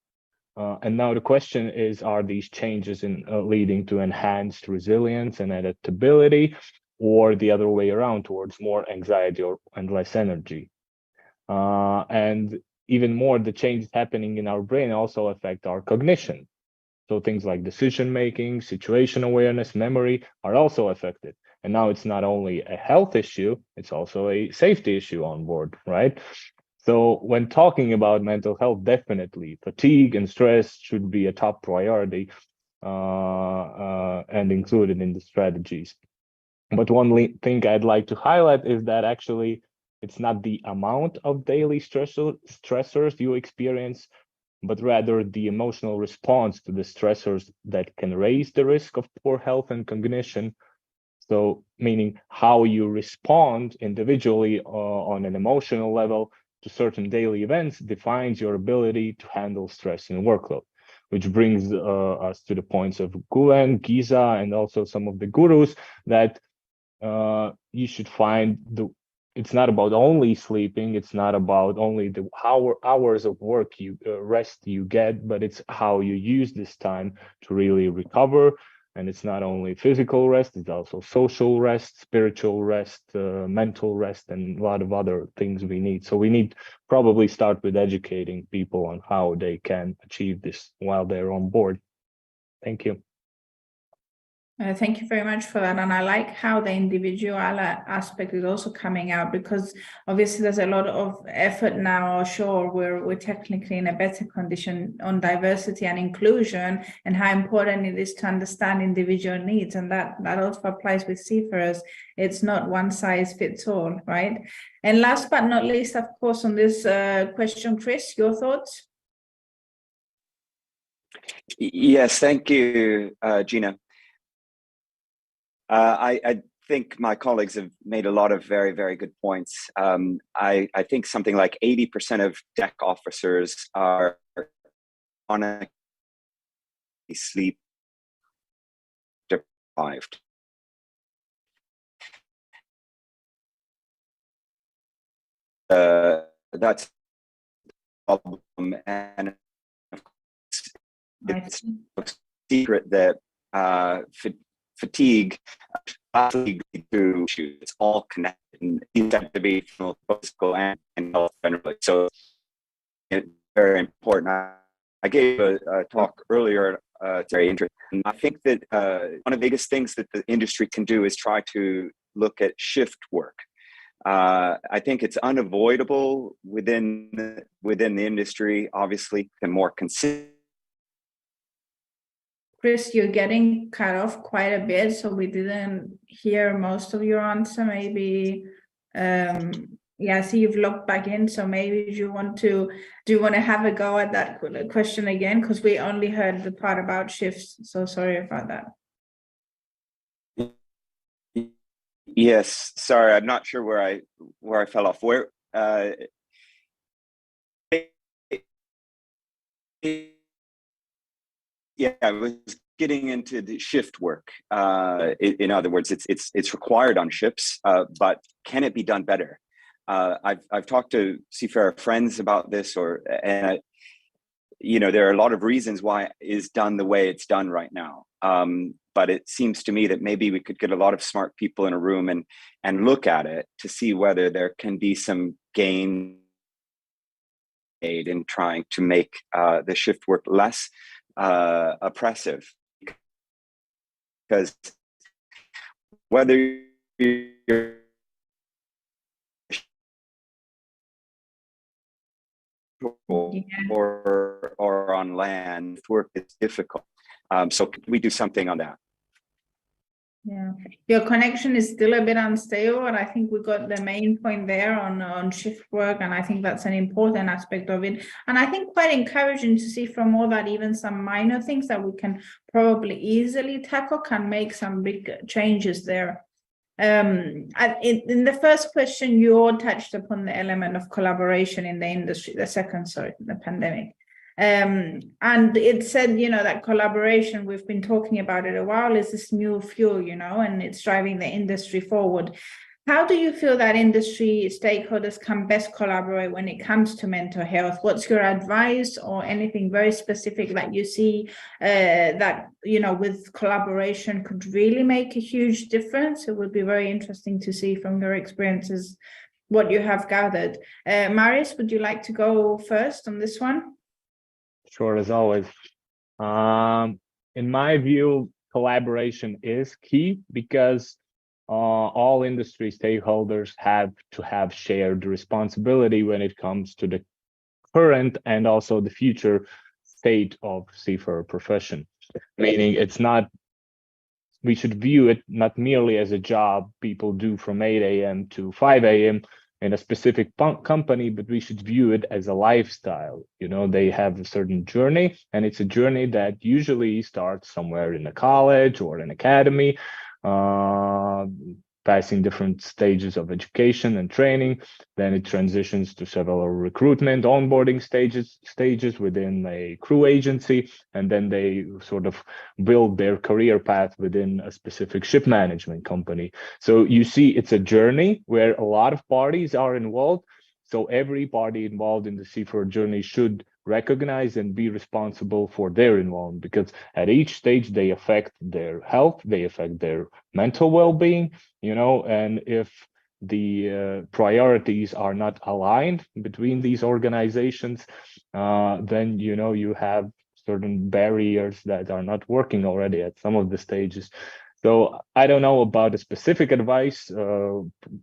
And now the question is, are these changes leading to enhanced resilience and adaptability, or the other way around, towards more anxiety and less energy? And even more, the changes happening in our brain also affect our cognition. So things like decision-making, situation awareness, memory are also affected. And now it's not only a health issue, it's also a safety issue on board, right? So when talking about mental health, definitely fatigue and stress should be a top priority and included in the strategies. But one thing I'd like to highlight is that actually it's not the amount of daily stressors you experience, but rather the emotional response to the stressors that can raise the risk of poor health and cognition. So meaning how you respond individually on an emotional level to certain daily events defines your ability to handle stress and workload, which brings us to the points of Gulen, Giza, and also some of the gurus that you should find it's not about only sleeping, it's not about only the hours of work rest you get, but it's how you use this time to really recover. And it's not only physical rest, it's also social rest, spiritual rest, mental rest, and a lot of other things we need. So we need probably start with educating people on how they can achieve this while they're on board. Thank you. Thank you very much for that. And I like how the individual aspect is also coming out, because obviously there's a lot of effort now ashore where we're technically in a better condition on diversity and inclusion, and how important it is to understand individual needs. And that also applies with seafarers. It's not one size fits all, right? And last but not least, of course, on this question, Chris, your thoughts? Yes, thank you, Gina. I think my colleagues have made a lot of very, very good points. I think something like 80% of deck officers are on sleep deprived. That's a problem, and it's a secret that fatigue to issues. It's all connected, and these have to be physical and health generally. So it's very important. I gave a talk earlier. It's very interesting. I think that one of the biggest things that the industry can do is try to look at shift work. I think it's unavoidable within the industry, obviously, and more consistent. Chris, you're getting cut off quite a bit, so we didn't hear most of your answer. Maybe, yeah, I see you've logged back in, so maybe do you want to have a go at that question again? Because we only heard the part about shifts, so sorry about that. Yes, sorry, I'm not sure where I fell off. Yeah, I was getting into the shift work. In other words, it's required on ships, but can it be done better? I've talked to seafarer friends about this, and there are a lot of reasons why it is done the way it's done right now. But it seems to me that maybe we could get a lot of smart people in a room and look at it to see whether there can be some gain made in trying to make the shift work less oppressive. Because whether you're or on land, work is difficult. So can we do something on that? Yeah, your connection is still a bit unstable, and I think we got the main point there on shift work, and I think that's an important aspect of it. And I think quite encouraging to see from all that even some minor things that we can probably easily tackle can make some big changes there. In the first question, you all touched upon the element of collaboration in the industry, the second, sorry, the pandemic. And it said, that collaboration, we've been talking about it a while, is this new fuel, and it's driving the industry forward. How do you feel that industry stakeholders can best collaborate when it comes to mental health? What's your advice or anything very specific that you see that, with collaboration could really make a huge difference? It would be very interesting to see from your experiences what you have gathered. Marius, would you like to go first on this one? Sure, as always. In my view, collaboration is key because all industry stakeholders have to have shared responsibility when it comes to the current and also the future state of seafarer profession. Meaning we should view it not merely as a job people do from 8 a.m. to 5 a.m. in a specific company, but we should view it as a lifestyle. They have a certain journey, and it's a journey that usually starts somewhere in a college or an academy, passing different stages of education and training. Then it transitions to several recruitment, onboarding stages within a crew agency, and then they sort of build their career path within a specific ship management company. So you see, it's a journey where a lot of parties are involved. So every party involved in the seafarer journey should recognize and be responsible for their involvement, because at each stage they affect their health, they affect their mental well-being, and if the priorities are not aligned between these organizations, then you have certain barriers that are not working already at some of the stages. So I don't know about a specific advice,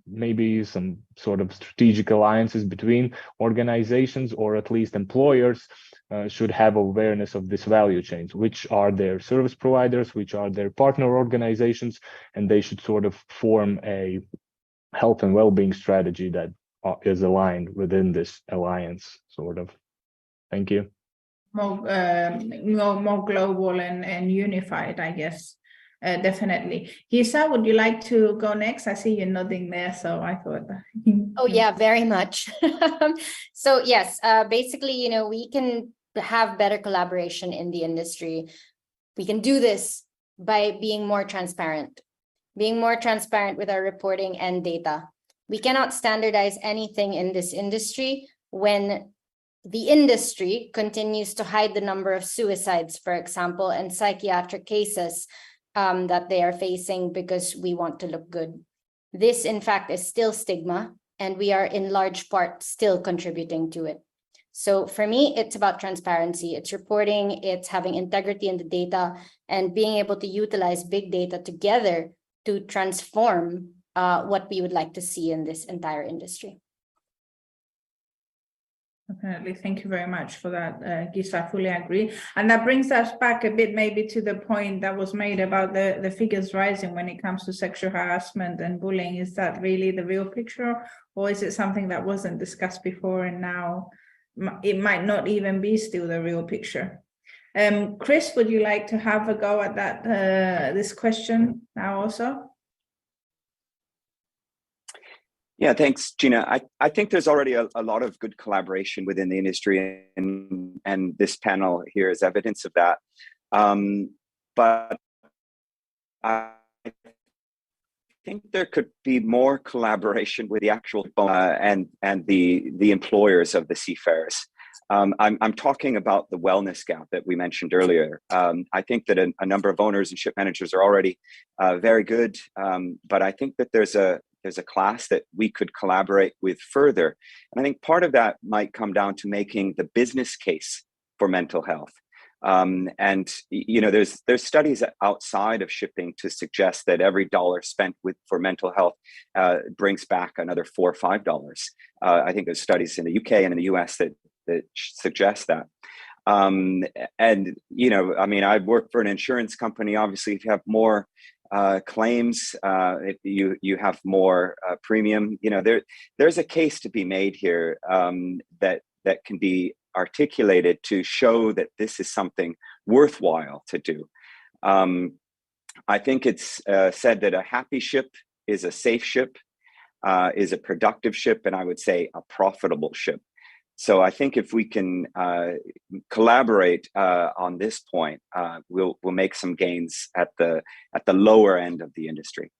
maybe some sort of strategic alliances between organizations, or at least employers should have awareness of this value chains, which are their service providers, which are their partner organizations, and they should sort of form a health and well-being strategy that is aligned within this alliance, sort of. Thank you. More global and unified, I guess. Definitely. Gisa, would you like to go next? I see you nodding there, so I thought. Oh, yeah, very much. So yes, basically, we can have better collaboration in the industry. We can do this by being more transparent with our reporting and data. We cannot standardize anything in this industry when the industry continues to hide the number of suicides, for example, and psychiatric cases that they are facing because we want to look good. This, in fact, is still stigma, and we are in large part still contributing to it. So for me, it's about transparency. It's reporting, it's having integrity in the data, and being able to utilize big data together to transform what we would like to see in this entire industry. Definitely. Thank you very much for that, Gisa. I fully agree. And that brings us back a bit maybe to the point that was made about the figures rising when it comes to sexual harassment and bullying. Is that really the real picture, or is it something that wasn't discussed before and now it might not even be still the real picture? Chris, would you like to have a go at that this question now also? Yeah, thanks, Gina. I think there's already a lot of good collaboration within the industry, and this panel here is evidence of that. But I think there could be more collaboration with the actual and the employers of the seafarers. I'm talking about the wellness gap that we mentioned earlier. I think that a number of owners and ship managers are already very good, but I think that there's a class that we could collaborate with further. And I think part of that might come down to making the business case for mental health. And there's studies outside of shipping to suggest that every dollar spent for mental health brings back another $4 or $5. I think there's studies in the UK and in the US that suggest that. And, you know, I mean, I work for an insurance company. Obviously, if you have more claims, if you have more premium, you know, there's a case to be made here that can be articulated to show that this is something worthwhile to do. I think it's said that a happy ship is a safe ship, is a productive ship, and I would say a profitable ship. So I think if we can collaborate on this point, we'll make some gains at the lower end of the industry.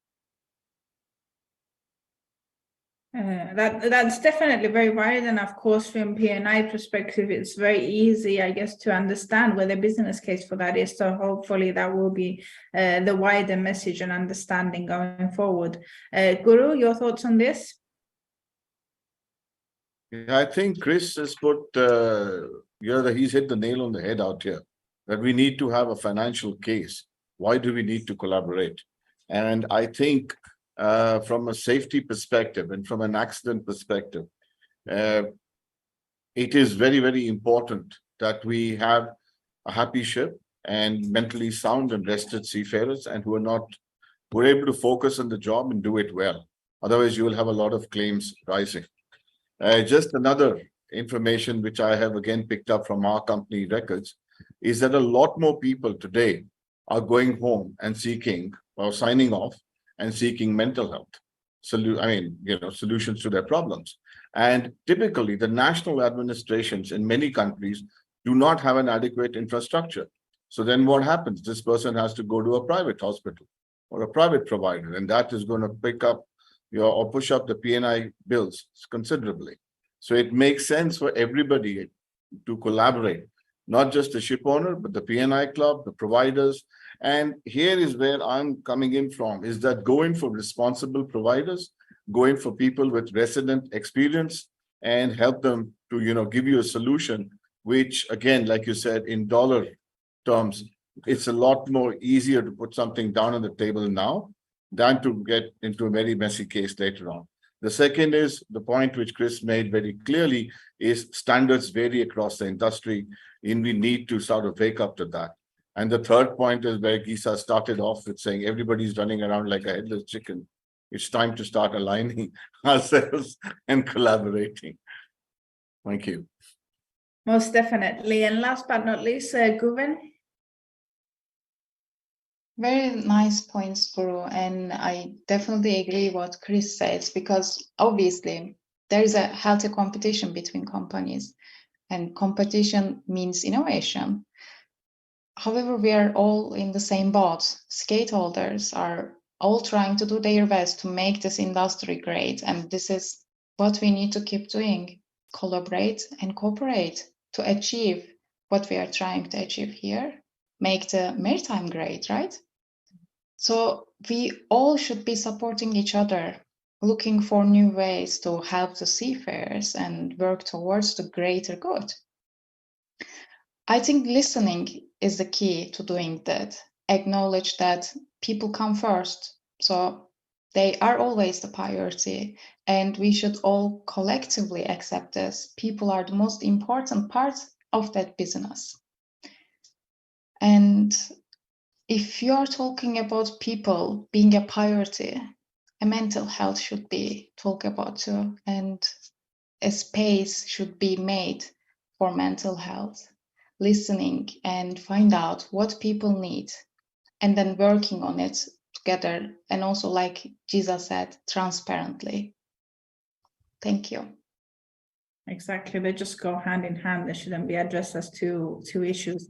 That's definitely very valid, and of course, from P&I perspective, it's very easy, I guess, to understand where the business case for that is. So hopefully, that will be the wider message and understanding going forward. Guru, your thoughts on this? Yeah, I think Chris has put, he's hit the nail on the head out here, that we need to have a financial case. Why do we need to collaborate? And I think from a safety perspective and from an accident perspective, it is very, very important that we have a happy ship and mentally sound and rested seafarers, and who are able to focus on the job and do it well. Otherwise, you will have a lot of claims rising. Just another information which I have again picked up from our company records is that a lot more people today are going home and seeking or signing off and seeking mental health solutions to their problems. And typically, the national administrations in many countries do not have an adequate infrastructure. So then what happens? This person has to go to a private hospital or a private provider, and that is going to pick up or push up the P&I bills considerably. So it makes sense for everybody to collaborate, not just the ship owner, but the P&I club, the providers. And here is where I'm coming in from, is that going for responsible providers, going for people with resident experience, and help them to, give you a solution, which again, like you said, in dollar terms, it's a lot more easier to put something down on the table now than to get into a very messy case later on. The second is the point which Chris made very clearly is standards vary across the industry, and we need to sort of wake up to that. And the third point is where Gisa started off with saying everybody's running around like a headless chicken. It's time to start aligning ourselves and collaborating. Thank you. Most definitely. And last but not least, Guven. Very nice points, Guru, and I definitely agree what Chris says, because obviously there is a healthy competition between companies, and competition means innovation. However, we are all in the same boat. Stakeholders are all trying to do their best to make this industry great, and this is what we need to keep doing: collaborate and cooperate to achieve what we are trying to achieve here, make the maritime great, right? So we all should be supporting each other, looking for new ways to help the seafarers and work towards the greater good. I think listening is the key to doing that. Acknowledge that people come first, so they are always the priority, and we should all collectively accept this. People are the most important part of that business. And if you are talking about people being a priority, a mental health should be talked about too, and a space should be made for mental health, listening and find out what people need, and then working on it together, and also, like Jesus said, transparently. Thank you. Exactly, they just go hand in hand. They shouldn't be addressed as two issues.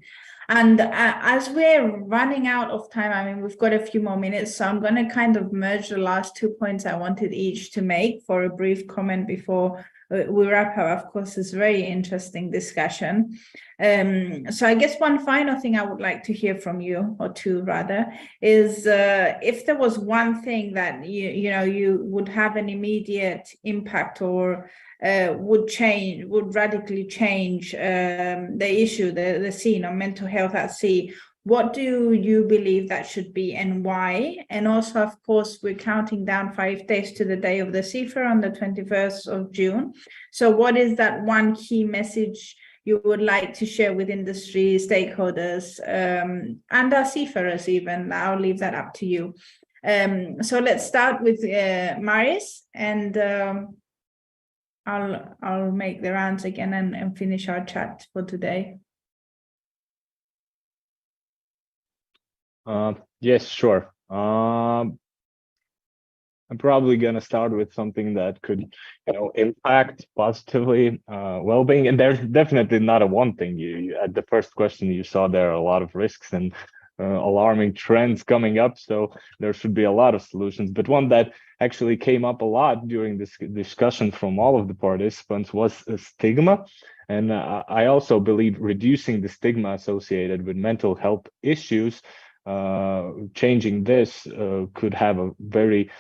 And as we're running out of time, I mean, we've got a few more minutes, so I'm going to kind of merge the last 2 points I wanted each to make for a brief comment before we wrap up. Of course, it's a very interesting discussion. So I guess one final thing I would like to hear from you, or two rather, is if there was one thing that you would have an immediate impact or would radically change the issue, the scene on mental health at sea, what do you believe that should be, and why? And also, of course, we're counting down 5 days to the day of the seafarer on the 21st of June. So what is that one key message you would like to share with industry stakeholders and our seafarers even. I'll leave that up to you. So let's start with Maris, and I'll make the rounds again and finish our chat for today. Yes, sure. I'm probably gonna start with something that could, impact positively well-being. And there's definitely not a one thing. You at the first question you saw there are a lot of risks and alarming trends coming up. So there should be a lot of solutions. But one that actually came up a lot during this discussion from all of the participants was stigma. And I also believe reducing the stigma associated with mental health issues, changing this could have a very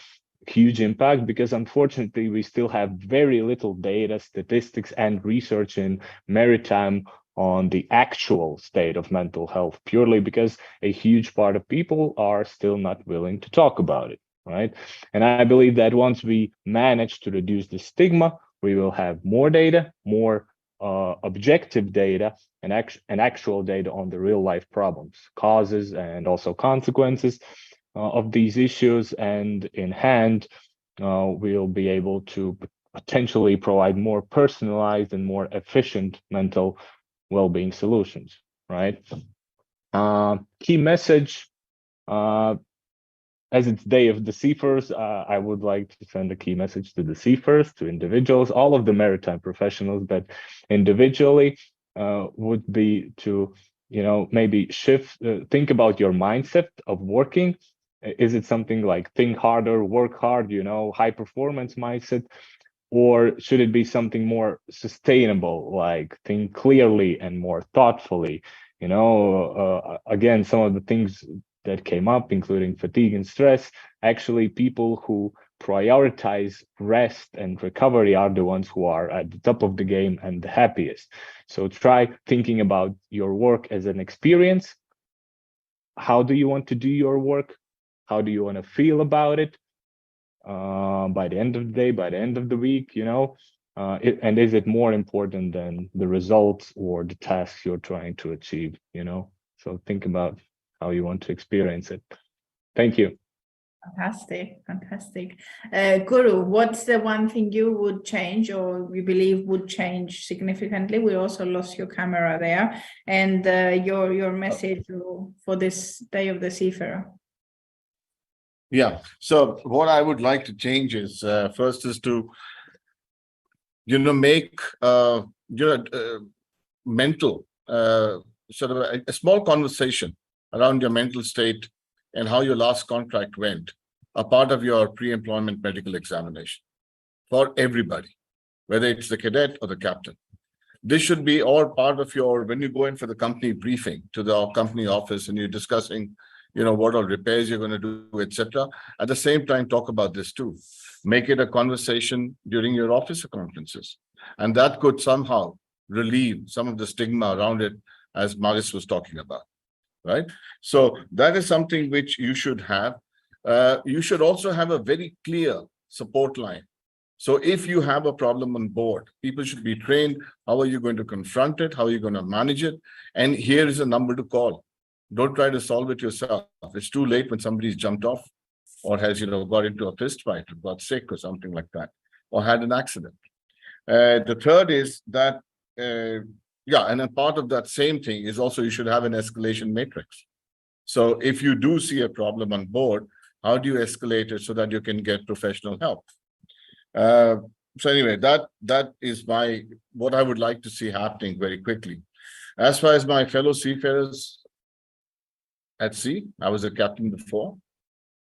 huge impact, because unfortunately we still have very little data, statistics, and research in maritime on the actual state of mental health, purely because a huge part of people are still not willing to talk about it, right? And I believe that once we manage to reduce the stigma, we will have more data, more objective data, and actual data on the real life problems, causes, and also consequences of these issues. And in hand, we'll be able to potentially provide more personalized and more efficient mental well-being solutions, right? Key message, as it's Day of the Seafarers, I would like to send a key message to the seafarers, to individuals, all of the maritime professionals, but individually would be to, maybe think about your mindset of working. Is it something like think harder, work hard, high performance mindset? Or should it be something more sustainable, like think clearly and more thoughtfully? Again, some of the things that came up, including fatigue and stress, actually people who prioritize rest and recovery are the ones who are at the top of the game and the happiest. So try thinking about your work as an experience. How do you want to do your work? How do you want to feel about it by the end of the day, by the end of the week, and is it more important than the results or the tasks you're trying to achieve, So think about how you want to experience it. Thank you. Fantastic. Guru, what's the one thing you would change or you believe would change significantly? We also lost your camera there. And your message for this Day of the Seafarer. Yeah. So what I would like to change is first is to, make mental sort of a small conversation around your mental state and how your last contract went, a part of your pre-employment medical examination for everybody, whether it's the cadet or the captain. This should be all part of your, when you go in for the company briefing to the company office and you're discussing what all repairs you're going to do, etc. At the same time, talk about this too. Make it a conversation during your officer conferences. And that could somehow relieve some of the stigma around it, as Maris was talking about, right? So that is something which you should have. You should also have a very clear support line. So if you have a problem on board, people should be trained. How are you going to confront it? How are you going to manage it? And here is a number to call. Don't try to solve it yourself. It's too late when somebody's jumped off or has, got into a fist fight or got sick or something like that, or had an accident. The third is that, and a part of that same thing is also you should have an escalation matrix. So if you do see a problem on board, how do you escalate it so that you can get professional help? So anyway, that is what I would like to see happening very quickly. As far as my fellow seafarers at sea, I was a captain before.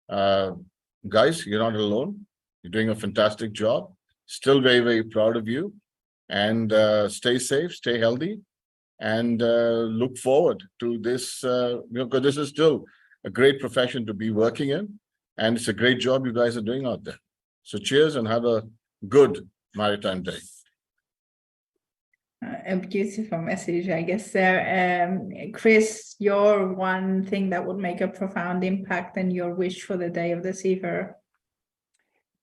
Guys, you're not alone. You're doing a fantastic job. Still very, very proud of you. And stay safe, stay healthy, and look forward to this, because this is still a great profession to be working in. And it's a great job you guys are doing out there. So cheers and have a good maritime day. A beautiful message, I guess. Chris, your one thing that would make a profound impact and your wish for the Day of the Seafarer.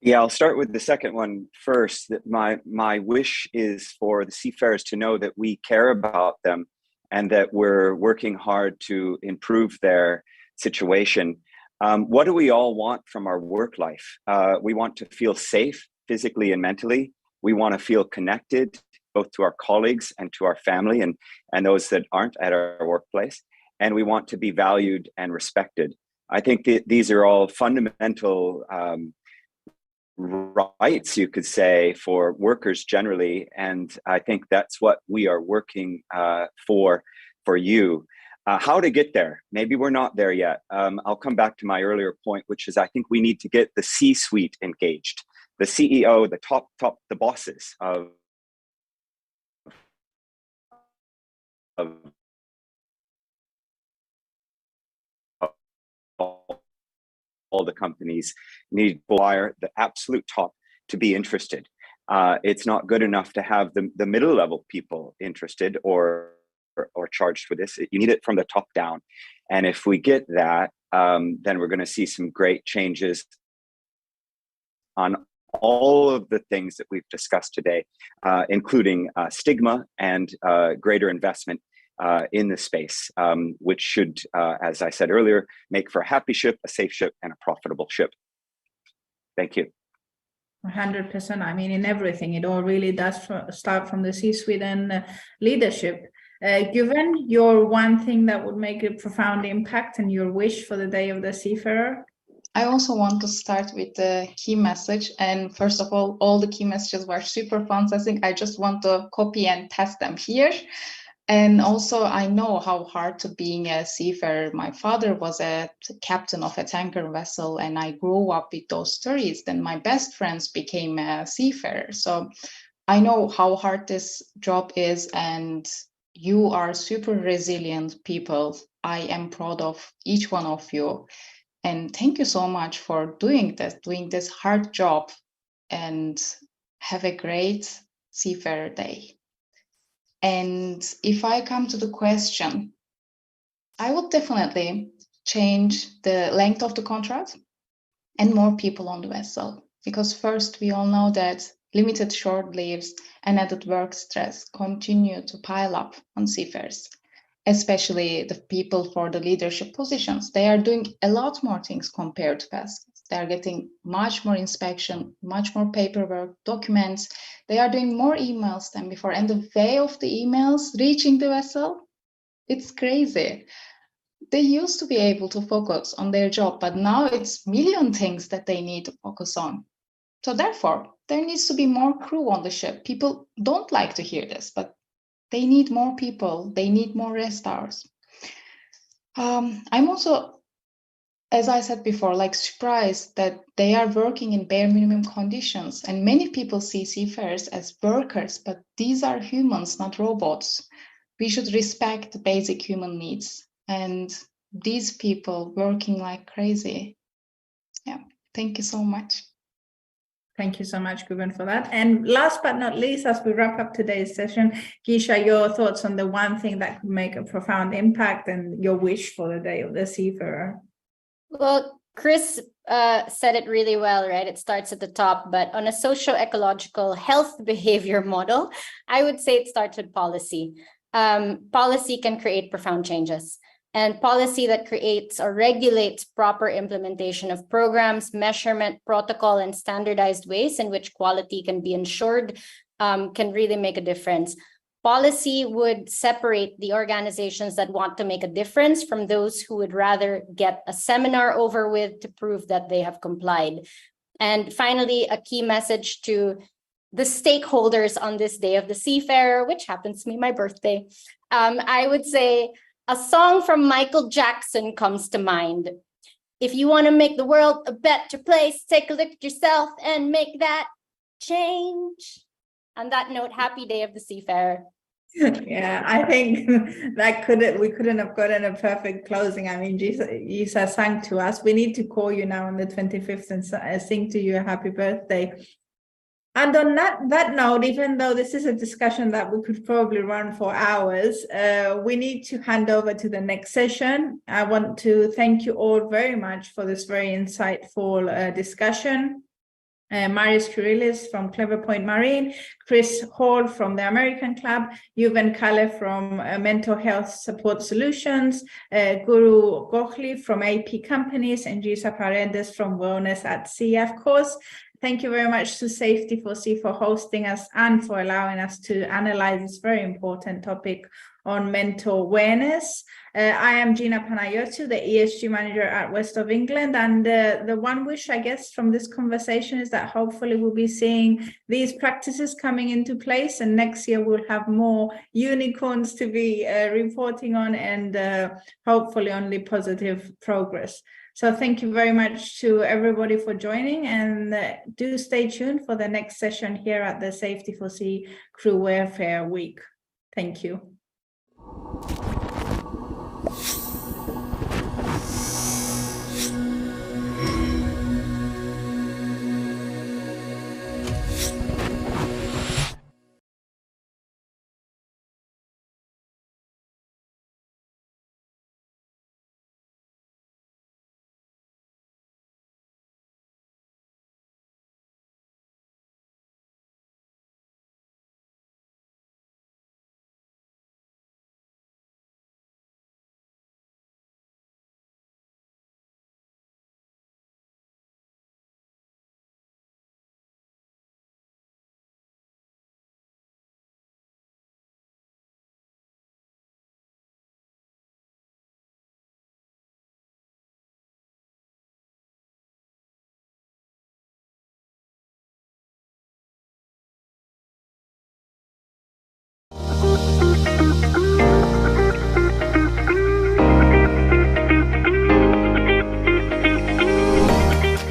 Yeah, I'll start with the second one first. That my wish is for the seafarers to know that we care about them and that we're working hard to improve their situation. What do we all want from our work life? We want to feel safe physically and mentally. We want to feel connected both to our colleagues and to our family and those that aren't at our workplace. And we want to be valued and respected. I think these are all fundamental rights, you could say, for workers generally. And I think that's what we are working for you. How to get there? Maybe we're not there yet. I'll come back to my earlier point, which is I think we need to get the C-suite engaged, the CEO, the bosses of all the companies need to hire the absolute top to be interested. It's not good enough to have the middle level people interested or charged with this. You need it from the top down. And if we get that, then we're going to see some great changes on all of the things that we've discussed today, including stigma and greater investment in the space, which should, as I said earlier, make for a happy ship, a safe ship, and a profitable ship. Thank you. 100%. I mean, in everything, it all really does start from the C-suite and leadership. Given your one thing that would make a profound impact and your wish for the Day of the Seafarer? I also want to start with the key message. And first of all the key messages were super fun. So I think I just want to copy and paste them here. And also, I know how hard to being a seafarer. My father was a captain of a tanker vessel, and I grew up with those stories. Then my best friends became a seafarer. So I know how hard this job is, and you are super resilient people. I am proud of each one of you. And thank you so much for doing this hard job, and have a great Seafarer Day. And if I come to the question, I would definitely change the length of the contract and more people on the vessel. Because first, we all know that limited short leaves and added work stress continue to pile up on seafarers, especially the people for the leadership positions. They are doing a lot more things compared to past. They are getting much more inspection, much more paperwork, documents. They are doing more emails than before. And the way of the emails reaching the vessel, it's crazy. They used to be able to focus on their job, but now it's million things that they need to focus on. So therefore, there needs to be more crew on the ship. People don't like to hear this, but they need more people. They need more rest hours. I'm also, as I said before, like surprised that they are working in bare minimum conditions. And many people see seafarers as workers, but these are humans, not robots. We should respect the basic human needs. And these people working like crazy. Yeah, thank you so much. Thank you so much, Guven, for that. And last but not least, as we wrap up today's session, Gisha, your thoughts on the one thing that could make a profound impact and your wish for the Day of the Seafarer. Well, Chris said it really well, right? It starts at the top, but on a socio-ecological health behavior model, I would say it starts with policy. Policy can create profound changes. And policy that creates or regulates proper implementation of programs, measurement, protocol, and standardized ways in which quality can be ensured can really make a difference. Policy would separate the organizations that want to make a difference from those who would rather get a seminar over with to prove that they have complied. And finally, a key message to the stakeholders on this Day of the Seafarer, which happens to be my birthday. I would say, a song from Michael Jackson comes to mind. If you want to make the world a better place, take a look at yourself and make that change. On that note, happy Day of the Seafarer. Yeah, I think that we couldn't have gotten a perfect closing. I mean, Gisa sang to us. We need to call you now on the 25th and sing to you a happy birthday. And on that note, even though this is a discussion that we could probably run for hours, we need to hand over to the next session. I want to thank you all very much for this very insightful discussion. Marius Cirulis from Clever Point Marine, Chris Hall from the American Club, Juven Kalle from Mental Health Support Solutions, Guru Gokhli from AP Companies, and Gisa Paredes from Wellness at Sea, of course. Thank you very much to Safety for Sea for hosting us and for allowing us to analyze this very important topic on mental awareness. I am Gina Panayotou, the ESG manager at West of England, and the one wish, I guess, from this conversation is that hopefully we'll be seeing these practices coming into place, and next year we'll have more unicorns to be reporting on, and hopefully only positive progress. So thank you very much to everybody for joining, and do stay tuned for the next session here at the Safety for Sea Crew Welfare Week. Thank you.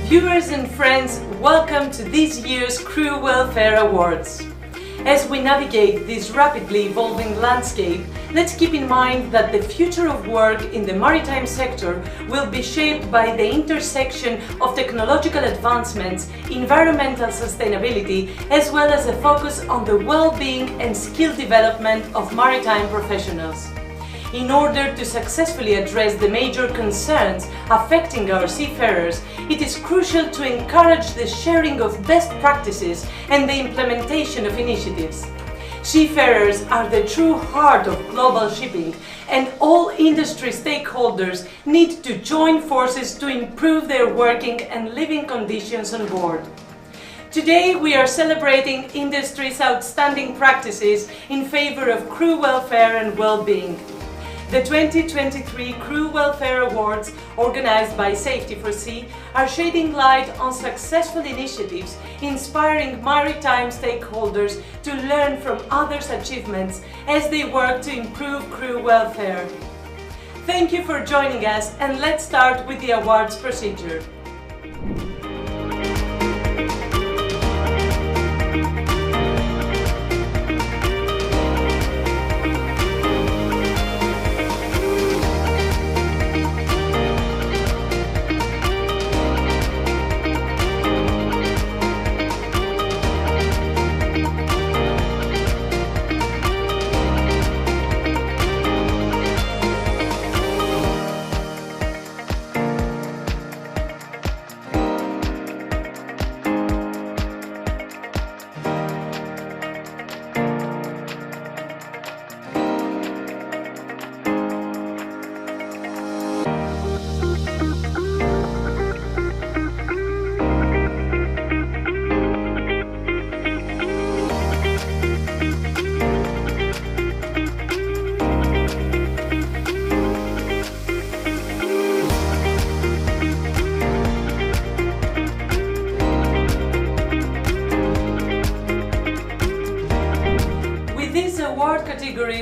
Viewers and friends, welcome to this year's Crew Welfare Awards. As we navigate this rapidly evolving landscape, let's keep in mind that the future of work in the maritime sector will be shaped by the intersection of technological advancements, environmental sustainability, as well as a focus on the well-being and skill development of maritime professionals. In order to successfully address the major concerns affecting our seafarers, it is crucial to encourage the sharing of best practices and the implementation of initiatives. Seafarers are the true heart of global shipping, and all industry stakeholders need to join forces to improve their working and living conditions on board. Today we are celebrating industry's outstanding practices in favor of crew welfare and well-being. The 2023 Crew Welfare Awards, organized by Safety for Sea, are shedding light on successful initiatives, inspiring maritime stakeholders to learn from others' achievements as they work to improve crew welfare. Thank you for joining us, and let's start with the awards procedure.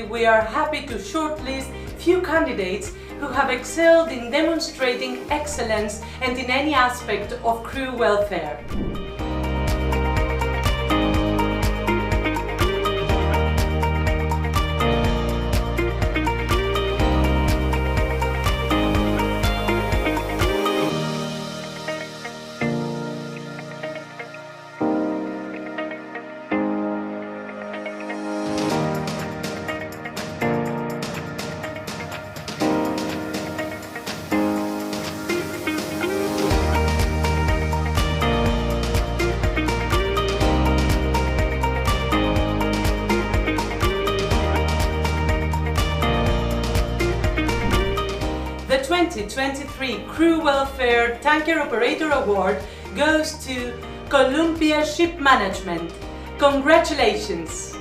We are happy to shortlist few candidates who have excelled in demonstrating excellence and in any aspect of crew welfare. 2023 Crew Welfare Tanker Operator Award goes to Columbia Ship Management. Congratulations!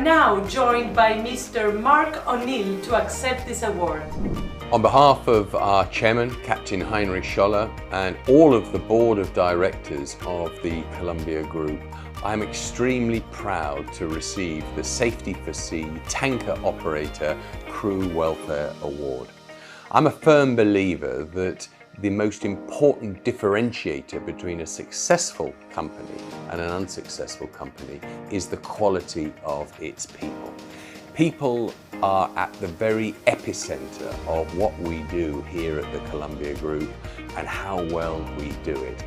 Now joined by Mr. Mark O'Neill to accept this award. On behalf of our chairman, Captain Heinrich Scholler, and all of the board of directors of the Columbia Group, I am extremely proud to receive the Safety for Sea Tanker Operator Crew Welfare Award. I'm a firm believer that the most important differentiator between a successful company and an unsuccessful company is the quality of its people. People are at the very epicenter of what we do here at the Columbia Group and how well we do it.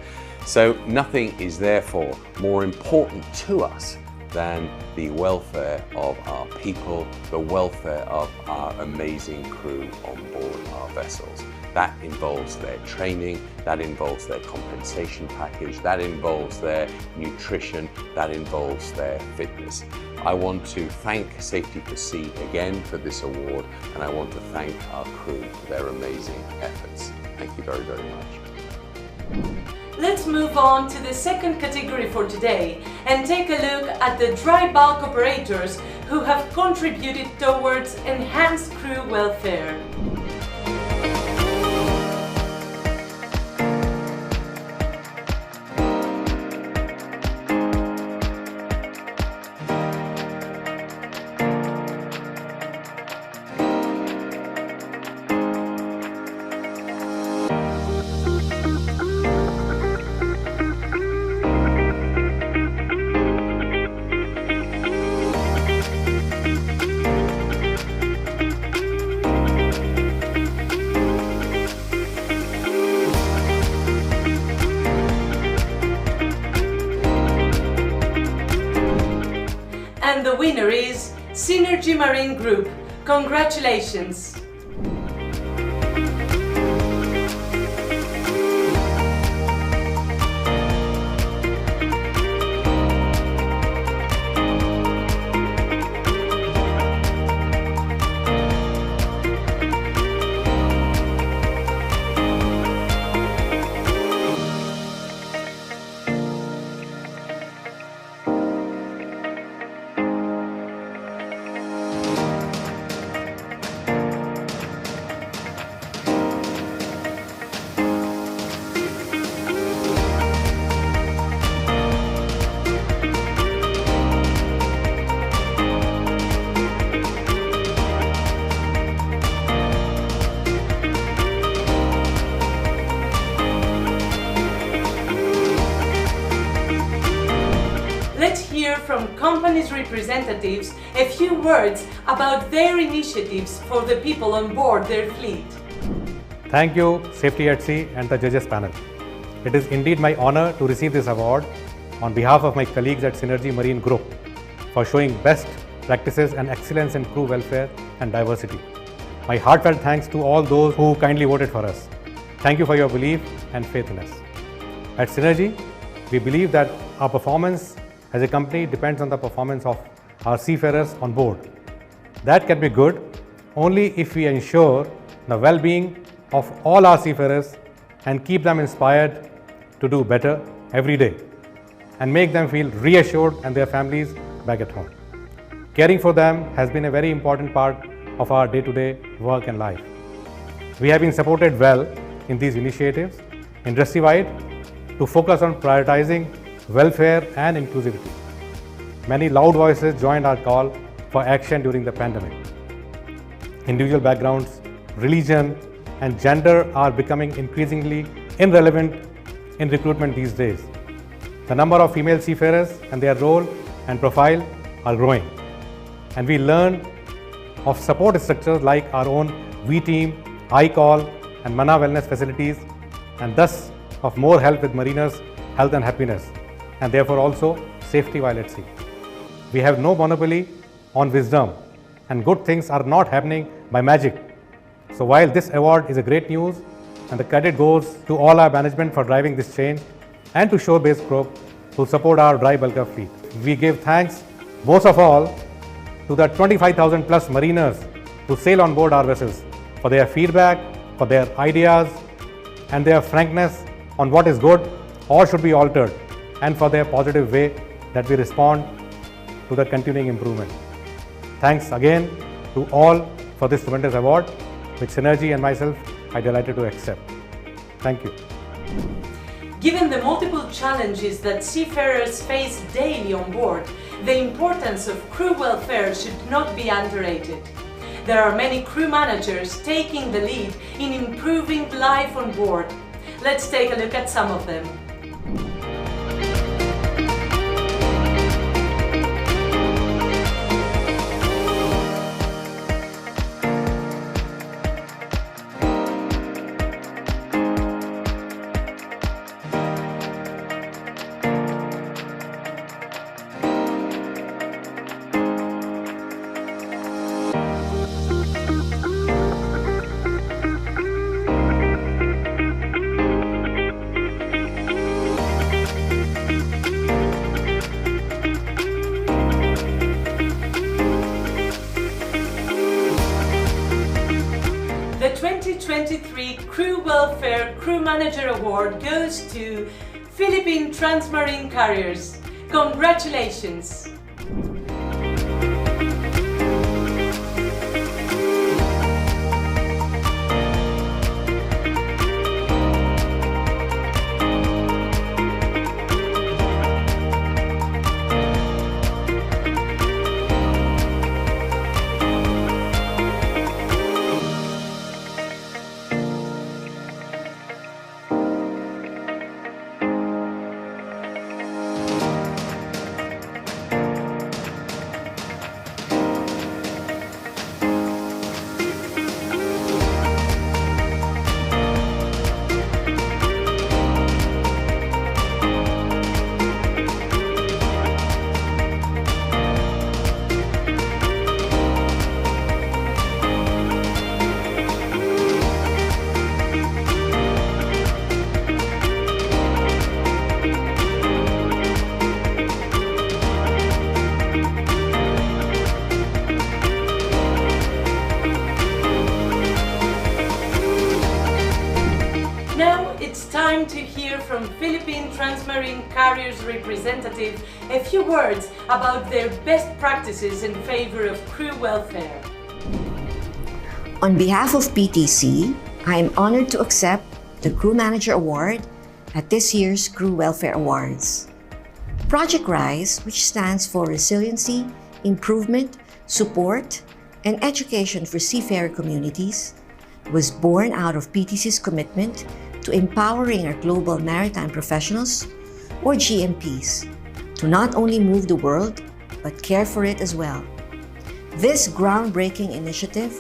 So nothing is therefore more important to us than the welfare of our people, the welfare of our amazing crew on board our vessels. That involves their training, that involves their compensation package, that involves their nutrition, that involves their fitness. I want to thank Safety for Sea again for this award, and I want to thank our crew for their amazing efforts. Thank you very, very much. Let's move on to the second category for today and take a look at the dry bulk operators who have contributed towards enhanced crew welfare. And the winner is Synergy Marine Group. Congratulations! From companies' representatives a few words about their initiatives for the people on board their fleet. Thank you, Safety at Sea and the judges panel. It is indeed my honor to receive this award on behalf of my colleagues at Synergy Marine Group for showing best practices and excellence in crew welfare and diversity. My heartfelt thanks to all those who kindly voted for us. Thank you for your belief and faith in us. At Synergy, we believe that our performance as a company depends on the performance of our seafarers on board. That can be good only if we ensure the well-being of all our seafarers and keep them inspired to do better every day. and make them feel reassured and their families back at home. Caring for them has been a very important part of our day-to-day work and life. We have been supported well in these initiatives industry-wide to focus on prioritizing welfare and inclusivity. Many loud voices joined our call for action during the pandemic. Individual backgrounds, religion, and gender are becoming increasingly irrelevant in recruitment these days. The number of female seafarers and their role and profile are growing. And we learn of support structures like our own V-Team, iCall, and Mana Wellness facilities, and thus of more help with mariners' health and happiness, and therefore also safety while at sea. We have no monopoly on wisdom, and good things are not happening by magic. So while this award is a great news, and the credit goes to all our management for driving this change, and to shore-based group who support our dry bulker fleet. We give thanks most of all to the 25,000 plus mariners who sail on board our vessels for their feedback, for their ideas, and their frankness on what is good or should be altered, and for their positive way that we respond to the continuing improvement. Thanks again to all for this tremendous award, which Synergy and myself are delighted to accept. Thank you. Given the multiple challenges that seafarers face daily on board, the importance of crew welfare should not be underrated. There are many crew managers taking the lead in improving life on board. Let's take a look at some of them. The 2023 Crew Welfare Crew Manager Award goes to Philippine Transmarine Carriers. Congratulations! Time to hear from Philippine Transmarine Carriers representative a few words about their best practices in favor of crew welfare. On behalf of PTC, I am honored to accept the Crew Manager Award at this year's Crew Welfare Awards. Project RISE, which stands for Resiliency, Improvement, Support, and Education for Seafarer Communities, was born out of PTC's commitment to empowering our global maritime professionals, or GMPs, to not only move the world, but care for it as well. This groundbreaking initiative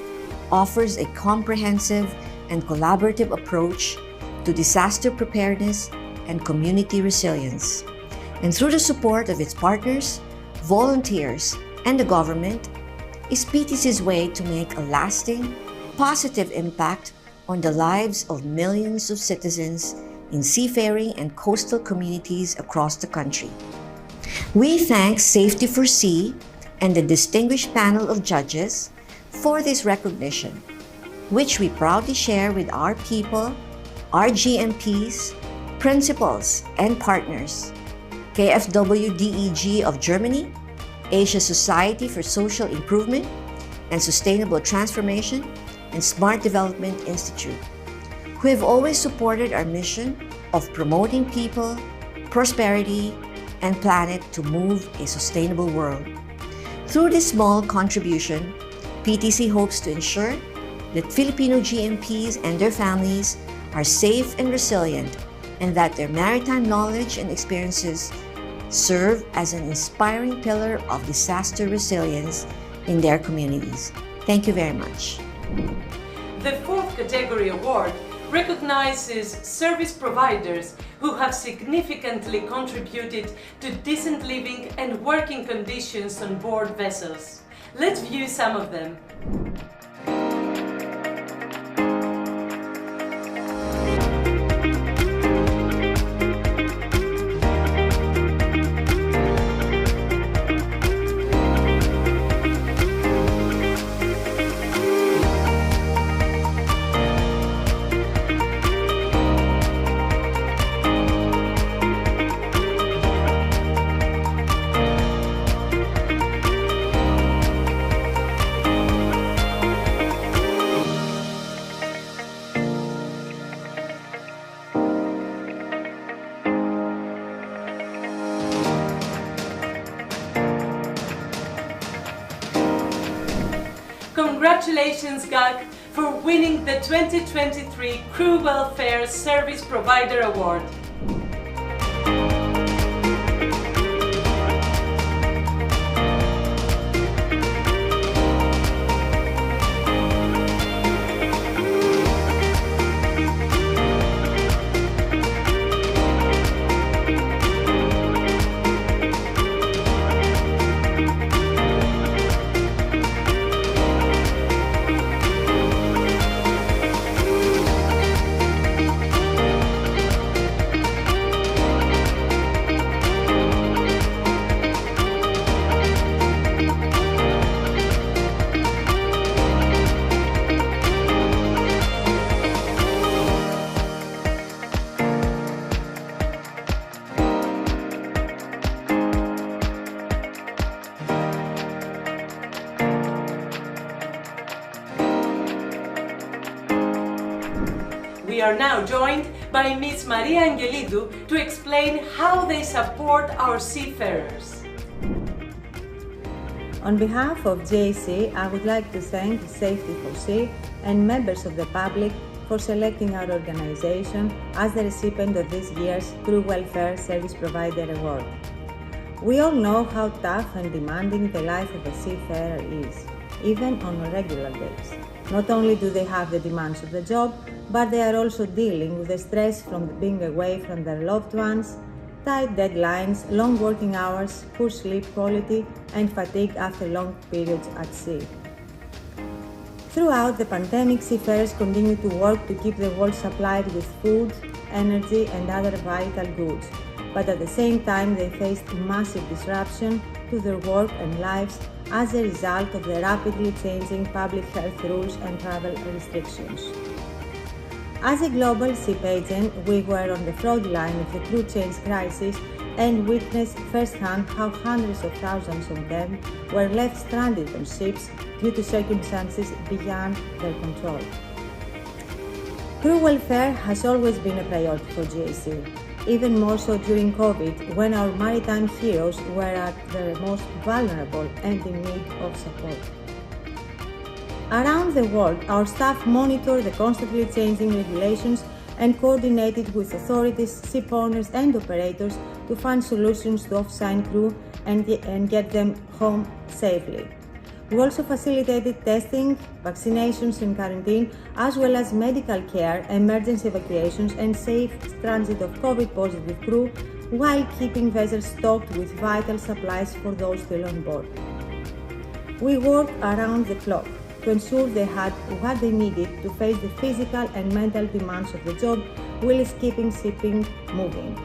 offers a comprehensive and collaborative approach to disaster preparedness and community resilience. And through the support of its partners, volunteers, and the government, is PTC's way to make a lasting, positive impact on the lives of millions of citizens in seafaring and coastal communities across the country. We thank Safety for Sea and the distinguished panel of judges for this recognition, which we proudly share with our people, our GMPs, principals, and partners. KfW-DEG of Germany, Asia Society for Social Improvement and Sustainable Transformation, and Smart Development Institute, who have always supported our mission of promoting people, prosperity, and planet to move a sustainable world. Through this small contribution, PTC hopes to ensure that Filipino GMPs and their families are safe and resilient, and that their maritime knowledge and experiences serve as an inspiring pillar of disaster resilience in their communities. Thank you very much. The fourth category award recognizes service providers who have significantly contributed to decent living and working conditions on board vessels. Let's view some of them. Congratulations, GAC, for winning the 2023 Crew Welfare Service Provider Award. We are now joined by Ms. Maria Angelidou to explain how they support our seafarers. On behalf of JC, I would like to thank Safety for Sea and members of the public for selecting our organization as the recipient of this year's Crew Welfare Service Provider Award. We all know how tough and demanding the life of a seafarer is, even on regular days. Not only do they have the demands of the job, but they are also dealing with the stress from being away from their loved ones, tight deadlines, long working hours, poor sleep quality, and fatigue after long periods at sea. Throughout the pandemic, seafarers continue to work to keep the world supplied with food, energy, and other vital goods, but at the same time they faced massive disruption to their work and lives as a result of the rapidly changing public health rules and travel restrictions. As a global ship agent, we were on the front line of the crew change crisis and witnessed firsthand how hundreds of thousands of them were left stranded on ships due to circumstances beyond their control. Crew welfare has always been a priority for GAC, even more so during COVID, when our maritime heroes were at their most vulnerable and in need of support. Around the world, our staff monitor the constantly changing regulations and coordinated with authorities, ship owners and operators to find solutions to off-sign crew and get them home safely. We also facilitated testing, vaccinations and quarantine, as well as medical care, emergency evacuations and safe transit of COVID-positive crew, while keeping vessels stocked with vital supplies for those still on board. We worked around the clock to ensure they had what they needed to face the physical and mental demands of the job whilst keeping shipping moving.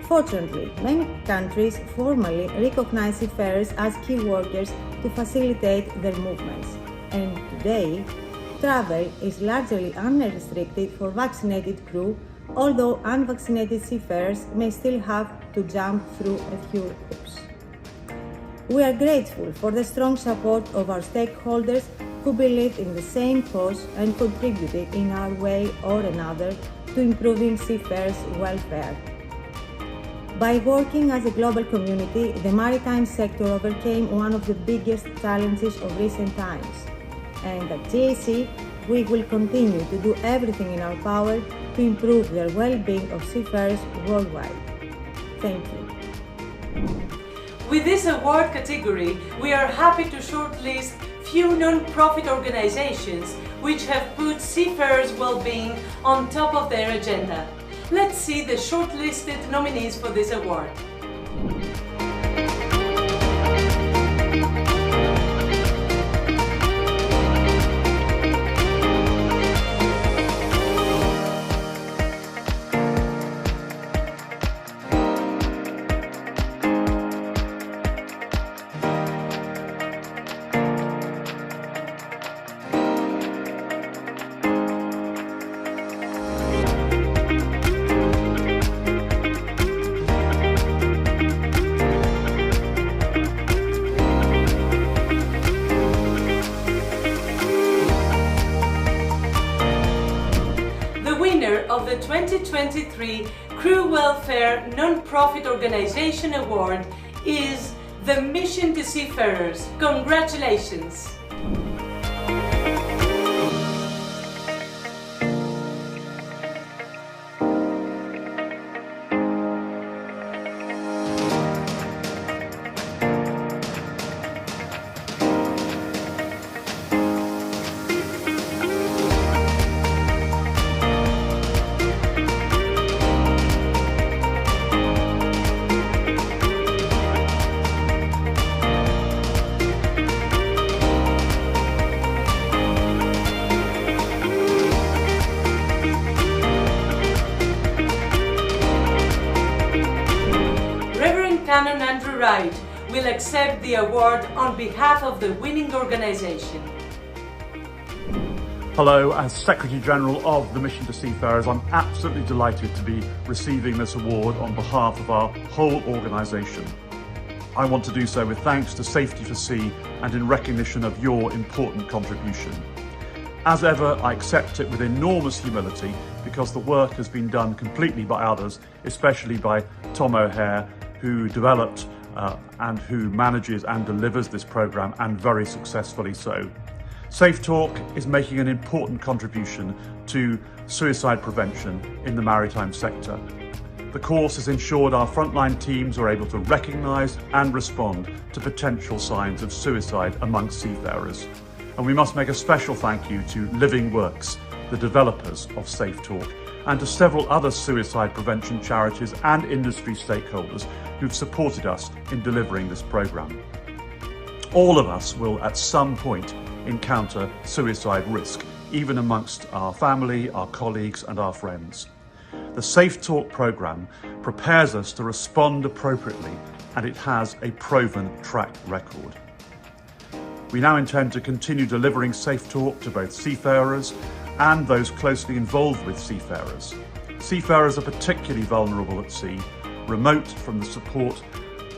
Fortunately, many countries formally recognize seafarers as key workers to facilitate their movements, and today, travel is largely unrestricted for vaccinated crew although unvaccinated seafarers may still have to jump through a few hoops. We are grateful for the strong support of our stakeholders who believe in the same cause and contributed in our way or another to improving seafarers' welfare. By working as a global community, the maritime sector overcame one of the biggest challenges of recent times. And at GAC, we will continue to do everything in our power to improve the well-being of seafarers worldwide. Thank you. With this award category, we are happy to shortlist few non-profit organizations which have put seafarers' well-being on top of their agenda. Let's see the shortlisted nominees for this award. Of the 2023 Crew Welfare Non-Profit Organization Award is the Mission to Seafarers. Congratulations! Will accept the award on behalf of the winning organization. Hello, as Secretary General of the Mission to Seafarers, I'm absolutely delighted to be receiving this award on behalf of our whole organization. I want to do so with thanks to Safety for Sea and in recognition of your important contribution. As ever, I accept it with enormous humility because the work has been done completely by others, especially by Tom O'Hare, who developed and who manages and delivers this programme, and very successfully so. Safe Talk is making an important contribution to suicide prevention in the maritime sector. The course has ensured our frontline teams are able to recognise and respond to potential signs of suicide amongst seafarers. And we must make a special thank you to Living Works, the developers of Safe Talk, and to several other suicide prevention charities and industry stakeholders who've supported us in delivering this programme. All of us will at some point encounter suicide risk, even amongst our family, our colleagues and our friends. The Safe Talk programme prepares us to respond appropriately, and it has a proven track record. We now intend to continue delivering Safe Talk to both seafarers and those closely involved with seafarers. Seafarers are particularly vulnerable at sea, remote from the support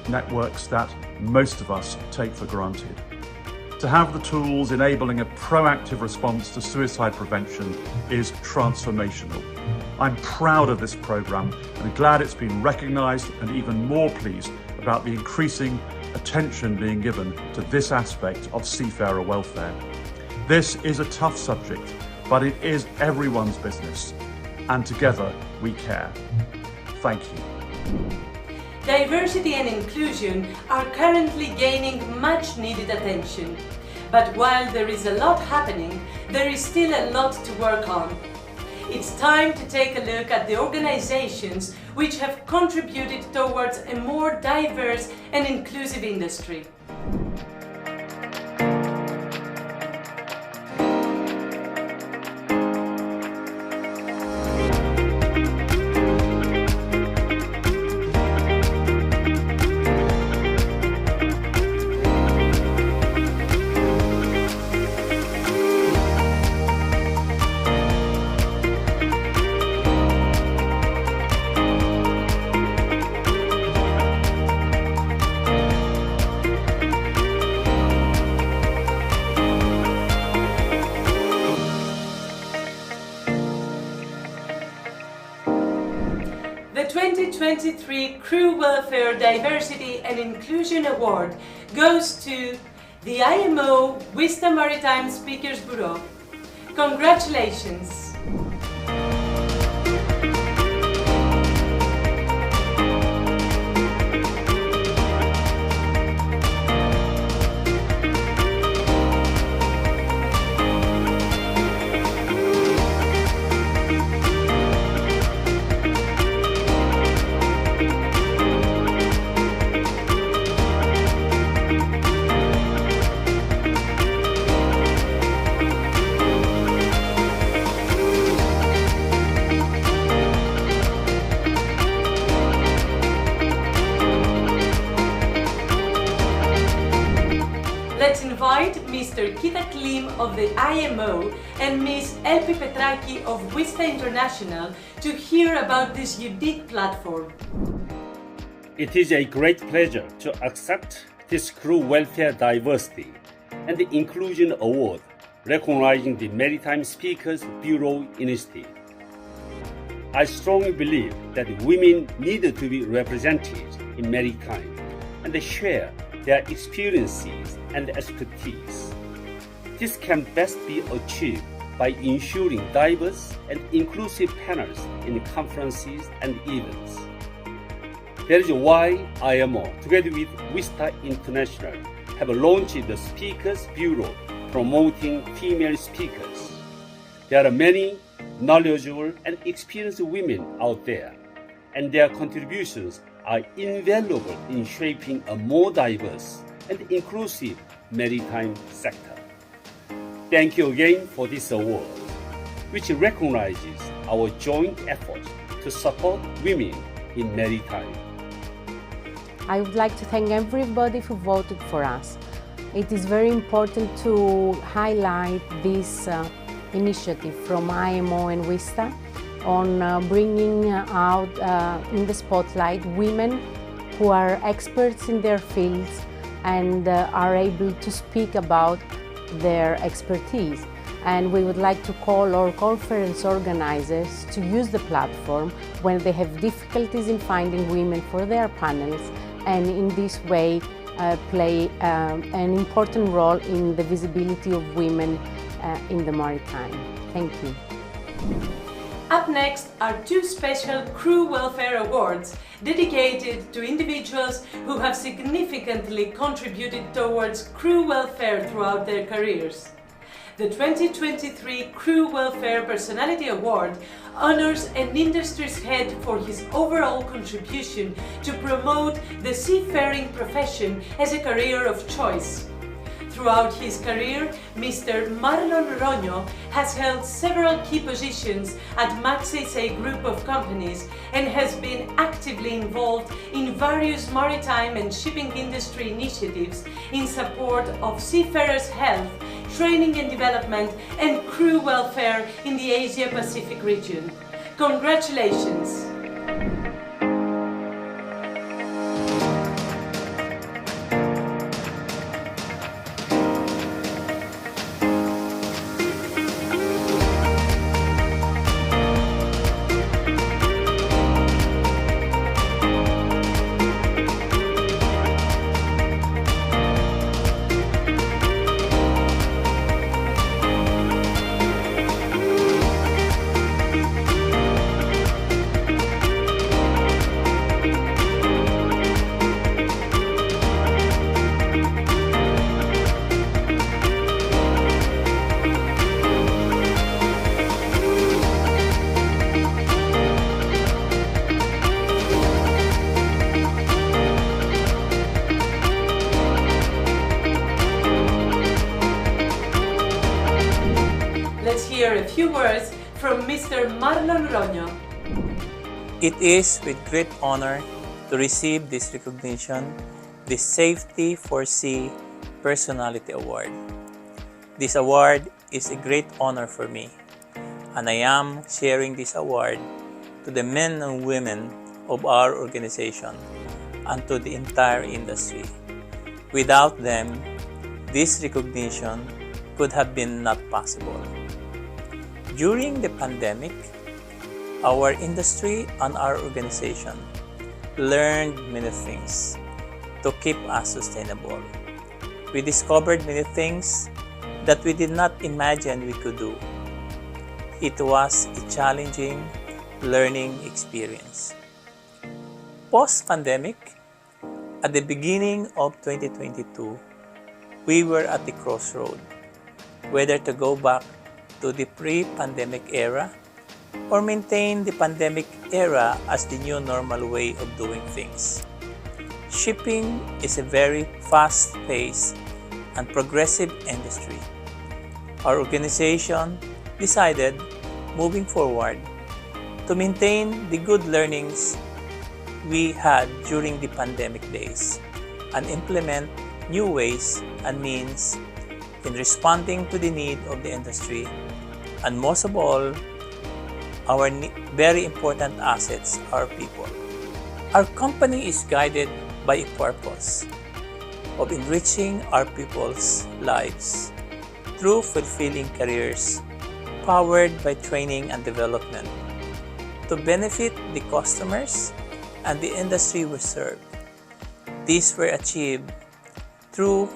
networks that most of us take for granted. To have the tools enabling a proactive response to suicide prevention is transformational. I'm proud of this programme and glad it's been recognised, and even more pleased about the increasing attention being given to this aspect of seafarer welfare. This is a tough subject, but it is everyone's business, and together we care. Thank you. Diversity and inclusion are currently gaining much needed attention. But while there is a lot happening, there is still a lot to work on. It's time to take a look at the organizations which have contributed towards a more diverse and inclusive industry. 2023 Crew Welfare Diversity and Inclusion Award goes to the IMO Vista Maritime Speakers Bureau. Congratulations! Let's invite Mr. Kitack of the IMO and Ms. Elpi Petraki of Vista International to hear about this unique platform. It is a great pleasure to accept this Crew Welfare Diversity and Inclusion Award, recognizing the Maritime Speakers Bureau Initiative. I strongly believe that women need to be represented in maritime and share their experiences and expertise. This can best be achieved by ensuring diverse and inclusive panels in conferences and events. That is why IMO, together with Vista International, have launched the Speakers Bureau promoting female speakers. There are many knowledgeable and experienced women out there, and their contributions are invaluable in shaping a more diverse and inclusive maritime sector. Thank you again for this award, which recognizes our joint effort to support women in maritime. I would like to thank everybody who voted for us. It is very important to highlight this initiative from IMO and Vista on bringing out in the spotlight women who are experts in their fields and are able to speak about their expertise. And we would like to call our conference organizers to use the platform when they have difficulties in finding women for their panels, and in this way play an important role in the visibility of women in the maritime. Thank you. Up next are two special Crew Welfare Awards dedicated to individuals who have significantly contributed towards crew welfare throughout their careers. The 2023 Crew Welfare Personality Award honors an industry's head for his overall contribution to promote the seafaring profession as a career of choice. Throughout his career, Mr. Marlon Roño has held several key positions at Maxis group of companies and has been actively involved in various maritime and shipping industry initiatives in support of seafarers' health, training and development, and crew welfare in the Asia-Pacific region. Congratulations! Hear a few words from Mr. Marlon Roño. It is with great honor to receive this recognition, the Safety for Sea Personality Award. This award is a great honor for me, and I am sharing this award to the men and women of our organization and to the entire industry. Without them, this recognition could have been not possible. During the pandemic, our industry and our organization learned many things to keep us sustainable. We discovered many things that we did not imagine we could do. It was a challenging learning experience. Post-pandemic, at the beginning of 2022, we were at the crossroad, whether to go back to the pre-pandemic era or maintain the pandemic era as the new normal way of doing things. Shipping is a very fast-paced and progressive industry. Our organization decided, moving forward, to maintain the good learnings we had during the pandemic days and implement new ways and means in responding to the need of the industry, and most of all, our very important assets, our people. Our company is guided by a purpose of enriching our people's lives through fulfilling careers powered by training and development to benefit the customers and the industry we serve. These were achieved through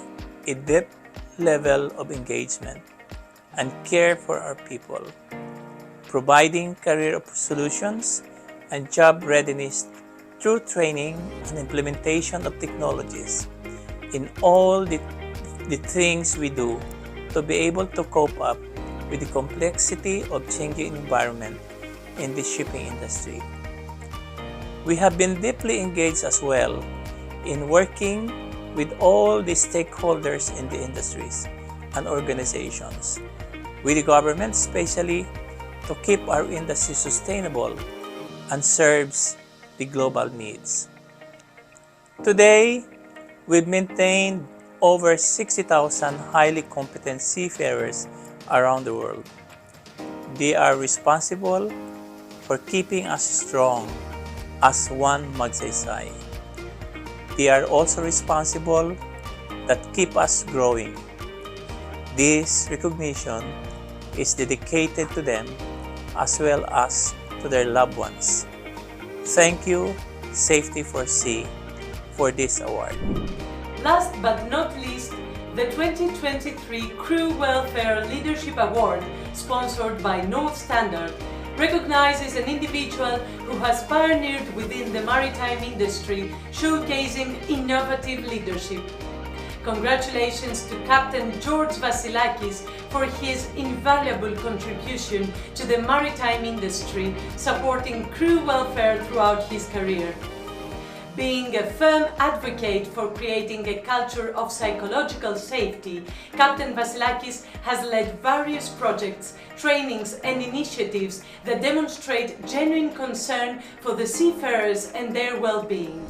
a deep level of engagement and care for our people, providing career solutions and job readiness through training and implementation of technologies in all the things we do to be able to cope up with the complexity of changing environment in the shipping industry. We have been deeply engaged as well in working with all the stakeholders in the industries and organizations, with the government especially, to keep our industry sustainable and serves the global needs. Today, we've maintained over 60,000 highly competent seafarers around the world. They are responsible for keeping us strong as one magsaysay. They are also responsible that keep us growing. This recognition is dedicated to them as well as to their loved ones. Thank you, Safety for Sea, for this award. Last but not least, the 2023 Crew Welfare Leadership Award, sponsored by North Standard, recognizes an individual who has pioneered within the maritime industry, showcasing innovative leadership. Congratulations to Captain George Vasilakis for his invaluable contribution to the maritime industry, supporting crew welfare throughout his career. Being a firm advocate for creating a culture of psychological safety, Captain Vasilakis has led various projects, trainings and initiatives that demonstrate genuine concern for the seafarers and their well-being.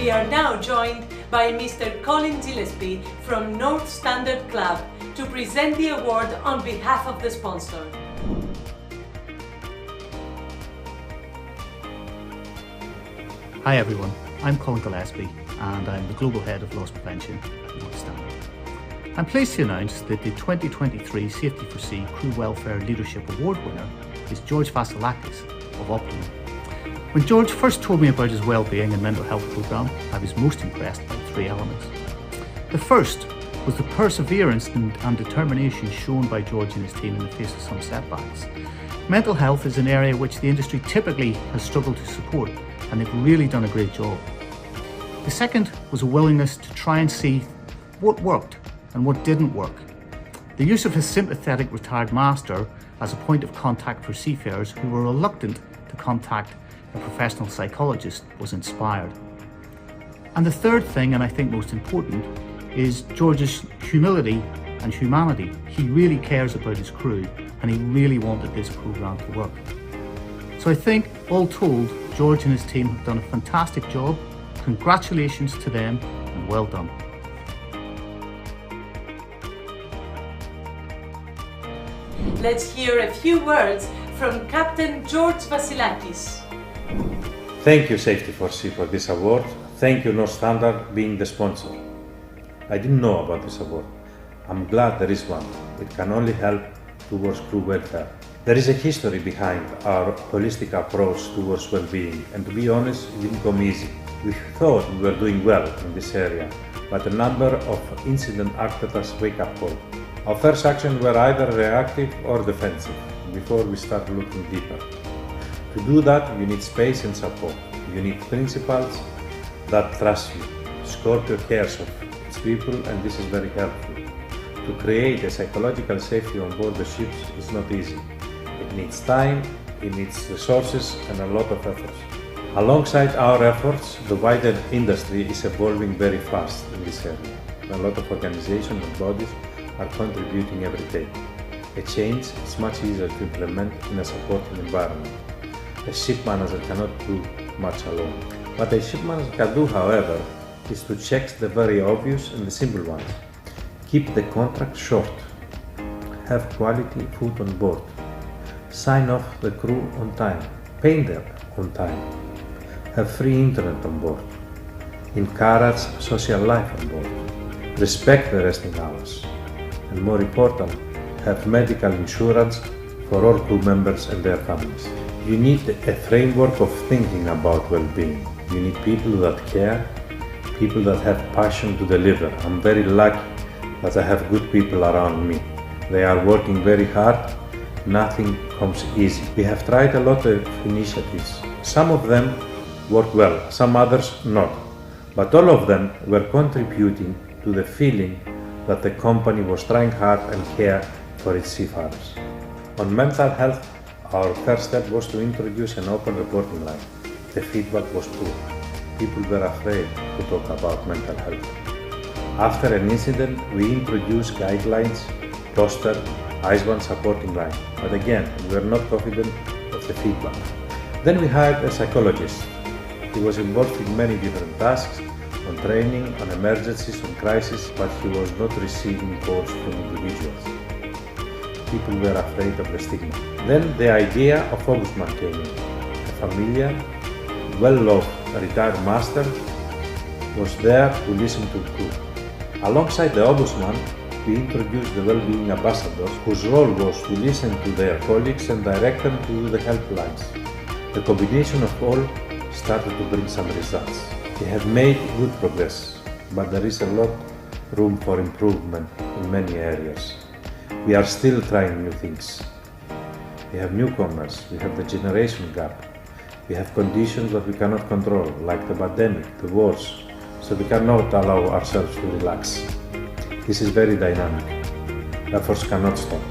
We are now joined by Mr. Colin Gillespie from North Standard Club to present the award on behalf of the sponsor. Hi everyone, I'm Colin Gillespie and I'm the Global Head of Loss Prevention at North Standard. I'm pleased to announce that the 2023 Safety for Sea Crew Welfare Leadership Award winner is George Vasilakis of Optimum. When George first told me about his well-being and mental health programme, I was most impressed by three elements. The first was the perseverance and determination shown by George and his team in the face of some setbacks. Mental health is an area which the industry typically has struggled to support, and they've really done a great job. The second was a willingness to try and see what worked and what didn't work. The use of his sympathetic retired master as a point of contact for seafarers who were reluctant to contact a professional psychologist, was inspired. And the third thing, and I think most important, is George's humility and humanity. He really cares about his crew, and he really wanted this program to work. So I think, all told, George and his team have done a fantastic job. Congratulations to them, and well done. Let's hear a few words from Captain George Vasilakis. Thank you, Safety4Sea, for this award. Thank you, North Standard, being the sponsor. I didn't know about this award. I'm glad there is one. It can only help towards crew welfare. There is a history behind our holistic approach towards well-being, and to be honest, it didn't come easy. We thought we were doing well in this area, but a number of incidents acted as wake-up call. Our first actions were either reactive or defensive, before we start looking deeper. To do that, you need space and support. You need principals that trust you. Scorpio cares of its people, and this is very helpful. To create a psychological safety on board the ships is not easy. It needs time, it needs resources, and a lot of efforts. Alongside our efforts, the wider industry is evolving very fast in this area. A lot of organizations and bodies are contributing every day. A change is much easier to implement in a supporting environment. A ship manager cannot do much alone. What a ship manager can do, however, is to check the very obvious and the simple ones. Keep the contract short. Have quality food on board. Sign off the crew on time. Pay them on time. Have free internet on board. Encourage social life on board. Respect the resting hours. And more important, have medical insurance for all crew members and their families. You need a framework of thinking about well-being. You need people that care, people that have passion to deliver. I'm very lucky that I have good people around me. They are working very hard. Nothing comes easy. We have tried a lot of initiatives. Some of them work well, some others not. But all of them were contributing to the feeling that the company was trying hard and care for its seafarers. On mental health, our first step was to introduce an open reporting line. The feedback was poor. People were afraid to talk about mental health. After an incident, we introduced guidelines, poster, ICE1 supporting line. But again, we were not confident of the feedback. Then we hired a psychologist. He was involved in many different tasks, on training, on emergencies, on crisis, but he was not receiving calls from individuals. People were afraid of the stigma. Then the idea of ombudsman came in. A familiar, well-loved retired master was there to listen to the crew. Alongside the ombudsman, we introduced the well-being ambassadors, whose role was to listen to their colleagues and direct them to the helplines. The combination of all started to bring some results. We have made good progress, but there is a lot room for improvement in many areas. We are still trying new things. We have newcomers, we have the generation gap. We have conditions that we cannot control, like the pandemic, the wars, so we cannot allow ourselves to relax. This is very dynamic. Efforts cannot stop.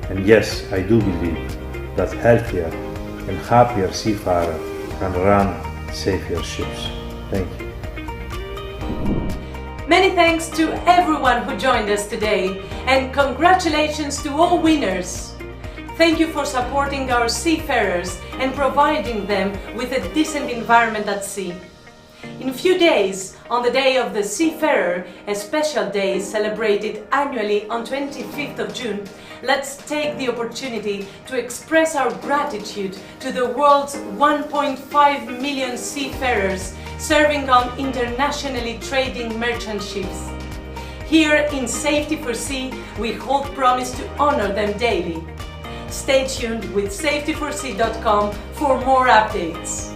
And yes, I do believe that healthier and happier seafarers can run safer ships. Thank you. Many thanks to everyone who joined us today, and congratulations to all winners. Thank you for supporting our seafarers and providing them with a decent environment at sea. In a few days, on the Day of the Seafarer, a special day celebrated annually on 25th of June, let's take the opportunity to express our gratitude to the world's 1.5 million seafarers serving on internationally trading merchant ships. Here in Safety4Sea, we hold promise to honor them daily. Stay tuned with safety4sea.com for more updates.